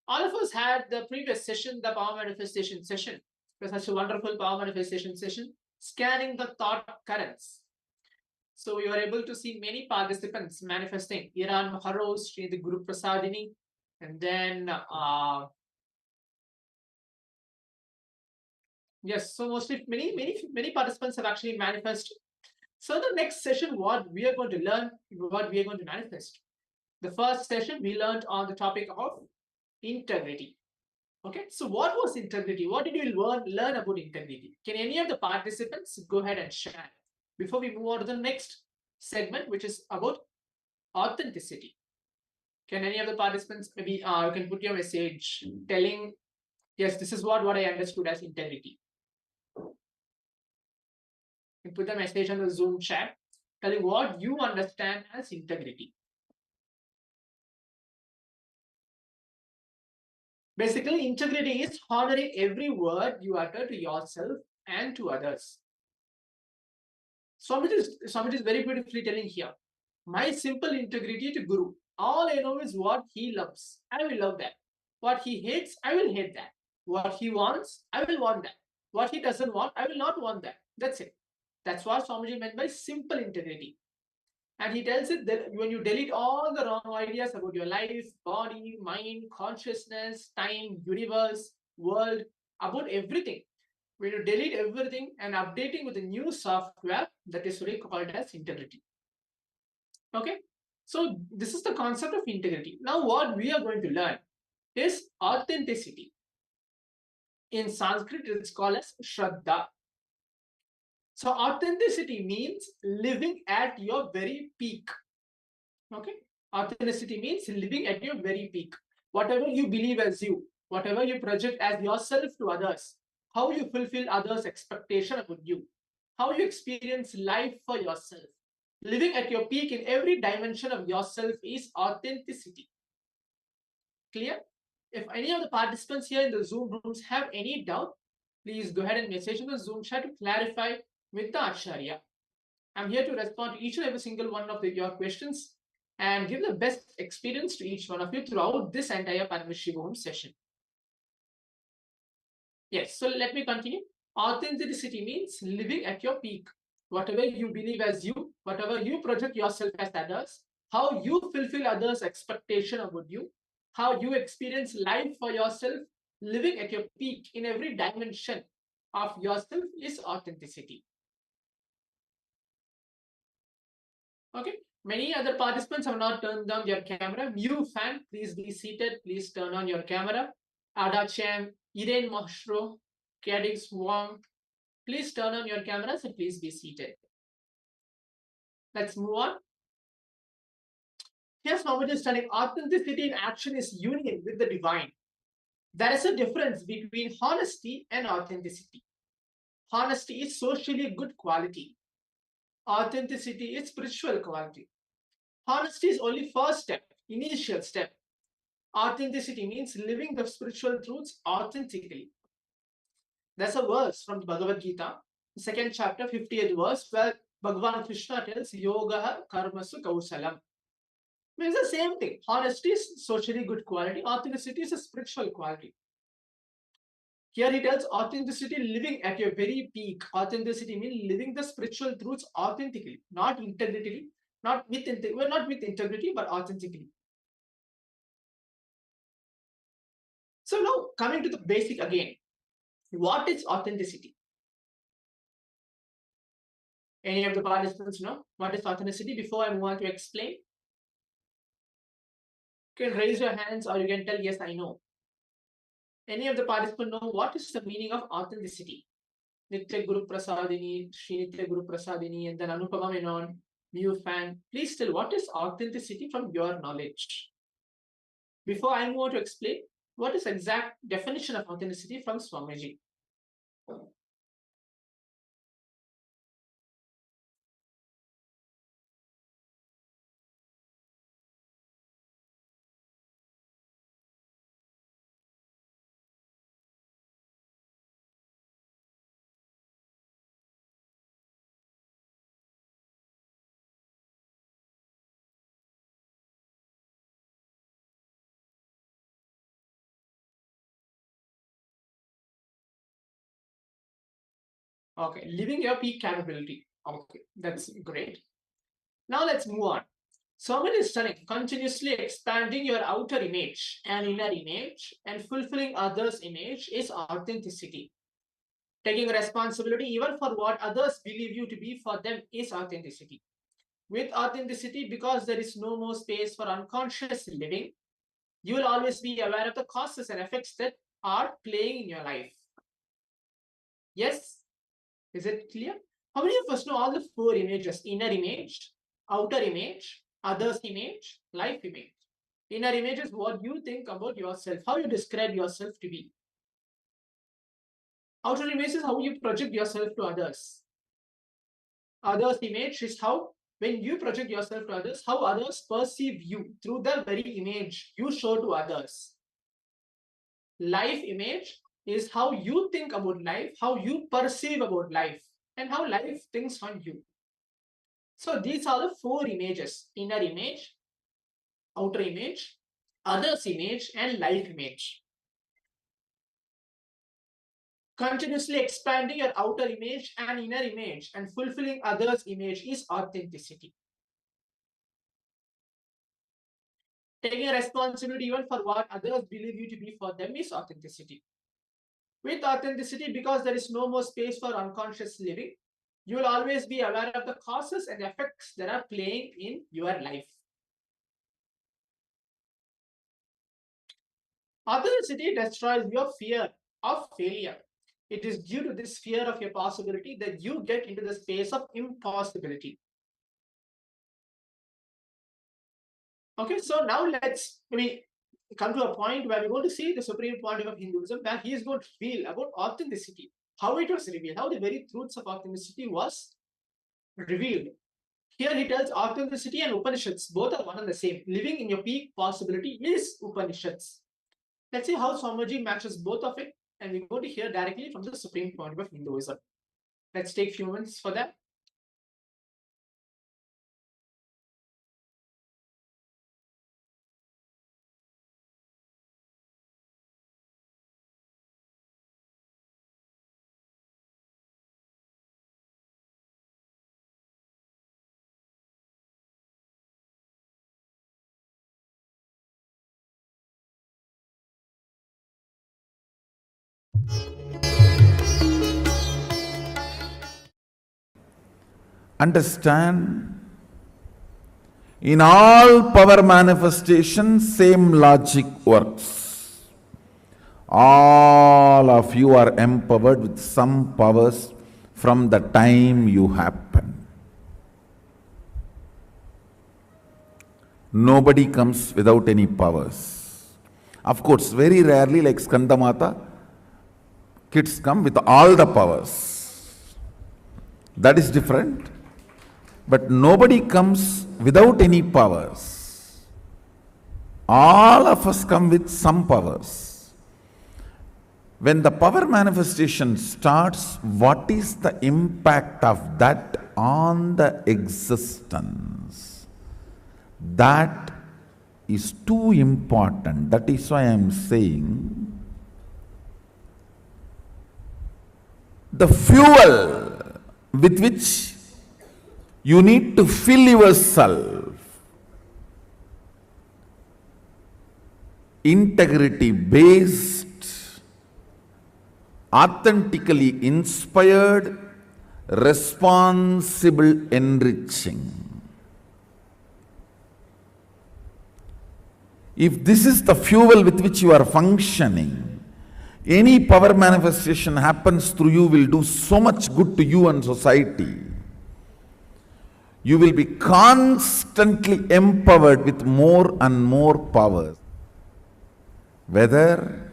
All of us had the previous session, the power manifestation session. It was such a wonderful power manifestation session, scanning the thought currents. So we were able to see many participants manifesting. Iran Maharos, Sri the Guru Prasadini, and then yes, so mostly many participants have actually manifested. So the next session, what we are going to learn, what we are going to manifest. The first session we learned on the topic of integrity. Okay, so what was integrity? What did you learn about integrity? Can any of the participants go ahead and share before we move on to the next segment, which is about authenticity? Can any of the participants maybe you can put your message telling, yes, this is what I understood as integrity. You put the message on the Zoom chat telling what you understand as integrity. Basically, integrity is honoring every word you utter to yourself and to others. Swamiji is very beautifully telling here, my simple integrity to Guru. All I know is what he loves. I will love that. What he hates, I will hate that. What he wants, I will want that. What he doesn't want, I will not want that. That's it. That's what Swamiji meant by simple integrity. And he tells it that when you delete all the wrong ideas about your life, body, mind, consciousness, time, universe, world, about everything, when you delete everything and updating with a new software, that is really called as integrity. Okay, so this is the concept of integrity. Now what we are going to learn is authenticity. In Sanskrit, it's called as Shraddha. So authenticity means living at your very peak. Okay, authenticity means living at your very peak. Whatever you believe as you, whatever you project as yourself to others, how you fulfill others' expectation about you, how you experience life for yourself. Living at your peak in every dimension of yourself is authenticity. Clear? If any of the participants here in the Zoom rooms have any doubt, please go ahead and message in the Zoom chat to clarify with the Acharya. I'm here to respond to each and every single one of your questions and give the best experience to each one of you throughout this entire Paramashivoham session. Yes, so let me continue. Authenticity means living at your peak. Whatever you believe as you, whatever you project yourself as others, how you fulfill others' expectation about you, how you experience life for yourself, living at your peak in every dimension of yourself is authenticity. Okay, many other participants have not turned on their camera. Mu fan, please be seated. Please turn on your camera. Ada Chen, Irene Moshro, Cadix Wong, please turn on your cameras and please be seated. Let's move on. Here's how it is studying. Authenticity in action is union with the divine. There is a difference between honesty and authenticity. Honesty is socially good quality. Authenticity is spiritual quality. Honesty is only first step, initial step. Authenticity means living the spiritual truths authentically. There's a verse from the Bhagavad Gita, second chapter, 50th verse, where Bhagavan Krishna tells yoga karmasu kausalam. Means the same thing. Honesty is socially good quality. Authenticity is a spiritual quality. Here he tells authenticity, living at your very peak. Authenticity means living the spiritual truths authentically, not integrity, not with integrity, but authentically. So now coming to the basic again. What is authenticity? Any of the participants know what is authenticity before I move on to explain? You can raise your hands or you can tell, yes, I know. Any of the participants know what is the meaning of authenticity? Nitya Guru Prasadini, Sri Nitya Guru Prasadini, and then Anupama Menon, Mu Fan. Please tell what is authenticity from your knowledge. Before I move on to explain, what is exact definition of authenticity from Swamiji? Okay, living your peak capability. Okay, that's great. Now let's move on. Someone is studying continuously expanding your outer image and inner image and fulfilling others' image is authenticity. Taking responsibility even for what others believe you to be for them is authenticity. With authenticity, because there is no more space for unconscious living, you will always be aware of the causes and effects that are playing in your life. Yes? Is it clear? How many of us know all the four images? Inner image, outer image, others image, life image. Inner image is what you think about yourself, how you describe yourself to be. Outer image is how you project yourself to others. Others image is how, when you project yourself to others, how others perceive you through the very image you show to others. Life image is how you think about life, how you perceive about life, and how life thinks on you. So these are the four images: inner image, outer image, others image, and life image. Continuously expanding your outer image and inner image and fulfilling others image is authenticity. Taking responsibility even for what others believe you to be for them is authenticity. With authenticity, because there is no more space for unconscious living, you will always be aware of the causes and effects that are playing in your life. Authenticity destroys your fear of failure. It is due to this fear of your possibility that you get into the space of impossibility. Okay, so now let's maybe come to a point where we're going to see the Supreme Pontiff of Hinduism, where he is going to feel about authenticity, how it was revealed, how the very truths of authenticity was revealed. Here he tells authenticity and Upanishads, both are one and the same. Living in your peak possibility is Upanishads. Let's see how Swamiji matches both of it, and we're going to hear directly from the Supreme Pontiff of Hinduism. Let's take a few minutes for that. Understand, in all power manifestations, same logic works. All of you are empowered with some powers from the time you happen. Nobody comes without any powers. Of course, very rarely, like Skandamata, kids come with all the powers. That is different. But nobody comes without any powers. All of us come with some powers. When the power manifestation starts, what is the impact of that on the existence? That is too important. That is why I am saying the fuel with which you need to fill yourself, integrity based, authentically inspired, responsible enriching. If this is the fuel with which you are functioning, any power manifestation happens through you will do so much good to you and society. You will be constantly empowered with more and more powers. Whether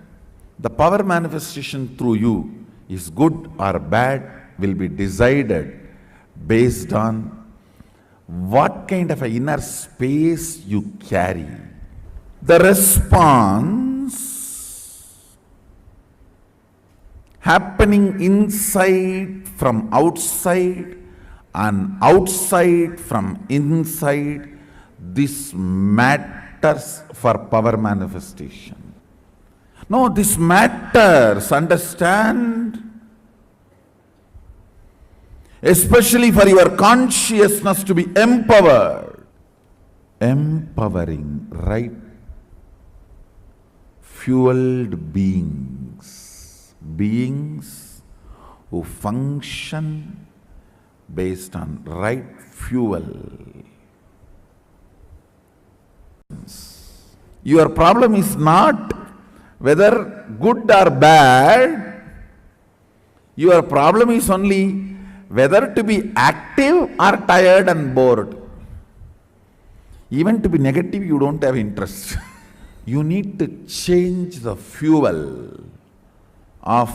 the power manifestation through you is good or bad will be decided based on what kind of an inner space you carry. The response happening inside from outside and outside from inside, this matters for power manifestation. No, this matters, understand? Especially for your consciousness to be empowered. Empowering, right? Fueled beings. Beings who function based on right fuel. Your problem is not whether good or bad. Your problem is only whether to be active or tired and bored. Even to be negative, you don't have interest. You need to change the fuel of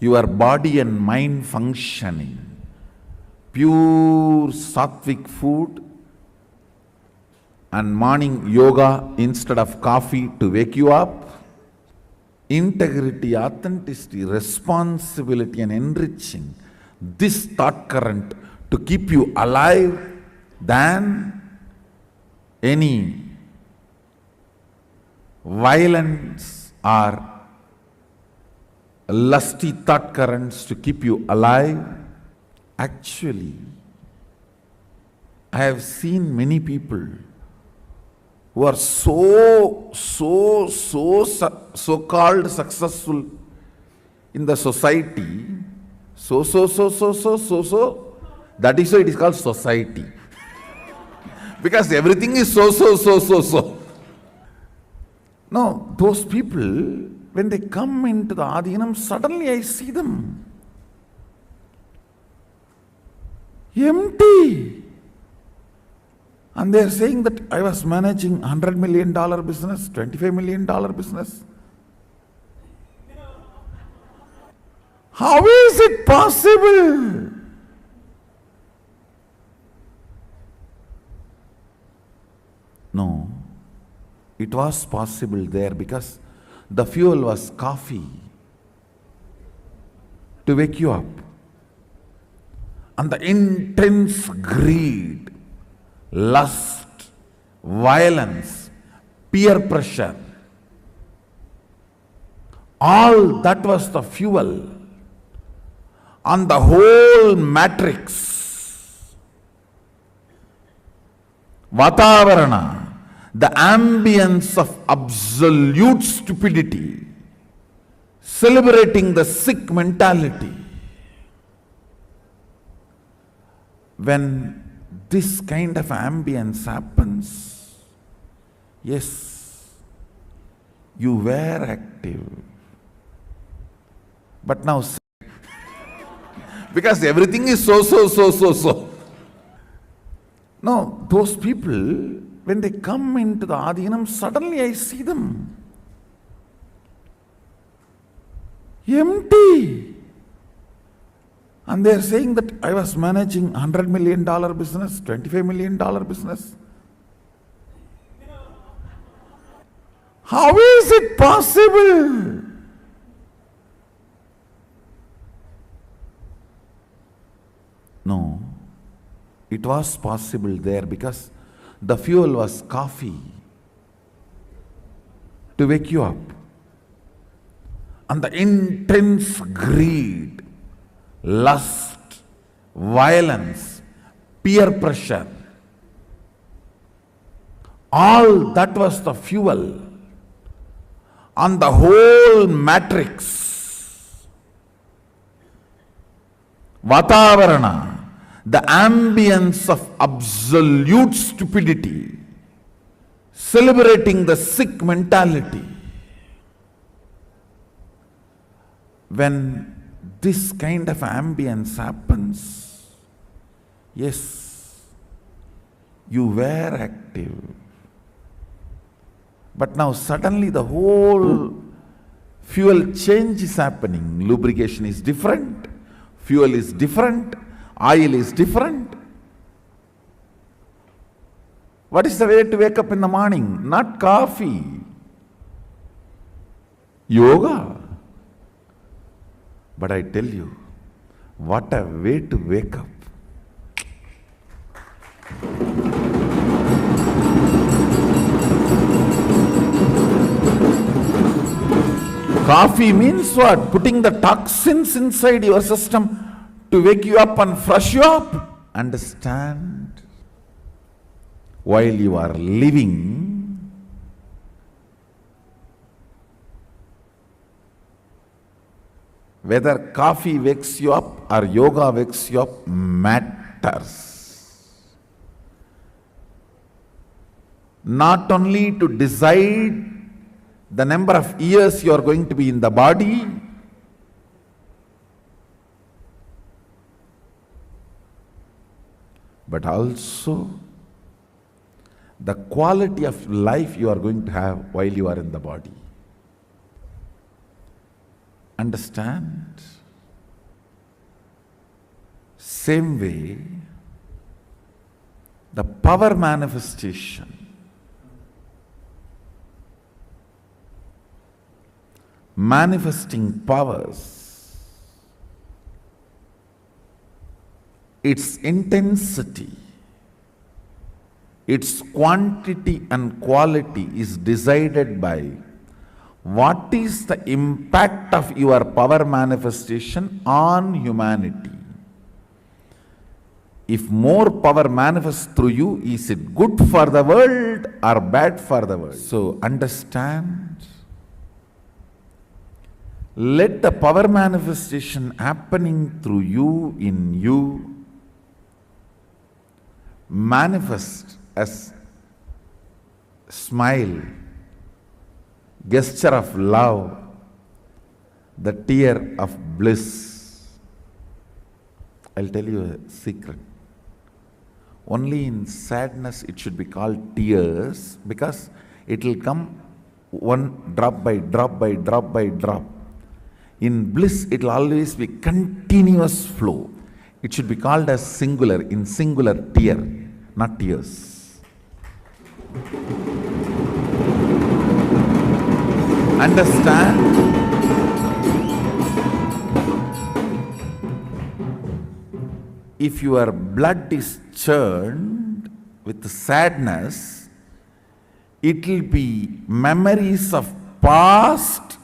your body and mind functioning. Pure sattvic food and morning yoga instead of coffee to wake you up. Integrity, authenticity, responsibility and enriching. This thought current to keep you alive than any violence or lusty thought currents to keep you alive. Actually, I have seen many people who are so-called successful in the society, that is why it is called society. Because everything is so. No, those people, when they come into the Adhinam, suddenly I see them empty. And they are saying that I was managing $100 million business, $25 million business. How is it possible? No, it was possible there because the fuel was coffee to wake you up. And the intense greed, lust, violence, peer pressure, all that was the fuel. And the whole matrix, Vatavarana, the ambience of absolute stupidity, celebrating the sick mentality. When this kind of ambience happens, yes, you were active. But now, because everything is so. No, those people, when they come into the Adhinam, suddenly I see them empty. And they are saying that I was managing $100 million business, $25 million business. How is it possible? No, it was possible there because the fuel was coffee to wake you up. And the intense greed, lust, violence, peer pressure, all that was the fuel. And the whole matrix, Vatavarana, the ambience of absolute stupidity, celebrating the sick mentality. When this kind of ambience happens, yes, you were active. But now suddenly the whole fuel change is happening. Lubrication is different, fuel is different, oil is different. What is the way to wake up in the morning? Not coffee. Yoga. But I tell you, what a way to wake up. Coffee means what? Putting the toxins inside your system to wake you up and fresh you up. Understand? While you are living, whether coffee wakes you up or yoga wakes you up matters. Not only to decide the number of years you are going to be in the body, but also the quality of life you are going to have while you are in the body. Understand? Same way, the power manifestation, manifesting powers, its intensity, its quantity and quality is decided by what is the impact of your power manifestation on humanity. If more power manifests through you, is it good for the world or bad for the world? So understand. Let the power manifestation happening through you, in you, manifest as smile, gesture of love, the tear of bliss. I'll tell you a secret. Only in sadness it should be called tears, because it will come one drop by drop by drop by drop. In bliss, it will always be continuous flow. It should be called as singular, in singular tear, not tears. Understand? If your blood is churned with sadness, it will be memories of past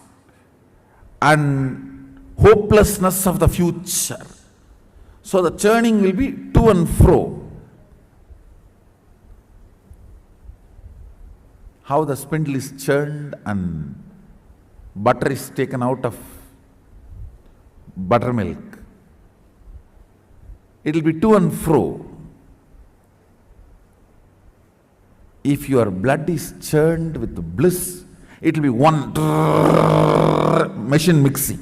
and hopelessness of the future. So the churning will be to and fro. How the spindle is churned and butter is taken out of buttermilk. It will be to and fro. If your blood is churned with bliss, it will be one machine mixing.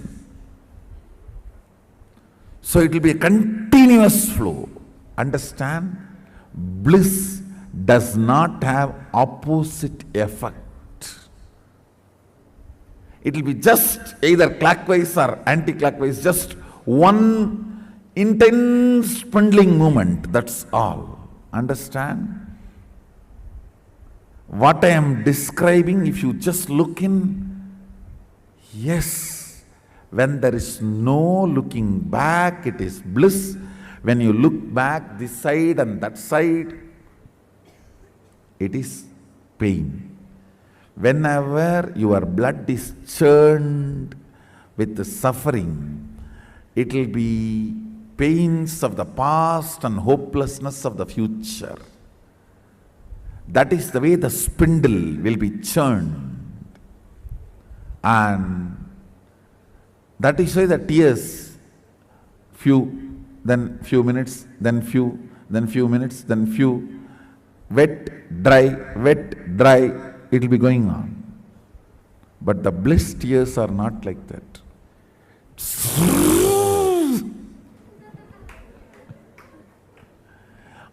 So it will be a continuous flow. Understand? Bliss does not have opposite effect. It will be just either clockwise or anti-clockwise, just one intense spindling movement, that's all. Understand? What I am describing, if you just look in, yes, when there is no looking back, it is bliss. When you look back this side and that side, it is pain. Whenever your blood is churned with the suffering, it will be pains of the past and hopelessness of the future. That is the way the spindle will be churned. And that is why the tears, few, then few minutes, then few, then few minutes, then few, wet, dry, it will be going on. But the bliss tears are not like that.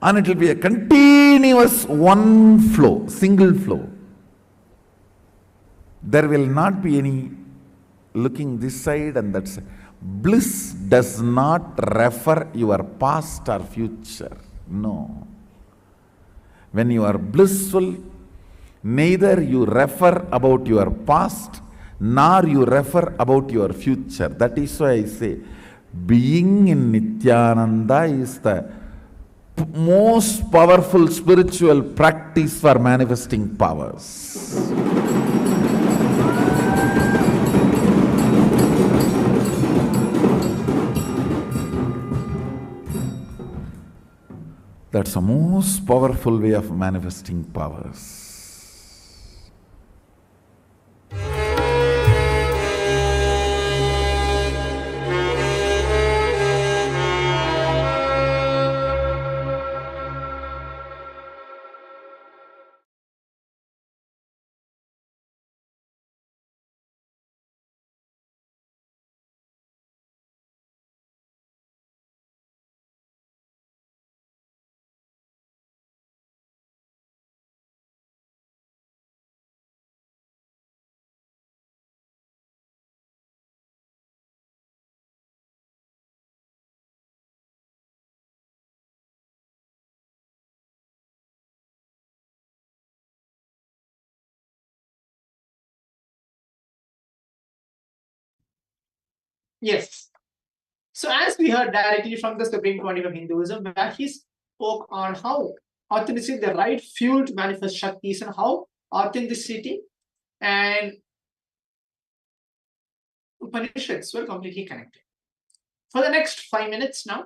And it will be a continuous one flow, single flow. There will not be any looking this side and that side. Bliss does not refer your past or future. No. When you are blissful, neither you refer about your past, nor you refer about your future. That is why I say, being in Nithyananda is the most powerful spiritual practice for manifesting powers. That's the most powerful way of manifesting powers. Yes. So as we heard directly from the Supreme Pontiff of Hinduism, where he spoke on how authenticity, the right fuel to manifest Shaktis, and how authenticity and Upanishads were completely connected. For the next 5 minutes now,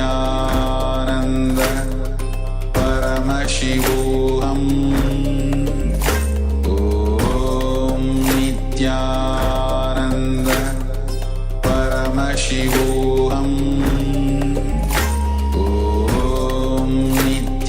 Nithyananda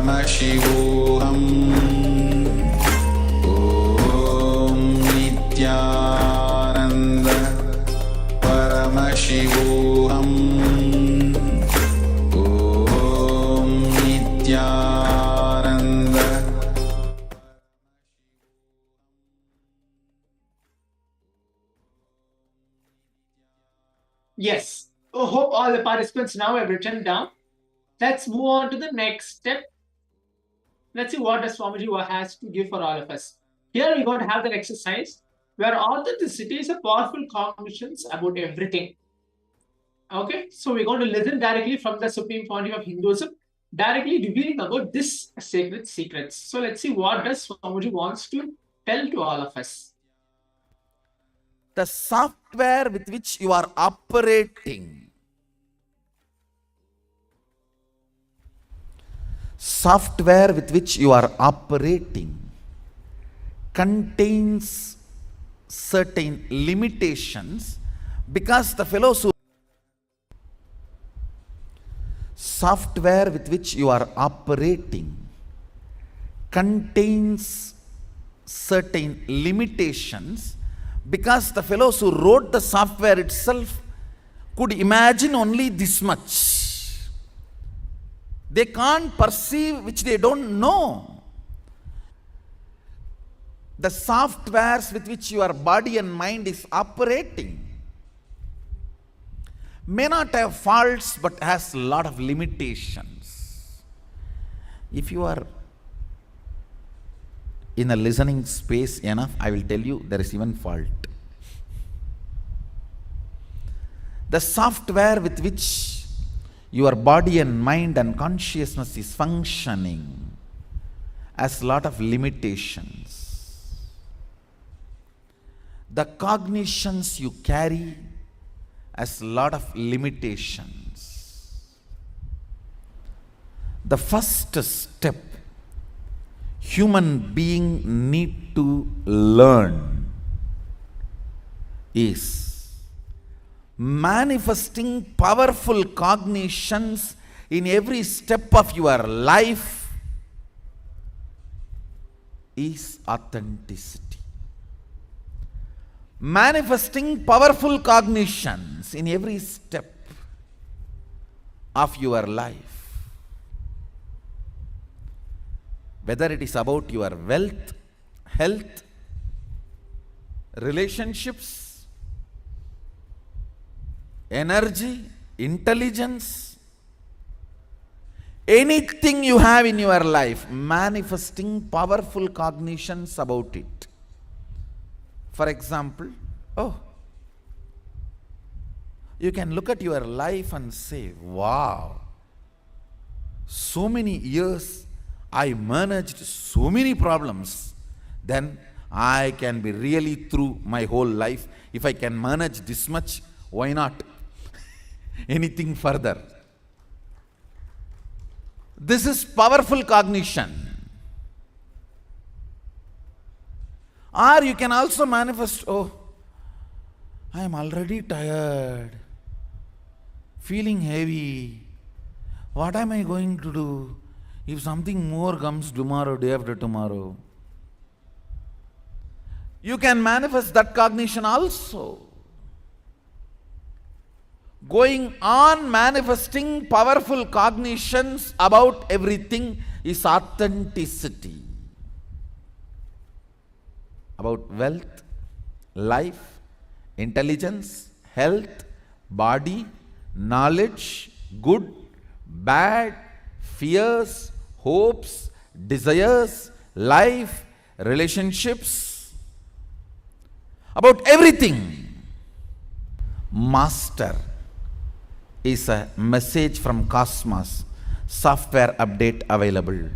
Paramashivoham Om Nithyananda Paramashivoham Om Nithyananda. Yes. I hope all the participants now have written down. Let's move on to the next step. Let's see what does Swamiji has to give for all of us. Here we're going to have that exercise where authenticity is a powerful cognitions about everything. Okay, so we're going to listen directly from the Supreme Pontiff of Hinduism, directly revealing about this sacred secrets. So let's see what does Swamiji wants to tell to all of us. The software with which you are operating, contains certain limitations because the fellows who software with which you are operating contains certain limitations because the fellows who wrote the software itself could imagine only this much. They can't perceive which they don't know. The softwares with which your body and mind is operating may not have faults but has a lot of limitations. If you are in a listening space enough, I will tell you there is even fault. The software with which your body and mind and consciousness is functioning has a lot of limitations. The cognitions you carry has a lot of limitations. The first step human being need to learn is manifesting powerful cognitions in every step of your life is authenticity. Manifesting powerful cognitions in every step of your life, whether it is about your wealth, health, relationships, energy, intelligence, anything you have in your life, manifesting powerful cognitions about it. For example, you can look at your life and say, wow, so many years I managed so many problems, then I can be really through my whole life. If I can manage this much, why not anything further? This is powerful cognition. Or you can also manifest, I am already tired, feeling heavy. What am I going to do if something more comes tomorrow, day after tomorrow? You can manifest that cognition also. Going on manifesting powerful cognitions about everything is authenticity. About wealth, life, intelligence, health, body, knowledge, good, bad, fears, hopes, desires, life, relationships, about everything. Master is a message from cosmos, software update available.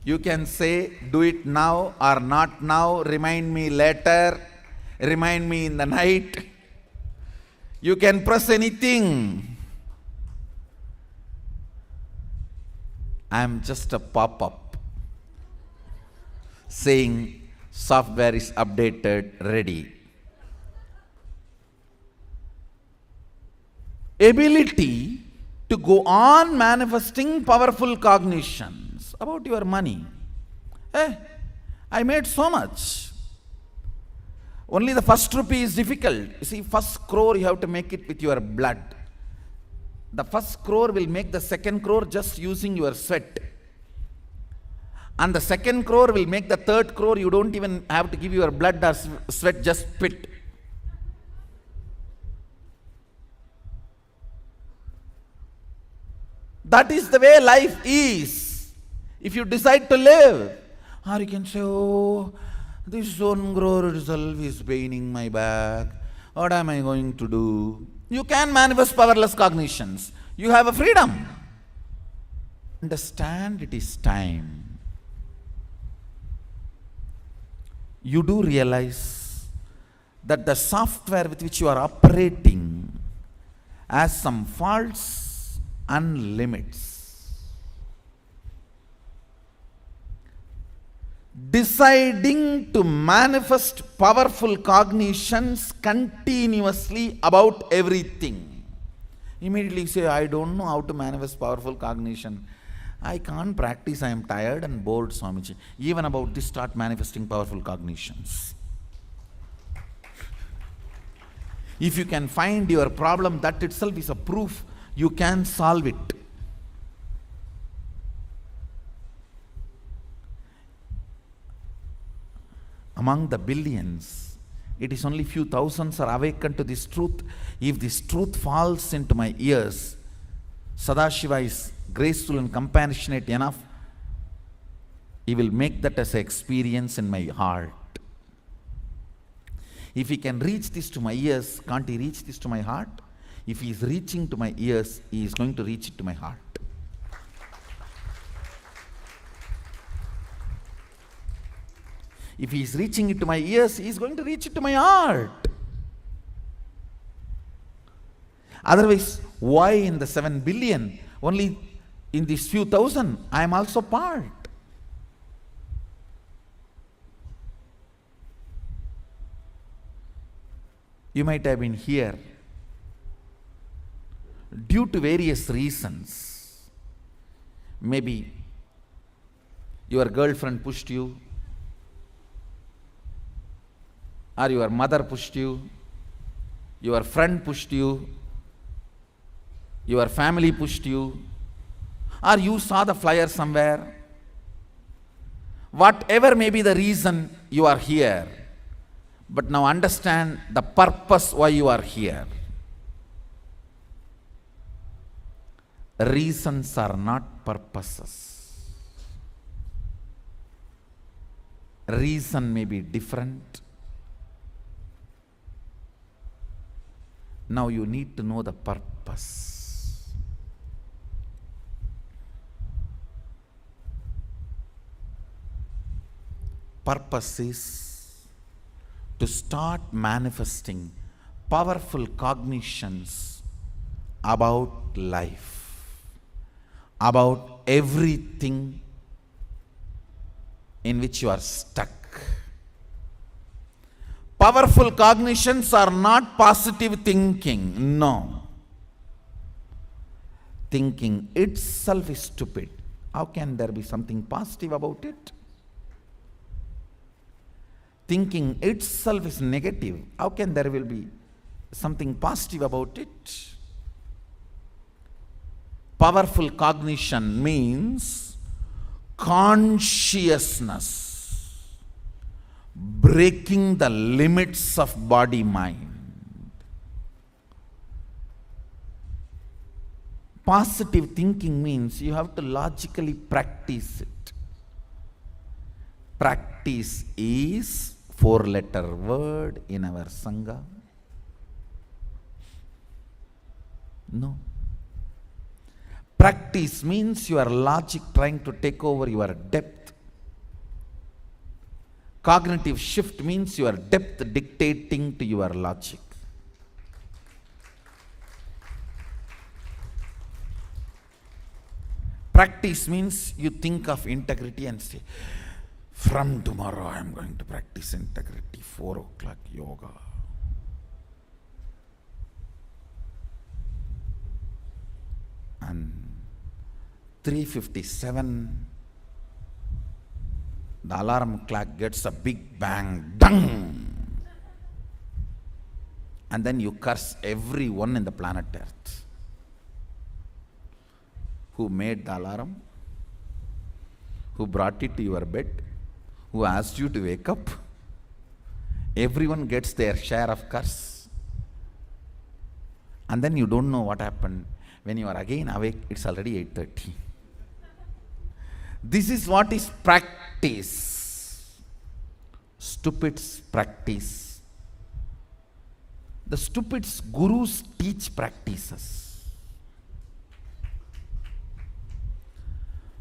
You can say, do it now or not now, remind me later, remind me in the night. You can press anything. I am just a pop-up saying software is updated, ready. Ability to go on manifesting powerful cognitions about your money. I made so much. Only the first rupee is difficult. You see, first crore you have to make it with your blood. The first crore will make the second crore just using your sweat. And the second crore will make the third crore. You don't even have to give your blood or sweat, just spit. That is the way life is. If you decide to live. Or you can say, oh, this 1 crore itself is paining my back. What am I going to do? You can manifest powerless cognitions. You have a freedom. Understand, it is time. You do realize that the software with which you are operating has some faults and limits. Deciding to manifest powerful cognitions continuously about everything. Immediately say, I don't know how to manifest powerful cognition. I can't practice, I am tired and bored, Swamiji. Even about this, start manifesting powerful cognitions. If you can find your problem, that itself is a proof you can solve it. Among the billions, it is only few thousands are awakened to this truth. If this truth falls into my ears, Sadashiva is graceful and compassionate enough, he will make that as an experience in my heart. If he can reach this to my ears, can't he reach this to my heart? If he is reaching to my ears, he is going to reach it to my heart. If he is reaching it to my ears, he is going to reach it to my heart. Otherwise, why in the 7 billion, only in these few thousand, I am also part? You might have been here due to various reasons. Maybe your girlfriend pushed you, or your mother pushed you, your friend pushed you, your family pushed you, or you saw the flyer somewhere. Whatever may be the reason you are here, but now understand the purpose why you are here. Reasons are not purposes. Reason may be different. Now you need to know the purpose. Purpose is to start manifesting powerful cognitions about life, about everything in which you are stuck. Powerful cognitions are not positive thinking, no. Thinking itself is stupid. How can there be something positive about it? Thinking itself is negative. How can there will be something positive about it? Powerful cognition means consciousness, breaking the limits of body-mind. Positive thinking means you have to logically practice it. Practice is 4-letter word in our Sangha. No. Practice means your logic trying to take over your depth. Cognitive shift means your depth dictating to your logic. Practice means you think of integrity and say, from tomorrow I am going to practice integrity, 4 o'clock yoga. 3:57, the alarm clock gets a big bang, dung! And then you curse everyone in the planet Earth. Who made the alarm? Who brought it to your bed? Who asked you to wake up? Everyone gets their share of curse. And then you don't know what happened. When you are again awake, it's already 8:30. This is what is practice. Stupids practice. The stupids gurus teach practices.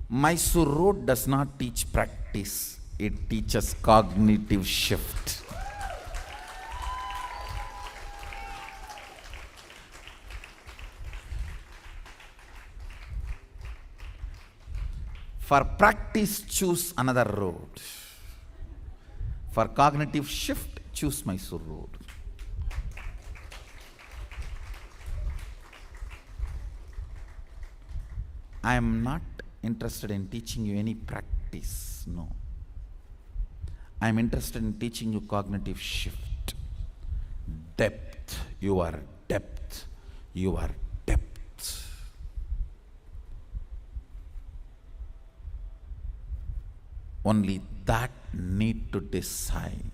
Mysore Road does not teach practice, it teaches cognitive shift. For practice, choose another road. For cognitive shift, choose Mysore Road. I am not interested in teaching you any practice, no. I am interested in teaching you cognitive shift. Depth, your depth, your depth. Only that need to decide.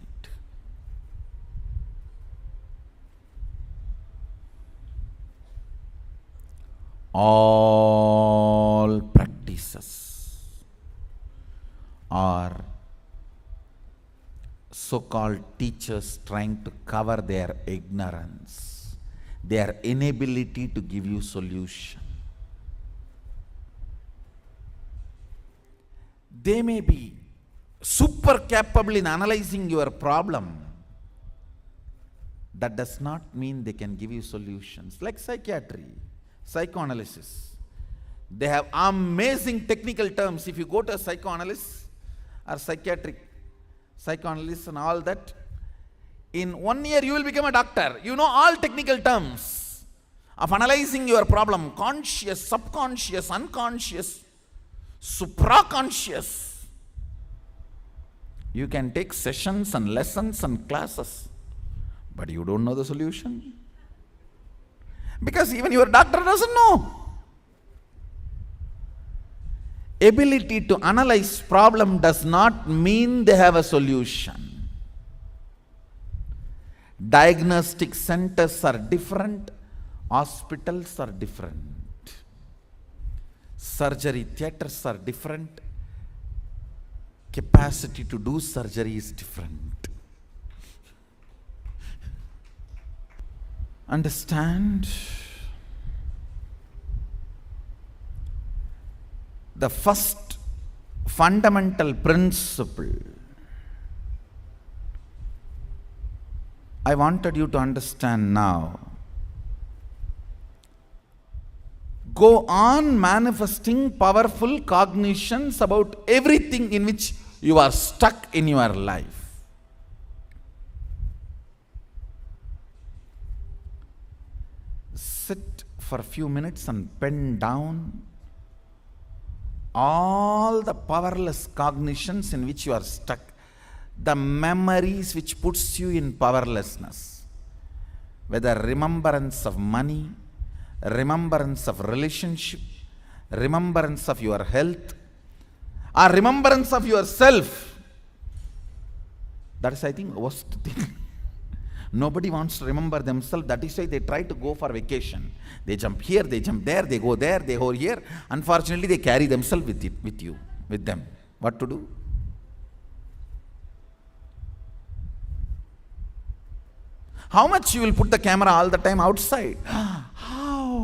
All practices are so-called teachers trying to cover their ignorance, their inability to give you solution. They may be super capable in analyzing your problem. That does not mean they can give you solutions. Like psychiatry, psychoanalysis. They have amazing technical terms. If you go to a psychoanalyst or psychiatric psychoanalyst and all that, in 1 year you will become a doctor. You know all technical terms of analyzing your problem. Conscious, subconscious, unconscious, supraconscious. You can take sessions and lessons and classes, but you don't know the solution. Because even your doctor doesn't know. Ability to analyze problem does not mean they have a solution. Diagnostic centers are different, hospitals are different, surgery theaters are different, capacity to do surgery is different. Understand? The first fundamental principle I wanted you to understand now. Go on manifesting powerful cognitions about everything in which you are stuck in your life. Sit for a few minutes and pen down all the powerless cognitions in which you are stuck, the memories which puts you in powerlessness, whether remembrance of money, remembrance of relationship, remembrance of your health, or remembrance of yourself. That is, I think, worst thing. Nobody wants to remember themselves. That is why they try to go for vacation. They jump here, they jump there, they go there, they go here. Unfortunately, they carry themselves with them. What to do? How much you will put the camera all the time outside? How?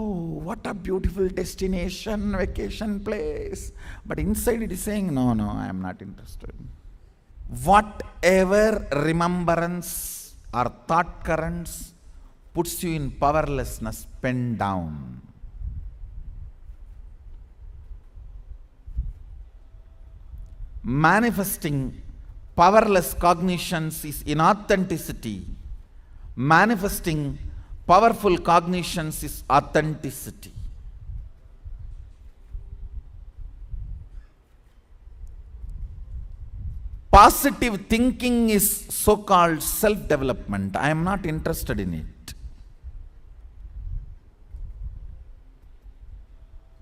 What a beautiful destination, vacation place. But inside it is saying, no, I am not interested. Whatever remembrance or thought currents puts you in powerlessness, pen down. Manifesting powerless cognitions is inauthenticity. Manifesting powerful cognitions is authenticity. positive thinking is so-called self-development. I am not interested in it.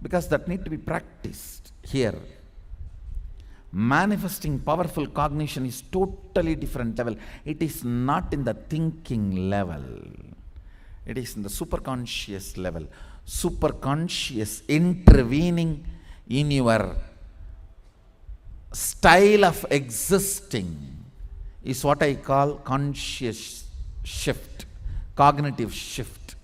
Because that need to be practiced here. Manifesting powerful cognition is totally different level. It is not in the thinking level. It is in the superconscious level. Superconscious intervening in your style of existing is what I call conscious shift, cognitive shift.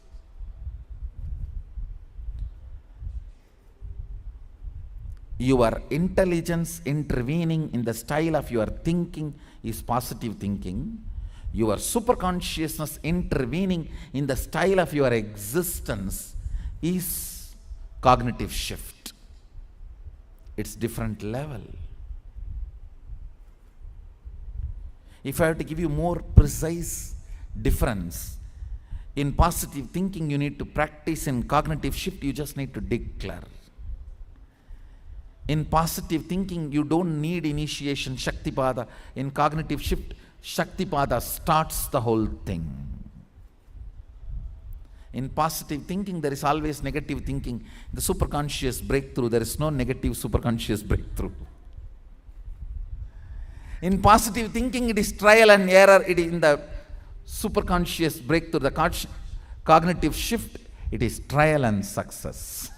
Your intelligence intervening in the style of your thinking is positive thinking. Your superconsciousness intervening in the style of your existence is cognitive shift. It's different level. If I have to give you more precise difference, in positive thinking you need to practice, in cognitive shift you just need to declare. In positive thinking, you don't need initiation, Shaktipada. In cognitive shift, Shaktipada starts the whole thing. In positive thinking, there is always negative thinking. The superconscious breakthrough, there is no negative superconscious breakthrough. In positive thinking, it is trial and error. It is in the superconscious breakthrough, the cognitive shift, it is trial and success.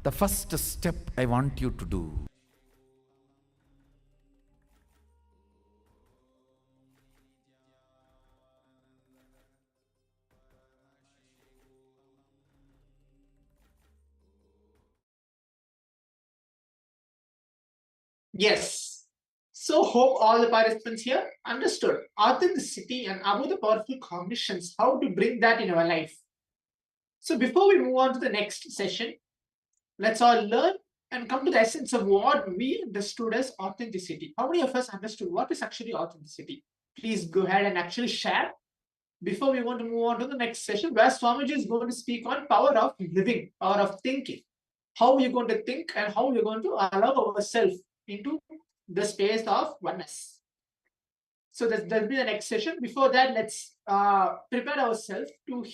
The first step I want you to do. Yes. So hope all the participants here understood authenticity and about the powerful cognitions, how to bring that in our life. So before we move on to the next session, let's all learn and come to the essence of what we understood as authenticity. How many of us understood what is actually authenticity? Please go ahead and actually share before we want to move on to the next session, where Swamiji is going to speak on power of living, power of thinking. How you're going to think and how you're going to allow ourselves into the space of oneness. So that'll be the next session. Before that, let's prepare ourselves to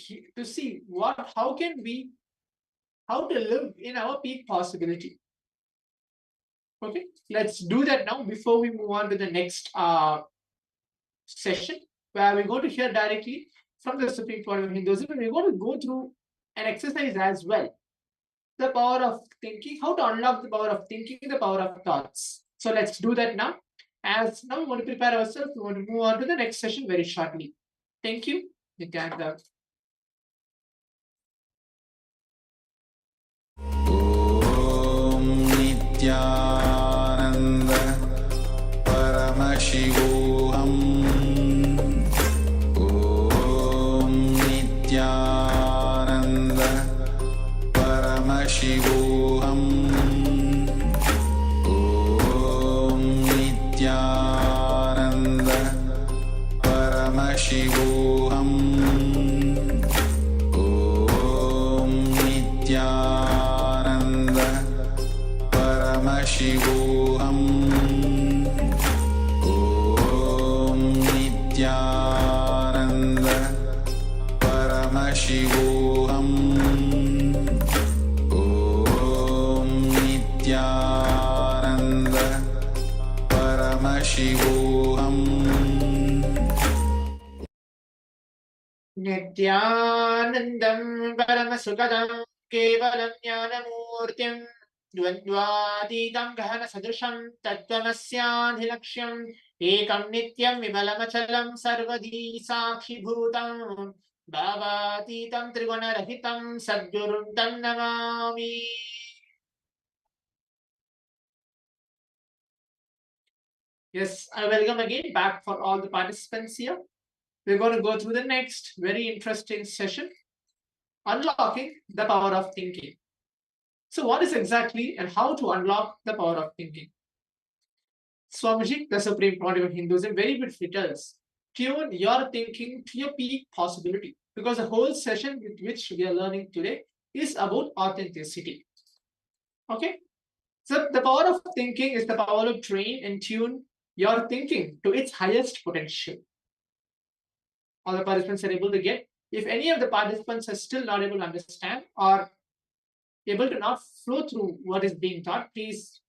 see how to live in our peak possibility. Okay, let's do that now before we move on to the next session, where we're going to hear directly from the Supreme Pontiff of Hinduism, and we're going to go through an exercise as well. The power of thinking, how to unlock the power of thinking, the power of thoughts. So let's do that now. As now we want to prepare ourselves, we want to move on to the next session very shortly. Thank you. Nithyananda. Om Nithyananda Paramashivoham. Om Nithyananda Paramashivoham. Om Nithyananda Paramashivoham. Om Nithyananda Paramashivoham. Om Nithyananda Paramashivoham. Om Nithyananda Paramashivoham. Nithyanandam Paramasukadam Kevalam Jnanamurtim Dvandvaditam Gahana Sadrisham Tattvamasyanhilakshyam Ekam Nityam Vimalamachalam Sarvadi Sakshi Bhutam Bhavatitam Trigunarahitam Sadgurum Tam Namami. Yes, I welcome again back for all the participants here. We're going to go through the next very interesting session, unlocking the power of thinking. So what is exactly and how to unlock the power of thinking? Swamiji, the Supreme Pontiff of Hinduism, very beautifully tells tune your thinking to your peak possibility, because the whole session with which we are learning today is about authenticity. Okay, so the power of thinking is the power to train and tune your thinking to its highest potential. All the participants are able to get. If any of the participants are still not able to understand or able to not flow through what is being taught, please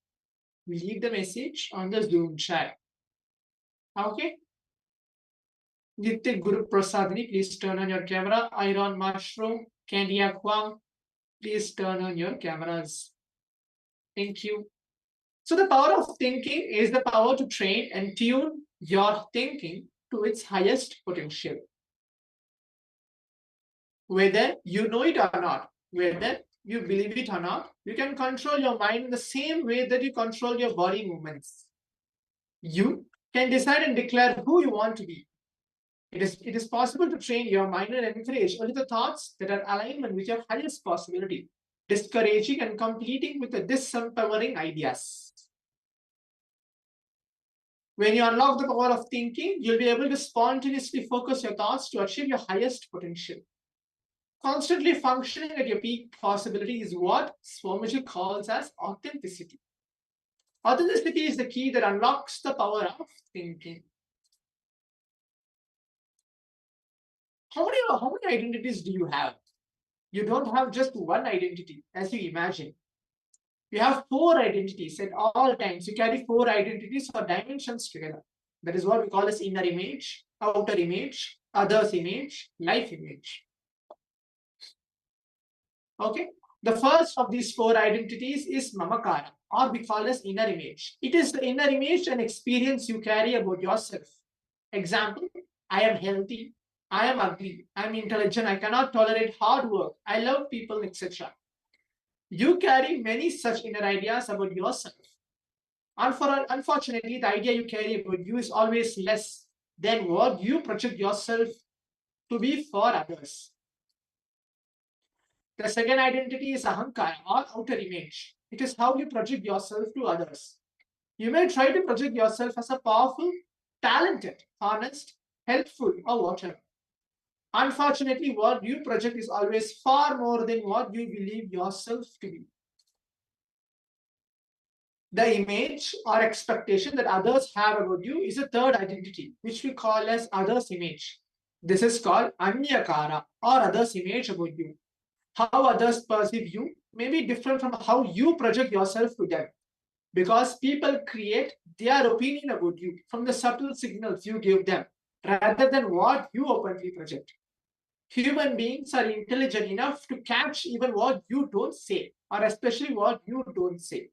leave the message on the Zoom chat. Okay. Nitya Guru Prasadini, please turn on your camera. Iron Mushroom, Candia Kwang, please turn on your cameras. Thank you. So the power of thinking is the power to train and tune your thinking to its highest potential. Whether you know it or not, whether you believe it or not, you can control your mind in the same way that you control your body movements. You can decide and declare who you want to be. It is possible to train your mind and encourage only the thoughts that are alignment with your highest possibility, discouraging and completing with the disempowering ideas. When you unlock the power of thinking, you'll be able to spontaneously focus your thoughts to achieve your highest potential. Constantly functioning at your peak possibility is what Swamiji calls as authenticity. Authenticity is the key that unlocks the power of thinking. How many identities do you have? You don't have just one identity, as you imagine. You have 4 identities at all times. You carry 4 identities or dimensions together. That is what we call as inner image, outer image, others image, life image. Okay. The first of these 4 identities is Mamakara, or we call as inner image. It is the inner image and experience you carry about yourself. Example, I am healthy, I am ugly, I am intelligent, I cannot tolerate hard work, I love people, etc. You carry many such inner ideas about yourself. Unfortunately, the idea you carry about you is always less than what you project yourself to be for others. The second identity is Ahankara, or outer image. It is how you project yourself to others. You may try to project yourself as a powerful, talented, honest, helpful, or whatever. Unfortunately, what you project is always far more than what you believe yourself to be. The image or expectation that others have about you is a third identity, which we call as others' image. This is called Anyakara, or others' image about you. How others perceive you may be different from how you project yourself to them, because people create their opinion about you from the subtle signals you give them rather than what you openly project. Human beings are intelligent enough to catch even what you don't say, or especially what you don't say.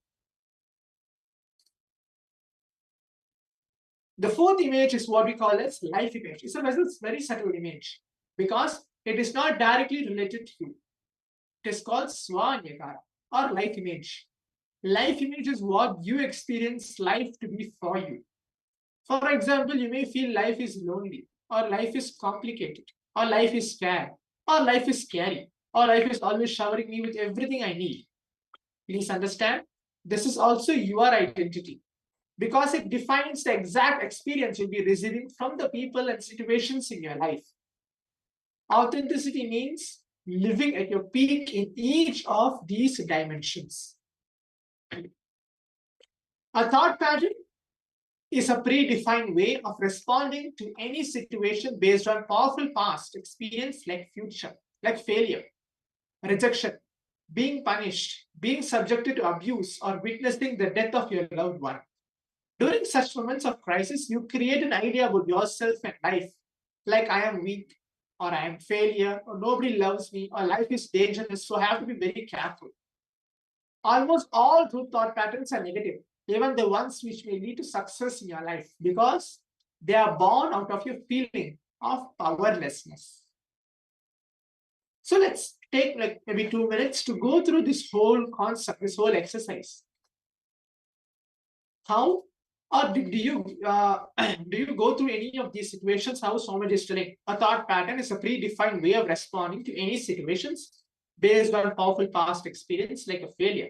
The fourth image is what we call as life image. It's a very subtle image because it is not directly related to you. It is called Swanyakara, or life image. Life image is what you experience life to be for you. For example, you may feel life is lonely, or life is complicated, or life is fair, or life is scary, or life is always showering me with everything I need. Please understand, this is also your identity, because it defines the exact experience you'll be receiving from the people and situations in your life. Authenticity means living at your peak in each of these dimensions. A thought pattern is a predefined way of responding to any situation based on powerful past experience, like future, like failure, rejection, being punished, being subjected to abuse, or witnessing the death of your loved one. During such moments of crisis, you create an idea about yourself and life, like I am weak, or I am failure, or nobody loves me, or life is dangerous, so I have to be very careful. Almost all true thought patterns are negative, even the ones which may lead to success in your life, because they are born out of your feeling of powerlessness. So let's take like maybe 2 minutes to go through this whole concept, this whole exercise. How or do you do you go through any of these situations? How Swamiji is telling, a thought pattern is a predefined way of responding to any situations based on powerful past experience, like a failure.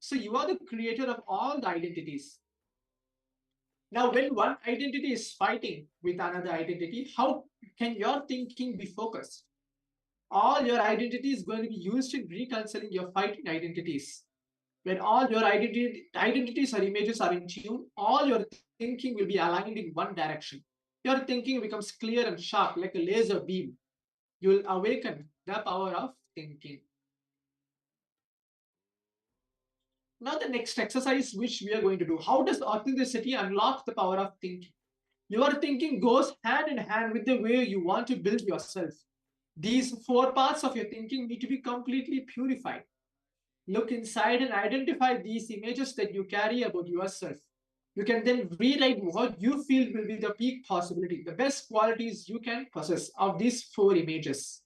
So you are the creator of all the identities. Now, when one identity is fighting with another identity, how can your thinking be focused? All your identity is going to be used in reconciling your fighting identities. When all your identities or images are in tune, all your thinking will be aligned in one direction. Your thinking becomes clear and sharp like a laser beam. You will awaken the power of thinking. Now the next exercise which we are going to do, how does authenticity unlock the power of thinking? Your thinking goes hand in hand with the way you want to build yourself. These four parts of your thinking need to be completely purified. Look inside and identify these images that you carry about yourself. You can then rewrite what you feel will be the peak possibility, the best qualities you can possess of these four images.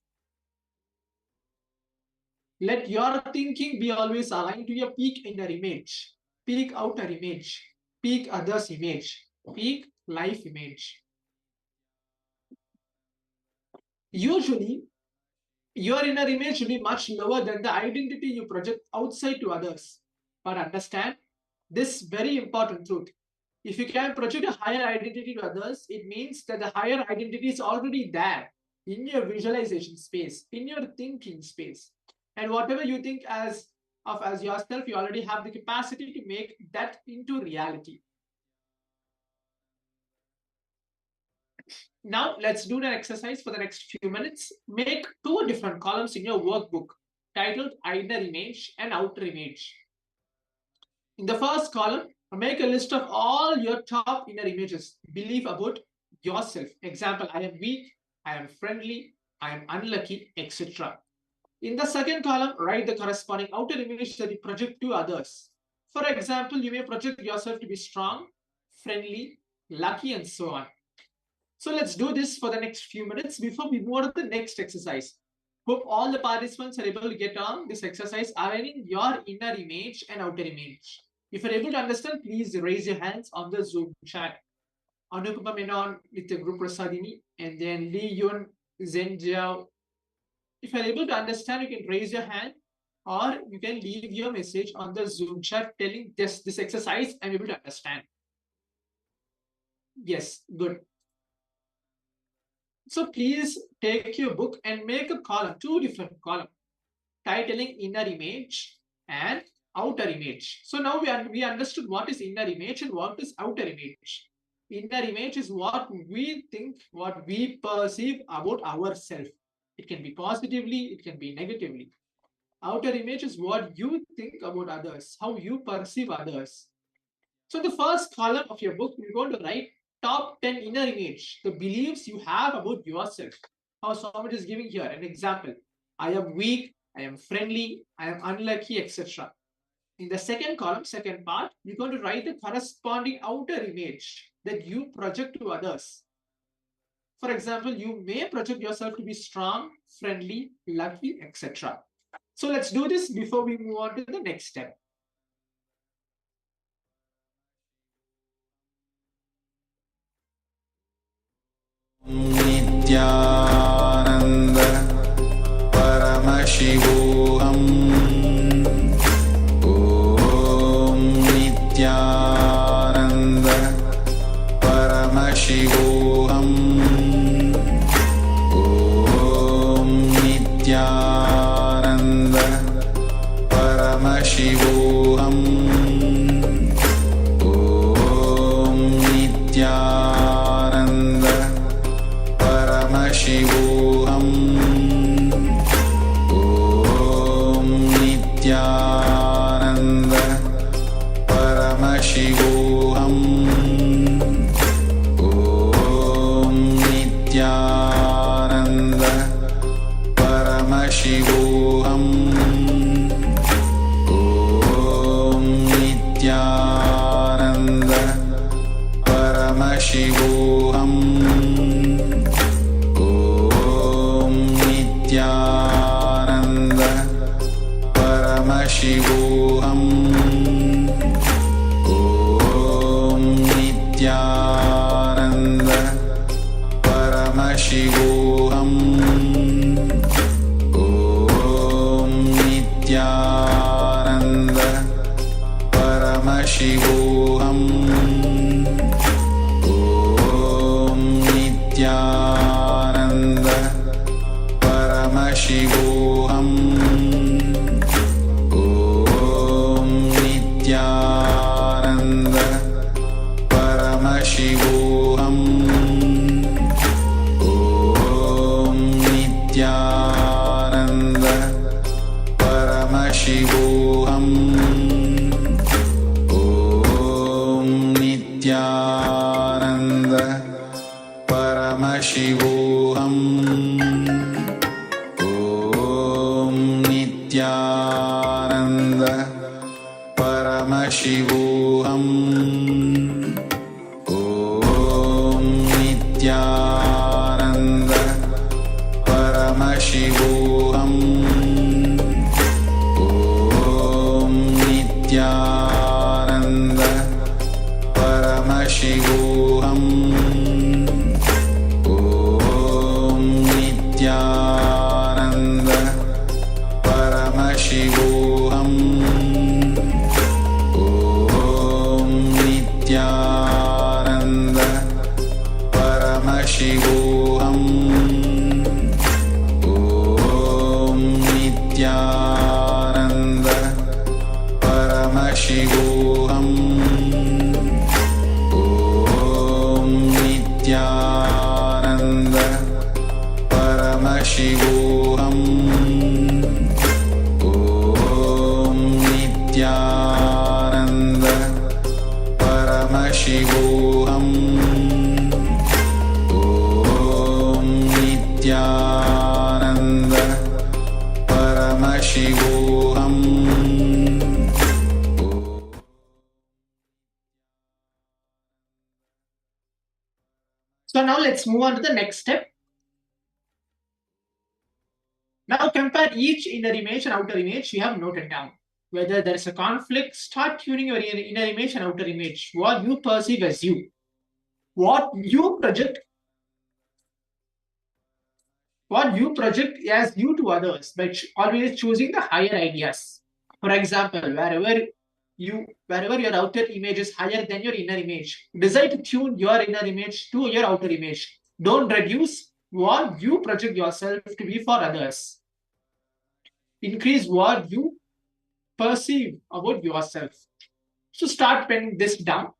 Let your thinking be always aligned to your peak inner image, peak outer image, peak others image, peak life image. Usually, your inner image will be much lower than the identity you project outside to others. But understand this very important truth. If you can project a higher identity to others, it means that the higher identity is already there in your visualization space, in your thinking space. And whatever you think as yourself, you already have the capacity to make that into reality. Now let's do the exercise for the next few minutes. Make two different columns in your workbook titled inner image and outer image. In the first column, make a list of all your top inner images, belief about yourself. Example, I am weak, I am friendly, I am unlucky, etc. In the second column, write the corresponding outer image that you project to others. For example, you may project yourself to be strong, friendly, lucky, and so on. So let's do this for the next few minutes before we move on to the next exercise. Hope all the participants are able to get on this exercise, aligning your inner image and outer image. If you're able to understand, please raise your hands on the Zoom chat. Anupama Menon with the group Prasadini, and then Lee Yun, Zhenjiao. If you're able to understand, you can raise your hand, or you can leave your message on the Zoom chat telling this exercise I'm able to understand. Yes, good. So please take your book and make a column, two different columns, titling inner image and outer image. So now we understood what is inner image and what is outer image. Inner image is what we think, what we perceive about ourselves. It can be positively, it can be negatively. Outer image is what you think about others, how you perceive others. So the first column of your book, you're going to write top 10 inner image, the beliefs you have about yourself. How Swami is giving here an example. I am weak, I am friendly, I am unlucky, etc. In the second column, second part, you're going to write the corresponding outer image that you project to others. For example, you may project yourself to be strong, friendly, lucky, etc. So let's do this before we move on to the next step. Nithyananda Paramashivoham Om Nithyananda Paramashivoham Om Nithyananda Paramashivoham Om Nithyananda Paramashivoham Om Nithyananda Paramashivoham Om Nithyananda Paramashivoham Om Nithyananda Paramashivoham Om Nithyananda Paramashivoham Om Nithyananda Paramashivoham Om Nithyananda Paramashivoham Om Nithyananda Paramashivoham Om Nithyananda Paramashivoham Om Nithyananda Paramashivoham Om Nithyananda Paramashivoham Om Nithyananda Paramashivoham Om Nithyananda Paramashivoham Om Nithyananda Paramashivoham Om Nithyananda Paramashivoham Om Nithyananda Paramashivoham. So now let's move on to the next step. Now compare each inner image and outer image you have noted down. Whether there is a conflict, start tuning your inner image and outer image, what you perceive as you, what you project as you to others, but always choosing the higher ideas. For example, wherever your outer image is higher than your inner image, decide to tune your inner image to your outer image. Don't reduce what you project yourself to be for others. Increase what you perceive about yourself. So start penning this down,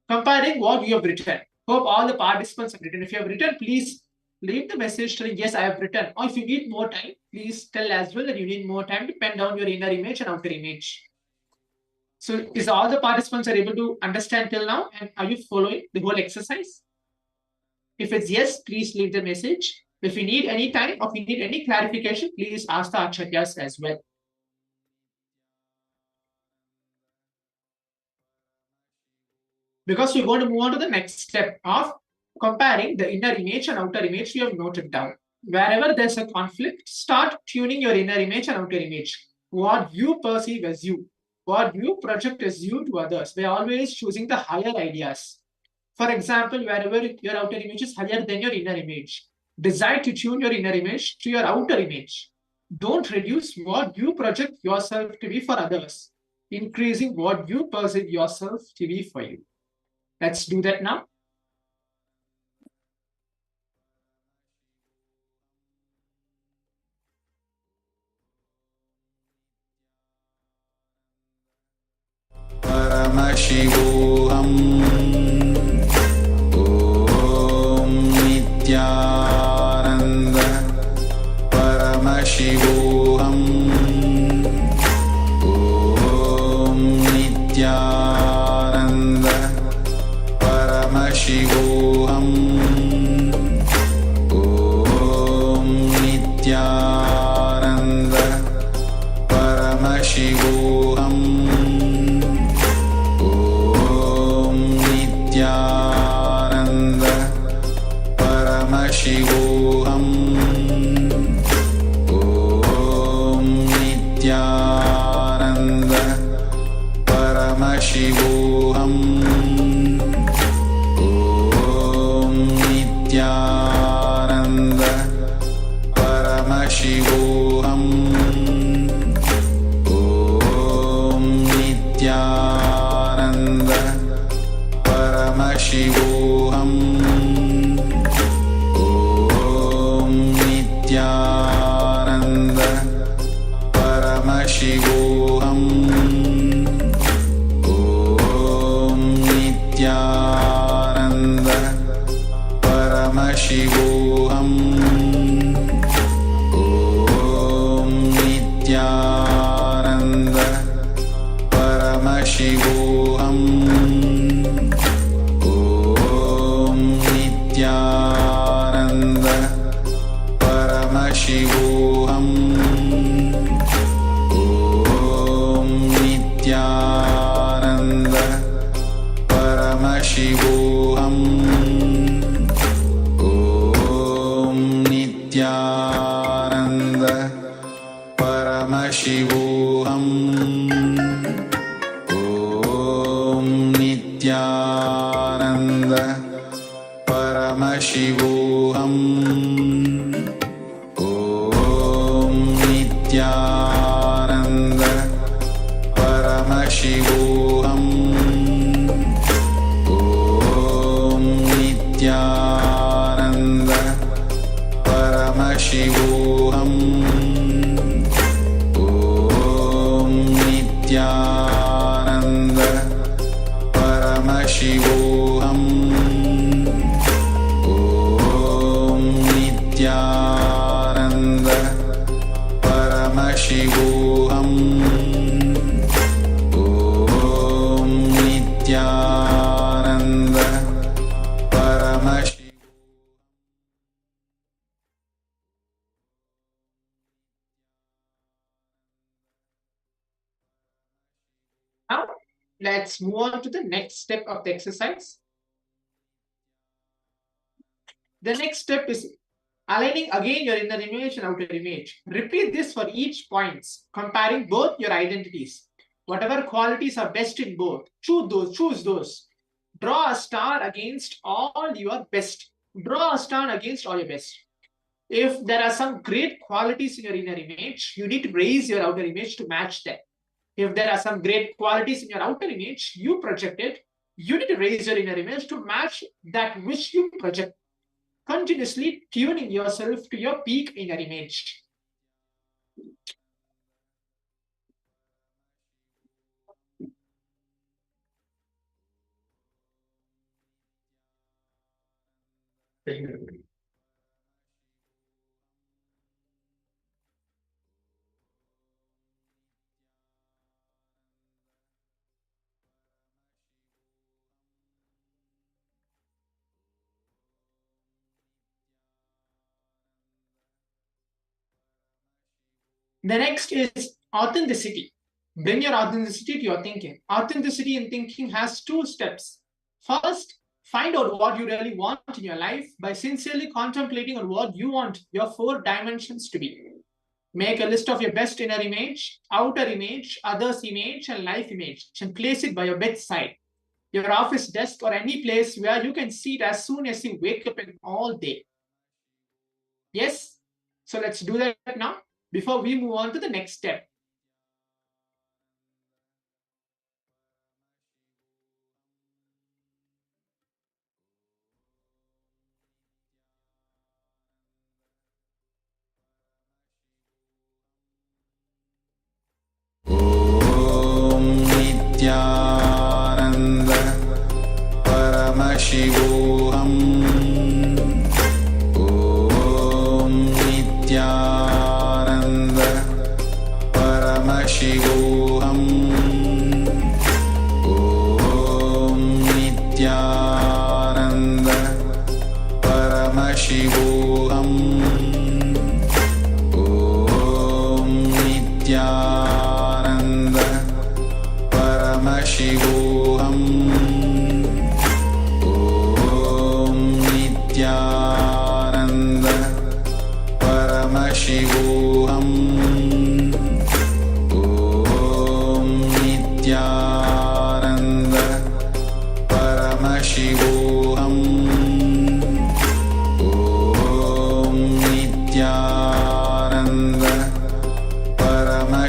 comparing what you have written. Hope all the participants have written. If you have written, please leave the message telling, yes, I have written. Or if you need more time, please tell as well that you need more time to pen down your inner image and outer image. So is all the participants are able to understand till now? And are you following the whole exercise? If it's yes, please leave the message. If you need any time or if you need any clarification, please ask the acharyas as well. Because we're going to move on to the next step of comparing the inner image and outer image we have noted down. Wherever there's a conflict, start tuning your inner image and outer image. What you perceive as you, what you project as you to others. We're always choosing the higher ideas. For example, wherever your outer image is higher than your inner image, decide to tune your inner image to your outer image. Don't reduce what you project yourself to be for others, increasing what you perceive yourself to be for you. Let's do that now. Paramashivoham Om Nithyananda Paramashivoham Om Nithyananda Paramashivoham Om Nithyananda Paramashivoham Om Nithyananda Paramashivoham Om Nithyananda Paramashivoham Om Nithyananda Paramashivoham Om Nithyananda Paramashivoham Om Nithyananda Paramashivoham Om Nithyananda Paramashivoham Om Nithyananda Paramashivoham Om Paramashivoham. Om Nithyananda Paramashivoham. Om Nithyananda Paramashivoham. Om Nithyananda Paramashivoham. Om Nithyananda Paramashivoham. Om Nithyananda Paramashivoham. Now, let's move on to the next step of the exercise. The next step is aligning again your inner image and outer image. Repeat this for each points, comparing both your identities. Whatever qualities are best in both, choose those. Draw a star against all your best. Draw a star against all your best. If there are some great qualities in your inner image, you need to raise your outer image to match that. If there are some great qualities in your outer image you projected, you need to raise your inner image to match that which you project. Continuously tuning yourself to your peak inner image. The next is authenticity. Bring your authenticity to your thinking. Authenticity in thinking has 2 steps. First, find out what you really want in your life by sincerely contemplating on what you want your 4 dimensions to be. Make a list of your best inner image, outer image, others image, and life image, and place it by your bedside, your office desk, or any place where you can see it as soon as you wake up in all day. Yes? So let's do that now before we move on to the next step. Om Nithyananda Paramashivoham. Om Nithyananda Paramashivoham. Om Nithyananda Paramashivoham. Om Nithyananda Paramashivoham. Om Nithyananda Paramashivoham. Om Nithyananda Paramashivoham. Om Nithyananda Paramashivoham. Om Nithyananda Paramashivoham.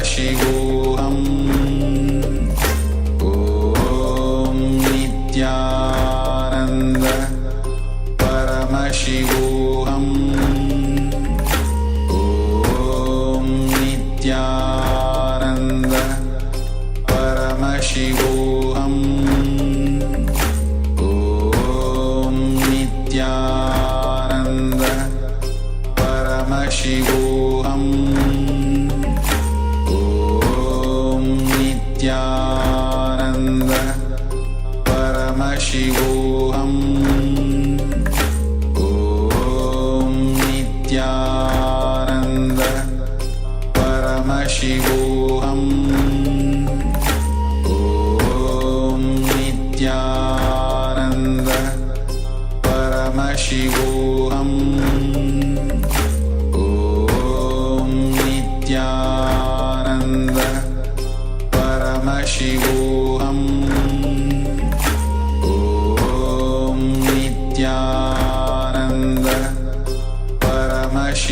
Om Nithyananda Paramashivoham. Om Nithyananda Paramashivoham. Om Nithyananda Paramashivoham. Om Nithyananda Paramashivoham. Om Nithyananda Paramashivoham. Om Nithyananda Paramashivoham. Om Nithyananda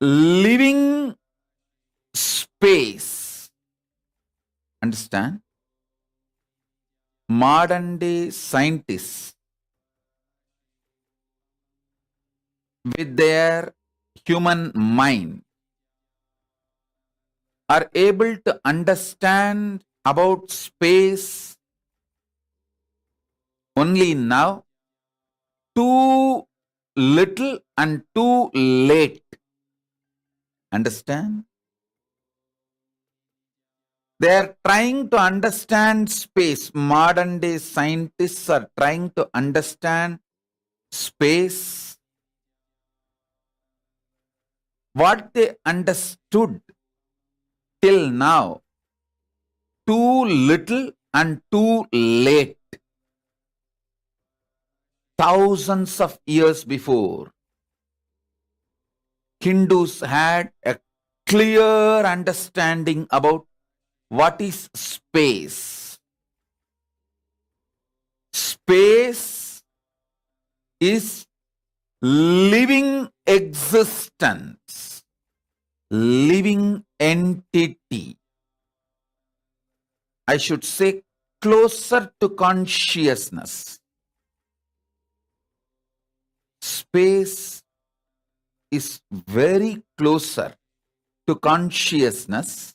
living space. Understand? Modern day scientists, with their human mind, are able to understand about space only now, too little and too late. Understand? They are trying to understand space. Modern day scientists are trying to understand space. What they understood till now, too little and too late. Thousands of years before, Hindus had a clear understanding about what is space. Space is living existence, living entity. I should say closer to consciousness. Space is very closer to consciousness.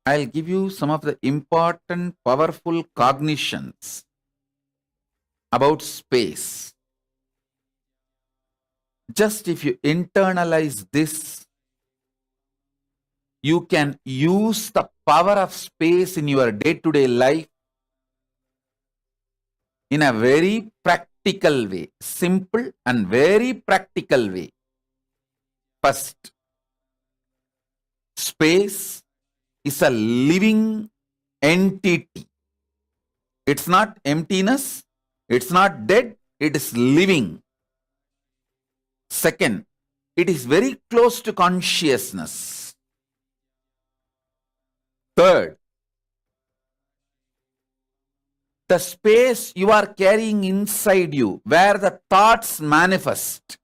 I'll give you some of the important, powerful cognitions about space. Just if you internalize this, you can use the power of space in your day-to-day life in a very practical way, simple and very practical way. First, space is a living entity. It's not emptiness, it's not dead, it is living. Second, it is very close to consciousness. Third, the space you are carrying inside you, where the thoughts manifest,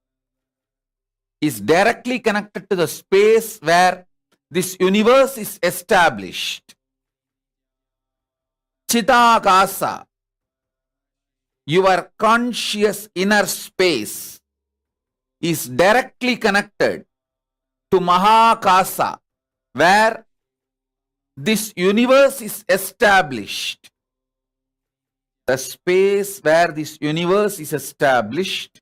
is directly connected to the space where this universe is established. Chidakasa, your conscious inner space, is directly connected to Mahakasa, where this universe is established. The space where this universe is established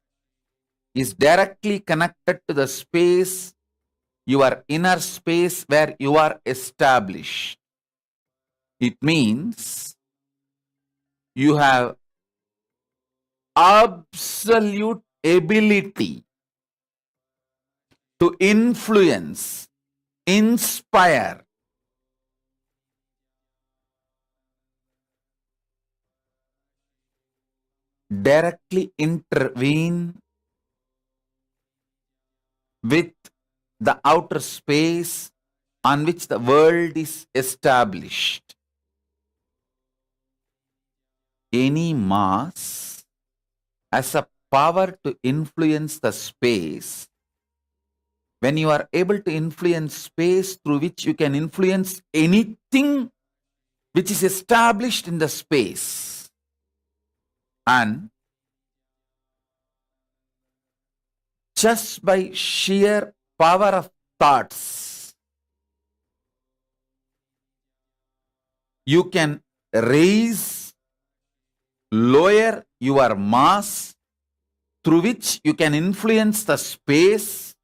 is directly connected to the space, your inner space where you are established. It means you have absolute ability to influence, inspire, directly intervene with the outer space on which the world is established. Any mass has a power to influence the space. When you are able to influence space through which you can influence anything which is established in the space, and just by sheer power of thoughts, you can raise, lower your mass, through which you can influence the space,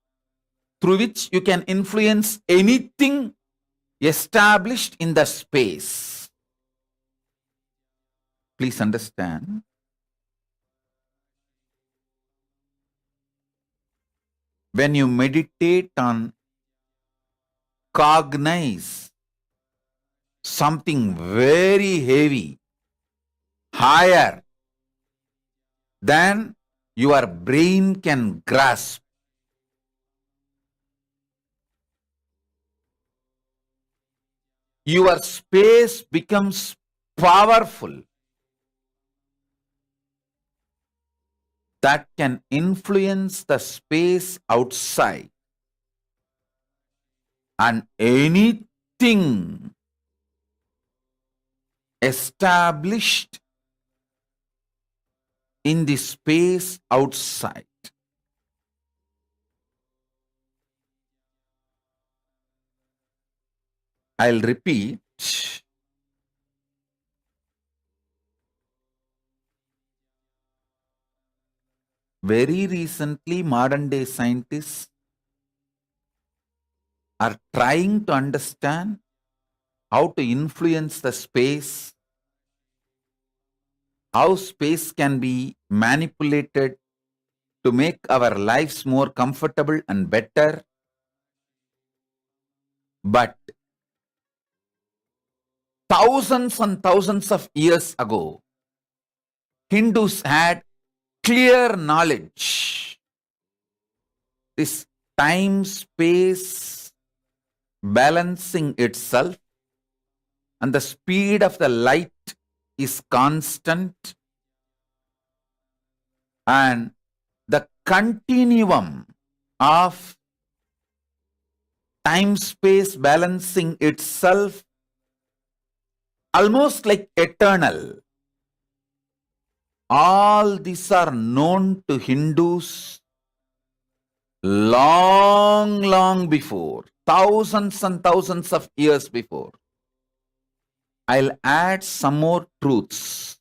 through which you can influence anything established in the space. Please understand, when you meditate on cognize something very heavy, higher than your brain can grasp, your space becomes powerful. that can influence the space outside, and anything established in the space outside. I'll repeat. Very recently, modern day scientists are trying to understand how to influence the space, how space can be manipulated to make our lives more comfortable and better. But thousands and thousands of years ago, Hindus had clear knowledge. This time-space balancing itself and the speed of the light is constant, and the continuum of time-space balancing itself almost like eternal. All these are known to Hindus long before, thousands and thousands of years before. I'll add some more truths.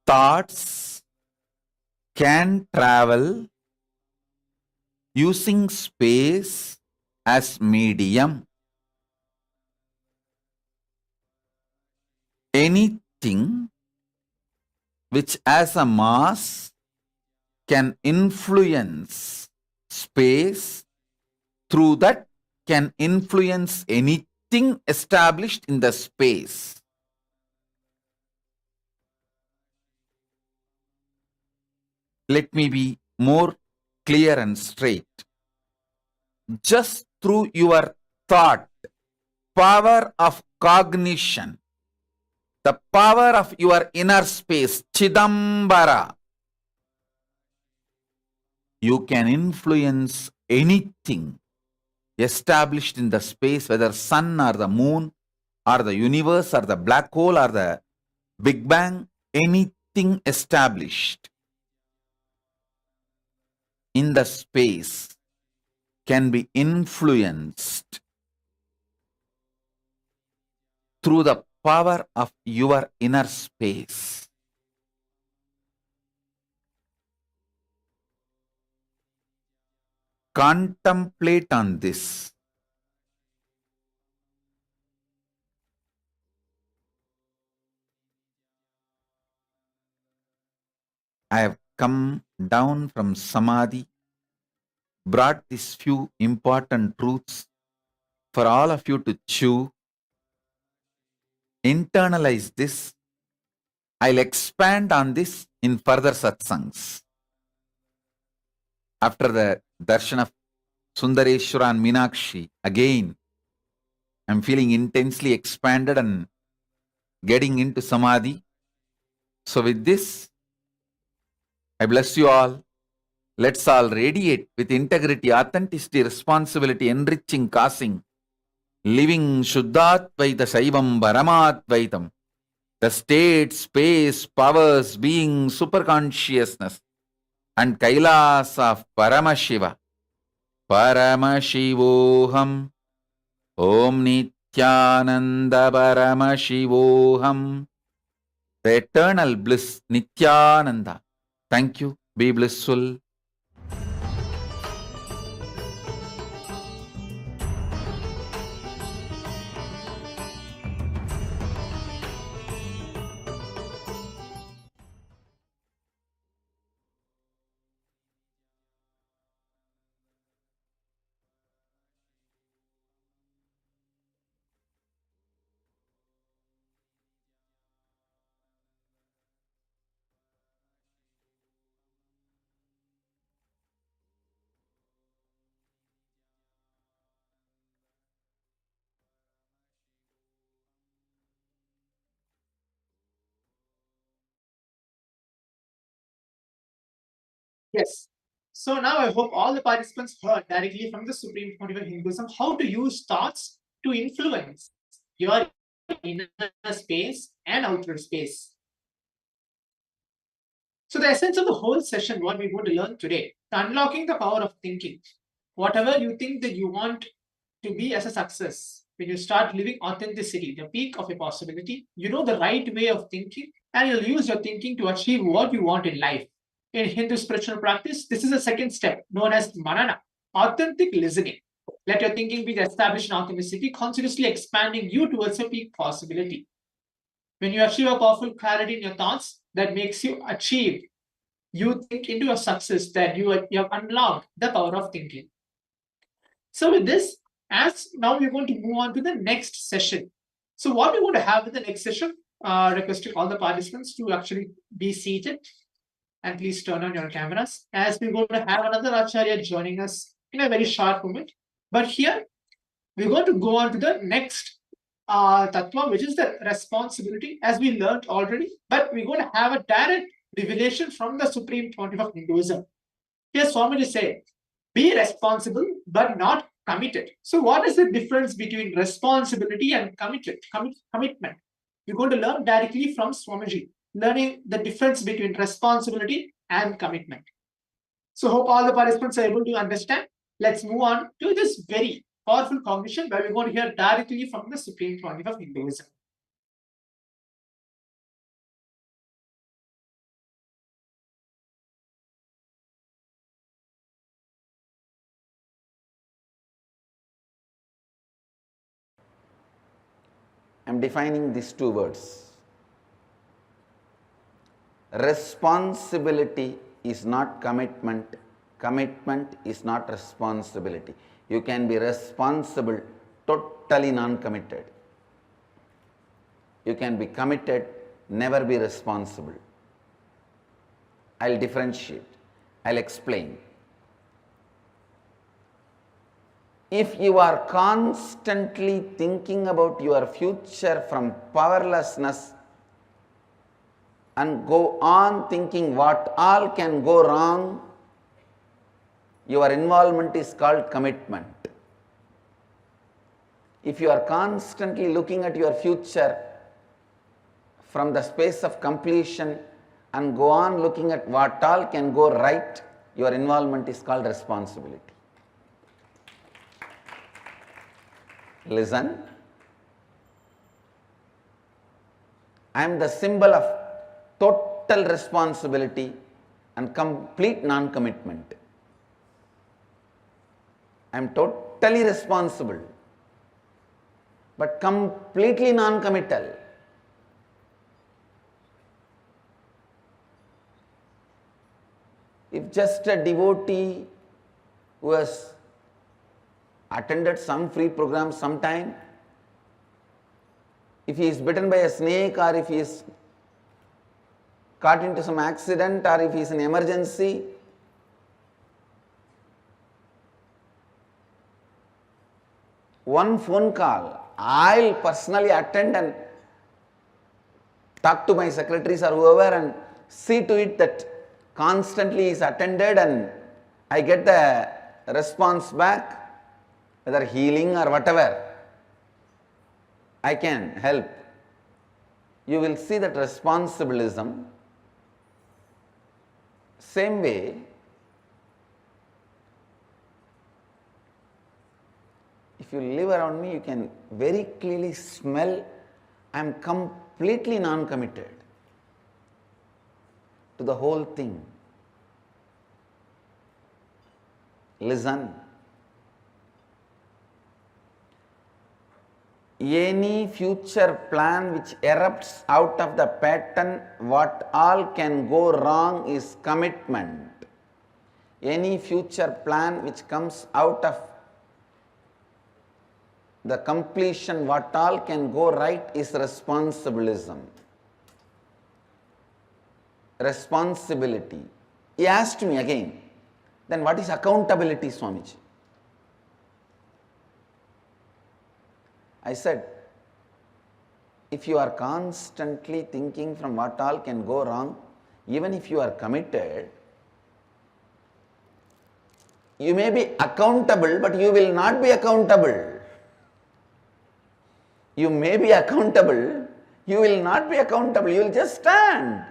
Thoughts can travel using space as medium. Anything which has a mass can influence space, through that can influence anything established in the space. Let me be more clear and straight. Just through your thought, power of cognition, the power of your inner space, Chidambara, you can influence anything established in the space, whether sun or the moon or the universe or the black hole or the Big Bang, anything established in the space can be influenced through the power of your inner space. Contemplate on this. I have come down from Samadhi, brought these few important truths for all of you to chew, internalize this. I'll expand on this in further satsangs. After the darshan of Sundareshwara and Meenakshi, again, I'm feeling intensely expanded and getting into Samadhi. So with this, I bless you all. Let's all radiate with integrity, authenticity, responsibility, enriching, causing, living Shuddhatvaitam Saivam Paramadvaitam. The state, space, powers, being, superconsciousness, and KAILASA of Paramashiva. Paramashivoham. Om Nithyananda Paramashivoham. The eternal bliss, Nithyananda. Thank you. Be blissful. Yes. So now I hope all the participants heard directly from the Supreme Pontiff of Hinduism how to use thoughts to influence your inner space and outer space. So the essence of the whole session, what we're going to learn today, unlocking the power of thinking. Whatever you think that you want to be as a success, when you start living authenticity, the peak of a possibility, you know the right way of thinking, and you'll use your thinking to achieve what you want in life. In Hindu spiritual practice, this is a second step known as manana, authentic listening. Let your thinking be established in authenticity, continuously expanding you towards a peak possibility. When you achieve a powerful clarity in your thoughts, that makes you achieve, you think into your success, that you have unlocked the power of thinking. So with this, as now we're going to move on to the next session. So what we're going to have in the next session, requesting all the participants to actually be seated and please turn on your cameras, as we're going to have another Acharya joining us in a very short moment. But here, we're going to go on to the next tattva, which is the responsibility, as we learned already, but we're going to have a direct revelation from the Supreme Pontiff of Hinduism. Here Swamiji said, be responsible but not committed. So what is the difference between responsibility and commitment? We're going to learn directly from Swamiji, learning the difference between responsibility and commitment. So hope all the participants are able to understand. Let's move on to this very powerful cognition where we're going to hear directly from the Supreme Pontiff of Hinduism. I am defining these two words. Responsibility is not commitment. Commitment is not responsibility. You can be responsible, totally non-committed. You can be committed, never be responsible. I'll differentiate. I'll explain. If you are constantly thinking about your future from powerlessness and go on thinking what all can go wrong, your involvement is called commitment. If you are constantly looking at your future from the space of completion and go on looking at what all can go right, your involvement is called responsibility. Listen, I am the symbol of total responsibility and complete non-commitment. I am totally responsible, but completely non-committal. If just a devotee who has attended some free program sometime, if he is bitten by a snake or if he is caught into some accident or if he is in emergency, one phone call, I'll personally attend and talk to my secretaries or whoever and see to it that constantly is attended and I get the response back, whether healing or whatever, I can help. You will see that responsibilism. Same way, if you live around me, you can very clearly smell I am completely non-committed to the whole thing. Listen. Any future plan which erupts out of the pattern, what all can go wrong is commitment. Any future plan which comes out of the completion, what all can go right is responsibilism. Responsibility. He asked me again, then what is accountability, Swamiji? I said, if you are constantly thinking from what all can go wrong, even if you are committed, You may be accountable, but you will not be accountable. You may be accountable, you will not be accountable. You will just stand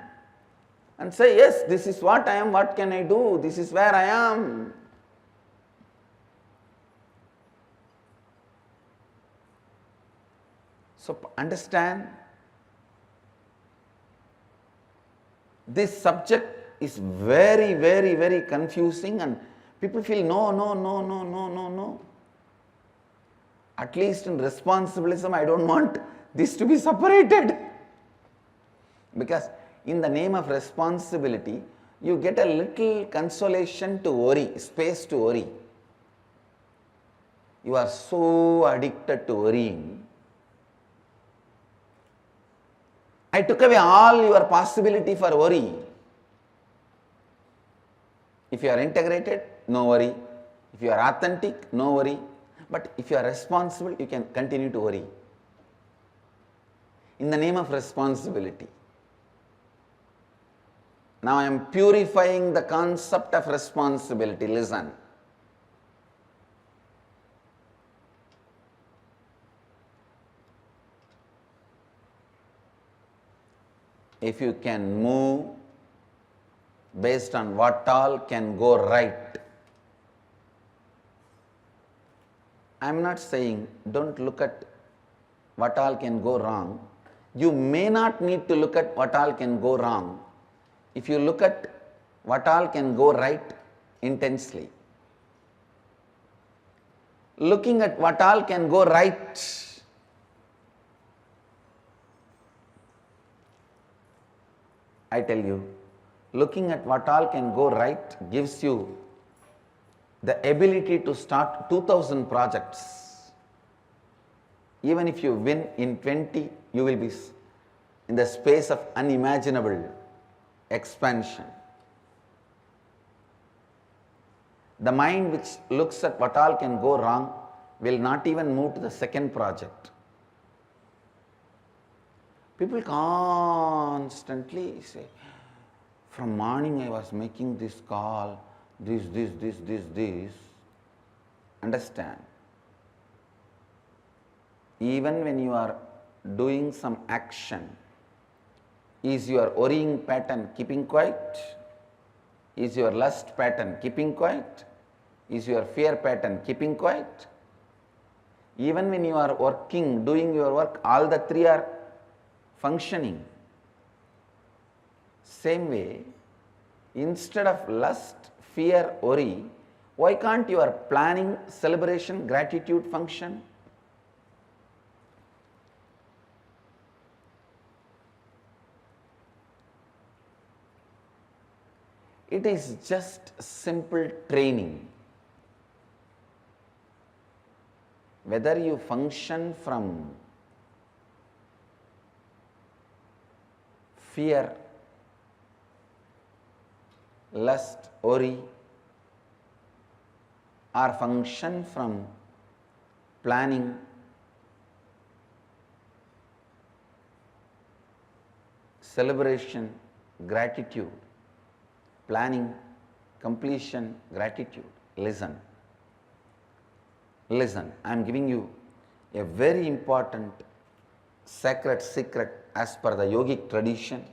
and say, yes, this is what I am, what can I do? This is where I am. So understand, this subject is very, very, very confusing, and people feel no, no, no, no, no, no, no. At least in responsibilism, I don't want this to be separated. Because in the name of responsibility, you get a little consolation to worry, space to worry. You are so addicted to worrying. I took away all your possibility for worry. If you are integrated, no worry. If you are authentic, no worry. But if you are responsible, you can continue to worry. In the name of responsibility. Now I am purifying the concept of responsibility. Listen. If you can move based on what all can go right, I am not saying don't look at what all can go wrong. You may not need to look at what all can go wrong if you look at what all can go right intensely. Looking at what all can go right, I tell you, looking at what all can go right gives you the ability to start 2000 projects. Even if you win in 20, you will be in the space of unimaginable expansion. The mind which looks at what all can go wrong will not even move to the second project. People constantly say, from morning I was making this call, this. Understand, even when you are doing some action, is your worrying pattern keeping quiet? Is your lust pattern keeping quiet? Is your fear pattern keeping quiet? Even when you are working, doing your work, all the three are functioning. Same way, instead of lust, fear, worry, why can't your planning, celebration, gratitude function? It is just simple training. Whether you function from fear, lust, worry, or function from planning, celebration, gratitude, planning, completion, gratitude. Listen. Listen, I am giving you a very important sacred secret as per the yogic tradition.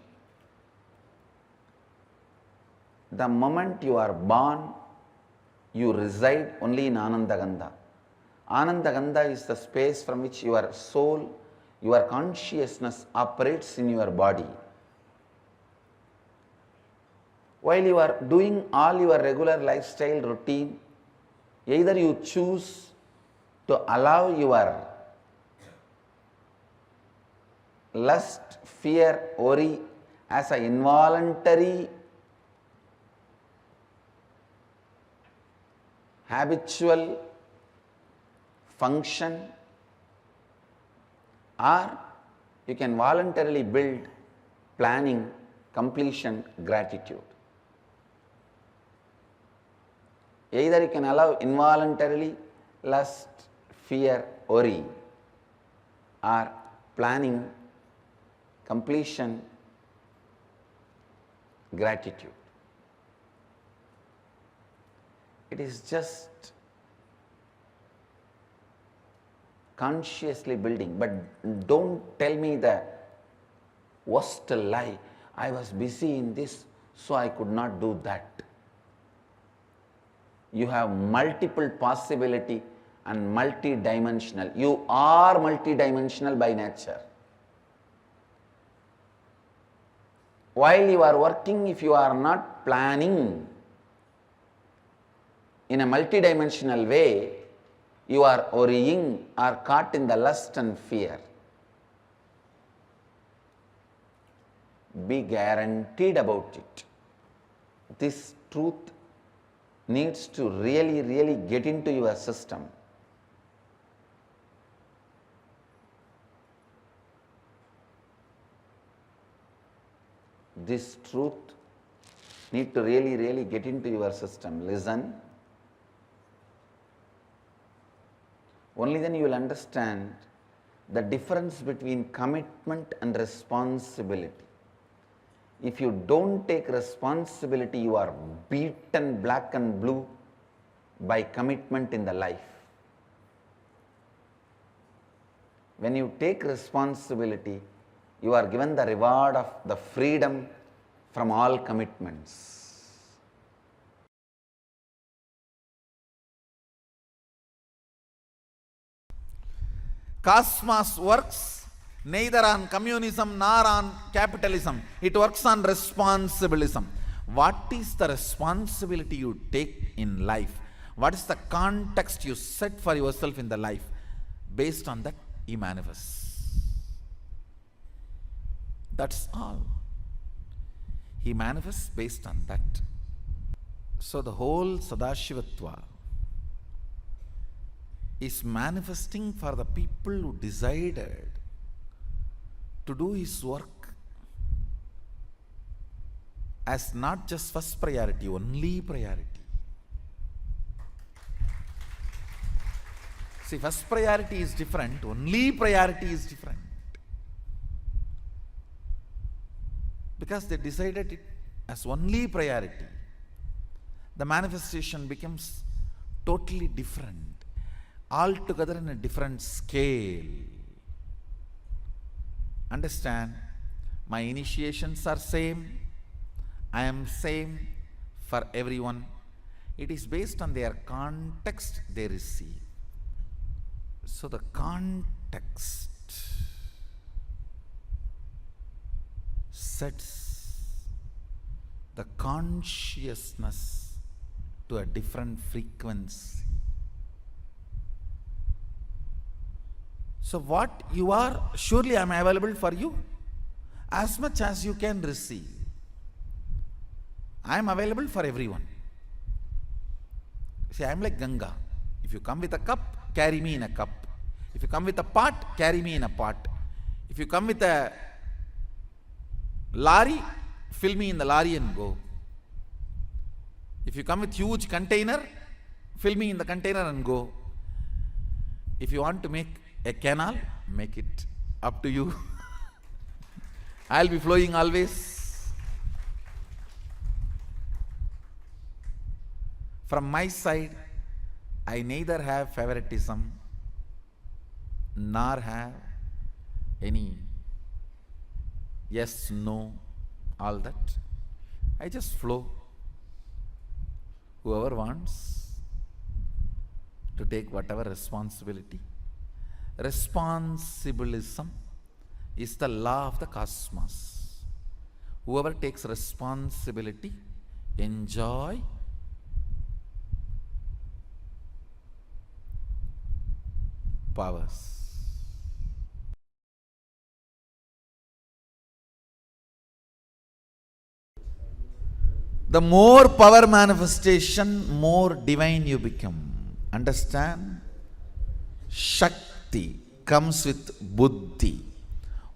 The moment you are born, you reside only in Anandagandha. Anandagandha is the space from which your soul, your consciousness operates in your body. While you are doing all your regular lifestyle routine, either you choose to allow your lust, fear, worry as an involuntary, habitual function, or you can voluntarily build planning, completion, gratitude. Either you can allow involuntarily lust, fear, worry, or planning, completion, gratitude. It is just consciously building. But don't tell me the worst lie. I was busy in this, so I could not do that. You have multiple possibility and multi-dimensional. You are multi-dimensional by nature. While you are working, if you are not planning in a multi-dimensional way, you are worrying or caught in the lust and fear. Be guaranteed about it. This truth needs to really get into your system. This truth need to really get into your system. Listen. Only then you will understand the difference between commitment and responsibility. If you don't take responsibility, you are beaten black and blue by commitment in the life. When you take responsibility, you are given the reward of the freedom from all commitments. Cosmos works neither on communism nor on capitalism. It works on responsibilism. What is the responsibility you take in life? What is the context you set for yourself in the life? Based on that, you manifest. That's all. He manifests based on that. So the whole Sadashivatva is manifesting for the people who decided to do his work as not just first priority, only priority. See, first priority is different, only priority is different. Because they decided it as only priority, the manifestation becomes totally different, altogether in a different scale. Understand, my initiations are same, I am same for everyone. It is based on their context they receive. So the context sets the consciousness to a different frequency. So what you are, surely I am available for you as much as you can receive. I am available for everyone. See, I am like Ganga. If you come with a cup, carry me in a cup. If you come with a pot, carry me in a pot. If you come with a lorry, fill me in the lorry and go. If you come with huge container, fill me in the container and go. If you want to make a canal, make it. Up to you. I'll be flowing always. From my side, I neither have favoritism nor have any yes, no, all that. I just flow. Whoever wants to take whatever responsibility. Responsibilism is the law of the cosmos. Whoever takes responsibility, enjoy powers. The more power manifestation, more divine you become. Understand? Shakti comes with buddhi.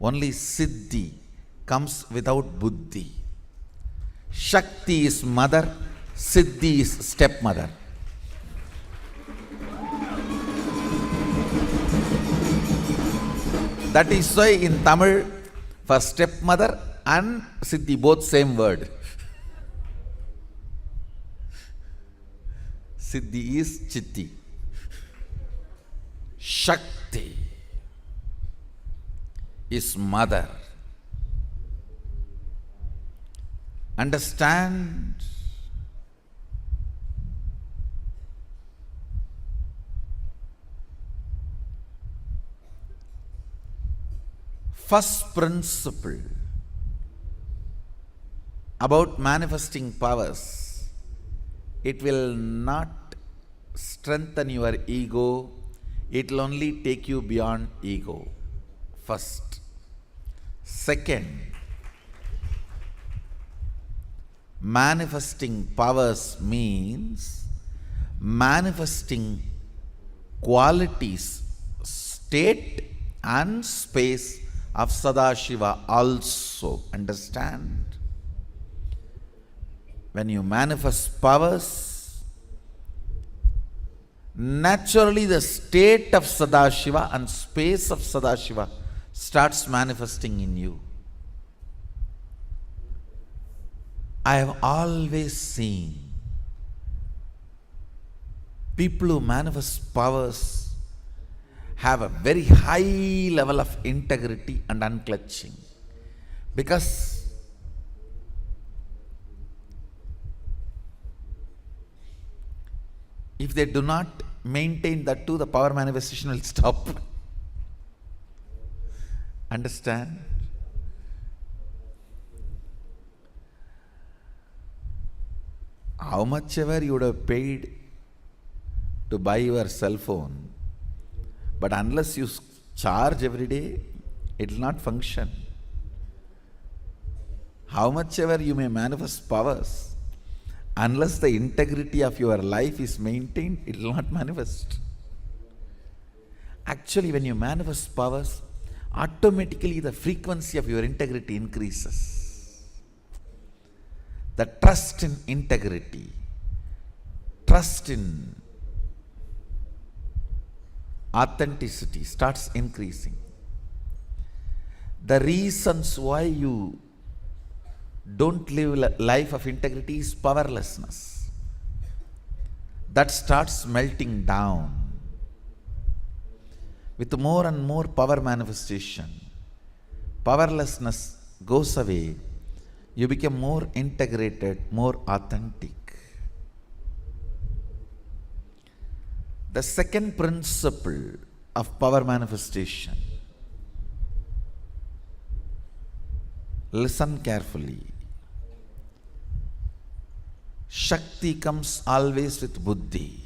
Only siddhi comes without buddhi. Shakti is mother, siddhi is stepmother. That is why in Tamil, for stepmother and siddhi, both same word. Siddhi is Chitti. Shakti is mother. Understand? First principle about manifesting powers, it will not strengthen your ego, it will only take you beyond ego. First. Second, manifesting powers means manifesting qualities, state and space of Sadashiva also. Understand? When you manifest powers, naturally the state of Sadashiva and space of Sadashiva starts manifesting in you. I have always seen people who manifest powers have a very high level of integrity and unclutching, because if they do not maintain that too, the power manifestation will stop. Understand? How much ever you would have paid to buy your cell phone, but unless you charge every day, it will not function. How much ever you may manifest powers, unless the integrity of your life is maintained, it will not manifest. Actually, when you manifest powers, automatically the frequency of your integrity increases. The trust in integrity, trust in authenticity starts increasing. The reasons why you don't live a life of integrity is powerlessness. That starts melting down. With more and more power manifestation, powerlessness goes away. You become more integrated, more authentic. The second principle of power manifestation, listen carefully. Shakti comes always with buddhi.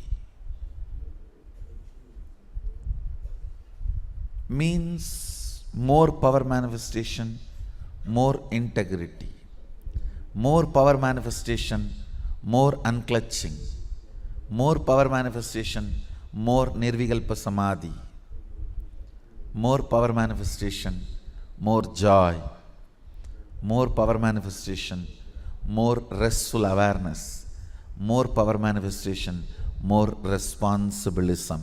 Means more power manifestation, more integrity. More power manifestation, more unclutching. More power manifestation, more nirvikalpa samadhi. More power manifestation, more joy. More power manifestation, more restful awareness. More power manifestation, more responsibilism.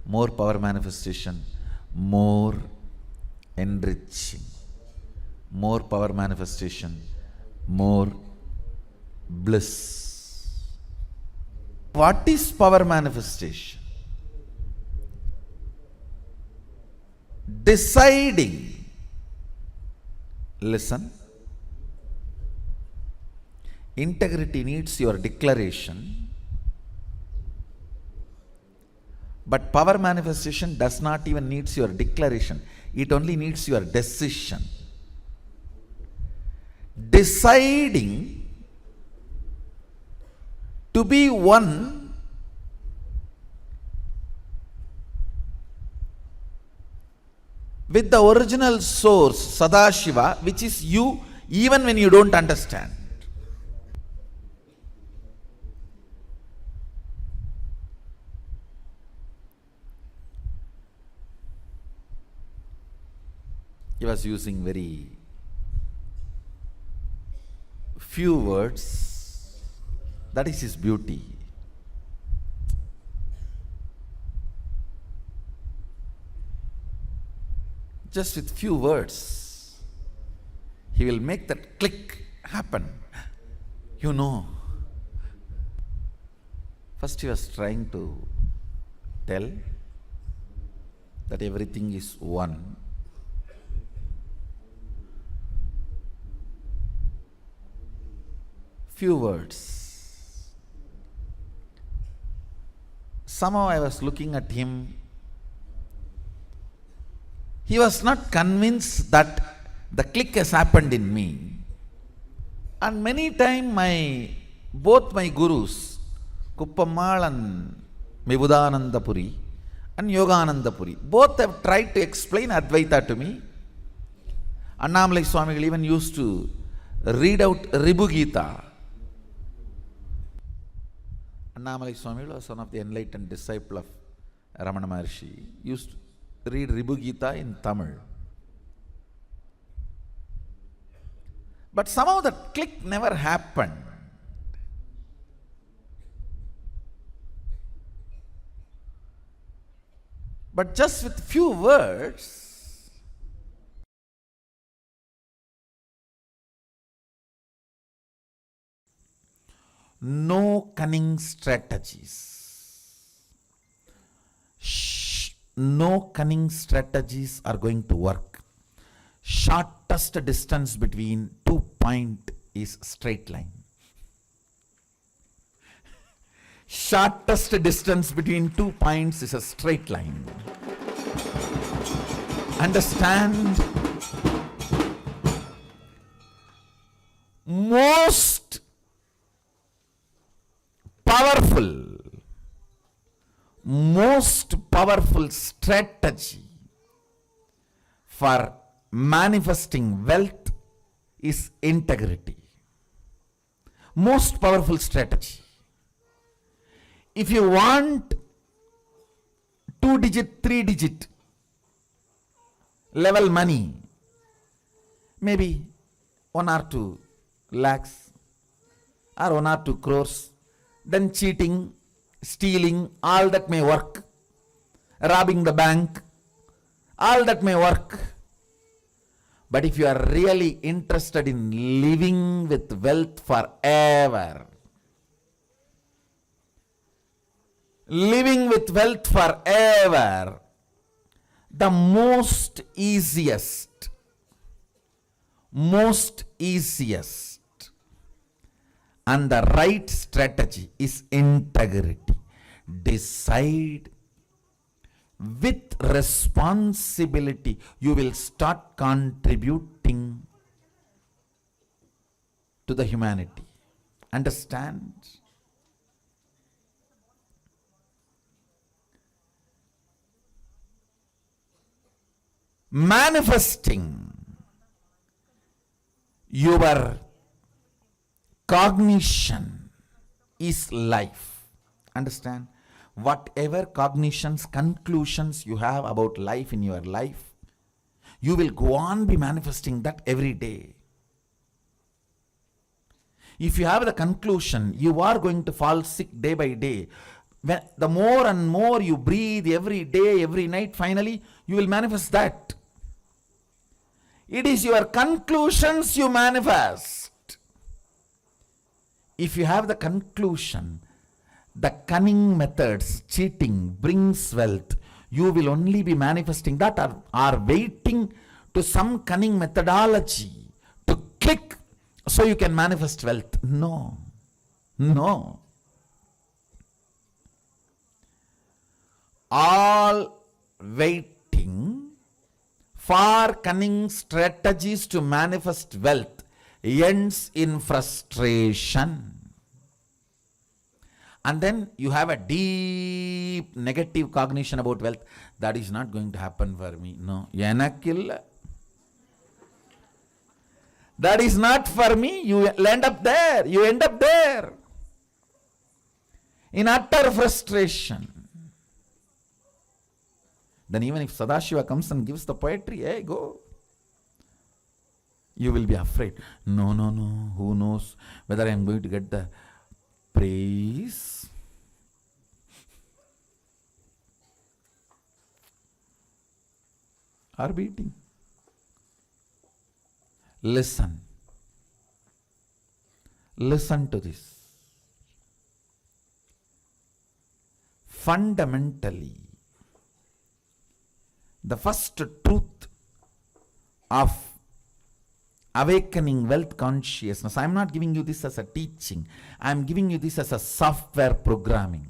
More power manifestation, more enriching. More power manifestation, more bliss. What is power manifestation? Deciding. Listen. Integrity needs your declaration, but power manifestation does not even need your declaration. It only needs your decision. Deciding to be one with the original source, Sadashiva, which is you, even when you don't understand. He was using very few words. That is his beauty. Just with few words, he will make that click happen. You know. First he was trying to tell that everything is one. Few words. Somehow I was looking at him. He was not convinced that the click has happened in me. And many times both my gurus, Kuppammal and Mibudanandapuri and Yoganandapuri, both have tried to explain Advaita to me. Annamalai Swamigal even used to read out Ribu Gita. Annamalai Swamigal was one of the enlightened disciple of Ramana Maharshi. Used to read Ribu Gita in Tamil. But somehow the click never happened. But just with few words, no cunning strategies. No cunning strategies are going to work. Shortest distance between 2 points is straight line. Shortest distance between 2 points is a straight line. Understand? Most powerful strategy for manifesting wealth is integrity. Most powerful strategy. If you want 2-digit, 3-digit level money, maybe 1 or 2 lakhs or 1 or 2 crores, then cheating, stealing, all that may work. Robbing the bank, all that may work. But if you are really interested in living with wealth forever, living with wealth forever, the most easiest and the right strategy is integrity. Decide with responsibility. You will start contributing to the humanity. Understand? Manifesting your cognition is life. Understand? Whatever cognitions, conclusions you have about life in your life, you will go on be manifesting that every day. If you have the conclusion, you are going to fall sick day by day. The more and more you breathe every day, every night, finally, you will manifest that. It is your conclusions you manifest. If you have the conclusion, the cunning methods, cheating brings wealth, you will only be manifesting that, or waiting to some cunning methodology to click so you can manifest wealth. No. All waiting for cunning strategies to manifest wealth ends in frustration. And then you have a deep negative cognition about wealth. That is not going to happen for me. No. That is not for me. You end up there. In utter frustration. Then even if Sadashiva comes and gives the poetry, hey, go. You will be afraid. No. Who knows whether I am going to get the praise? Or beating. Listen to this. fundamentally, the first truth of awakening wealth consciousness, I am not giving you this as a teaching, I am giving you this as a software programming.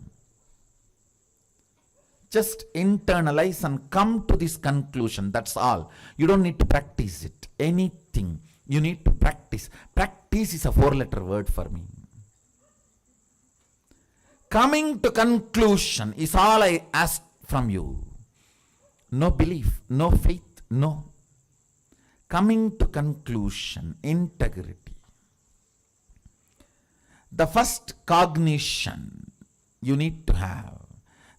Just internalize and come to this conclusion, that's all. You don't need to practice it. Anything you need to practice. Practice is a 4-letter word for me. Coming to conclusion is all I ask from you. No belief, no faith, no. Coming to conclusion, integrity. The first cognition you need to have,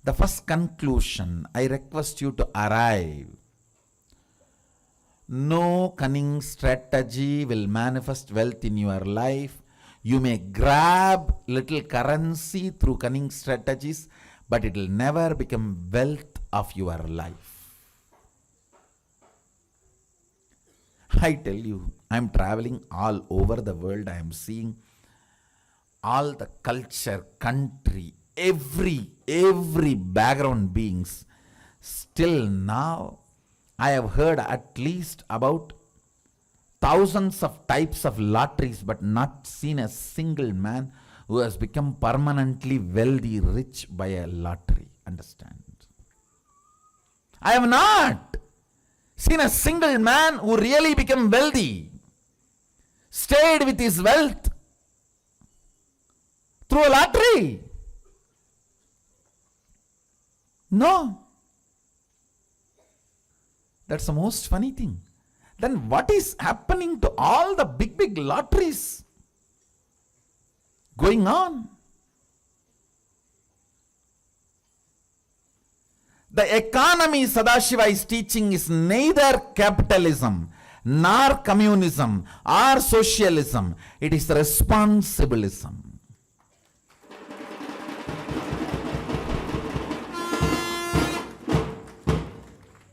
the first conclusion I request you to arrive. No cunning strategy will manifest wealth in your life. You may grab little currency through cunning strategies, but it will never become wealth of your life. I tell you, I am traveling all over the world. I am seeing all the culture, country, every background beings. Still now, I have heard at least about thousands of types of lotteries, but not seen a single man who has become permanently wealthy, rich by a lottery. Understand? I have not seen a single man who really became wealthy, stayed with his wealth through a lottery. No. That's the most funny thing. Then what is happening to all the big lotteries going on? The economy Sadashiva is teaching is neither capitalism, nor communism, or socialism. It is responsibilism.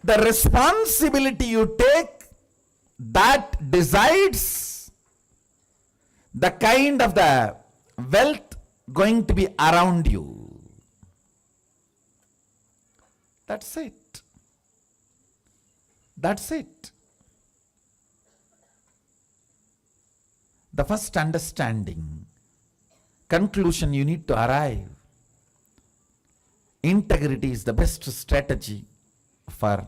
The responsibility you take, that decides the kind of the wealth going to be around you. That's it. That's it. The first understanding, conclusion you need to arrive. Integrity is the best strategy for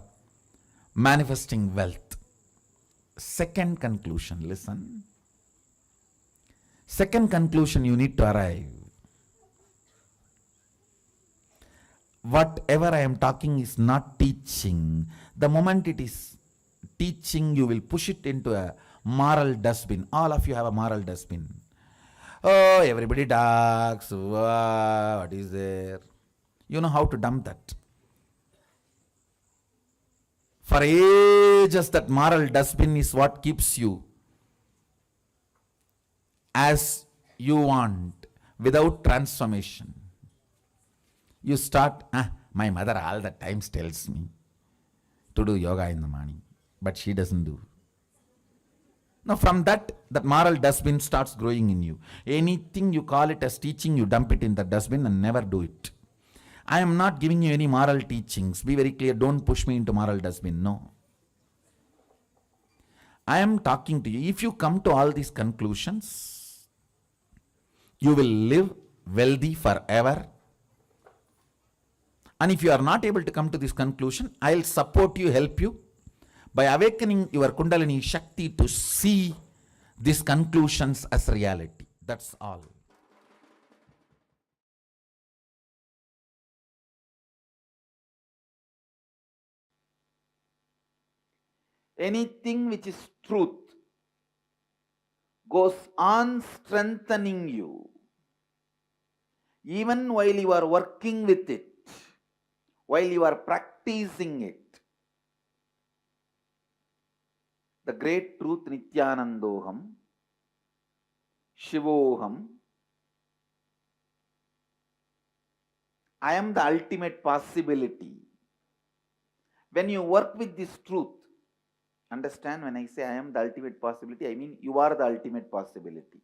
manifesting wealth. Second conclusion, listen. Second conclusion you need to arrive. Whatever I am talking is not teaching. The moment it is teaching, you will push it into a moral dustbin. All of you have a moral dustbin. Oh, everybody talks. What is there? You know how to dump that. For ages, that moral dustbin is what keeps you as you want, without transformation. You start, my mother all the times tells me to do yoga in the morning, but she doesn't do. Now from that moral dustbin starts growing in you. Anything you call it as teaching, you dump it in the dustbin and never do it. I am not giving you any moral teachings. Be very clear, don't push me into moral dustbin. No. I am talking to you. If you come to all these conclusions, you will live wealthy forever. And if you are not able to come to this conclusion, I will support you, help you by awakening your Kundalini Shakti to see these conclusions as reality. That's all. Anything which is truth goes on strengthening you, even while you are working with it, while you are practicing it. The great truth, Nithyanandoham, Shivoham, I am the ultimate possibility. When you work with this truth, understand, when I say I am the ultimate possibility, I mean you are the ultimate possibility.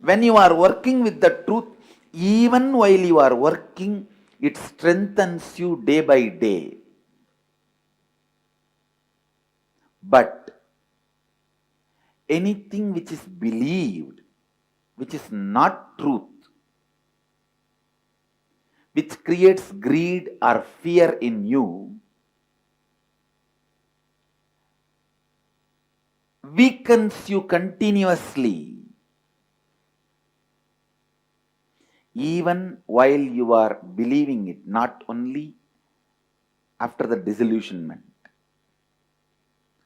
When you are working with the truth, Even while you are working, it strengthens you day by day. But anything which is believed, which is not truth, which creates greed or fear in you, weakens you continuously, even while you are believing it, not only after the disillusionment.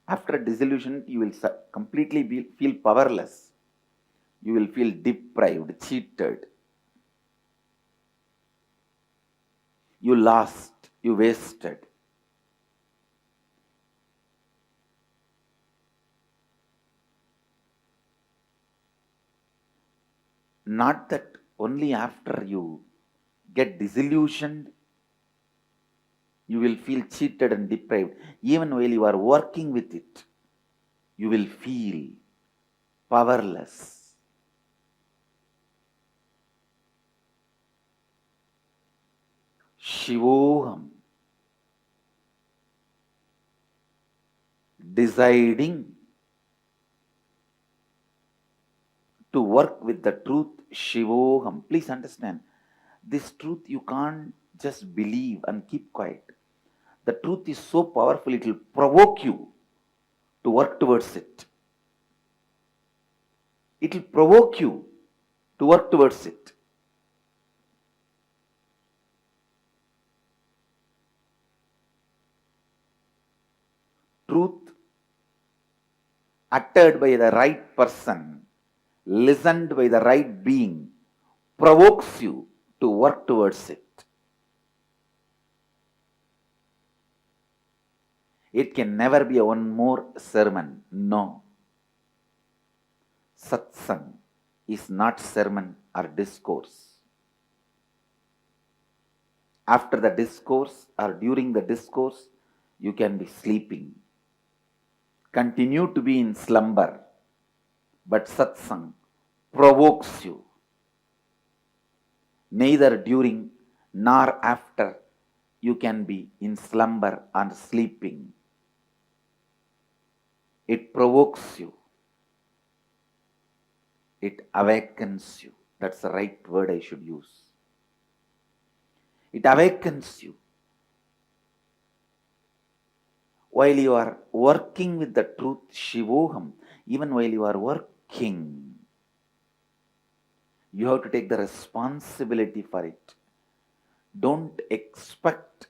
After disillusionment, you will completely feel powerless. You will feel deprived, cheated. You lost, you wasted. Not that only after you get disillusioned, you will feel cheated and deprived. Even while you are working with it, you will feel powerless. Shivoham. Deciding to work with the truth, Shivoham. Please understand, this truth you can't just believe and keep quiet. The truth is so powerful, it will provoke you to work towards it. It will provoke you to work towards it. Truth uttered by the right person, listened by the right being, provokes you to work towards it. It can never be a one more sermon. No. Satsang is not sermon or discourse. After the discourse or during the discourse, you can be sleeping. Continue to be in slumber. But satsang provokes you. Neither during nor after you can be in slumber or sleeping. It provokes you. It awakens you. That's the right word I should use. It awakens you. While you are working with the truth, Shivoham, even while you are working, you have to take the responsibility for it. Don't expect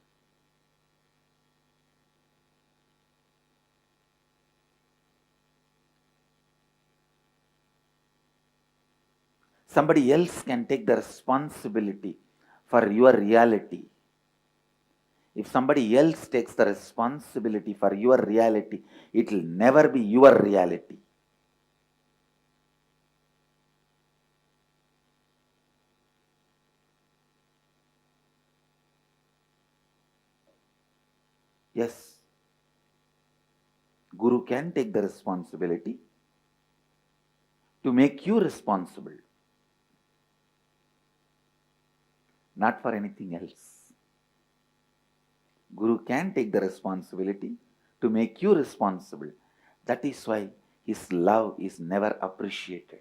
somebody else can take the responsibility for your reality. If somebody else takes the responsibility for your reality, it will never be your reality. Yes, Guru can take the responsibility to make you responsible, not for anything else. Guru can take the responsibility to make you responsible. That is why his love is never appreciated.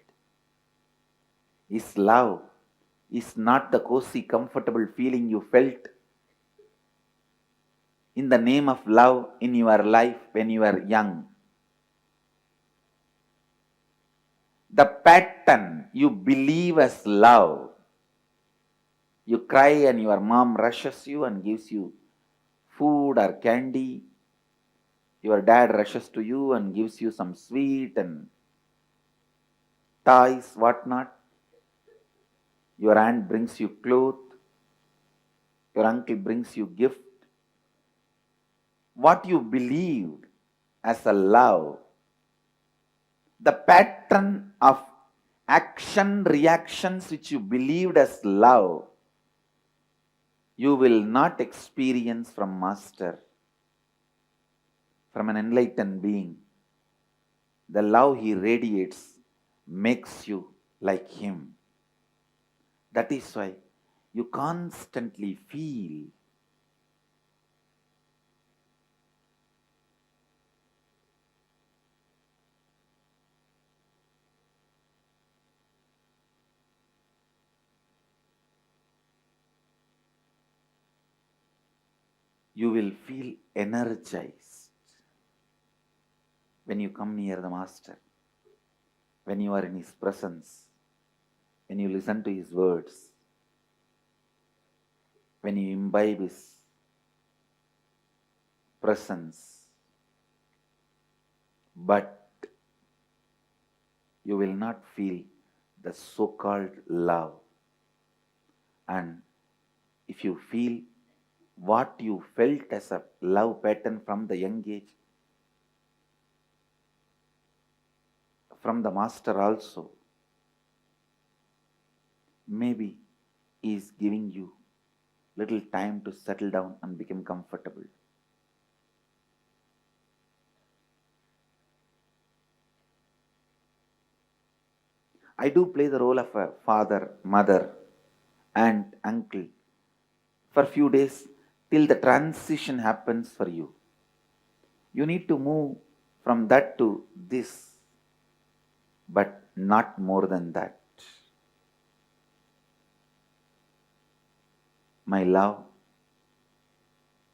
His love is not the cozy, comfortable feeling you felt in the name of love in your life when you were young. The pattern you believe as love. You cry and your mom rushes you and gives you food or candy. Your dad rushes to you and gives you some sweet and toys, whatnot. Your aunt brings you clothes. Your uncle brings you gift. What you believed as a love, the pattern of action reactions which you believed as love, you will not experience from Master, from an enlightened being. The love he radiates makes you like him. That is why you constantly feel you will feel energized when you come near the Master, when you are in His presence, when you listen to His words, when you imbibe His presence. But you will not feel the so-called love. And if you feel what you felt as a love pattern from the young age, from the Master also, maybe He is giving you little time to settle down and become comfortable. I do play the role of a father, mother, aunt, uncle for few days till the transition happens for you. You need to move from that to this, but not more than that. My love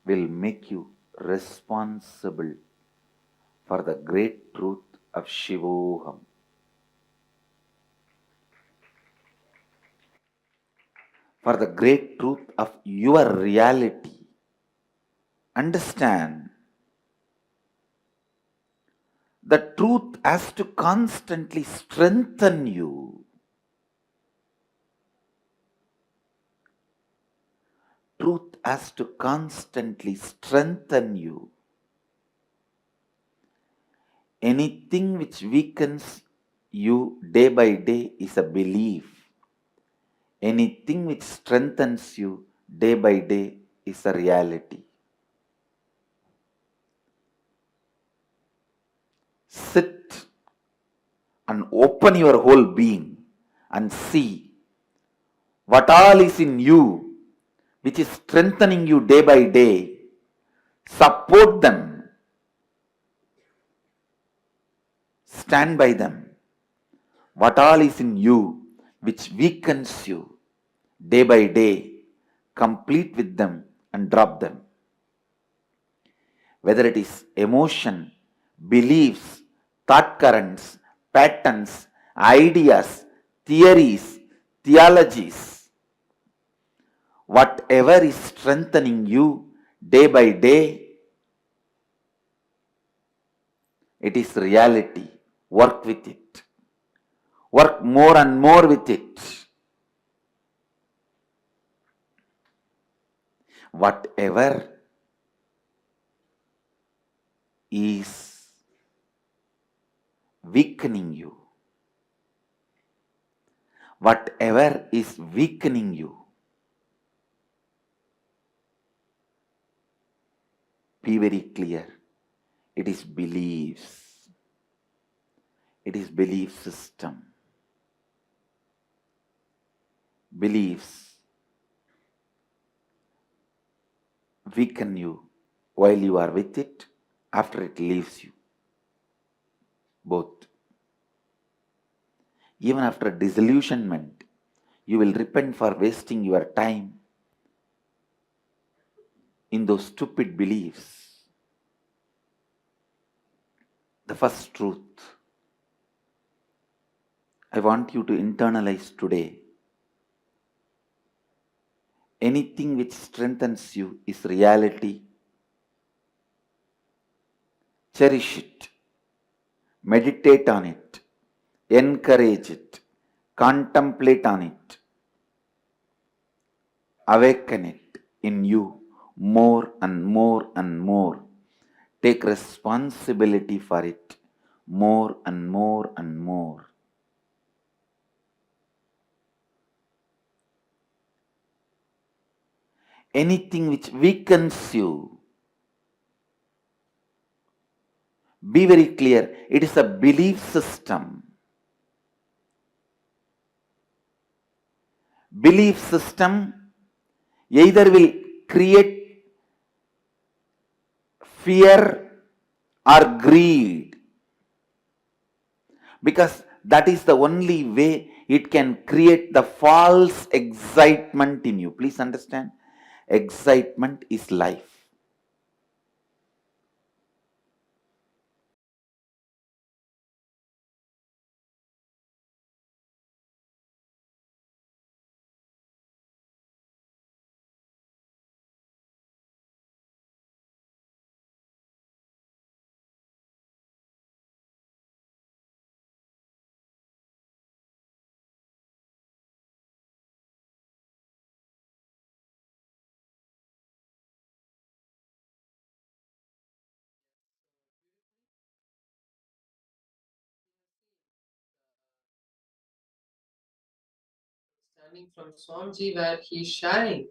will make you responsible for the great truth of Shivoham. For the great truth of your reality. Understand, the truth has to constantly strengthen you. Truth has to constantly strengthen you. Anything which weakens you day by day is a belief. Anything which strengthens you day by day is a reality. Sit and open your whole being and see what all is in you which is strengthening you day by day. Support them. Stand by them. What all is in you which weakens you day by day, complete with them and drop them. Whether it is emotion, beliefs, thought currents, patterns, ideas, theories, theologies, whatever is strengthening you day by day, it is reality. Work with it. Work more and more with it. Whatever is weakening you, whatever is weakening you, be very clear. It is beliefs. It is belief system. Beliefs weaken you while you are with it, after it leaves you. Both. Even after disillusionment, you will repent for wasting your time in those stupid beliefs. The first truth I want you to internalize today. Anything which strengthens you is reality. Cherish it. Meditate on it. Encourage it. Contemplate on it. Awaken it in you more and more and more. Take responsibility for it more and more and more. Anything which weakens you, be very clear, it is a belief system. belief system either will create fear or greed, because that is the only way it can create the false excitement in you. Please understand, excitement is life. Standing from Swamiji, where he's sharing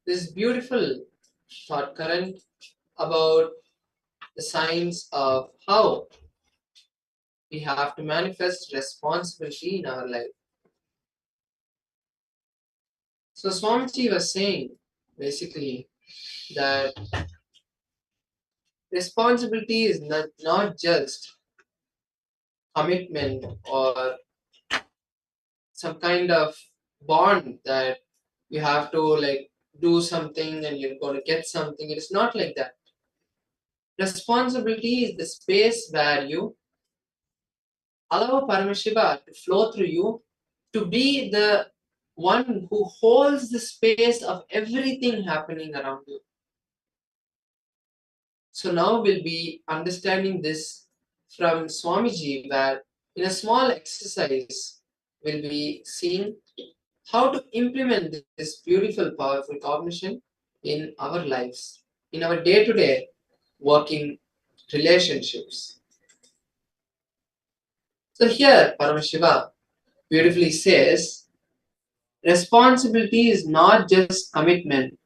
this beautiful thought current about the science of how we have to manifest responsibility in our life. So Swamiji was saying basically that responsibility is not just commitment or some kind of bond that you have to like do something and you're going to get something. It is not like that. Responsibility is the space where you allow Paramashiva to flow through you, to be the one who holds the space of everything happening around you. So now we'll be understanding this from Swamiji, where in a small exercise we'll be seeing how to implement this beautiful, powerful cognition in our lives, in our day-to-day working relationships. So here Paramashiva beautifully says, responsibility is not just commitment.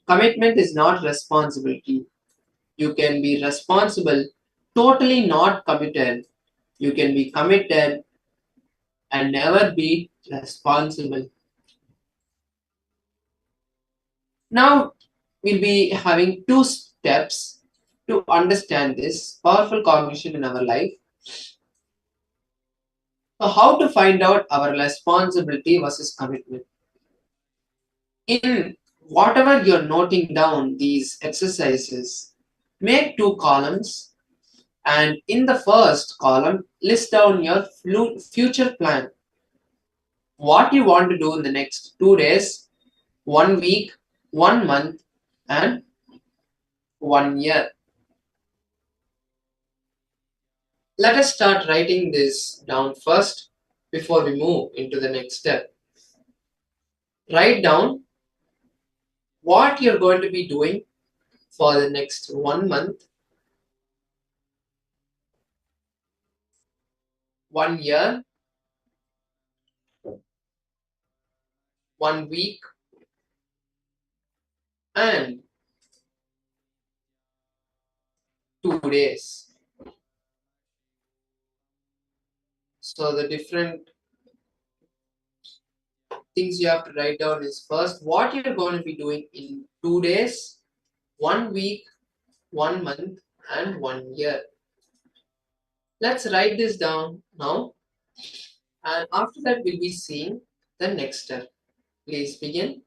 Commitment is not responsibility. You can be responsible, totally not committed. You can be committed and never be responsible. Now, we'll be having 2 steps to understand this powerful cognition in our life. So, how to find out our responsibility versus commitment? In whatever you're noting down these exercises, make 2 columns, and in the first column, list down your future plan. What you want to do in the next 2 days, 1 week, 1 month, and 1 year. Let us start writing this down first before we move into the next step. Write down what you're going to be doing for the next 1 month, 1 year, 1 week, and 2 days. So the different things you have to write down is first what you're going to be doing in 2 days, 1 week, 1 month, and 1 year. Let's write this down now, and after that we'll be seeing the next step. Please begin.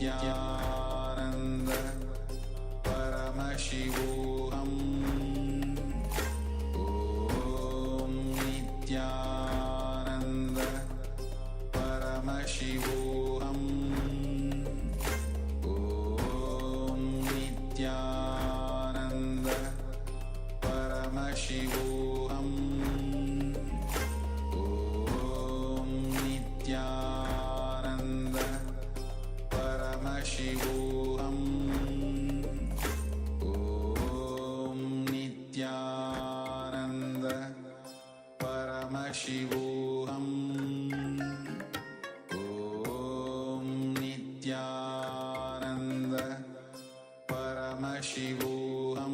Nithyananda Paramashivoham Om Nithyananda Paramashivoham Om Nithyananda Paramashivoham Om Nithyananda Paramashivoham Om Nithyananda Paramashivoham Om Nithyananda Paramashivoham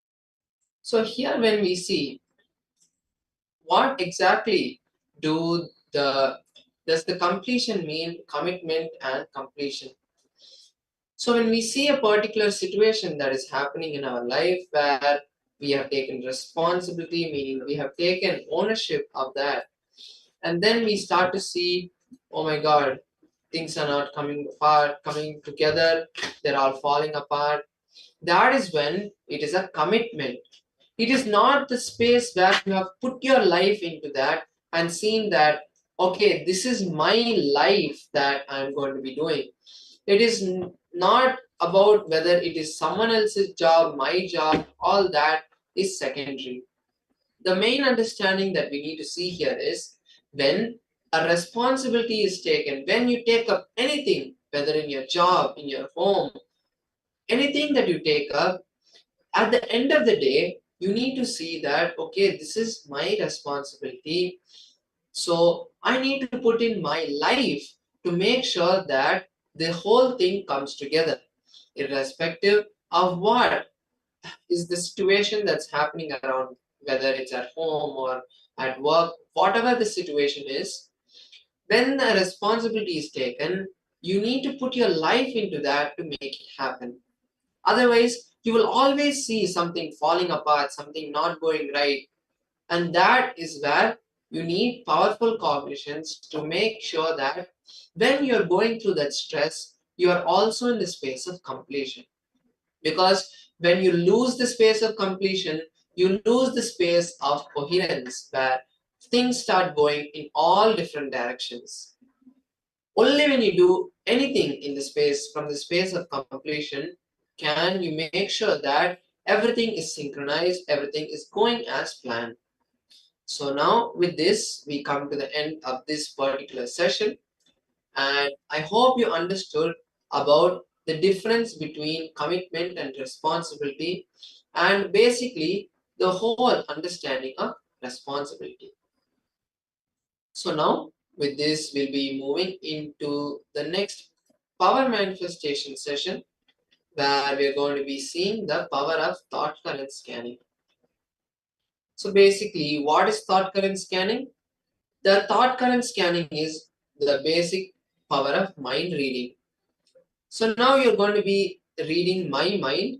So here when we see what exactly do does the completion mean, commitment and completion. So when we see a particular situation that is happening in our life where we have taken responsibility, meaning we have taken ownership of that, and then we start to see, oh my god, things are not coming apart, coming together, they're all falling apart. That is when it is a commitment. It is not the space where you have put your life into that and seen that, okay, this is my life that I'm going to be doing. It is not about whether it is someone else's job, my job, all that is secondary. The main understanding that we need to see here is when a responsibility is taken, when you take up anything, whether in your job, in your home, anything that you take up, at the end of the day, you need to see that, okay, this is my responsibility. So I need to put in my life to make sure that the whole thing comes together, irrespective of what is the situation that's happening around, whether it's at home or at work, whatever the situation is. When a responsibility is taken, you need to put your life into that to make it happen. Otherwise, you will always see something falling apart, something not going right. And that is where you need powerful cognitions to make sure that when you're going through that stress, you are also in the space of completion. Because when you lose the space of completion, you lose the space of coherence where things start going in all different directions. Only when you do anything in the space from the space of completion can you make sure that everything is synchronized, everything is going as planned. So now with this, we come to the end of this particular session, and I hope you understood about the difference between commitment and responsibility, and basically the whole understanding of responsibility. So now with this, we'll be moving into the next power manifestation session where we're going to be seeing the power of thought current scanning. So basically, what is thought current scanning? The thought current scanning is the basic power of mind reading. So now you're going to be reading my mind.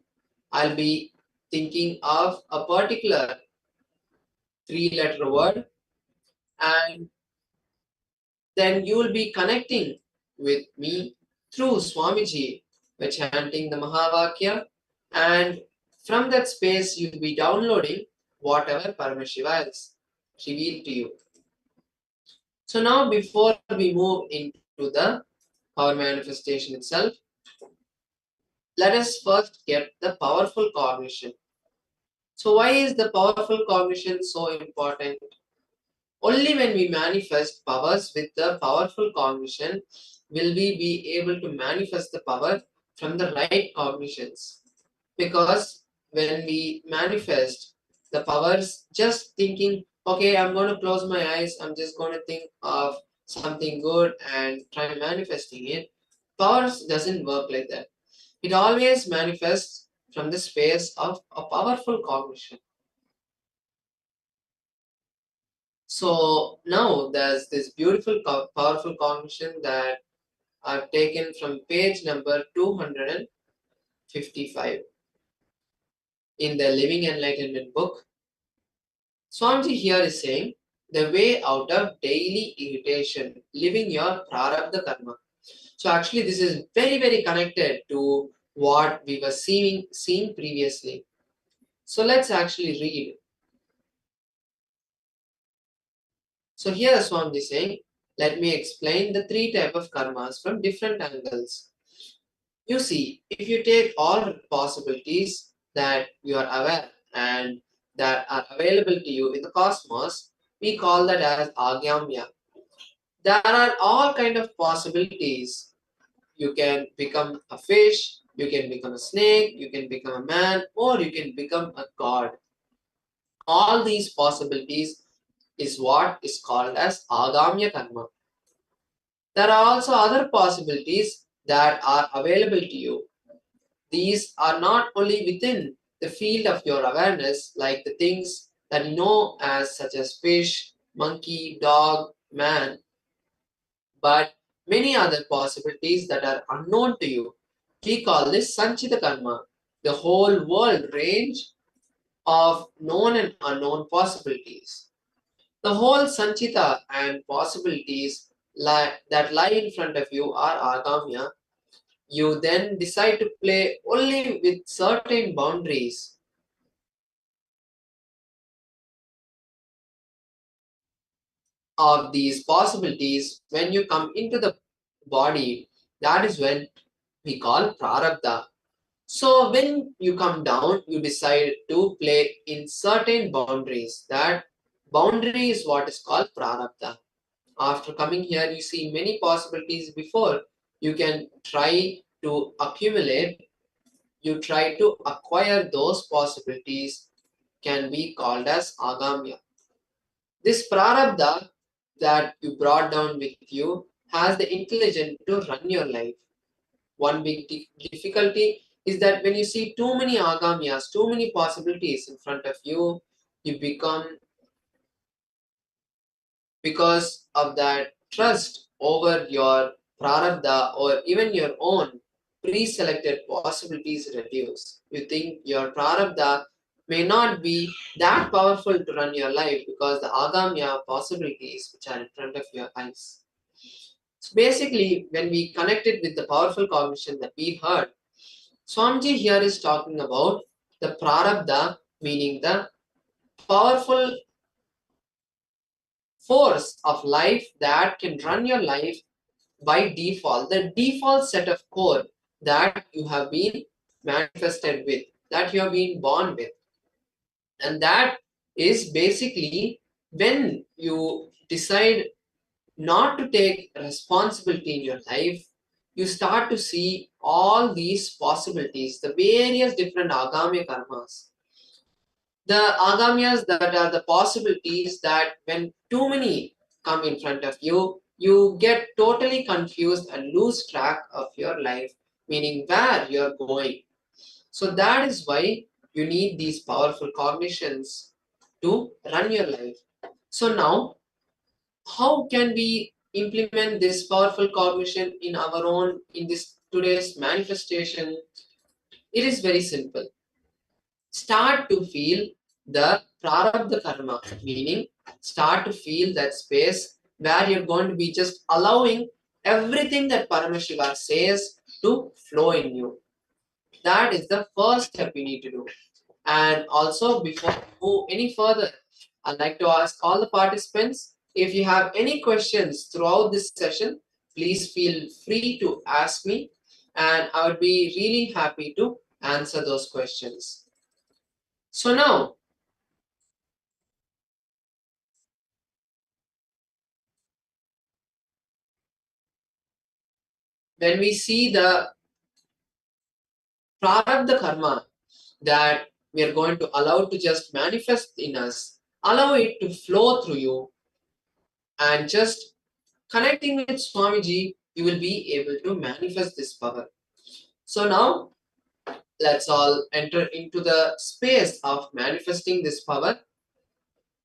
I'll be thinking of a particular three-letter word, and then you will be connecting with me through Swamiji by chanting the Mahavakya, and from that space you'll be downloading whatever Paramashiva is revealed to you. So now before we move into the power manifestation itself, let us first get the powerful cognition. So why is the powerful cognition so important? Only when we manifest powers with the powerful cognition will we be able to manifest the power from the right cognitions. Because when we manifest the powers just thinking, okay, I'm going to close my eyes, I'm just going to think of something good and try manifesting it, powers doesn't work like that. It always manifests from the space of a powerful cognition. So now there's this beautiful powerful cognition that I've taken from page number 255 in the Living Enlightenment book. Swamiji here is saying the way out of daily irritation, living your prarabdha karma. So actually this is very, very connected to what we were seen previously. So let's actually read. So here Swamiji is saying, let me explain the three types of karmas from different angles. You see, if you take all possibilities that you are aware and that are available to you in the cosmos, we call that as agyamya. There are all kind of possibilities. You can become a fish, you can become a snake, you can become a man, or you can become a god. All these possibilities is what is called as agamya karma. There are also other possibilities that are available to you. These are not only within the field of your awareness, like the things that you know as such as fish, monkey, dog, man, but many other possibilities that are unknown to you. We call this Sanchita Karma, the whole world range of known and unknown possibilities. The whole Sanchita and possibilities that lie in front of you are Agamya. You then decide to play only with certain boundaries of these possibilities. When you come into the body, that is when we call Prarabdha. So when you come down, you decide to play in certain boundaries. That boundary is what is called Prarabdha. After coming here, you see many possibilities before. You can try to accumulate, you try to acquire those possibilities, can be called as Agamya. This Prarabdha that you brought down with you has the intelligence to run your life. One big difficulty is that when you see too many Agamyas, too many possibilities in front of you, you become, because of that trust over your prarabdha or even your own pre-selected possibilities reduce. You think your prarabdha may not be that powerful to run your life because the agamya possibilities which are in front of your eyes. So basically, when we connect it with the powerful cognition that we heard, Swamiji here is talking about the prarabdha, meaning the powerful force of life that can run your life by default, the default set of code that you have been manifested with, that you have been born with. And that is basically when you decide not to take responsibility in your life, you start to see all these possibilities, the various different agami karmas. The agamyas that are the possibilities that when too many come in front of you, you get totally confused and lose track of your life, meaning where you're going. So that is why you need these powerful cognitions to run your life. So now, how can we implement this powerful cognition in our own, in this today's manifestation? It is very simple. Start to feel the prarabdha karma, meaning start to feel that space where you're going to be just allowing everything that Paramashiva says to flow in you. That is the first step you need to do. And also, before we move any further, I'd like to ask all the participants, if you have any questions throughout this session, please feel free to ask me, and I would be really happy to answer those questions. So now, when we see the prarabdha karma that we are going to allow to just manifest in us, allow it to flow through you, and just connecting with Swamiji, you will be able to manifest this power. So now, let's all enter into the space of manifesting this power.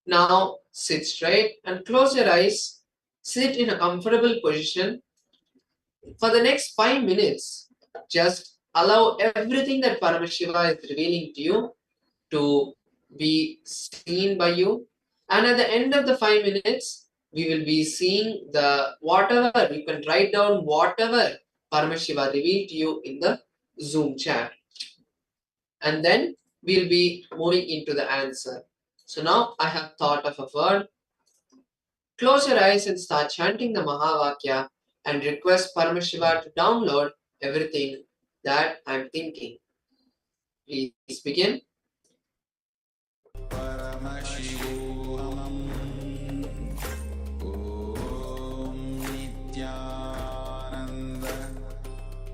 Now, sit straight and close your eyes. Sit in a comfortable position. For the next 5 minutes, just allow everything that Paramashiva is revealing to you to be seen by you. And at the end of the 5 minutes, we will be seeing the whatever, you can write down whatever Paramashiva revealed to you in the Zoom chat. And then we'll be moving into the answer. So now I have thought of a word. Close your eyes and start chanting the Mahavakya and request Paramashiva to download everything that I'm thinking. Please begin. Paramashivoham Om Nithyananda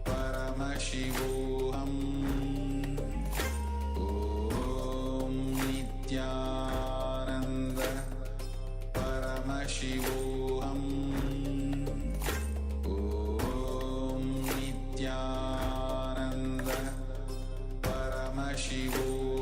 Paramashivoham Om Nithyananda Paramashivoham Om Nithyananda Paramashivoham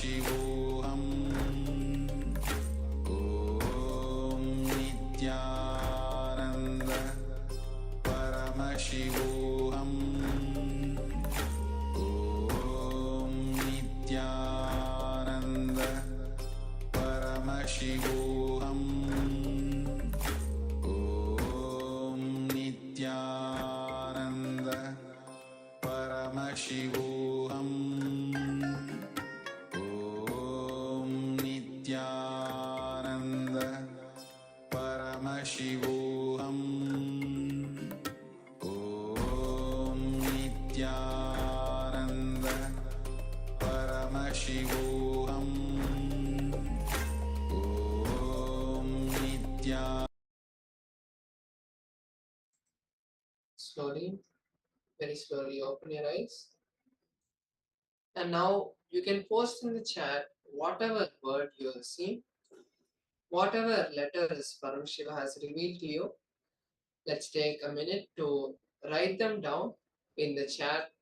Paramashivoham Om Nithyananda Paramashivoham Om Nithyananda Paramashivoham Om Nithyananda Paramashivoham Om Nithyananda Paramashivoham Om Nithyananda Paramashivoham Om Nithyananda. Slowly, very slowly open your eyes. And now you can post in the chat whatever word you have seen, whatever letters Paramashiva has revealed to you. Let's take a minute to write them down in the chat.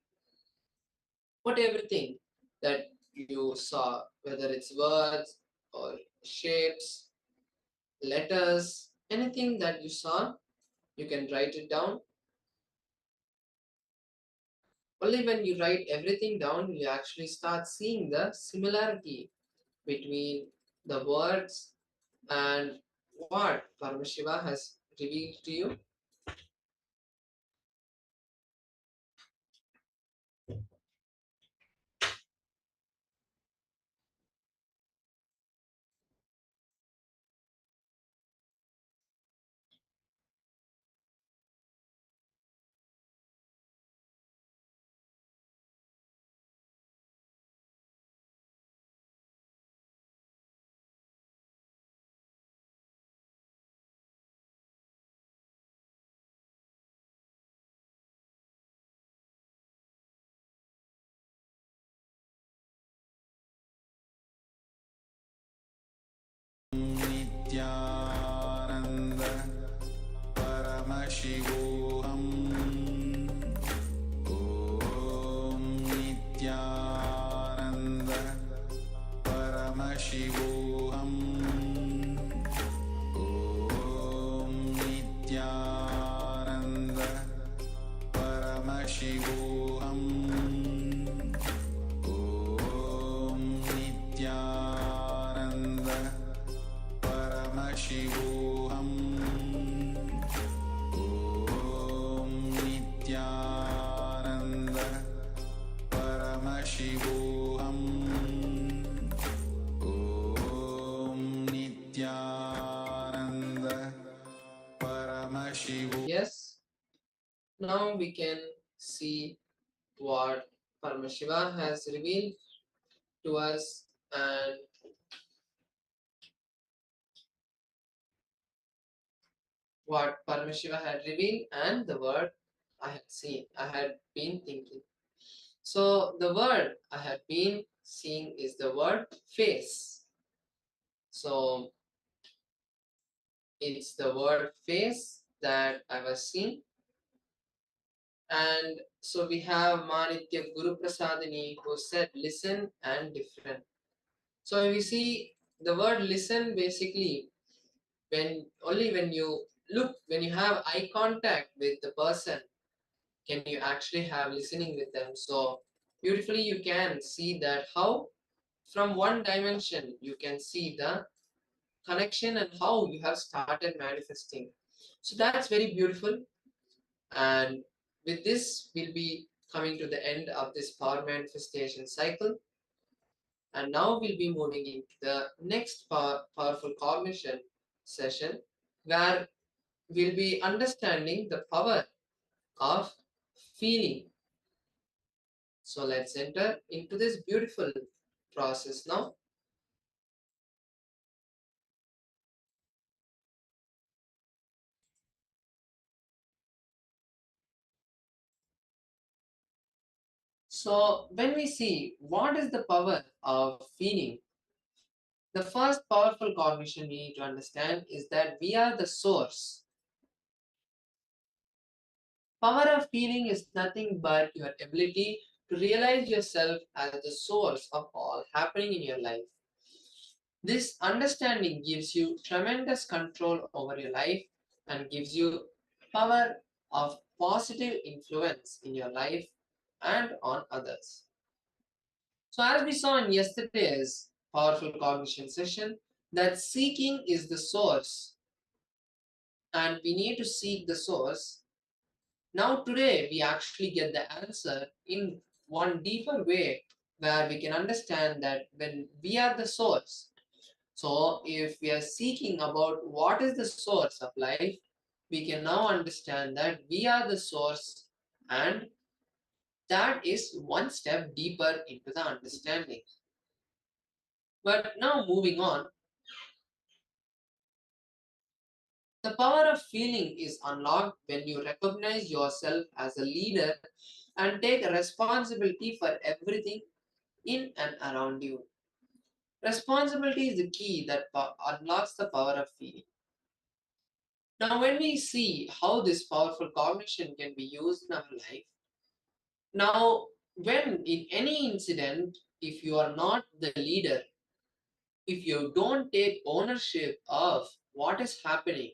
Put everything that you saw, whether it's words or shapes, letters, anything that you saw, you can write it down. Only when you write everything down, you actually start seeing the similarity between the words and what Paramashiva has revealed to you. Nithyananda Paramashivoham Om Nithyananda Paramashivoham Om Nithyananda Paramashivoham Om Nithyananda Paramashivoham Om Nithyananda Paramashivoham Om Nithyananda Paramashivoham. Yes, now we can see what Paramashiva has revealed to us and what Paramashiva had revealed and the word I had seen, I had been thinking. So the word I had been seeing is the word face. So it's the word face that I was seeing. And so we have Manitya Guru Prasadini who said listen and different. So we see the word listen basically when you look, when you have eye contact with the person, can you actually have listening with them. So beautifully you can see that how from one dimension you can see the connection and how you have started manifesting. So that's very beautiful. And with this, we'll be coming to the end of this power manifestation cycle. And now we'll be moving into the next powerful cognition session where we'll be understanding the power of feeling. So let's enter into this beautiful process now. So when we see what is the power of feeling, the first powerful cognition we need to understand is that we are the source. Power of feeling is nothing but your ability to realize yourself as the source of all happening in your life. This understanding gives you tremendous control over your life and gives you power of positive influence in your life and on others. So as we saw in yesterday's powerful cognition session, that seeking is the source and we need to seek the source. Now today we actually get the answer in one deeper way where we can understand that when we are the source, so if we are seeking about what is the source of life, we can now understand that we are the source, and that is one step deeper into the understanding. But now moving on, the power of feeling is unlocked when you recognize yourself as a leader and take responsibility for everything in and around you. Responsibility is the key that unlocks the power of feeling. Now, when we see how this powerful cognition can be used in our life, now, when in any incident, if you are not the leader, if you don't take ownership of what is happening,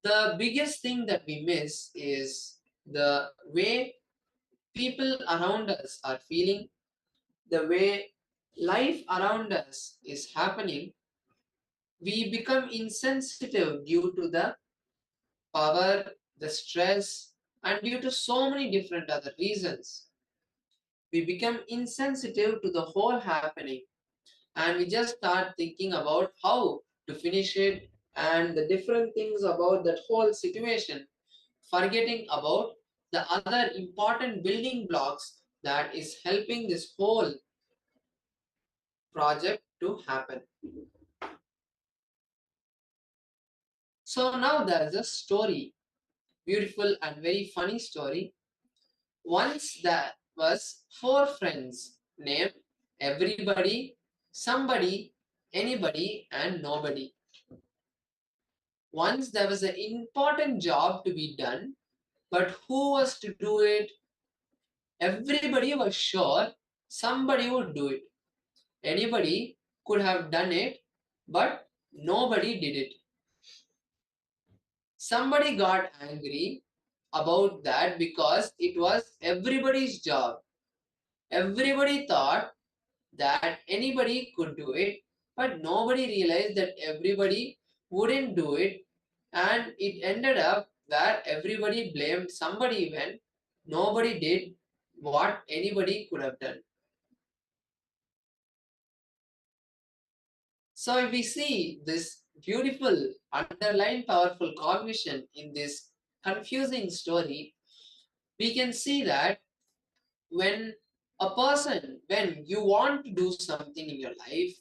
the biggest thing that we miss is the way people around us are feeling, the way life around us is happening. We become insensitive due to the power, the stress, and due to so many different other reasons. We become insensitive to the whole happening and we just start thinking about how to finish it and the different things about that whole situation, forgetting about the other important building blocks that is helping this whole project to happen. So now there's a story, beautiful and very funny story. Once there was four friends named everybody, somebody, anybody, and nobody. Once there was an important job to be done, but who was to do it? Everybody was sure somebody would do it. Anybody could have done it, but nobody did it. Somebody got angry about that because it was everybody's job. Everybody thought that anybody could do it, but nobody realized that everybody wouldn't do it, and it ended up where everybody blamed somebody when nobody did what anybody could have done. So if we see this beautiful underlying powerful cognition in this confusing story, we can see that when when you want to do something in your life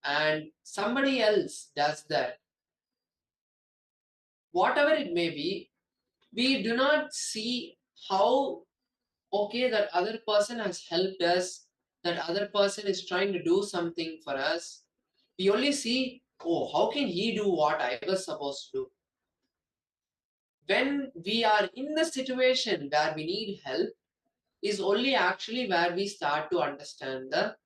and somebody else does that, whatever it may be, we do not see how okay that other person has helped us, that other person is trying to do something for us. We only see, oh, how can he do what I was supposed to do? When we are in the situation where we need help, is only actually where we start to understand the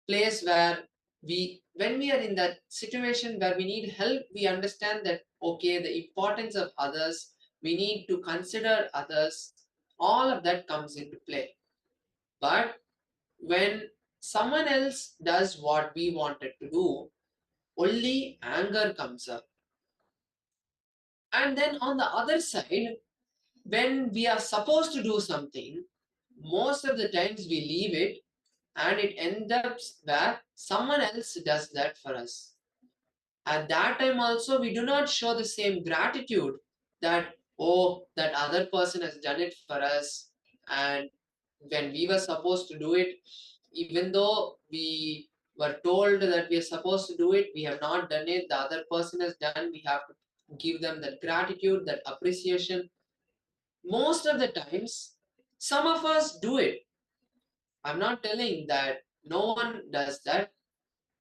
place where when we are in that situation where we need help, we understand that okay, the importance of others, we need to consider others, all of that comes into play. But when someone else does what we wanted to do, only anger comes up. And then on the other side, when we are supposed to do something, most of the times we leave it and it ends up where someone else does that for us. At that time also, we do not show the same gratitude that, oh, that other person has done it for us. And when we were supposed to do it, even though we were told that we are supposed to do it, we have not done it, the other person has done, we have to give them that gratitude, that appreciation. Most of the times, some of us do it. I'm not telling that no one does that.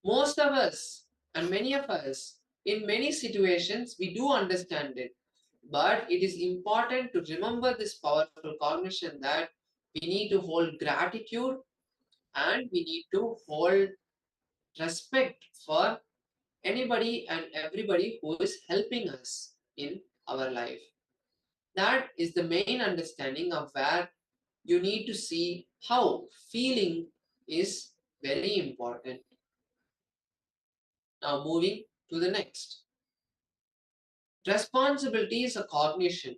Most of us and many of us, in many situations, we do understand it. But it is important to remember this powerful cognition that We need to hold gratitude and we need to hold respect for anybody and everybody who is helping us in our life. That is the main understanding of where you need to see how feeling is very important. Now, moving to the next. Responsibility is a cognition.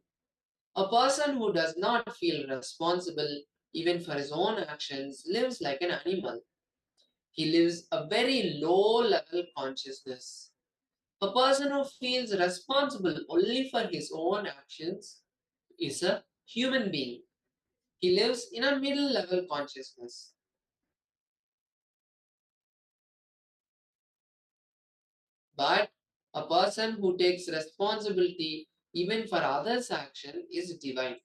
A person who does not feel responsible even for his own actions lives like an animal. He lives a very low level consciousness. A person who feels responsible only for his own actions is a human being. He lives in a middle level consciousness. But a person who takes responsibility even for others' action is divine.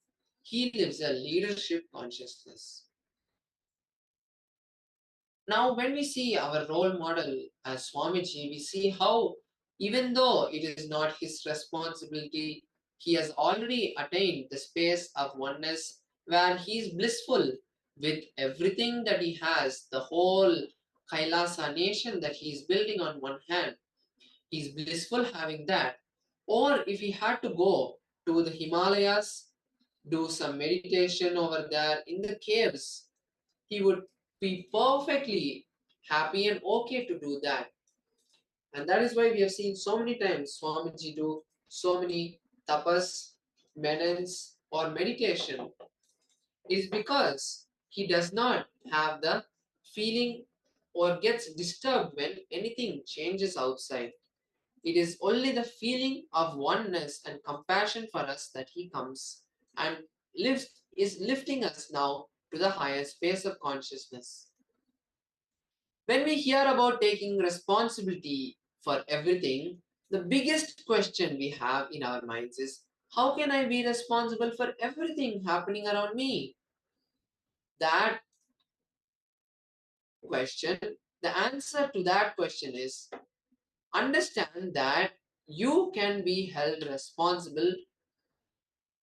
He lives a leadership consciousness. Now, when we see our role model as Swamiji, we see how, even though it is not his responsibility, he has already attained the space of oneness where he is blissful with everything that he has, the whole KAILASA nation that he is building on one hand. He is blissful having that. Or if he had to go to the Himalayas, do some meditation over there in the caves, he would be perfectly happy and okay to do that. And that is why we have seen so many times Swamiji do so many tapas, penance, or meditation. Is because he does not have the feeling or gets disturbed when anything changes outside. It is only the feeling of oneness and compassion for us that he comes and is lifting us now to the higher space of consciousness. When we hear about taking responsibility for everything, the biggest question we have in our minds is, how can I be responsible for everything happening around me? That question, the answer to that question is, understand that you can be held responsible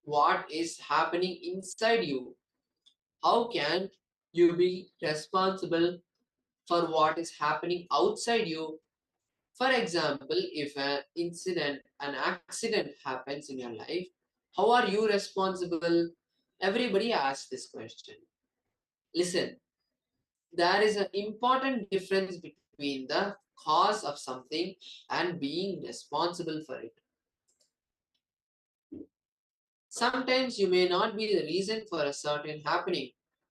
what is happening inside you. How can you be responsible for what is happening outside you? For example, if an accident happens in your life, how are you responsible? Everybody asks this question. Listen, there is an important difference between the cause of something and being responsible for it. Sometimes you may not be the reason for a certain happening,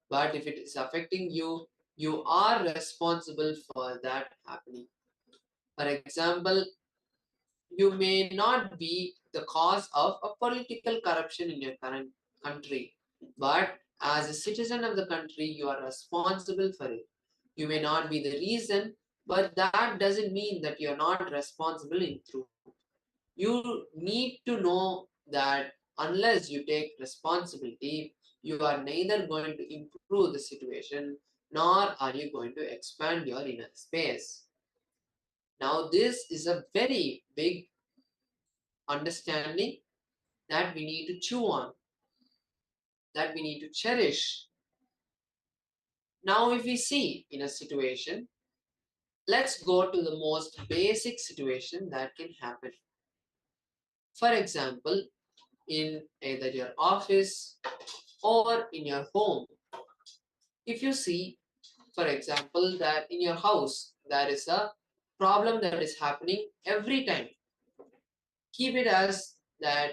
but if it is affecting you, you are responsible for that happening. For example, you may not be the cause of a political corruption in your current country, but as a citizen of the country, you are responsible for it. You may not be the reason, but that doesn't mean that you're not responsible in truth. You need to know that unless you take responsibility, you are neither going to improve the situation nor are you going to expand your inner space. Now, this is a very big understanding that we need to chew on, that we need to cherish. Now, if we see in a situation, let's go to the most basic situation that can happen. For example, in either your office or in your home. If you see, for example, that in your house there is a problem that is happening every time, keep it as that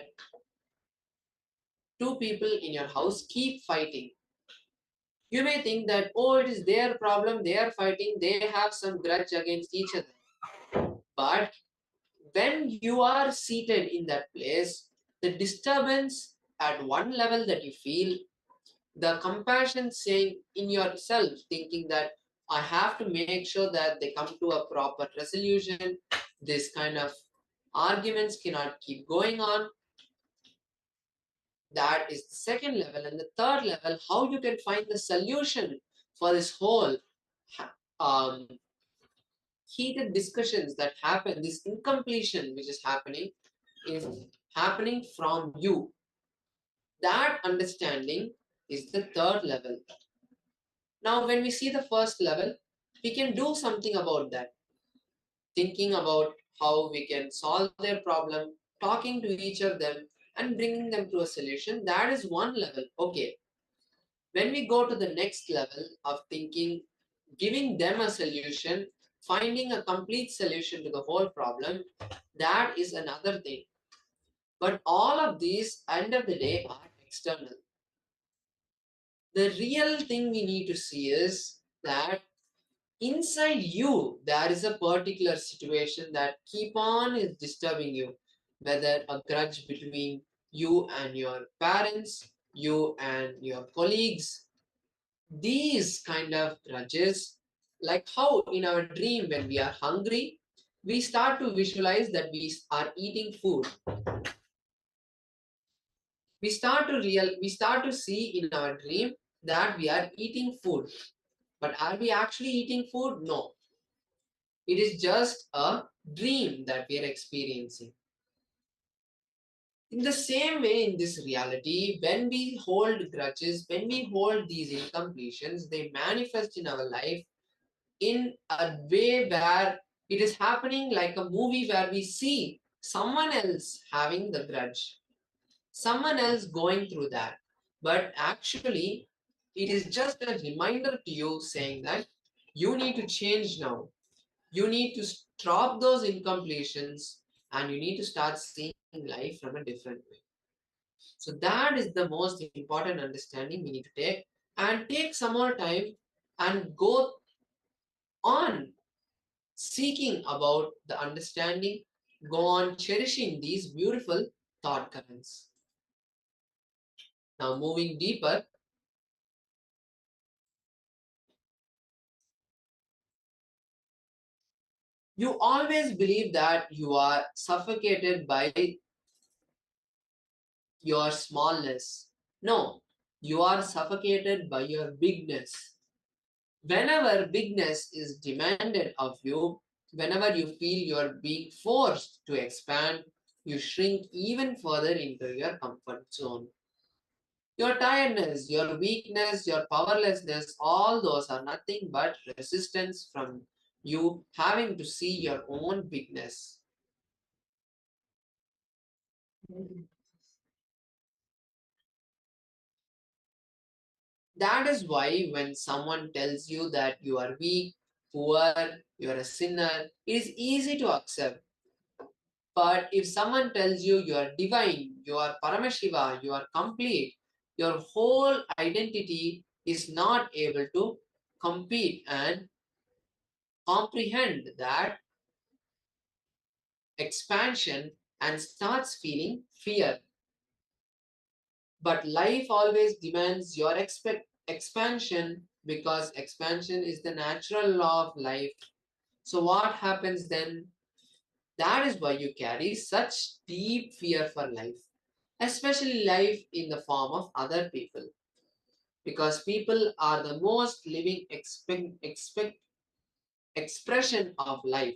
two people in your house keep fighting. You may think that, oh, it is their problem, they are fighting, they have some grudge against each other. But when you are seated in that place, the disturbance at one level that you feel, the compassion saying in yourself, thinking that I have to make sure that they come to a proper resolution, this kind of arguments cannot keep going on. That is the second level. And the third level, how you can find the solution for this whole um, heated discussions that happen, this incompletion which is happening from you. That understanding is the third level. Now, when we see the first level, we can do something about that. Thinking about how we can solve their problem, talking to each of them, and bringing them to a solution. That is one level. Okay. When we go to the next level of thinking, giving them a solution, finding a complete solution to the whole problem, that is another thing. But all of these, end of the day, are external. The real thing we need to see is that inside you, there is a particular situation that keep on is disturbing you, whether a grudge between you and your parents, you and your colleagues, these kind of grudges, like how in our dream when we are hungry, we start to visualize that we are eating food. We start to see in our dream that we are eating food. But are we actually eating food? No. It is just a dream that we are experiencing. In the same way, in this reality, when we hold grudges, when we hold these incompletions, they manifest in our life in a way where it is happening like a movie where we see someone else having the grudge, someone else going through that. But actually, it is just a reminder to you saying that you need to change now. You need to stop those incompletions and you need to start seeing life from a different way. So, that is the most important understanding we need to take, and take some more time and go on seeking about the understanding, go on cherishing these beautiful thought currents. Now, moving deeper, you always believe that you are suffocated by your smallness. No, you are suffocated by your bigness. Whenever bigness is demanded of you, whenever you feel you are being forced to expand, you shrink even further into your comfort zone. Your tiredness, your weakness, your powerlessness, all those are nothing but resistance from you having to see your own bigness. That is why when someone tells you that you are weak, poor, you are a sinner, it is easy to accept. But if someone tells you you are divine, you are Paramashiva, you are complete, your whole identity is not able to compete and comprehend that expansion and starts feeling fear. But life always demands your expansion because expansion is the natural law of life. So, what happens then? That is why you carry such deep fear for life, especially life in the form of other people. Because people are the most living expression of life.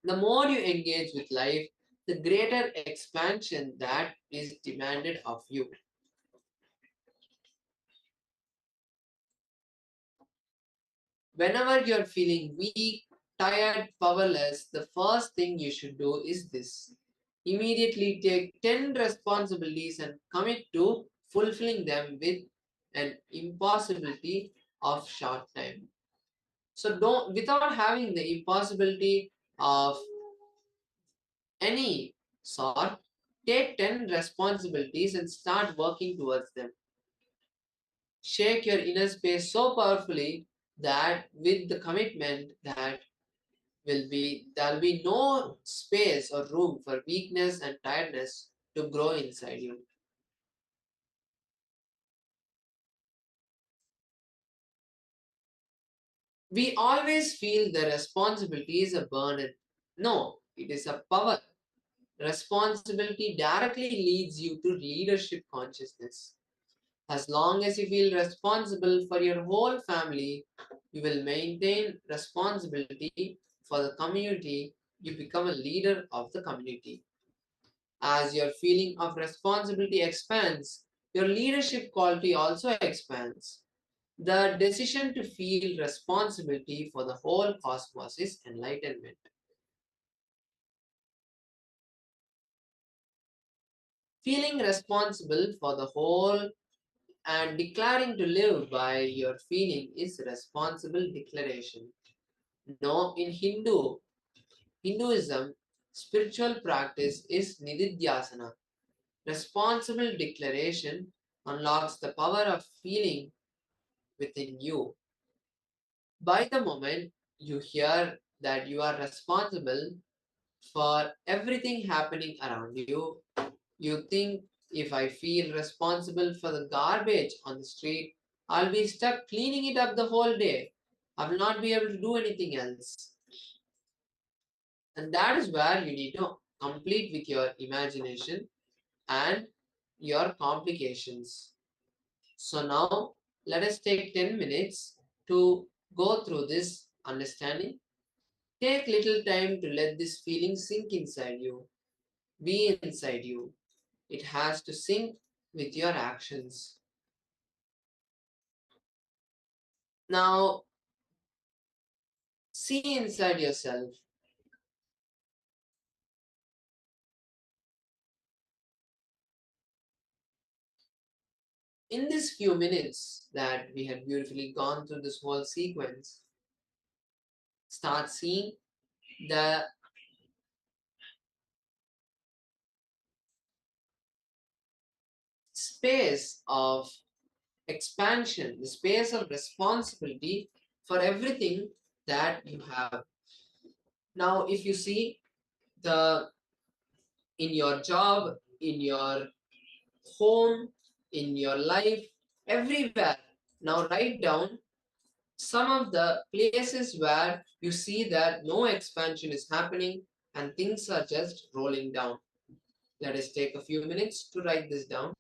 The more you engage with life, the greater expansion that is demanded of you. Whenever you're feeling weak, tired, powerless, the first thing you should do is this. Immediately take 10 responsibilities and commit to fulfilling them with an impossibility of short time. So don't, without having the impossibility of any sort, take 10 responsibilities and start working towards them. Shake your inner space so powerfully that with the commitment that there'll be no space or room for weakness and tiredness to grow inside you. We always feel the responsibility is a burden. No, it is a power. Responsibility directly leads you to leadership consciousness. As long as you feel responsible for your whole family, you will maintain responsibility for the community. You become a leader of the community. As your feeling of responsibility expands, your leadership quality also expands. The decision to feel responsibility for the whole cosmos is enlightenment. Feeling responsible for the whole and declaring to live by your feeling is responsible declaration. No, in Hinduism, spiritual practice is nididhyasana. Responsible declaration unlocks the power of feeling within you. By the moment you hear that you are responsible for everything happening around you, you think if I feel responsible for the garbage on the street, I'll be stuck cleaning it up the whole day. I will not be able to do anything else. And that is where you need to complete with your imagination and your complications. So now let us take 10 minutes to go through this understanding. Take little time to let this feeling sink inside you, be inside you. It has to sync with your actions. Now, see inside yourself. In these few minutes that we had beautifully gone through this whole sequence, start seeing the space of expansion, the space of responsibility for everything that you have. Now, if you see the in your job, in your home, in your life, everywhere, now write down some of the places where you see that no expansion is happening and things are just rolling down. Let us take a few minutes to write this down.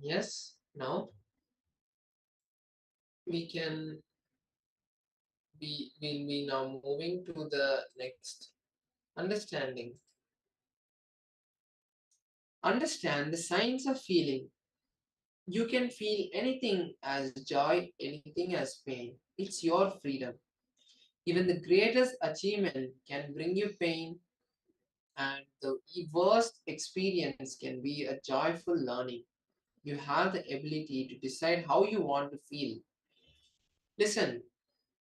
Yes, now we can we'll be now moving to the next understanding. Understand the science of feeling. You can feel anything as joy, anything as pain. It's your freedom. Even the greatest achievement can bring you pain, and the worst experience can be a joyful learning. You have the ability to decide how you want to feel. Listen,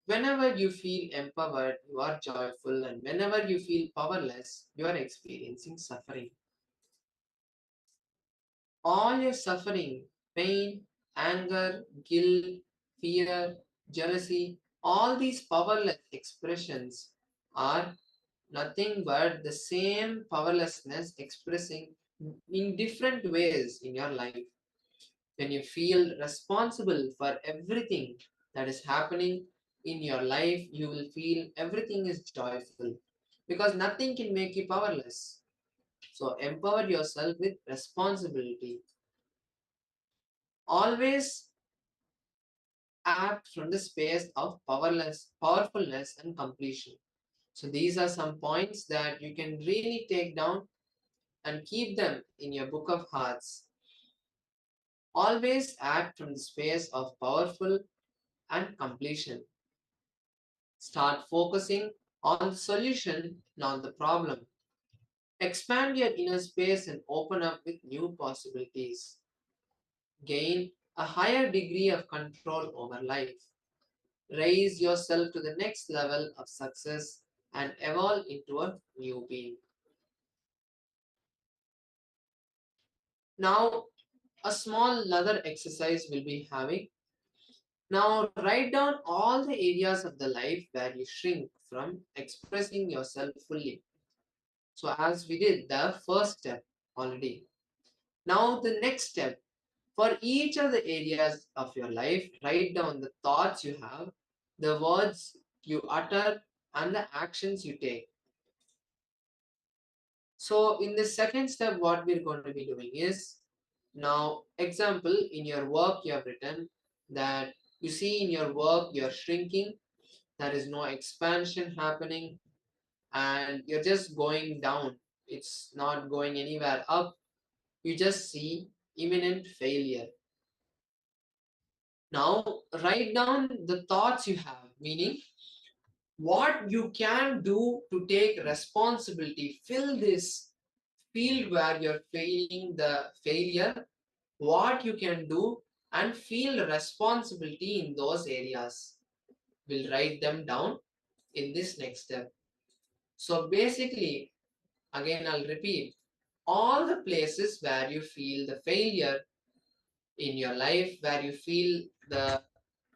whenever you feel empowered, you are joyful, and whenever you feel powerless, you are experiencing suffering. All your suffering, pain, anger, guilt, fear, jealousy, all these powerless expressions are nothing but the same powerlessness expressing in different ways in your life. When you feel responsible for everything that is happening in your life, you will feel everything is joyful because nothing can make you powerless. So empower yourself with responsibility. Always act from the space of powerfulness and completion. So these are some points that you can really take down and keep them in your book of hearts. Always act from the space of powerful and completion. Start focusing on the solution, not the problem. Expand your inner space and open up with new possibilities. Gain a higher degree of control over life. Raise yourself to the next level of success and evolve into a new being. Now, a small another exercise we'll be having. Now, write down all the areas of the life where you shrink from expressing yourself fully. So, as we did the first step already. Now, the next step, for each of the areas of your life, write down the thoughts you have, the words you utter, and the actions you take. So in the second step, what we're going to be doing is, now example, in your work you have written that you see in your work you're shrinking, there is no expansion happening, and you're just going down. It's not going anywhere up. You just see imminent failure. Now write down the thoughts you have, meaning what you can do to take responsibility. Fill this field where you're feeling the failure, what you can do, and feel responsibility in those areas. We'll write them down in this next step. So basically, again, I'll repeat all the places where you feel the failure in your life, where you feel the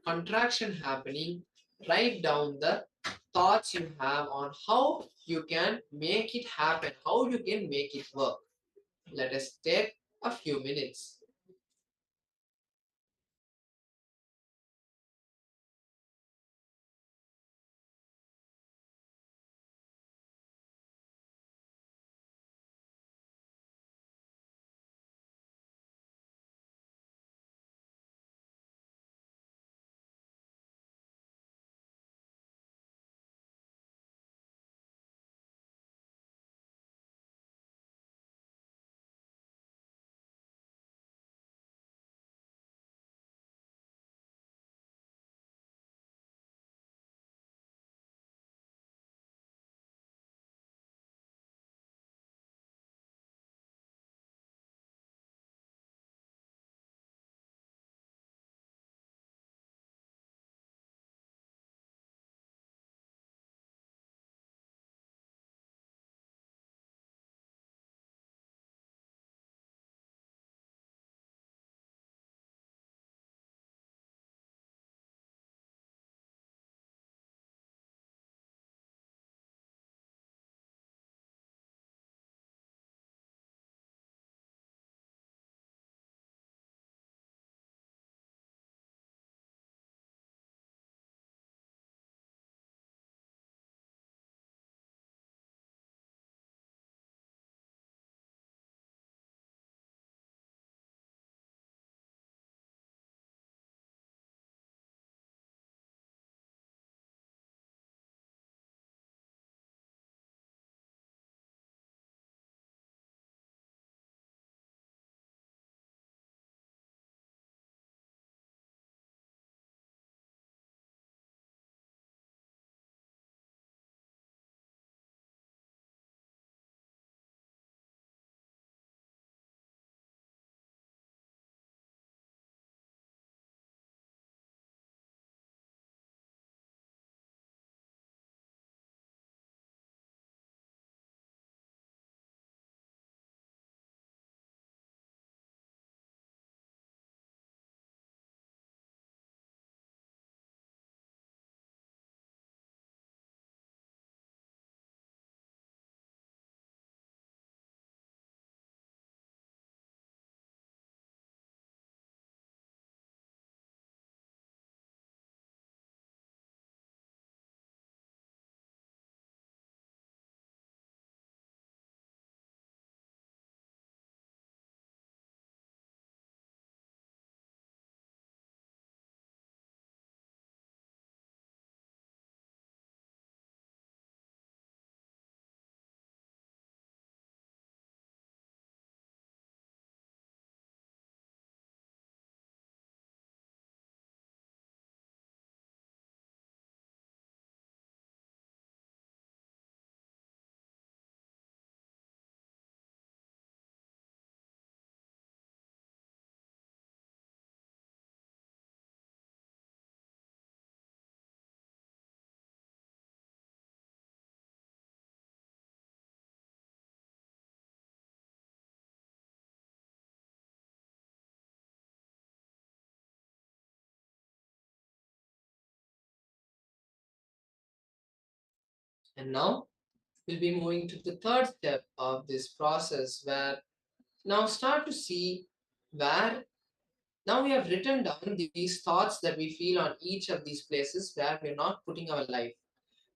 contraction happening, write down the thoughts you have on how you can make it happen, how you can make it work. Let us take a few minutes. And now we'll be moving to the third step of this process, where now start to see where now we have written down these thoughts that we feel on each of these places where we're not putting our life.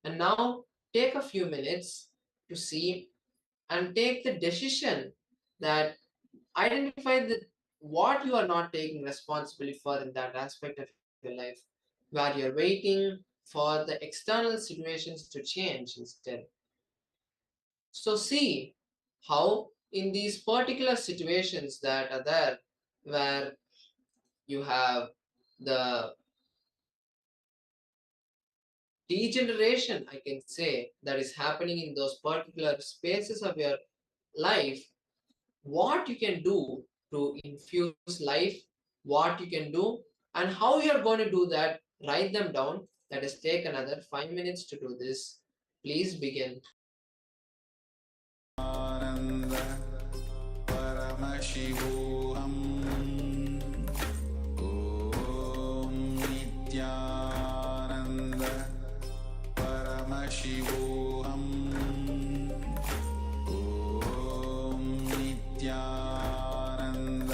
And now take a few minutes to see and take the decision that identify what you are not taking responsibility for in that aspect of your life, where you're waiting for the external situations to change instead. So see how in these particular situations that are there, where you have the degeneration, I can say, that is happening in those particular spaces of your life, what you can do to infuse life, what you can do, and how you are going to do that. Write them down. Let us take another 5 minutes to do this. Please begin. आनंद परमशिवोऽहम् ॐ नित्यानन्द परमशिवोऽहम् ॐ नित्यानन्द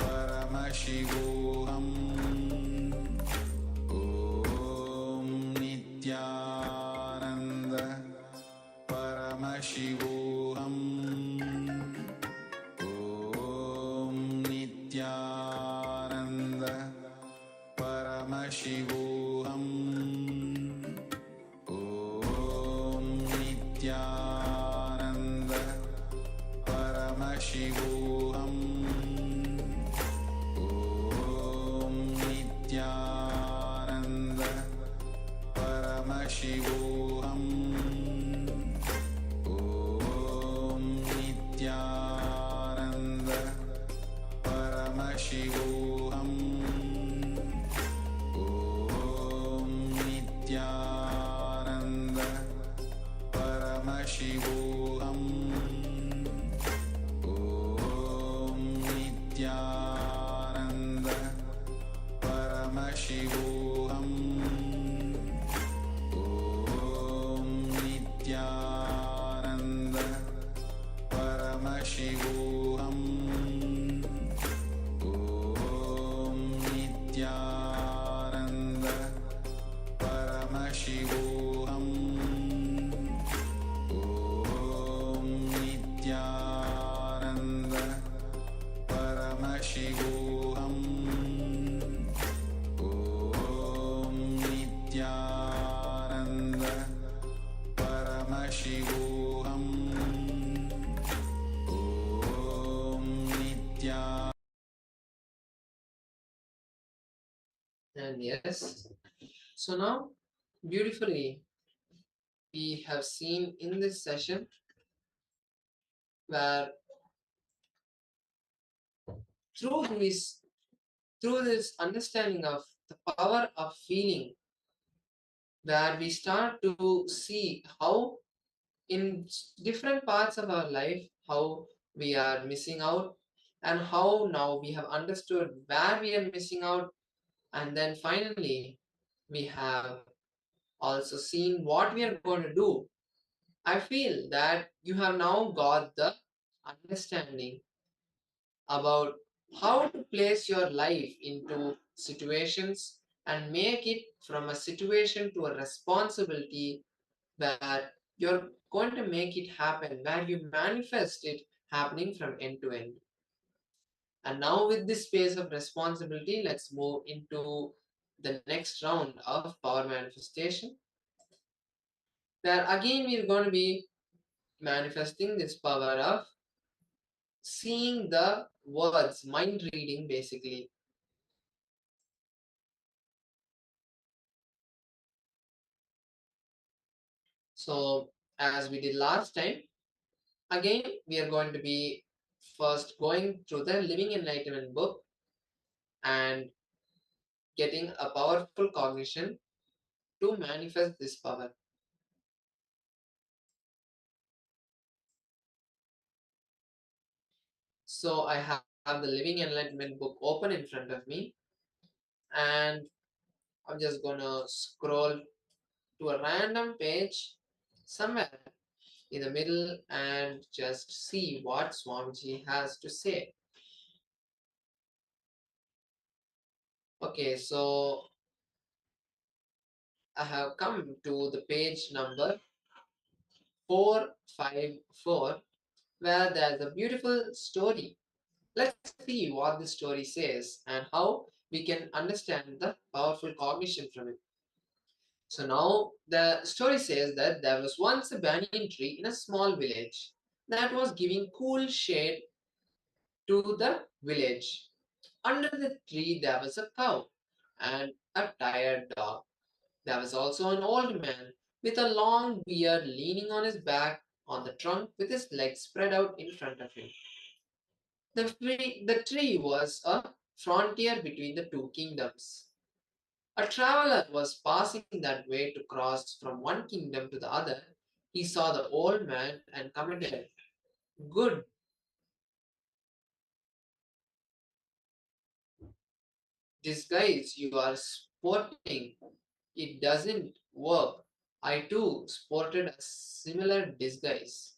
परमशिवोऽहम् ॐ नित्यानन्द परमशिवोऽहम् ॐ नित्यानन्द परमशिवोऽहम् ॐ नित्यानन्द परमशिवोऽहम् ॐ नित्यानन्द परमशिवोऽहम् ॐ नित्यानन्द परमशिवोऽहम् ॐ नित्यानन्द परमशिवोऽहम् ॐ नित्यानन्द परमशिवोऽहम् ॐ नित्यानन्द परमशिवोऽहम् ॐ नित्यानन्द परमशिवोऽहम् ॐ नित्यानन्द परमशिवोऽहम् ॐ नित्यानन्द परमशिवोऽहम् ॐ नित्या And yes, so now beautifully we have seen in this session where through this through this understanding of the power of feeling, where we start to see how in different parts of our life how we are missing out, and how now we have understood where we are missing out, and then finally we have also seen what we are going to do. I feel that you have now got the understanding about how to place your life into situations and make it from a situation to a responsibility, where you're going to make it happen, where you manifest it happening from end to end. And now, with this space of responsibility, let's move into the next round of power manifestation, where again we're going to be manifesting this power of seeing the words, mind reading basically. So, as we did last time, again we are going to be first going through the Living Enlightenment book and getting a powerful cognition to manifest this power. So I have the Living Enlightenment book open in front of me, and I'm just gonna scroll to a random page somewhere in the middle and just see what Swamiji has to say. Okay, so I have come to the page number 454 where there's a beautiful story. Let's see what the story says and how we can understand the powerful cognition from it. So now the story says that there was once a banyan tree in a small village that was giving cool shade to the village. Under the tree there was a cow and a tired dog. There was also an old man with a long beard leaning on his back on the trunk with his legs spread out in front of him. The tree was a frontier between the two kingdoms. A traveler was passing that way to cross from one kingdom to the other. He saw the old man and commented, "Good disguise you are sporting. It doesn't work. I too sported a similar disguise."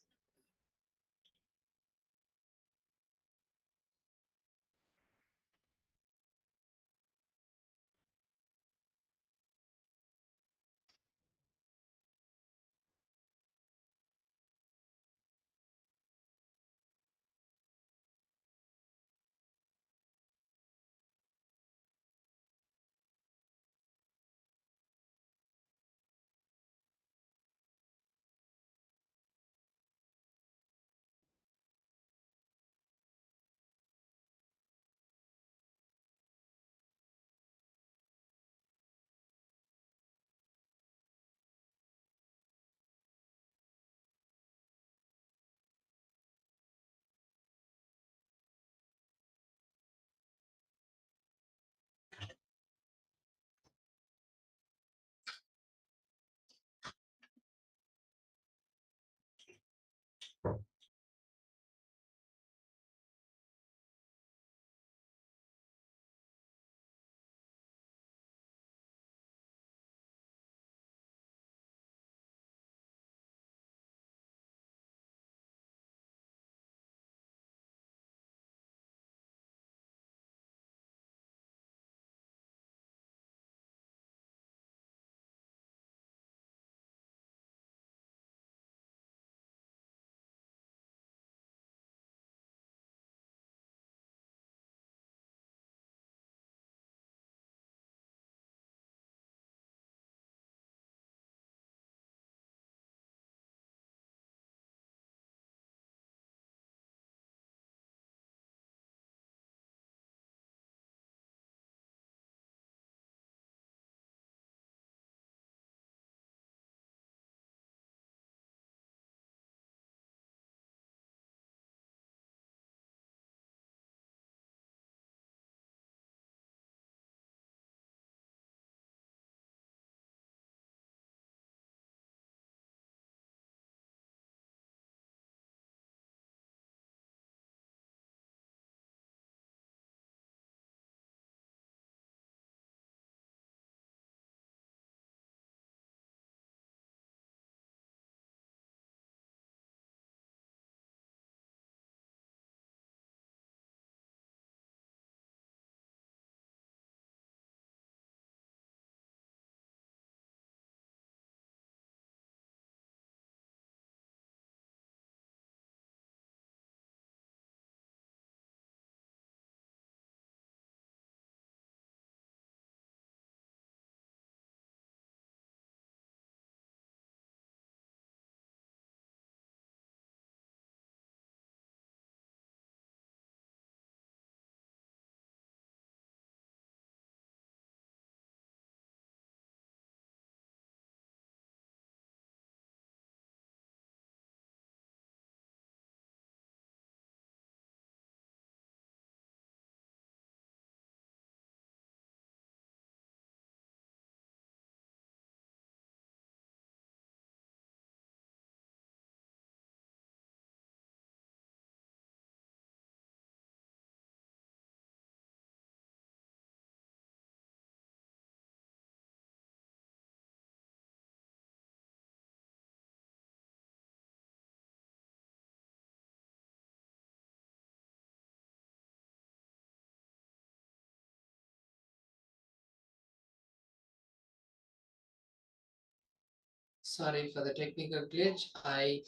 Sorry for the technical glitch. I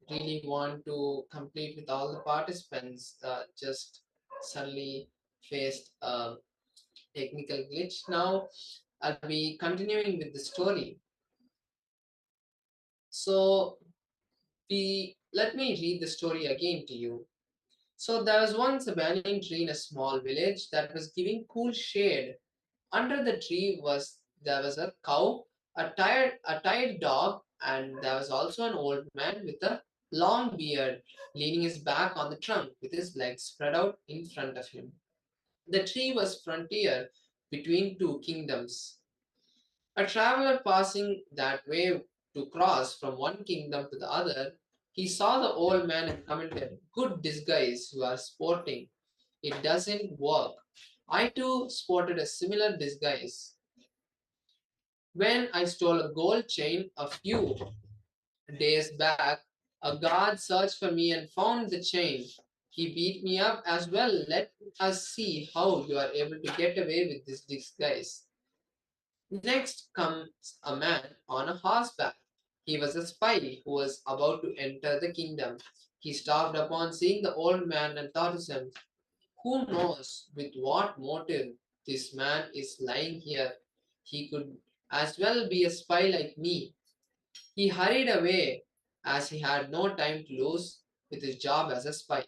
really want to complete with all the participants. Just suddenly faced a technical glitch. Now I'll be continuing with the story. So let me read the story again to you. So there was once a banyan tree in a small village that was giving cool shade. Under the tree there was a cow, a tired dog, and there was also an old man with a long beard, leaning his back on the trunk with his legs spread out in front of him. The tree was frontier between two kingdoms. A traveler passing that way to cross from one kingdom to the other, he saw the old man and commented, "Good disguise you are sporting. It doesn't work. I too sported a similar disguise when I stole a gold chain a few days back. A guard searched for me and found the chain. He beat me up as well. Let us see how you are able to get away with this disguise." Next comes a man on a horseback. He was a spy who was about to enter the kingdom. He stopped upon seeing the old man and thought to himself, "Who knows with what motive this man is lying here? He could as well be a spy like me." He hurried away as he had no time to lose with his job as a spy.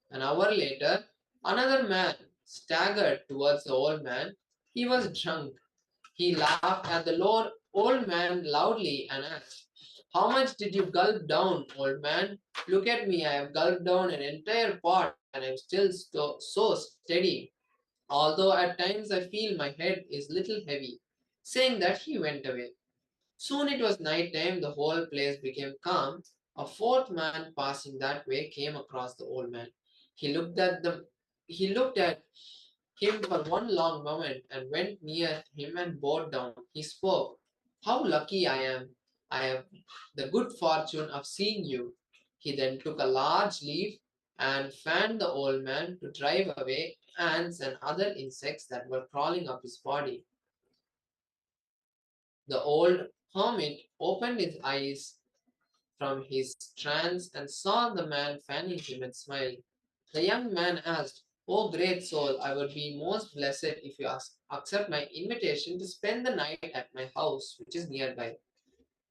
An hour later, another man staggered towards the old man. He was drunk. He laughed at the old man loudly and asked, "How much did you gulp down, old man? Look at me, I have gulped down an entire pot and I'm still so steady, although at times I feel my head is little heavy." Saying that, he went away. Soon it was night time, the whole place became calm. A fourth man passing that way came across the old man. He looked at them he looked at him for one long moment and went near him and bowed down. He spoke, "How lucky I am! I have the good fortune of seeing you." He then took a large leaf and fanned the old man to drive away ants and other insects that were crawling up his body. The old hermit opened his eyes from his trance and saw the man fanning him and smiled. The young man asked, "Oh, great soul, I would be most blessed if you accept my invitation to spend the night at my house, which is nearby."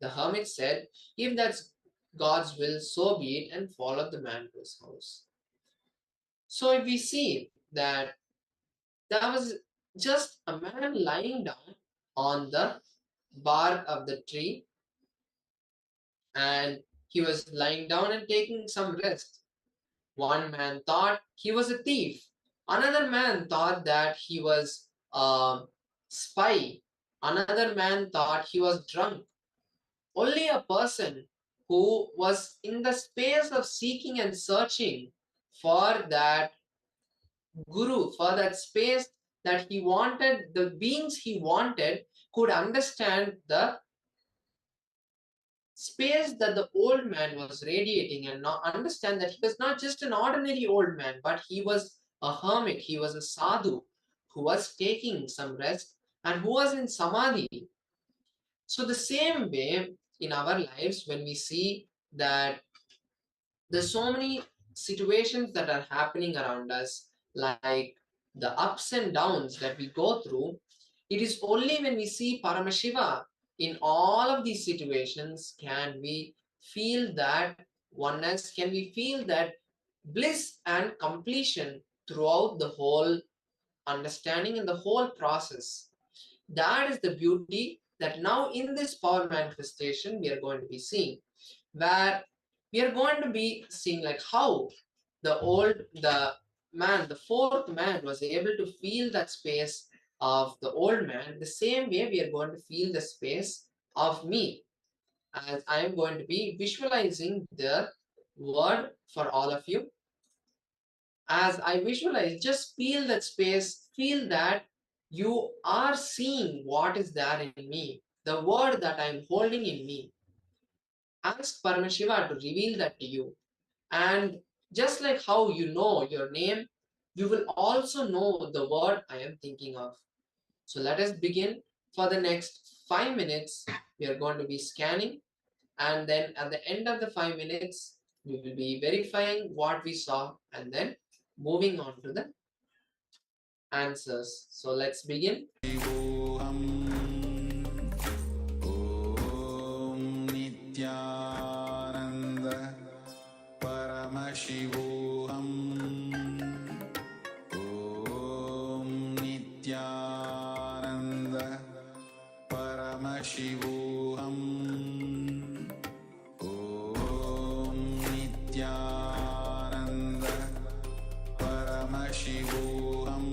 The hermit said, "If that's God's will, so be it," and followed the man to his house. So if we see that there was just a man lying down on the bark of the tree, and he was lying down and taking some rest. One man thought he was a thief. Another man thought that he was a spy. Another man thought he was drunk. Only a person who was in the space of seeking and searching for that guru, for that space that he wanted, the beings he wanted, could understand the space that the old man was radiating and not understand that he was not just an ordinary old man, but he was a hermit, he was a sadhu who was taking some rest and who was in samadhi. So, the same way in our lives, when we see that there's so many situations that are happening around us, like the ups and downs that we go through, it is only when we see Paramashiva in all of these situations can we feel that oneness, can we feel that bliss and completion throughout the whole understanding and the whole process. That is the beauty that now in this power manifestation we are going to be seeing, where we are going to be seeing like how the fourth man was able to feel that space of the old man. The same way we are going to feel the space of me, as I am going to be visualizing the word for all of you. As I visualize, just feel that space, feel that you are seeing what is there in me, the word that I am holding in me. Ask Paramashiva to reveal that to you. And just like how you know your name, you will also know the word I am thinking of. So let us begin. For the next 5 minutes, we are going to be scanning. And then at the end of the 5 minutes, we will be verifying what we saw and then moving on to the answers. So let's begin. Om Nithyananda Paramashivoham Om Nithyananda Paramashivoham Om Nithyananda Paramashivoham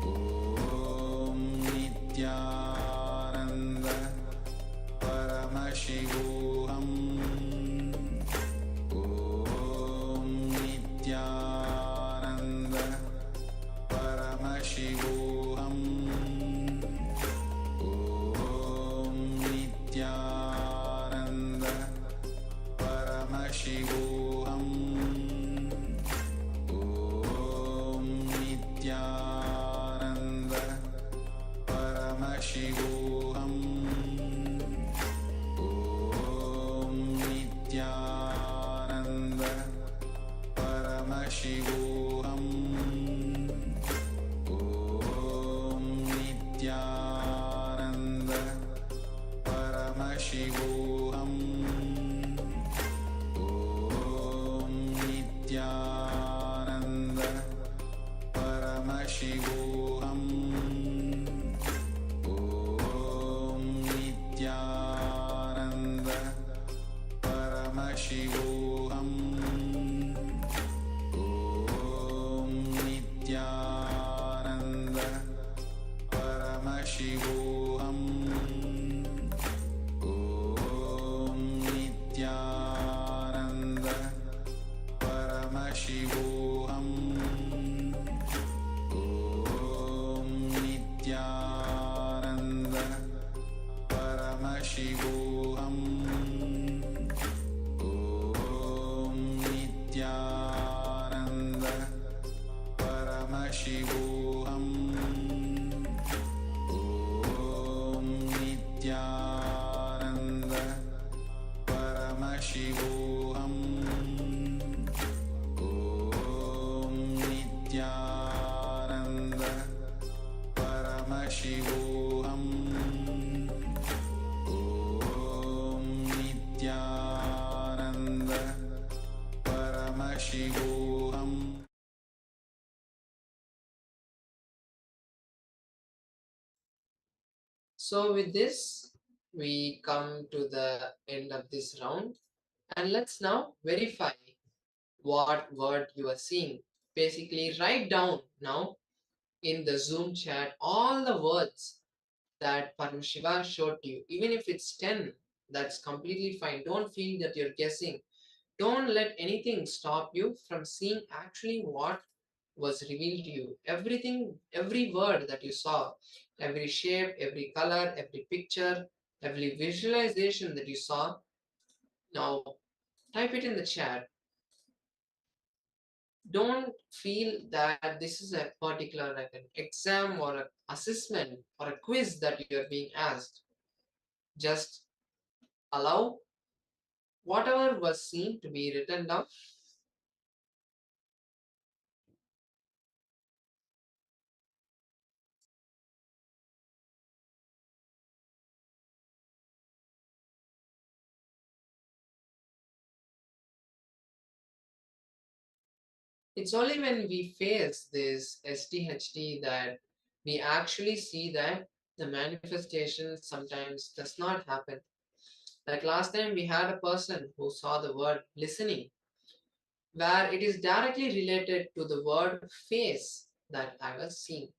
Om Nithyananda Paramashivoham Om Nithyananda Paramashivoham Om Nithyananda Paramashivoham Om Nithyananda Paramashivoham Om Nithyananda Paramashivoham Om Nithyananda Paramashivoham Om Nithyananda Paramashivoham Om Nithyananda Paramashivoham Om Nithyananda Paramashivoham Om Nithyananda Paramashivoham Om Nithyananda Paramashivoham Om Nithyananda Paramashivoham Om Nithyananda Paramashivoham Om Nithyananda Paramashivoham Om Nithyananda Paramashivoham. So with this, we come to the end of this round, and let's now verify what word you are seeing. Basically, write down now in the Zoom chat all the words that Paramashiva showed to you. Even if it's 10, that's completely fine. Don't feel that you're guessing. Don't let anything stop you from seeing actually what was revealed to you. Everything, every word that you saw, every shape, every color, every picture, every visualization that you saw, now type it in the chat. Don't feel that this is a particular like an exam or an assessment or a quiz that you're being asked. Just allow whatever was seen to be written down. It's only when we face this SDHD that we actually see that the manifestation sometimes does not happen. Like last time, we had a person who saw the word listening, where it is directly related to the word face that I was seeing.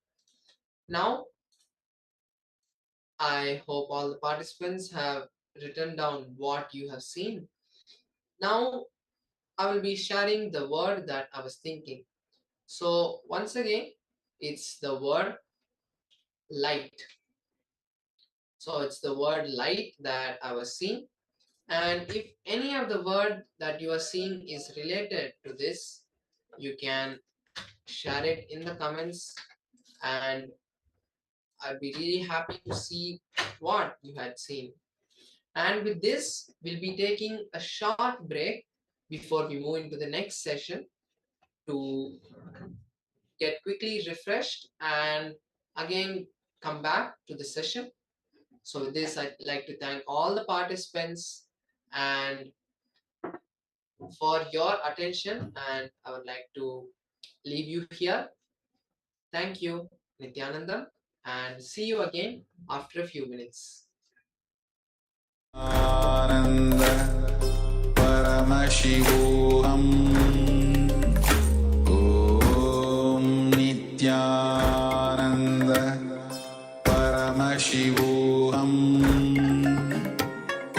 Now, I hope all the participants have written down what you have seen. Now, I will be sharing the word that I was thinking. So, once again, it's the word light. So, it's the word light that I was seeing. And if any of the word that you are seeing is related to this, you can share it in the comments, and I'd be really happy to see what you had seen. And with this, we'll be taking a short break before we move into the next session to get quickly refreshed and again come back to the session. So with this, I'd like to thank all the participants and for your attention, and I would like to leave you here. Thank you, Nithyananda, and see you again after a few minutes. आनन्द परमशिवोऽहम् ॐ नित्यानन्द परमशिवोऽहम्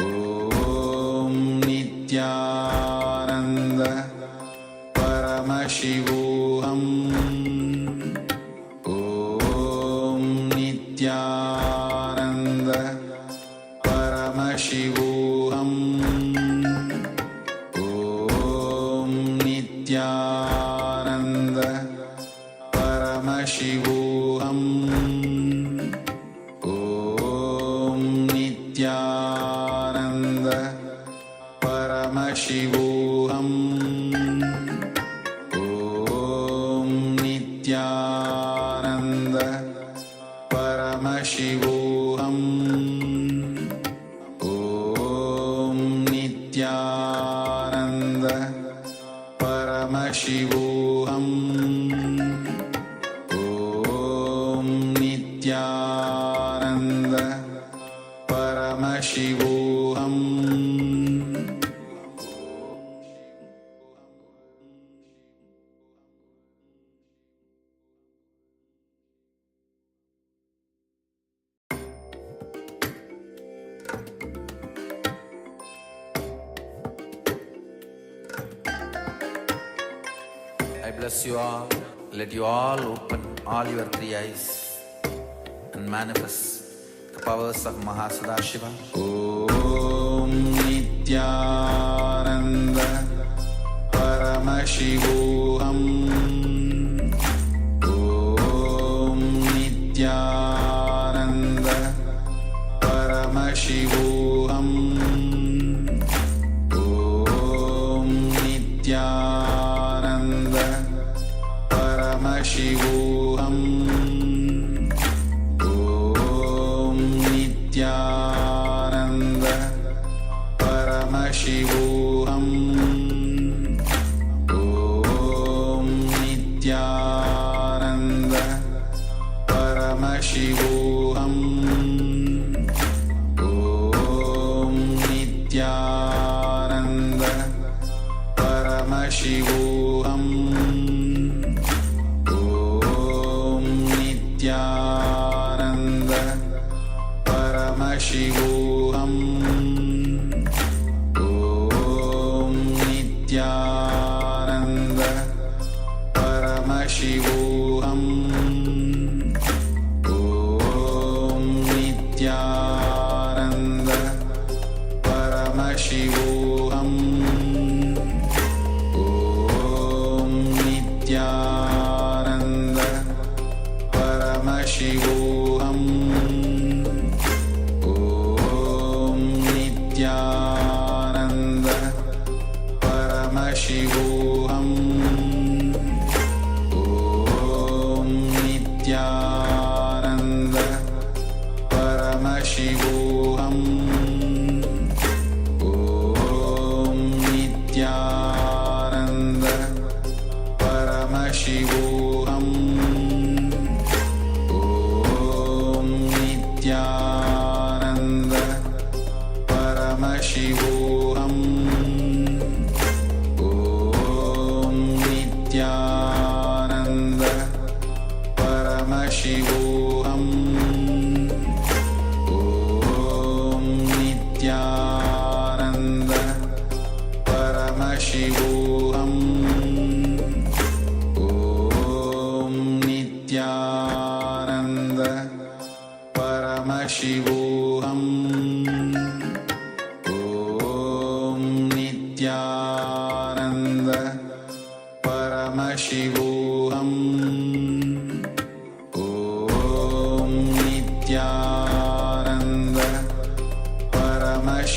ॐ नित्यानन्द परमशिवोऽहम् ॐ नित्यानन्द परमशिवोऽहम् ॐ नित्यानन्द परमशिवोऽहम् ॐ नित्यानन्द परमशिवोऽहम् ॐ नित्यानन्द परमशिवोऽहम् ॐ नित्यानन्द परमशिवोऽहम् ॐ नित्यानन्द परमशिवोऽहम् I bless you all. Let you all open all your three eyes and manifest the powers of Mahasadashiva. ॐ नित्यानन्द परमशिवोऽहम् ॐ नित्यानन्द परमशिवोऽहम् ॐ नित्यानन्द परमशिवोऽहम् ॐ नित्यानन्द परमशिवोऽहम् ॐ नित्यानन्द परमशिवोऽहम् ॐ नित्यानन्द परमशिवोऽहम् ॐ नित्यानन्द परमशिवोऽहम् ॐ नित्यानन्द परमशिवोऽहम् ॐ नित्यानन्द परमशिवोऽहम् ॐ नित्यानन्द परमशिवोऽहम् ॐ नित्यानन्द परमशिवोऽहम् ॐ नित्यानन्द परमशिवोऽहम् ॐ नित्यानन्द परमशिवोऽहम् ॐ नित्यानन्द परमशिवोऽहम् ॐ नित्यानन्द परमशिवोऽहम् ॐ नित्यानन्द परमशिवोऽहम् ॐ नित्यानन्द परमशिवोऽहम् ॐ नित्यानन्द परमशिवोऽहम् ॐ नित्यानन्द परमशिवोऽहम्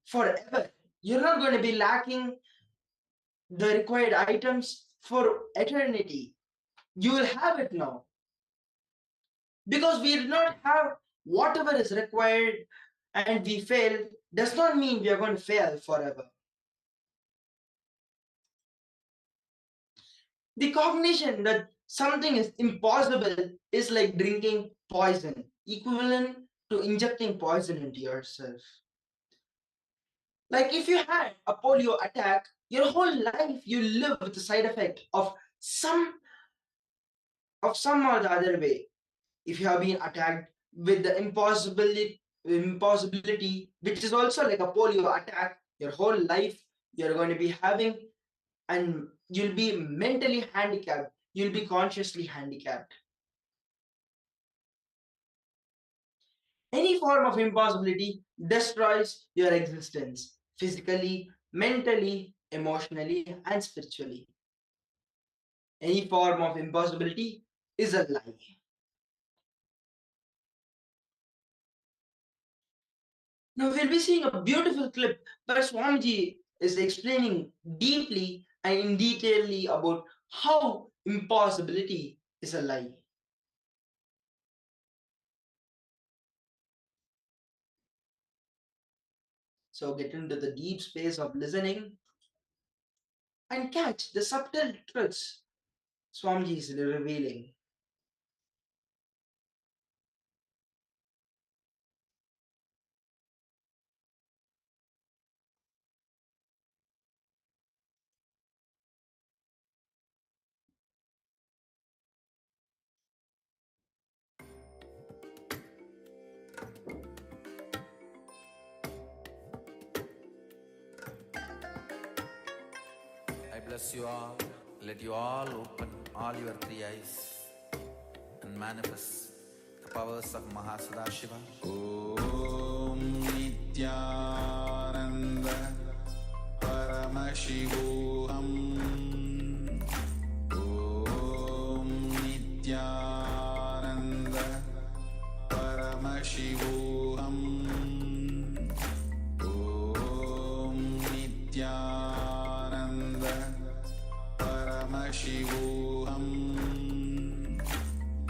forever. You're not going to be lacking the required items for eternity. You will have it now. Because we did not have whatever is required and we fail, does not mean we are going to fail forever. The cognition that something is impossible is like drinking poison, equivalent to injecting poison into yourself. Like if you had a polio attack, your whole life you live with the side effect of some or the other way. If you have been attacked with the impossibility, which is also like a polio attack, your whole life you're going to be having, and you'll be mentally handicapped, you'll be consciously handicapped. Any form of impossibility destroys your existence physically, mentally, emotionally, and spiritually. Any form of impossibility is a lie. Now we'll be seeing a beautiful clip where Swamiji is explaining deeply and in detail about how impossibility is a lie. So get into the deep space of listening and catch the subtle truths Swamiji is revealing. I bless you all. Let you all open all your three eyes and manifest the powers of Mahasadashiva. Om Nithyananda Paramashivoham. Om Nithyananda Paramashivoham. Om Nithyananda Paramashivoham.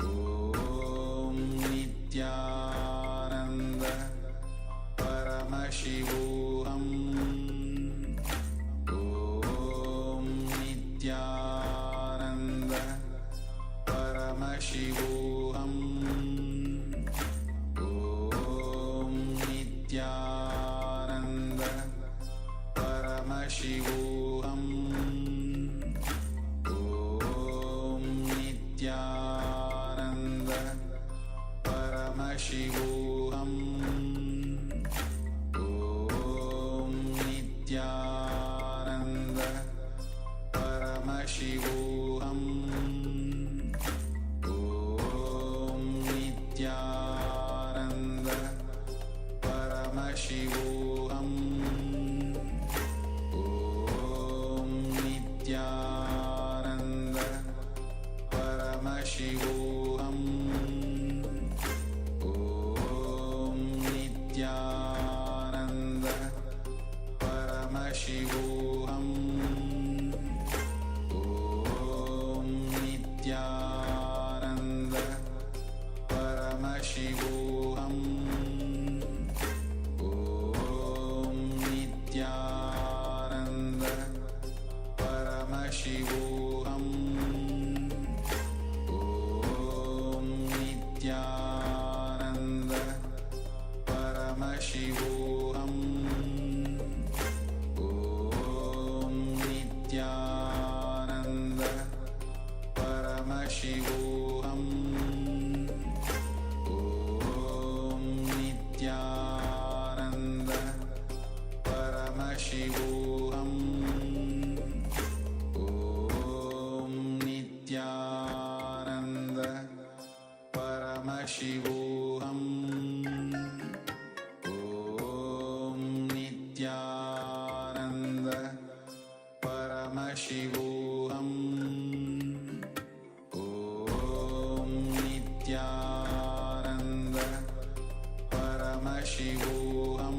Om Nithyananda Paramashivoham. Om Nithyananda Paramashivoham. Om Nithyananda Paramashivoham. Om Nithyananda Paramashivoham. Om Nithyananda Paramashivoham. Om Nithyananda Paramashivoham. Om Nithyananda Paramashivoham. Om Nithyananda Paramashivoham. Om Nithyananda Paramashivoham. Om Nithyananda Paramashivoham. Om Nithyananda Paramashivoham. Om Nithyananda Paramashivoham. Om Nithyananda Paramashivoham. Om Nithyananda Paramashivoham. Om Nithyananda Paramashivoham. Om Nithyananda Paramashivoham.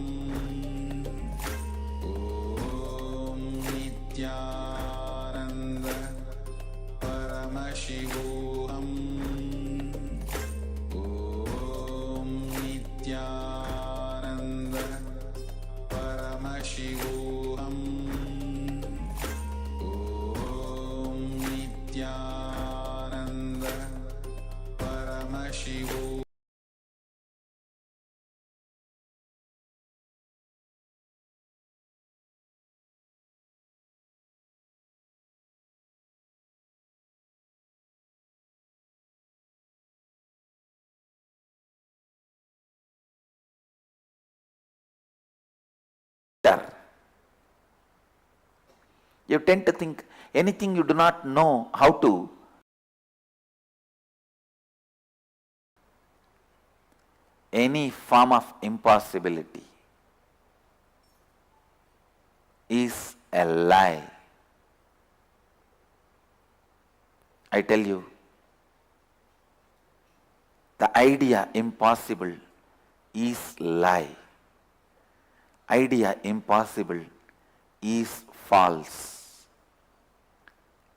You tend to think anything you do not know how to, any form of impossibility is a lie. I tell you, the idea impossible is lie. Idea impossible is false.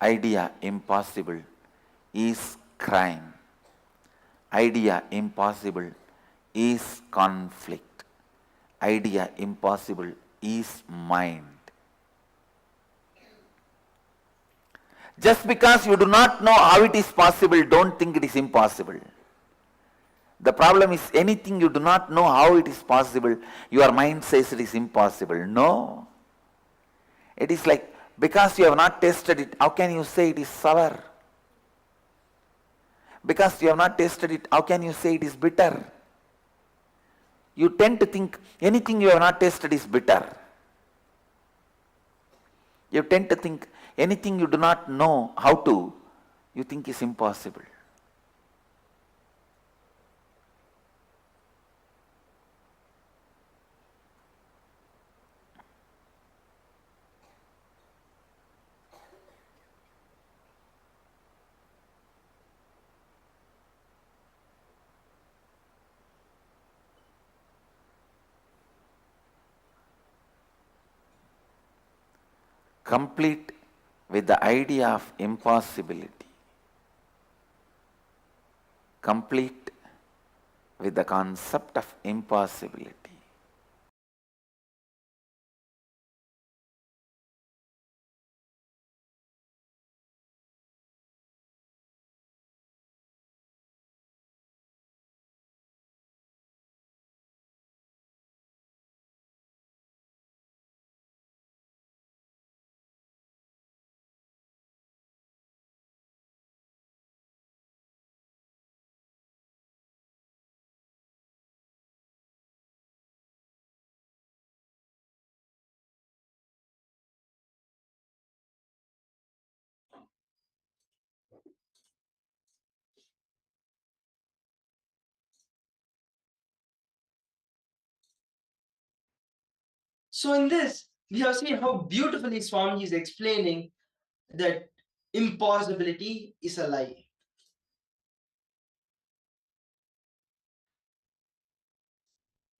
Idea impossible is crime. Idea impossible is conflict. Idea impossible is mind. Just because you do not know how it is possible, don't think it is impossible. The problem is anything you do not know how it is possible, your mind says it is impossible. No. It is like, because you have not tasted it, how can you say it is sour? Because you have not tasted it, how can you say it is bitter? You tend to think anything you have not tasted is bitter. You tend to think anything you do not know how to, you think is impossible. Complete with the idea of impossibility. Complete with the concept of impossibility. So in this, we have seen how beautifully Swamiji is explaining that impossibility is a lie.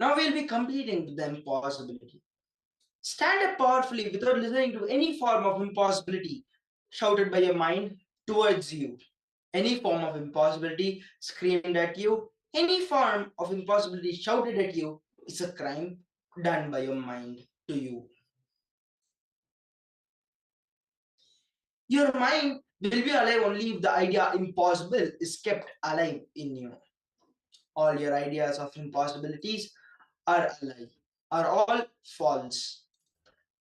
Now we'll be completing the impossibility. Stand up powerfully without listening to any form of impossibility shouted by your mind towards you. Any form of impossibility screamed at you, any form of impossibility shouted at you is a crime done by your mind to you. Your mind will be alive only if the idea impossible is kept alive in you. All your ideas of impossibilities are alive, are all false.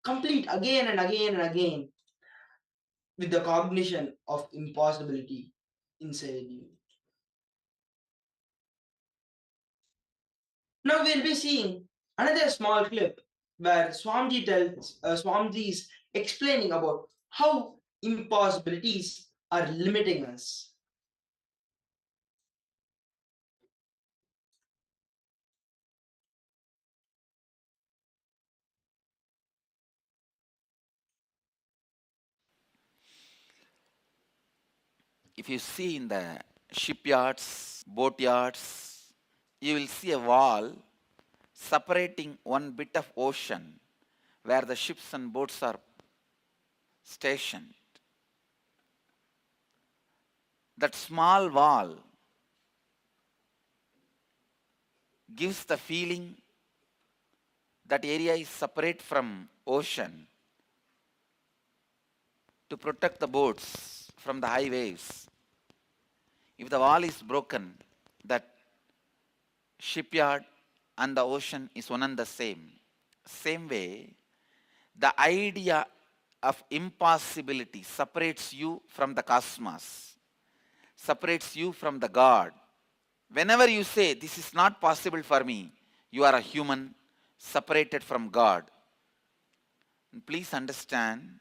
Complete again and again and again with the cognition of impossibility inside you. Now we'll be seeing another small clip where Swamiji is explaining about how impossibilities are limiting us. If you see in the shipyards, boatyards, you will see a wall separating one bit of ocean where the ships and boats are stationed. That small wall gives the feeling that area is separate from ocean to protect the boats from the high waves. If the wall is broken, that shipyard and the ocean is one and the same. Same way, the idea of impossibility separates you from the cosmos, separates you from the God. Whenever you say, this is not possible for me, you are a human separated from God. And please understand,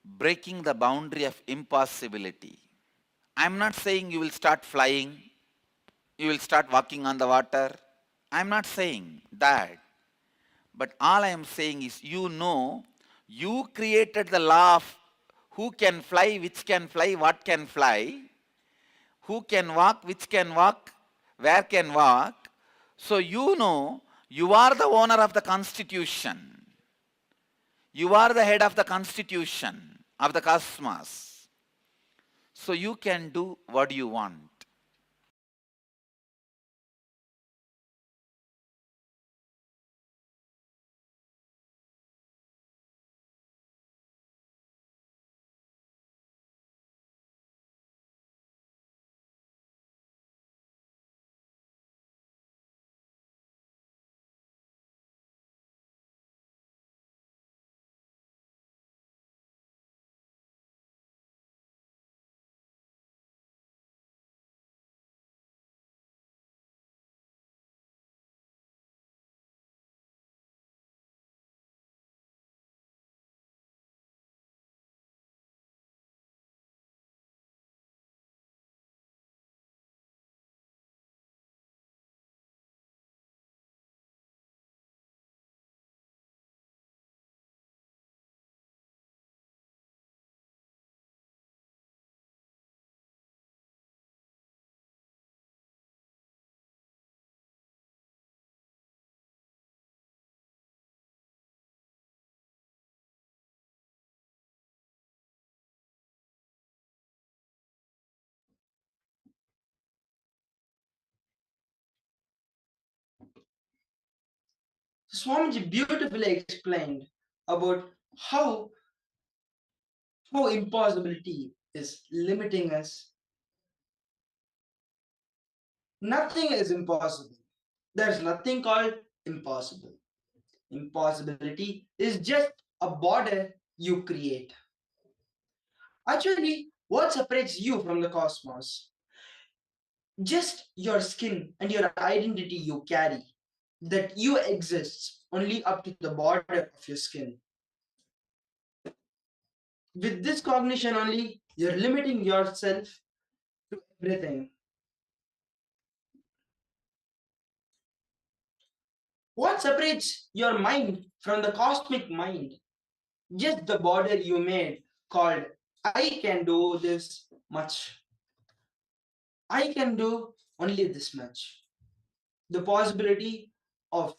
breaking the boundary of impossibility. I'm not saying you will start flying, you will start walking on the water. I'm not saying that. But all I am saying is, you created the law of who can fly, which can fly, what can fly, who can walk, which can walk, where can walk. So you are the owner of the constitution. You are the head of the constitution of the cosmos. So you can do what you want. Swamiji beautifully explained about how impossibility is limiting us. Nothing is impossible. There's nothing called impossible. Impossibility is just a border you create. Actually, what separates you from the cosmos? Just your skin and your identity you carry. That you exist only up to the border of your skin. With this cognition only, you're limiting yourself to everything. What separates your mind from the cosmic mind? Just the border you made called I can do this much. I can do only this much. The possibility of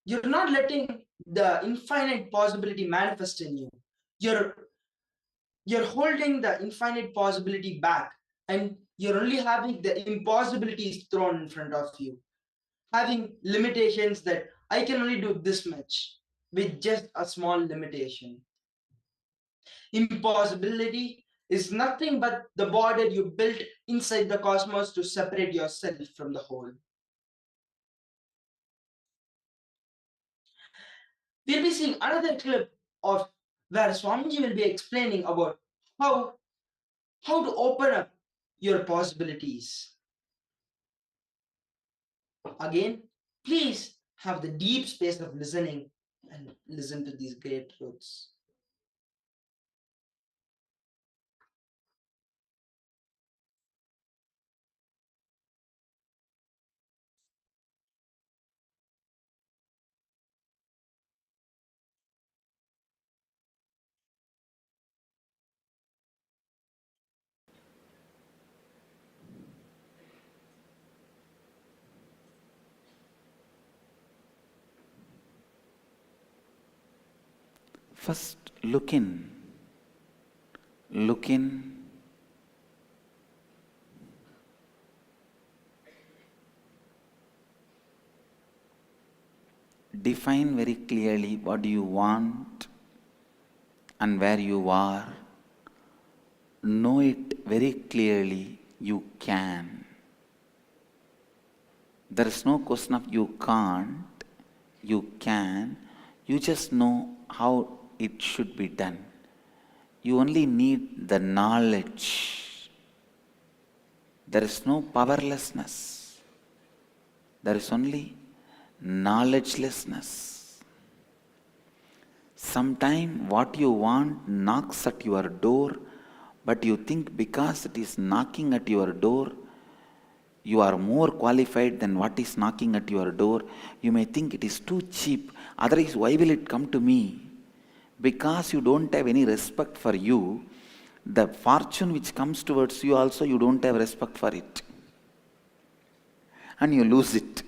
you're not letting the infinite possibility manifest in you. You're you're holding the infinite possibility back, and you're only having the impossibilities thrown in front of you, having limitations that I can only do this much with just a small limitation. Impossibility is nothing but the border you built inside the cosmos to separate yourself from the whole. We'll be seeing another clip of where Swamiji will be explaining about how to open up your possibilities. Again, please have the deep space of listening and listen to these great truths. First, look in. Look in. Define very clearly what you want and where you are. Know it very clearly. You can. There is no question of you can't, you can. You just know how it should be done. You only need the knowledge. There is no powerlessness. There is only knowledgelessness. Sometime what you want knocks at your door, but you think because it is knocking at your door, you are more qualified than what is knocking at your door. You may think it is too cheap, otherwise why will it come to me? Because you don't have any respect for you, the fortune which comes towards you also you don't have respect for it. And you lose it.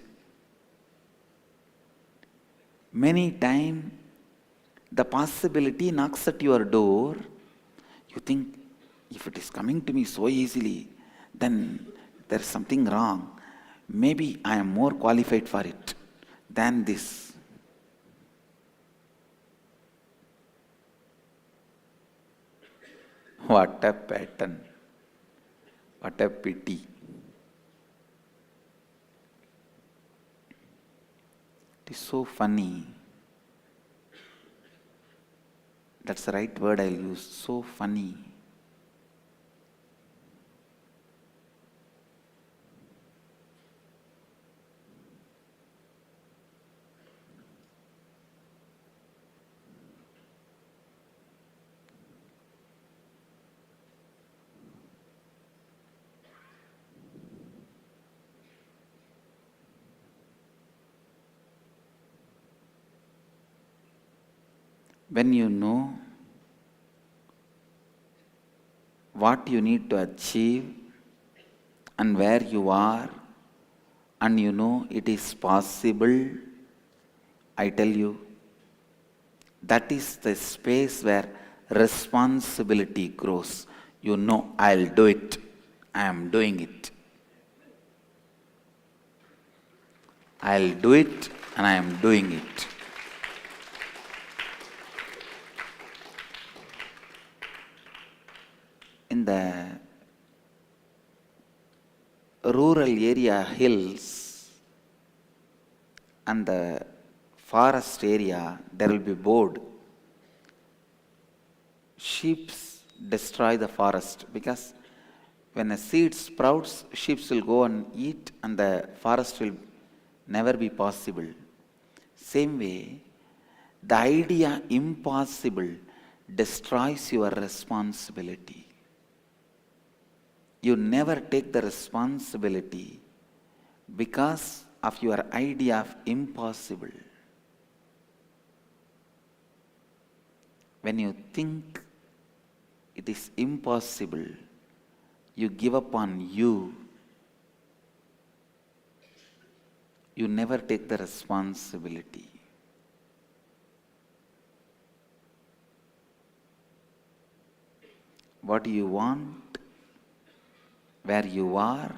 Many times the possibility knocks at your door, you think, if it is coming to me so easily, then there is something wrong. Maybe I am more qualified for it than this. What a pattern. What a pity. It is so funny. That's the right word I'll use. So funny. When you know what you need to achieve and where you are, and you know it is possible, I tell you, that is the space where responsibility grows. You know, I'll do it. I am doing it. I'll do it and I am doing it. In the rural area hills and the forest area, there will be board. Sheep destroy the forest because when a seed sprouts, sheep will go and eat and the forest will never be possible. Same way, the idea impossible destroys your responsibility. You never take the responsibility because of your idea of impossible. When you think it is impossible, you give up on you. You never take the responsibility. What do you want, where you are,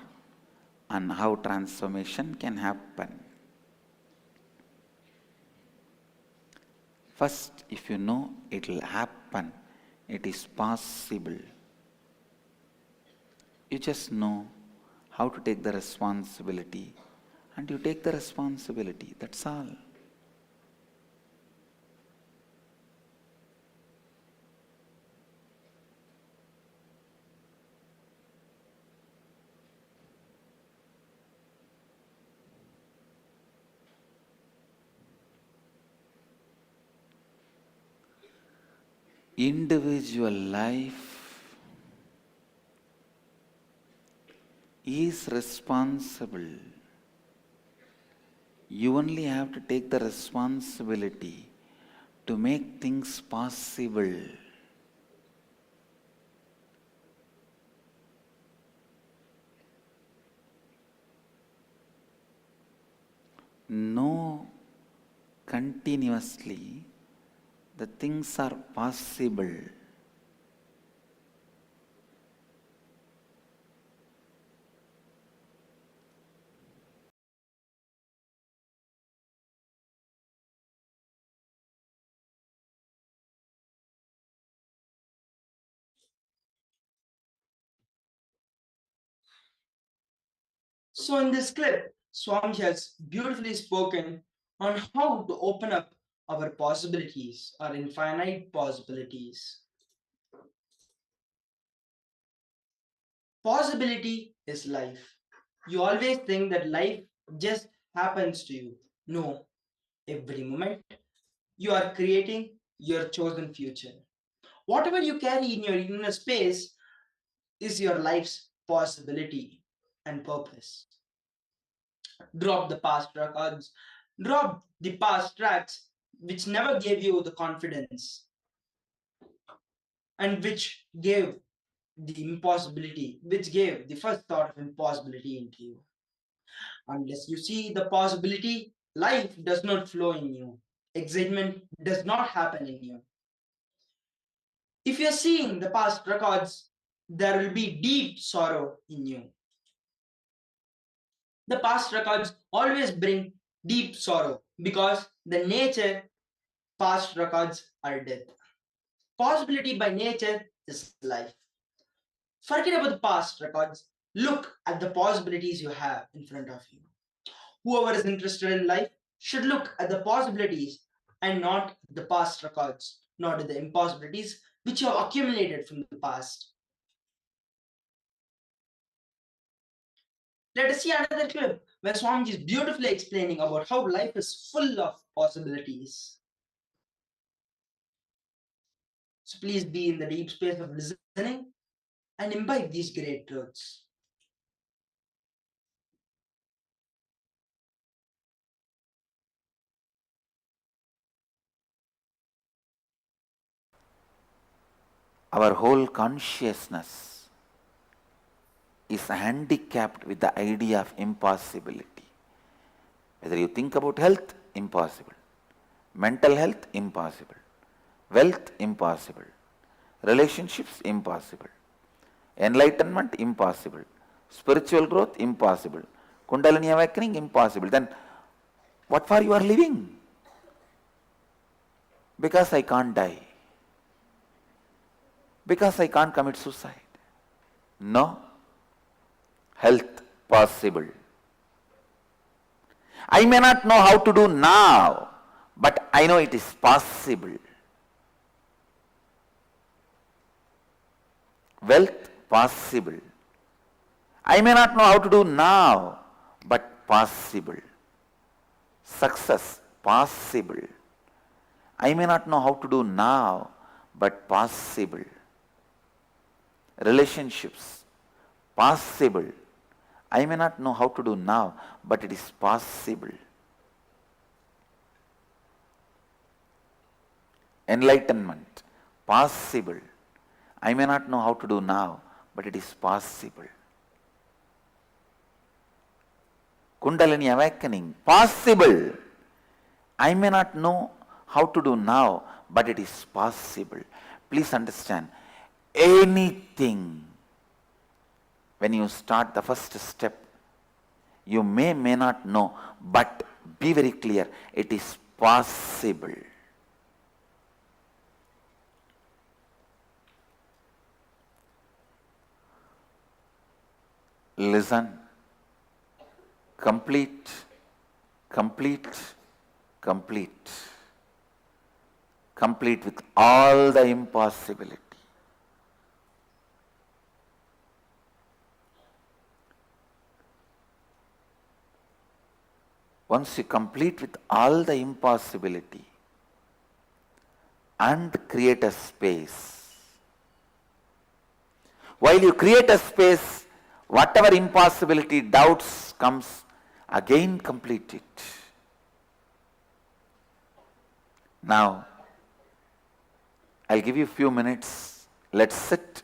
and how transformation can happen. First, if you know it will happen, it is possible, you just know how to take the responsibility, and you take the responsibility, that's all. Individual life is responsible. You only have to take the responsibility to make things possible. Know continuously the things are possible. So in this clip, Swami has beautifully spoken on how to open up our possibilities, our infinite possibilities. Possibility is life. You always think that life just happens to you. No, every moment you are creating your chosen future. Whatever you carry in your inner space is your life's possibility and purpose. Drop the past records, drop the past tracks which never gave you the confidence and which gave the impossibility, which gave the first thought of impossibility into you. Unless you see the possibility, life does not flow in you. Excitement does not happen in you. If you're seeing the past records, there will be deep sorrow in you. The past records always bring deep sorrow because the nature past records are death. Possibility by nature is life. Forget about the past records. Look at the possibilities you have in front of you. Whoever is interested in life should look at the possibilities and not the past records, not at the impossibilities which you have accumulated from the past. Let us see another clip where Swamiji is beautifully explaining about how life is full of possibilities. So please be in the deep space of listening and imbibe these great truths. Our whole consciousness is handicapped with the idea of impossibility. Whether you think about health, impossible. Mental health, impossible. Wealth, impossible. Relationships, impossible. Enlightenment, impossible. Spiritual growth, impossible. Kundalini awakening, impossible. Then what for you are living? Because I can't die. Because I can't commit suicide. No. Health, possible. I may not know how to do now, but I know it is possible. Wealth, possible. I may not know how to do now, but possible. Success, possible. I may not know how to do now, but possible. Relationships, possible. I may not know how to do now, but it is possible. Enlightenment, possible. I may not know how to do now, but it is possible. Kundalini awakening, possible. I may not know how to do now, but it is possible. Please understand, anything, when you start the first step, you may not know, but be very clear, it is possible. Listen, complete, complete, complete. Complete with all the impossibility. Once you complete with all the impossibility and create a space, while you create a space, whatever impossibility, doubts comes, again complete it. Now, I'll give you a few minutes. Let's sit.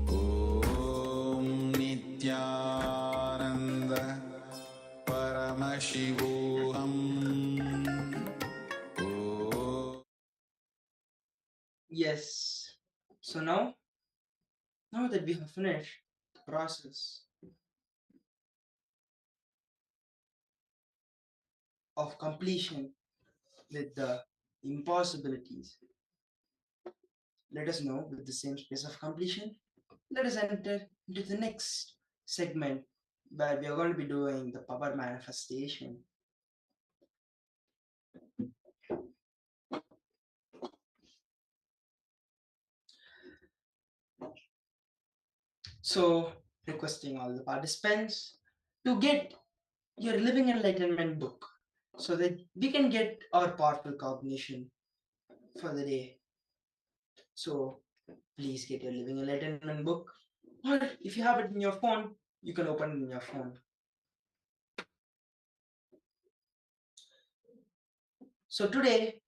Now that we have finished the process of completion with the impossibilities, let us know with the same space of completion. Let us enter into the next segment where we are going to be doing the power manifestation. So, requesting all the participants to get your Living Enlightenment book so that we can get our powerful cognition for the day. So, please get your Living Enlightenment book, or if you have it in your phone, you can open it in your phone. So, today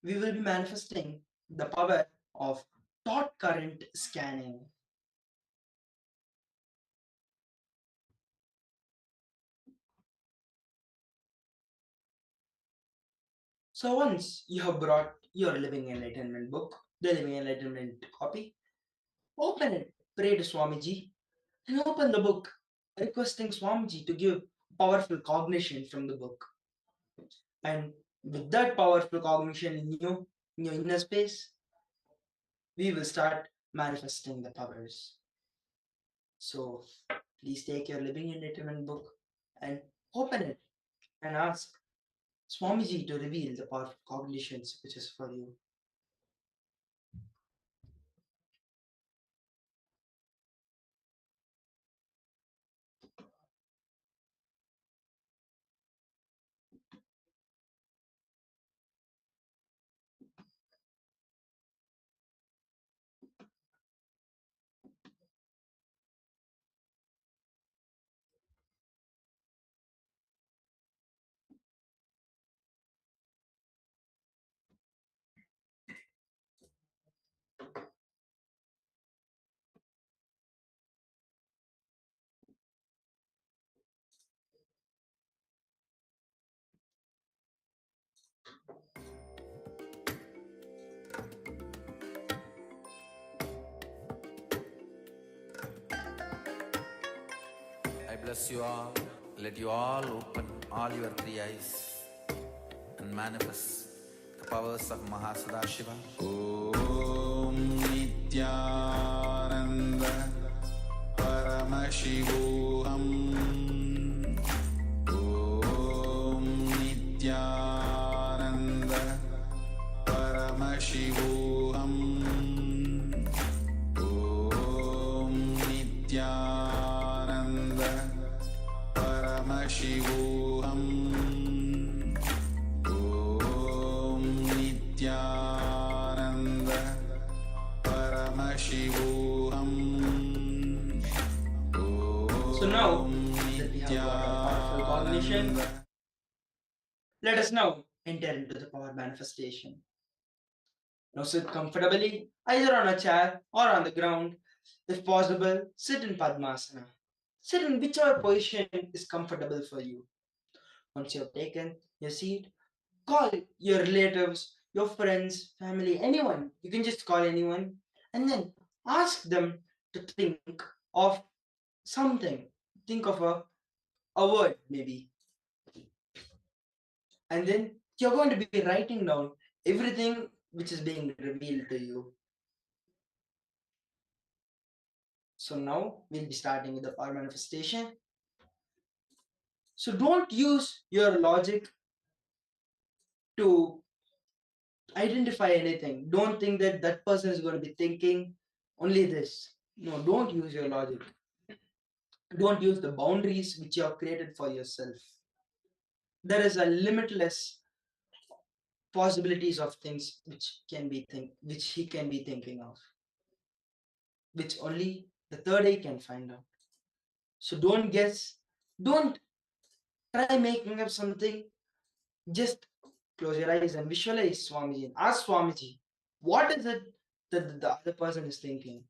we will be manifesting the power of thought current scanning. So once you have brought your Living Enlightenment book, the Living Enlightenment copy, open it, pray to Swamiji, and open the book, requesting Swamiji to give powerful cognition from the book. And with that powerful cognition in your inner space, we will start manifesting the powers. So please take your Living Enlightenment book and open it and ask Swamiji to reveal the powerful cognitions which is for you. I bless you all. Let you all open all your three eyes and manifest the powers of Mahasadashiva. Om Nithyananda Paramashivoham. Om Nithyananda Paramashivoham. Om Nithyananda Paramashivoham. Om Nithyananda Paramashivoham. So now that we have got our powerful cognition, let us now enter into the power manifestation. Now sit comfortably, either on a chair or on the ground. If possible, sit in Padmasana. Sit in whichever position is comfortable for you. Once you have taken your seat, call your relatives, your friends, family, anyone. You can just call anyone and then ask them to think of something. Think of a word maybe. And then you're going to be writing down everything which is being revealed to you. So now we'll be starting with the power manifestation. So don't use your logic to identify anything. Don't think that that person is going to be thinking only this. No, don't use your logic. Don't use the boundaries which you have created for yourself. There is a limitless possibilities of things which he can be thinking of, which only the third eye can find out. So don't guess, don't try making up something. Just close your eyes and visualize Swamiji and ask Swamiji, what is it that the other person is thinking?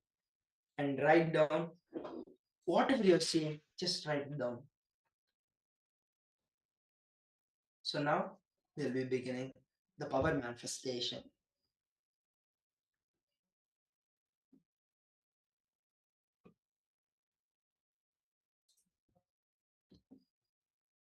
And write down whatever you're seeing, just write it down. So now we'll be beginning the power manifestation.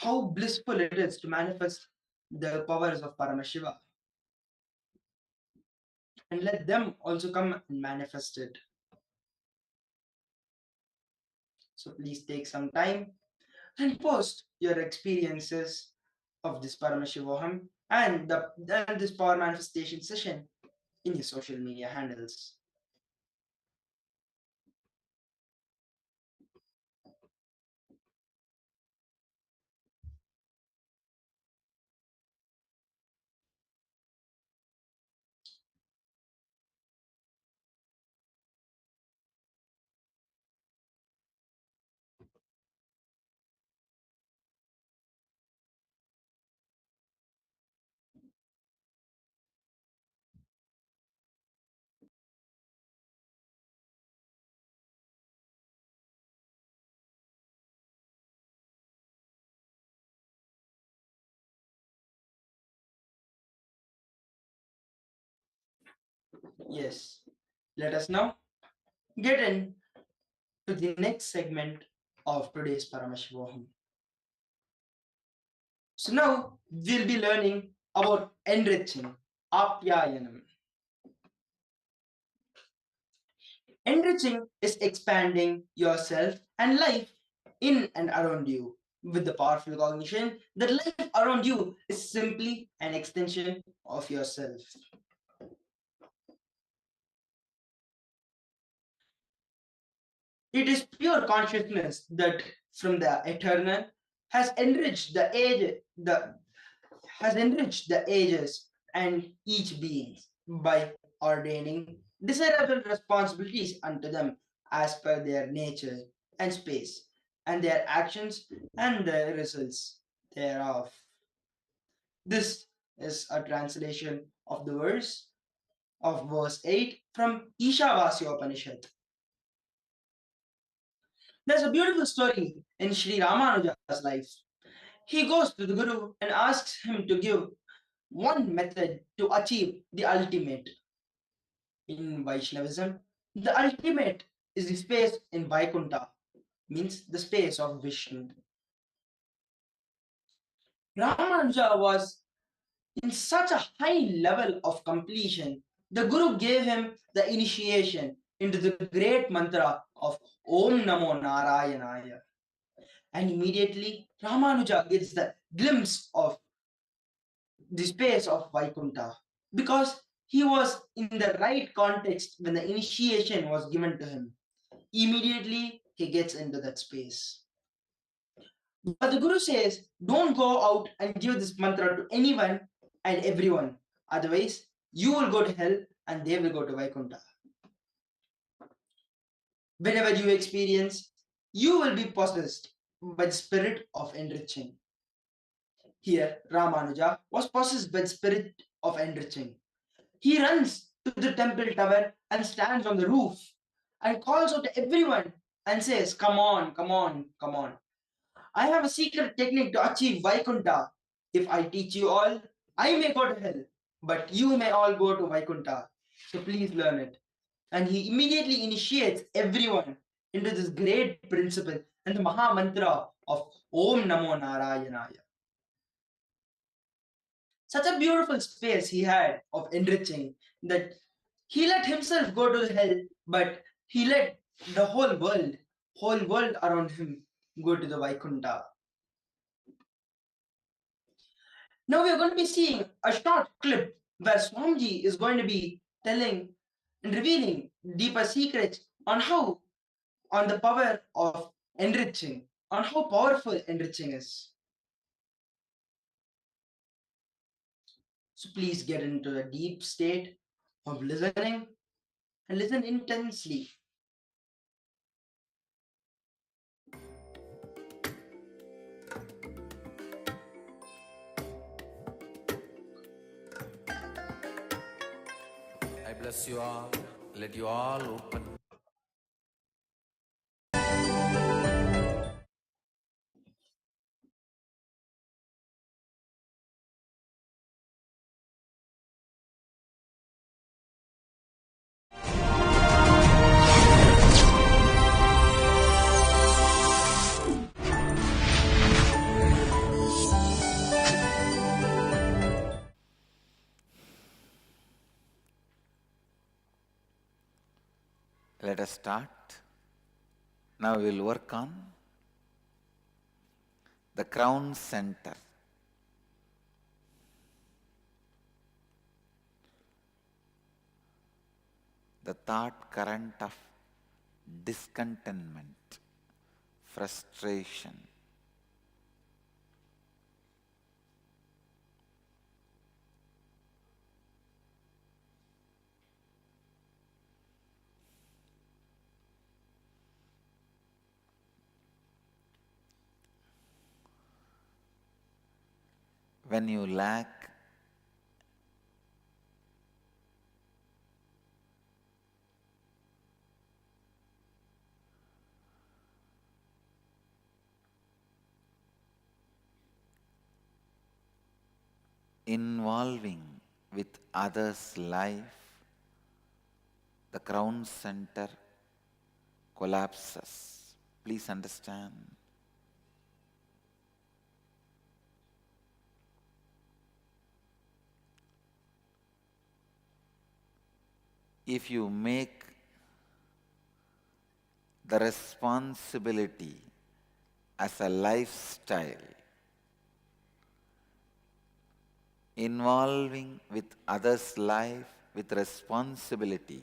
how blissful it is to manifest the powers of Paramashiva. And let them also come and manifest it. So please take some time and post your experiences of this Paramashivoham and this power manifestation session in your social media handles. Yes, let us now get in to the next segment of today's Paramashivoham. So now we'll be learning about enriching, apyayanam. Enriching is expanding yourself and life in and around you with the powerful cognition that life around you is simply an extension of yourself. It is pure consciousness that from the eternal has enriched the ages and each being by ordaining desirable responsibilities unto them as per their nature and space, and their actions and the results thereof. This is a translation of the verse 8 from Ishavasya Upanishad. There's a beautiful story in Sri Ramanuja's life. He goes to the Guru and asks him to give one method to achieve the ultimate. In Vaishnavism, the ultimate is the space in Vaikuntha, means the space of Vishnu. Ramanuja was in such a high level of completion, the Guru gave him the initiation into the great mantra of Om Namo Narayanaya. And immediately Ramanuja gets the glimpse of the space of Vaikuntha because he was in the right context when the initiation was given to him. Immediately he gets into that space. But the Guru says, don't go out and give this mantra to anyone and everyone. Otherwise, you will go to hell and they will go to Vaikuntha. Whenever you experience, you will be possessed by the spirit of enriching. Here, Ramanuja was possessed by the spirit of enriching. He runs to the temple tower and stands on the roof and calls out to everyone and says, come on, come on, come on. I have a secret technique to achieve Vaikuntha. If I teach you all, I may go to hell, but you may all go to Vaikuntha. So please learn it. And he immediately initiates everyone into this great principle and the Maha Mantra of Om Namo Narayanaya. Such a beautiful space he had of enriching that he let himself go to the hell, but he let the whole world around him go to the Vaikuntha. Now we are going to be seeing a short clip where Swamiji is going to be telling and revealing deeper secrets on the power of enriching, on how powerful enriching is. So please get into a deep state of listening and listen intensely. I bless you all. Let you all open. Let us start. Now we will work on the crown center. The thought current of discontentment, frustration. When you lack involving with others' life, the crown center collapses. Please understand. If you make the responsibility as a lifestyle, involving with others' life with responsibility,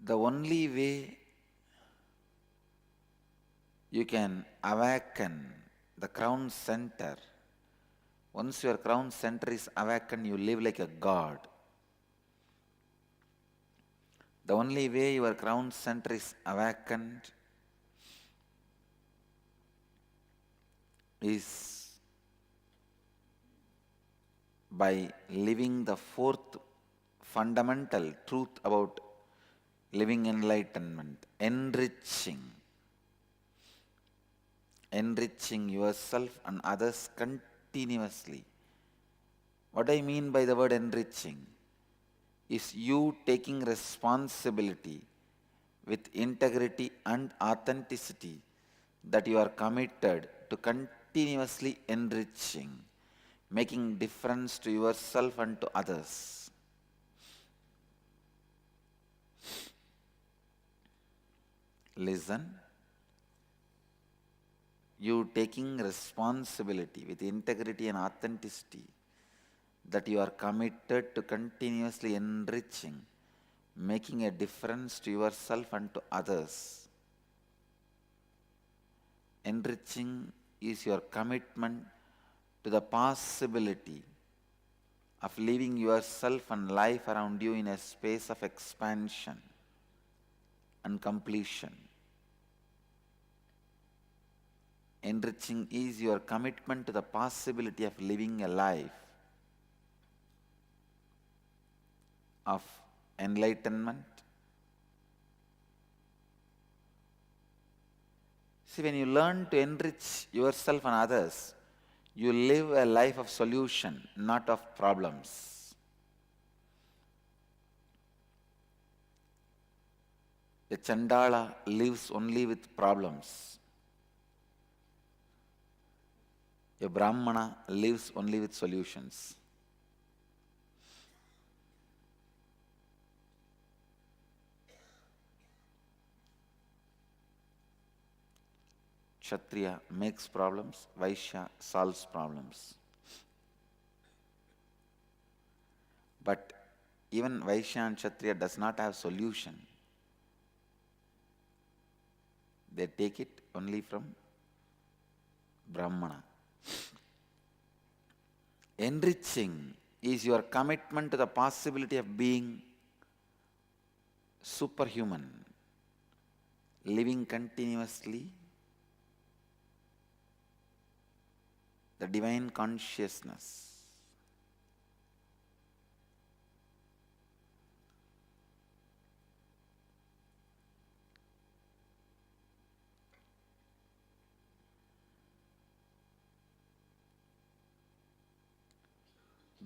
the only way you can awaken the crown center, once your crown center is awakened, you live like a god. The only way your crown center is awakened is by living the fourth fundamental truth about living enlightenment, enriching. Enriching yourself and others continuously. What I mean by the word enriching is you taking responsibility with integrity and authenticity that you are committed to continuously enriching, making difference to yourself and to others. Listen. You taking responsibility with integrity and authenticity that you are committed to continuously enriching, making a difference to yourself and to others. Enriching is your commitment to the possibility of living yourself and life around you in a space of expansion and completion. Enriching is your commitment to the possibility of living a life of enlightenment. See, when you learn to enrich yourself and others, you live a life of solution, not of problems. A Chandala lives only with problems. A Brahmana lives only with solutions. Kshatriya makes problems, Vaishya solves problems. But even Vaishya and Kshatriya does not have solution. They take it only from Brahmana. Enriching is your commitment to the possibility of being superhuman, living continuously the divine consciousness.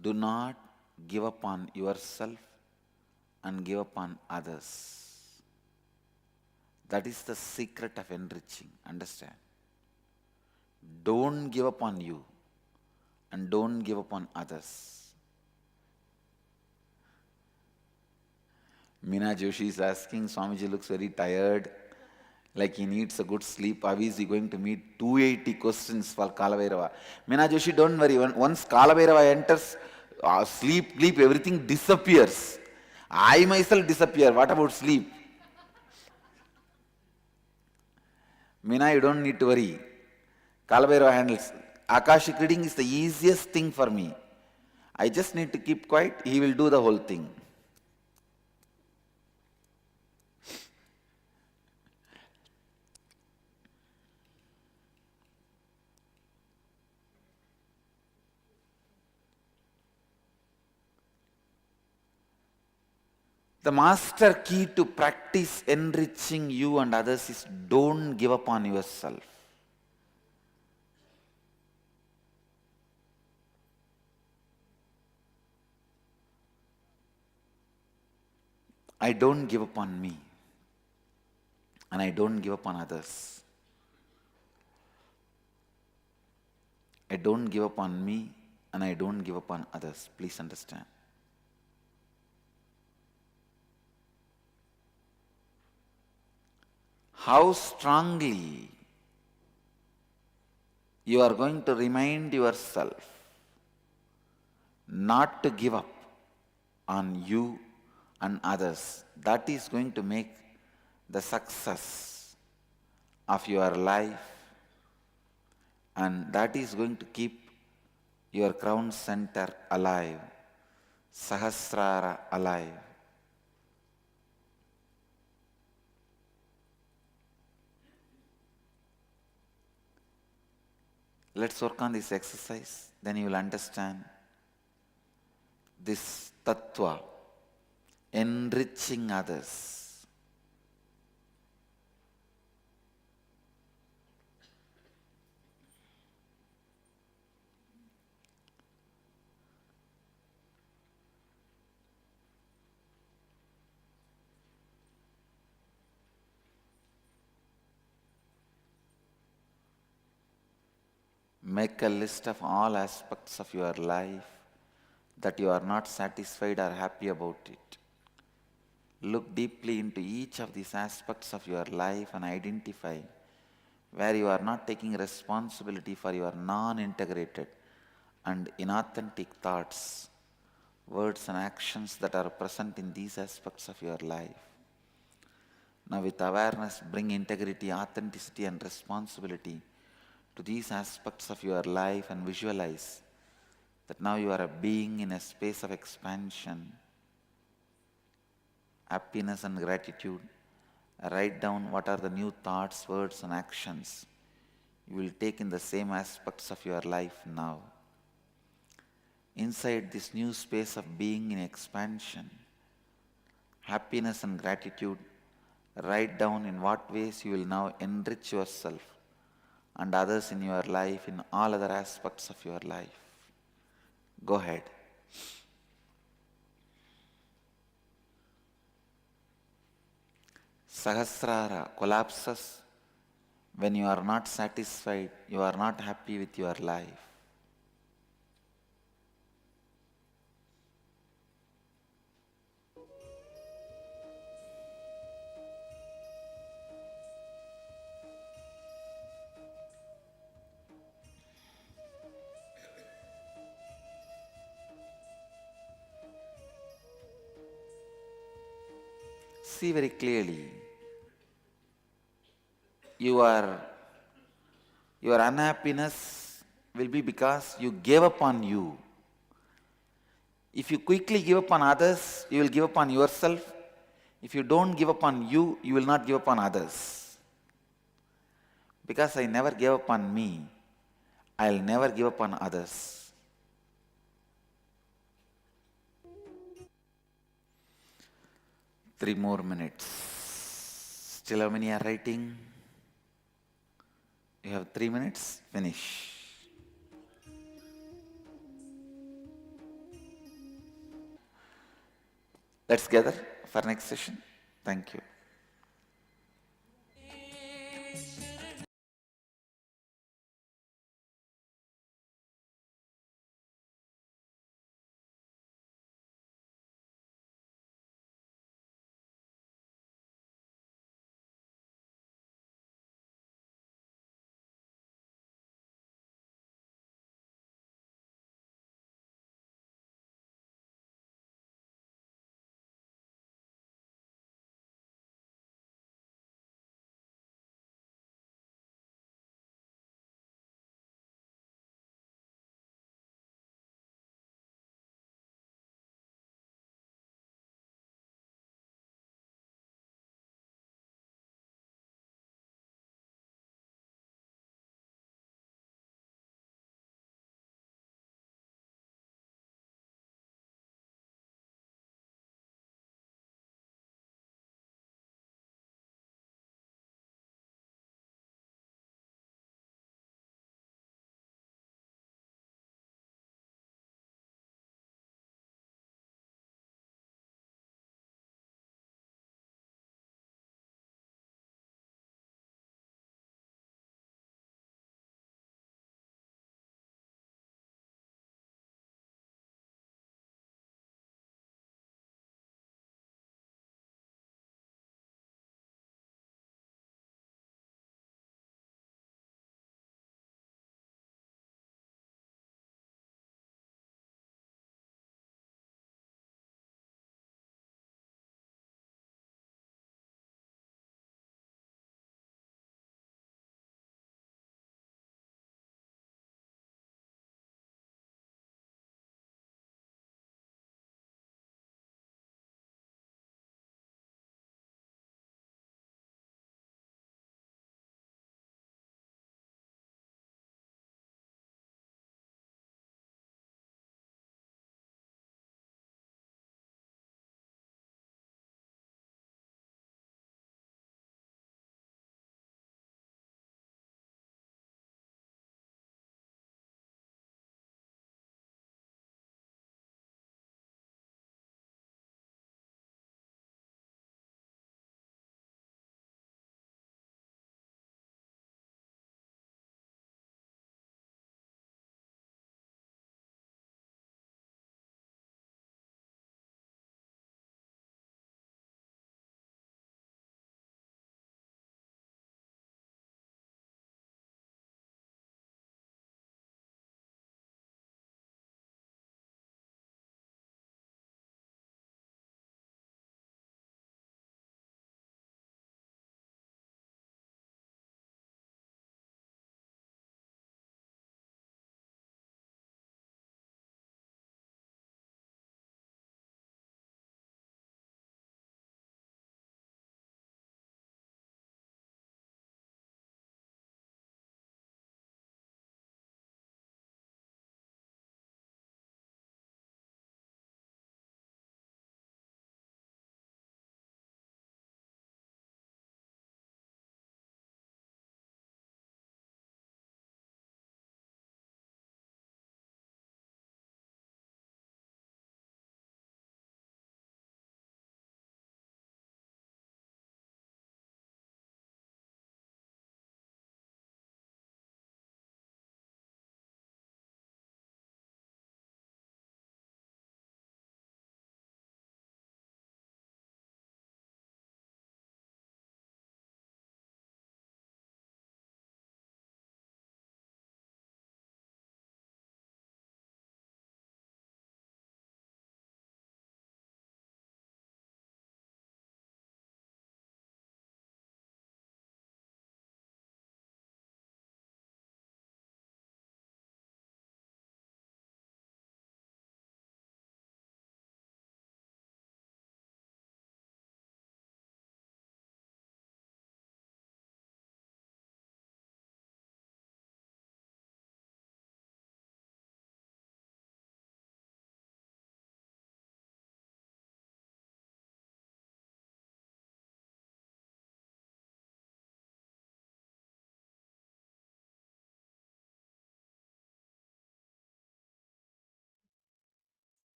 Do not give up on yourself and give up on others. That is the secret of enriching. Understand? Don't give up on you and don't give up on others. Meena Joshi is asking, Swamiji looks very tired, like he needs a good sleep. How is he going to meet 280 questions for Kalabhairava? Meena Joshi, don't worry. Once Kalabhairava enters, sleep, everything disappears. I myself disappear. What about sleep? Meena, you don't need to worry. Kalabhairava handles. Akashic reading is the easiest thing for me. I just need to keep quiet. He will do the whole thing. The master key to practice enriching you and others is don't give up on yourself. I don't give up on me, and I don't give up on others. I don't give up on me, and I don't give up on others. Please understand. How strongly you are going to remind yourself not to give up on you and others, that is going to make the success of your life, and that is going to keep your crown center alive, Sahasrara alive. Let's work on this exercise, then you will understand this tattva, enriching others. Make a list of all aspects of your life that you are not satisfied or happy about it. Look deeply into each of these aspects of your life and identify where you are not taking responsibility for your non-integrated and inauthentic thoughts, words and actions that are present in these aspects of your life. Now with awareness, bring integrity, authenticity and responsibility to these aspects of your life and visualize that now you are a being in a space of expansion, happiness and gratitude. Write down what are the new thoughts, words and actions you will take in the same aspects of your life now. Inside this new space of being in expansion, happiness and gratitude, write down in what ways you will now enrich yourself and others in your life, in all other aspects of your life. Go ahead. Sahasrara collapses when you are not satisfied, you are not happy with your life. See very clearly, your unhappiness will be because you gave up on you. If you quickly give up on others, you will give up on yourself. If you don't give up on you, you will not give up on others. Because I never gave up on me, I'll never give up on others. Three more minutes. Still how many are writing? You have 3 minutes, finish. Let's gather for next session. Thank you.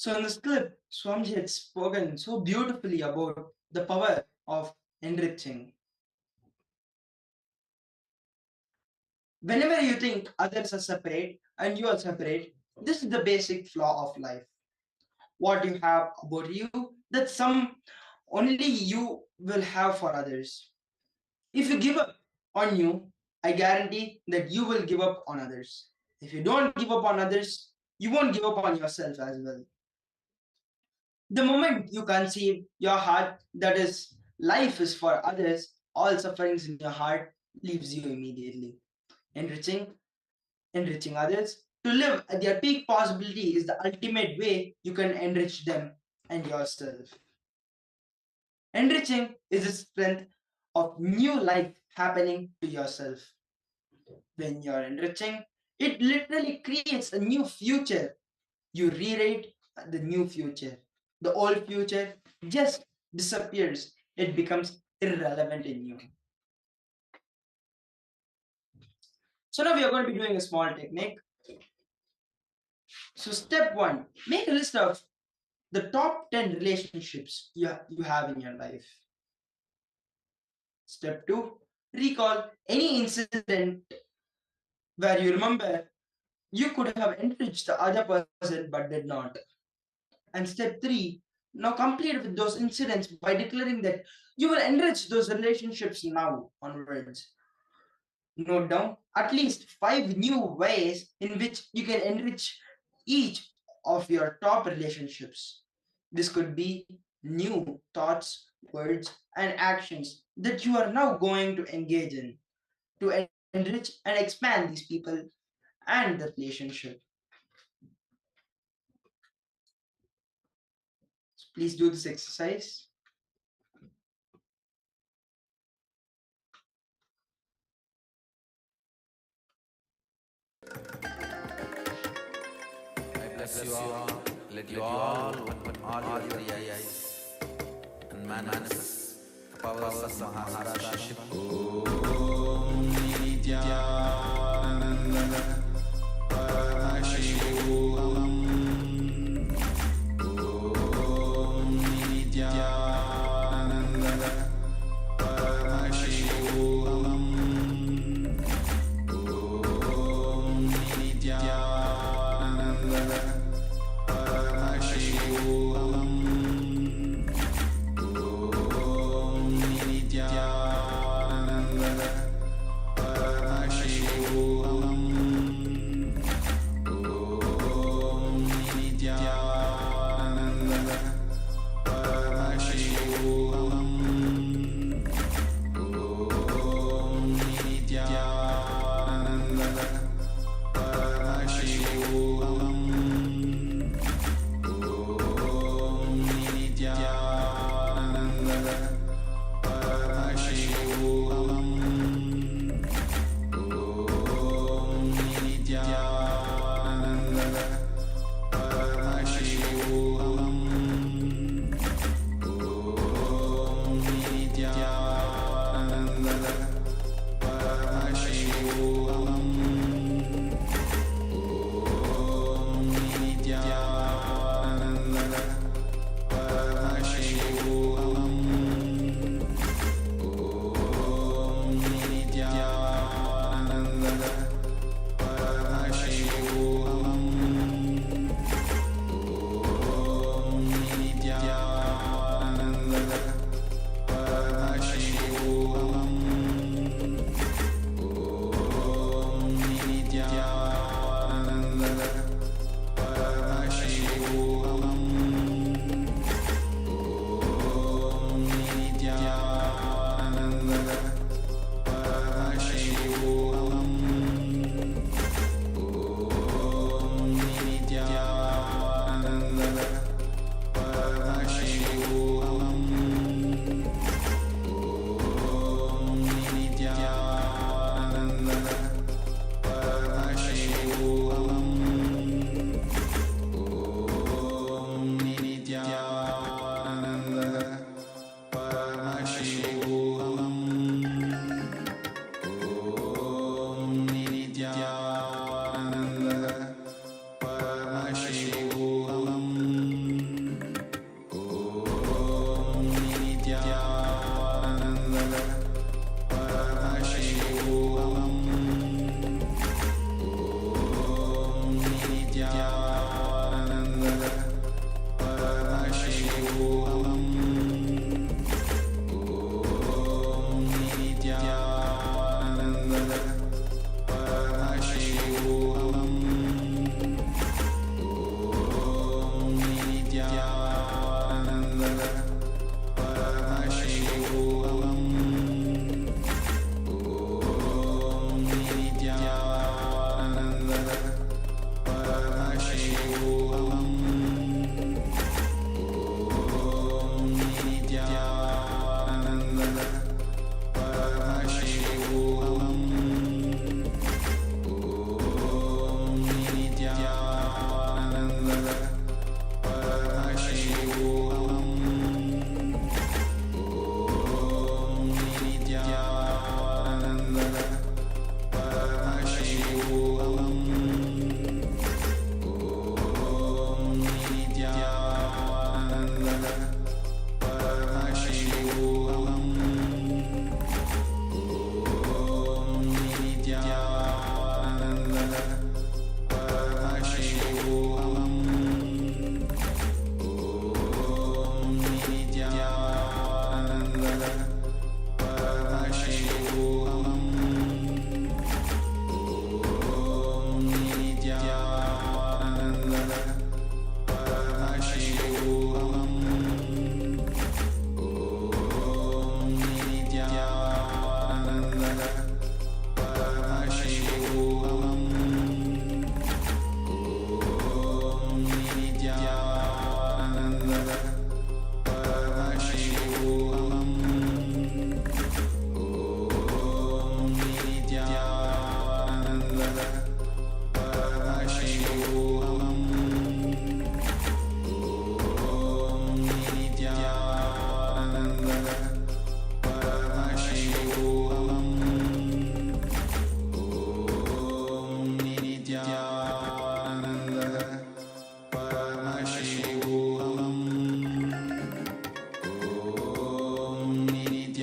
So in this clip, Swamiji had spoken so beautifully about the power of enriching. Whenever you think others are separate and you are separate, this is the basic flaw of life. What you have about you, that some only you will have for others. If you give up on you, I guarantee that you will give up on others. If you don't give up on others, you won't give up on yourself as well. The moment you conceive your heart that is life is for others, all sufferings in your heart leaves you immediately. Enriching others to live at their peak possibility is the ultimate way you can enrich them and yourself. Enriching is the strength of new life happening to yourself. When you're enriching, it literally creates a new future. You rewrite the new future. The old future just disappears. It becomes irrelevant in you. So now we are going to be doing a small technique. So step 1, make a list of the top 10 relationships you have in your life. Step 2, recall any incident where you remember you could have enriched the other person but did not. And step 3, now complete with those incidents by declaring that you will enrich those relationships now onwards. Note down at least 5 new ways in which you can enrich each of your top relationships. This could be new thoughts, words, and actions that you are now going to engage in to enrich and expand these people and the relationship. So please do this exercise. I bless you all. Let you all open all your three eyes and manifest the powers of Mahasaraship. Om Nithyananda Paramashivoham. Om Nithyananda Paramashivoham. Om Nithyananda Paramashivoham. Om Nithyananda Paramashivoham.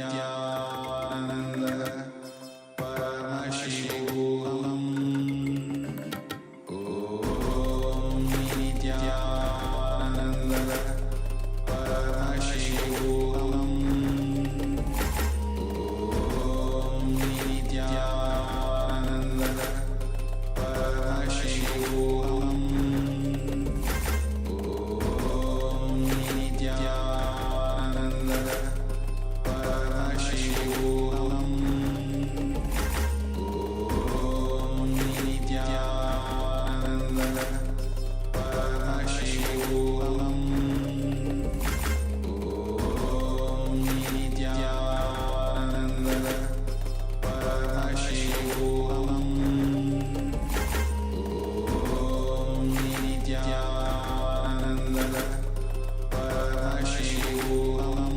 Nithyananda Paramashivoham Om Nithyananda Paramashivoham Om Nithyananda Paramashivoham Om Nithyananda Paramashivoham Om Nithyananda Paramashivoham Om Nithyananda Paramashivoham Om Nithyananda Paramashivoham Om Nithyananda Paramashivoham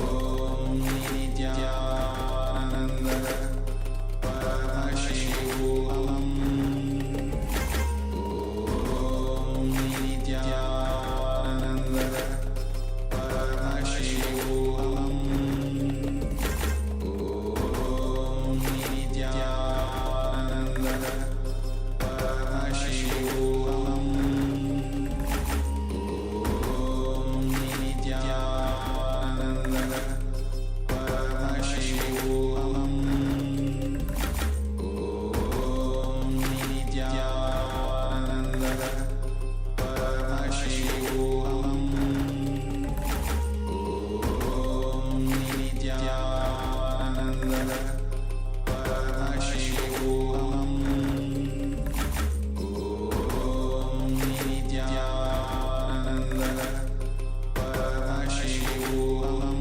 Om Nithyananda Paramashivoham Om Nithyananda Paramashivoham Om Nithyananda Paramashivoham Om Nithyananda Paramashivoham Om Nithyananda Paramashivoham Om Nithyananda Paramashivoham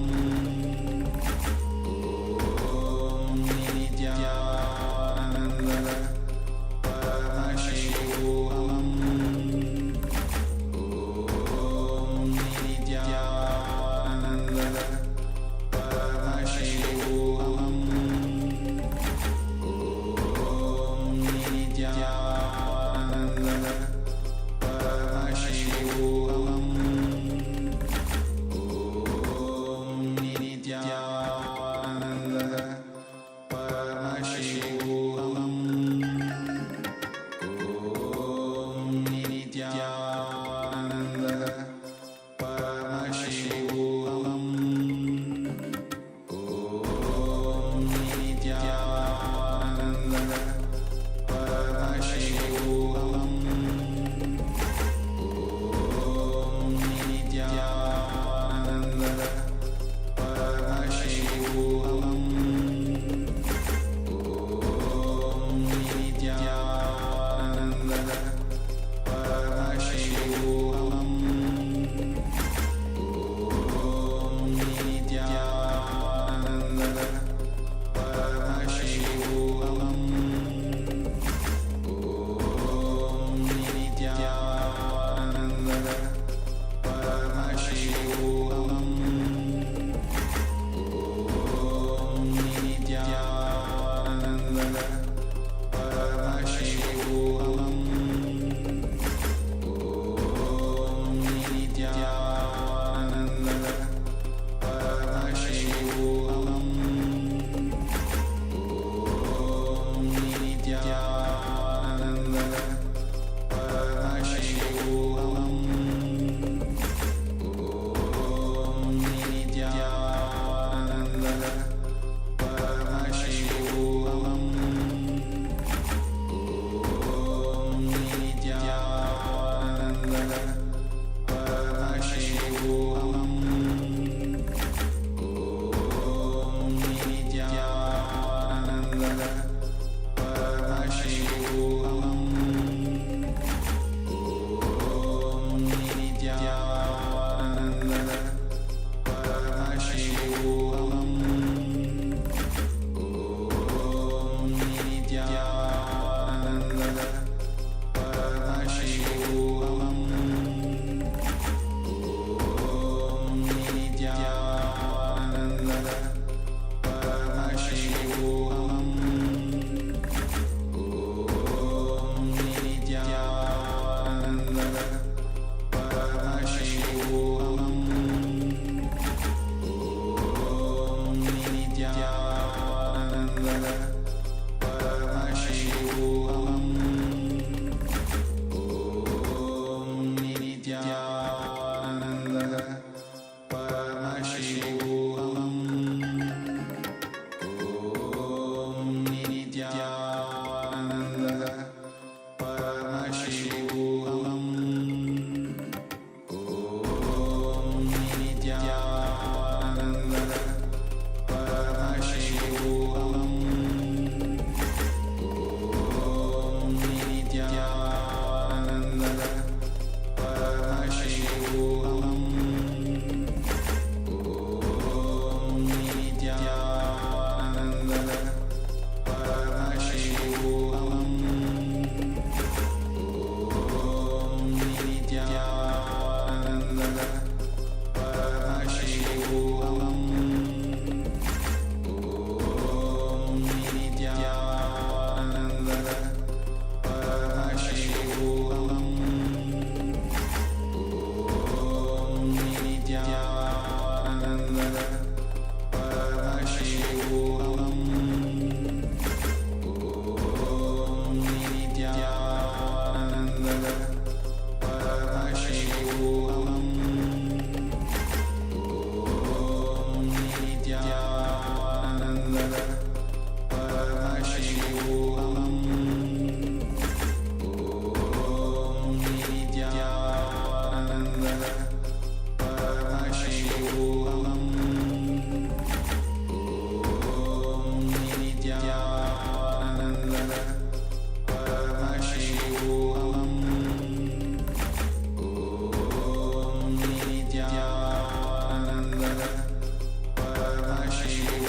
Shivoham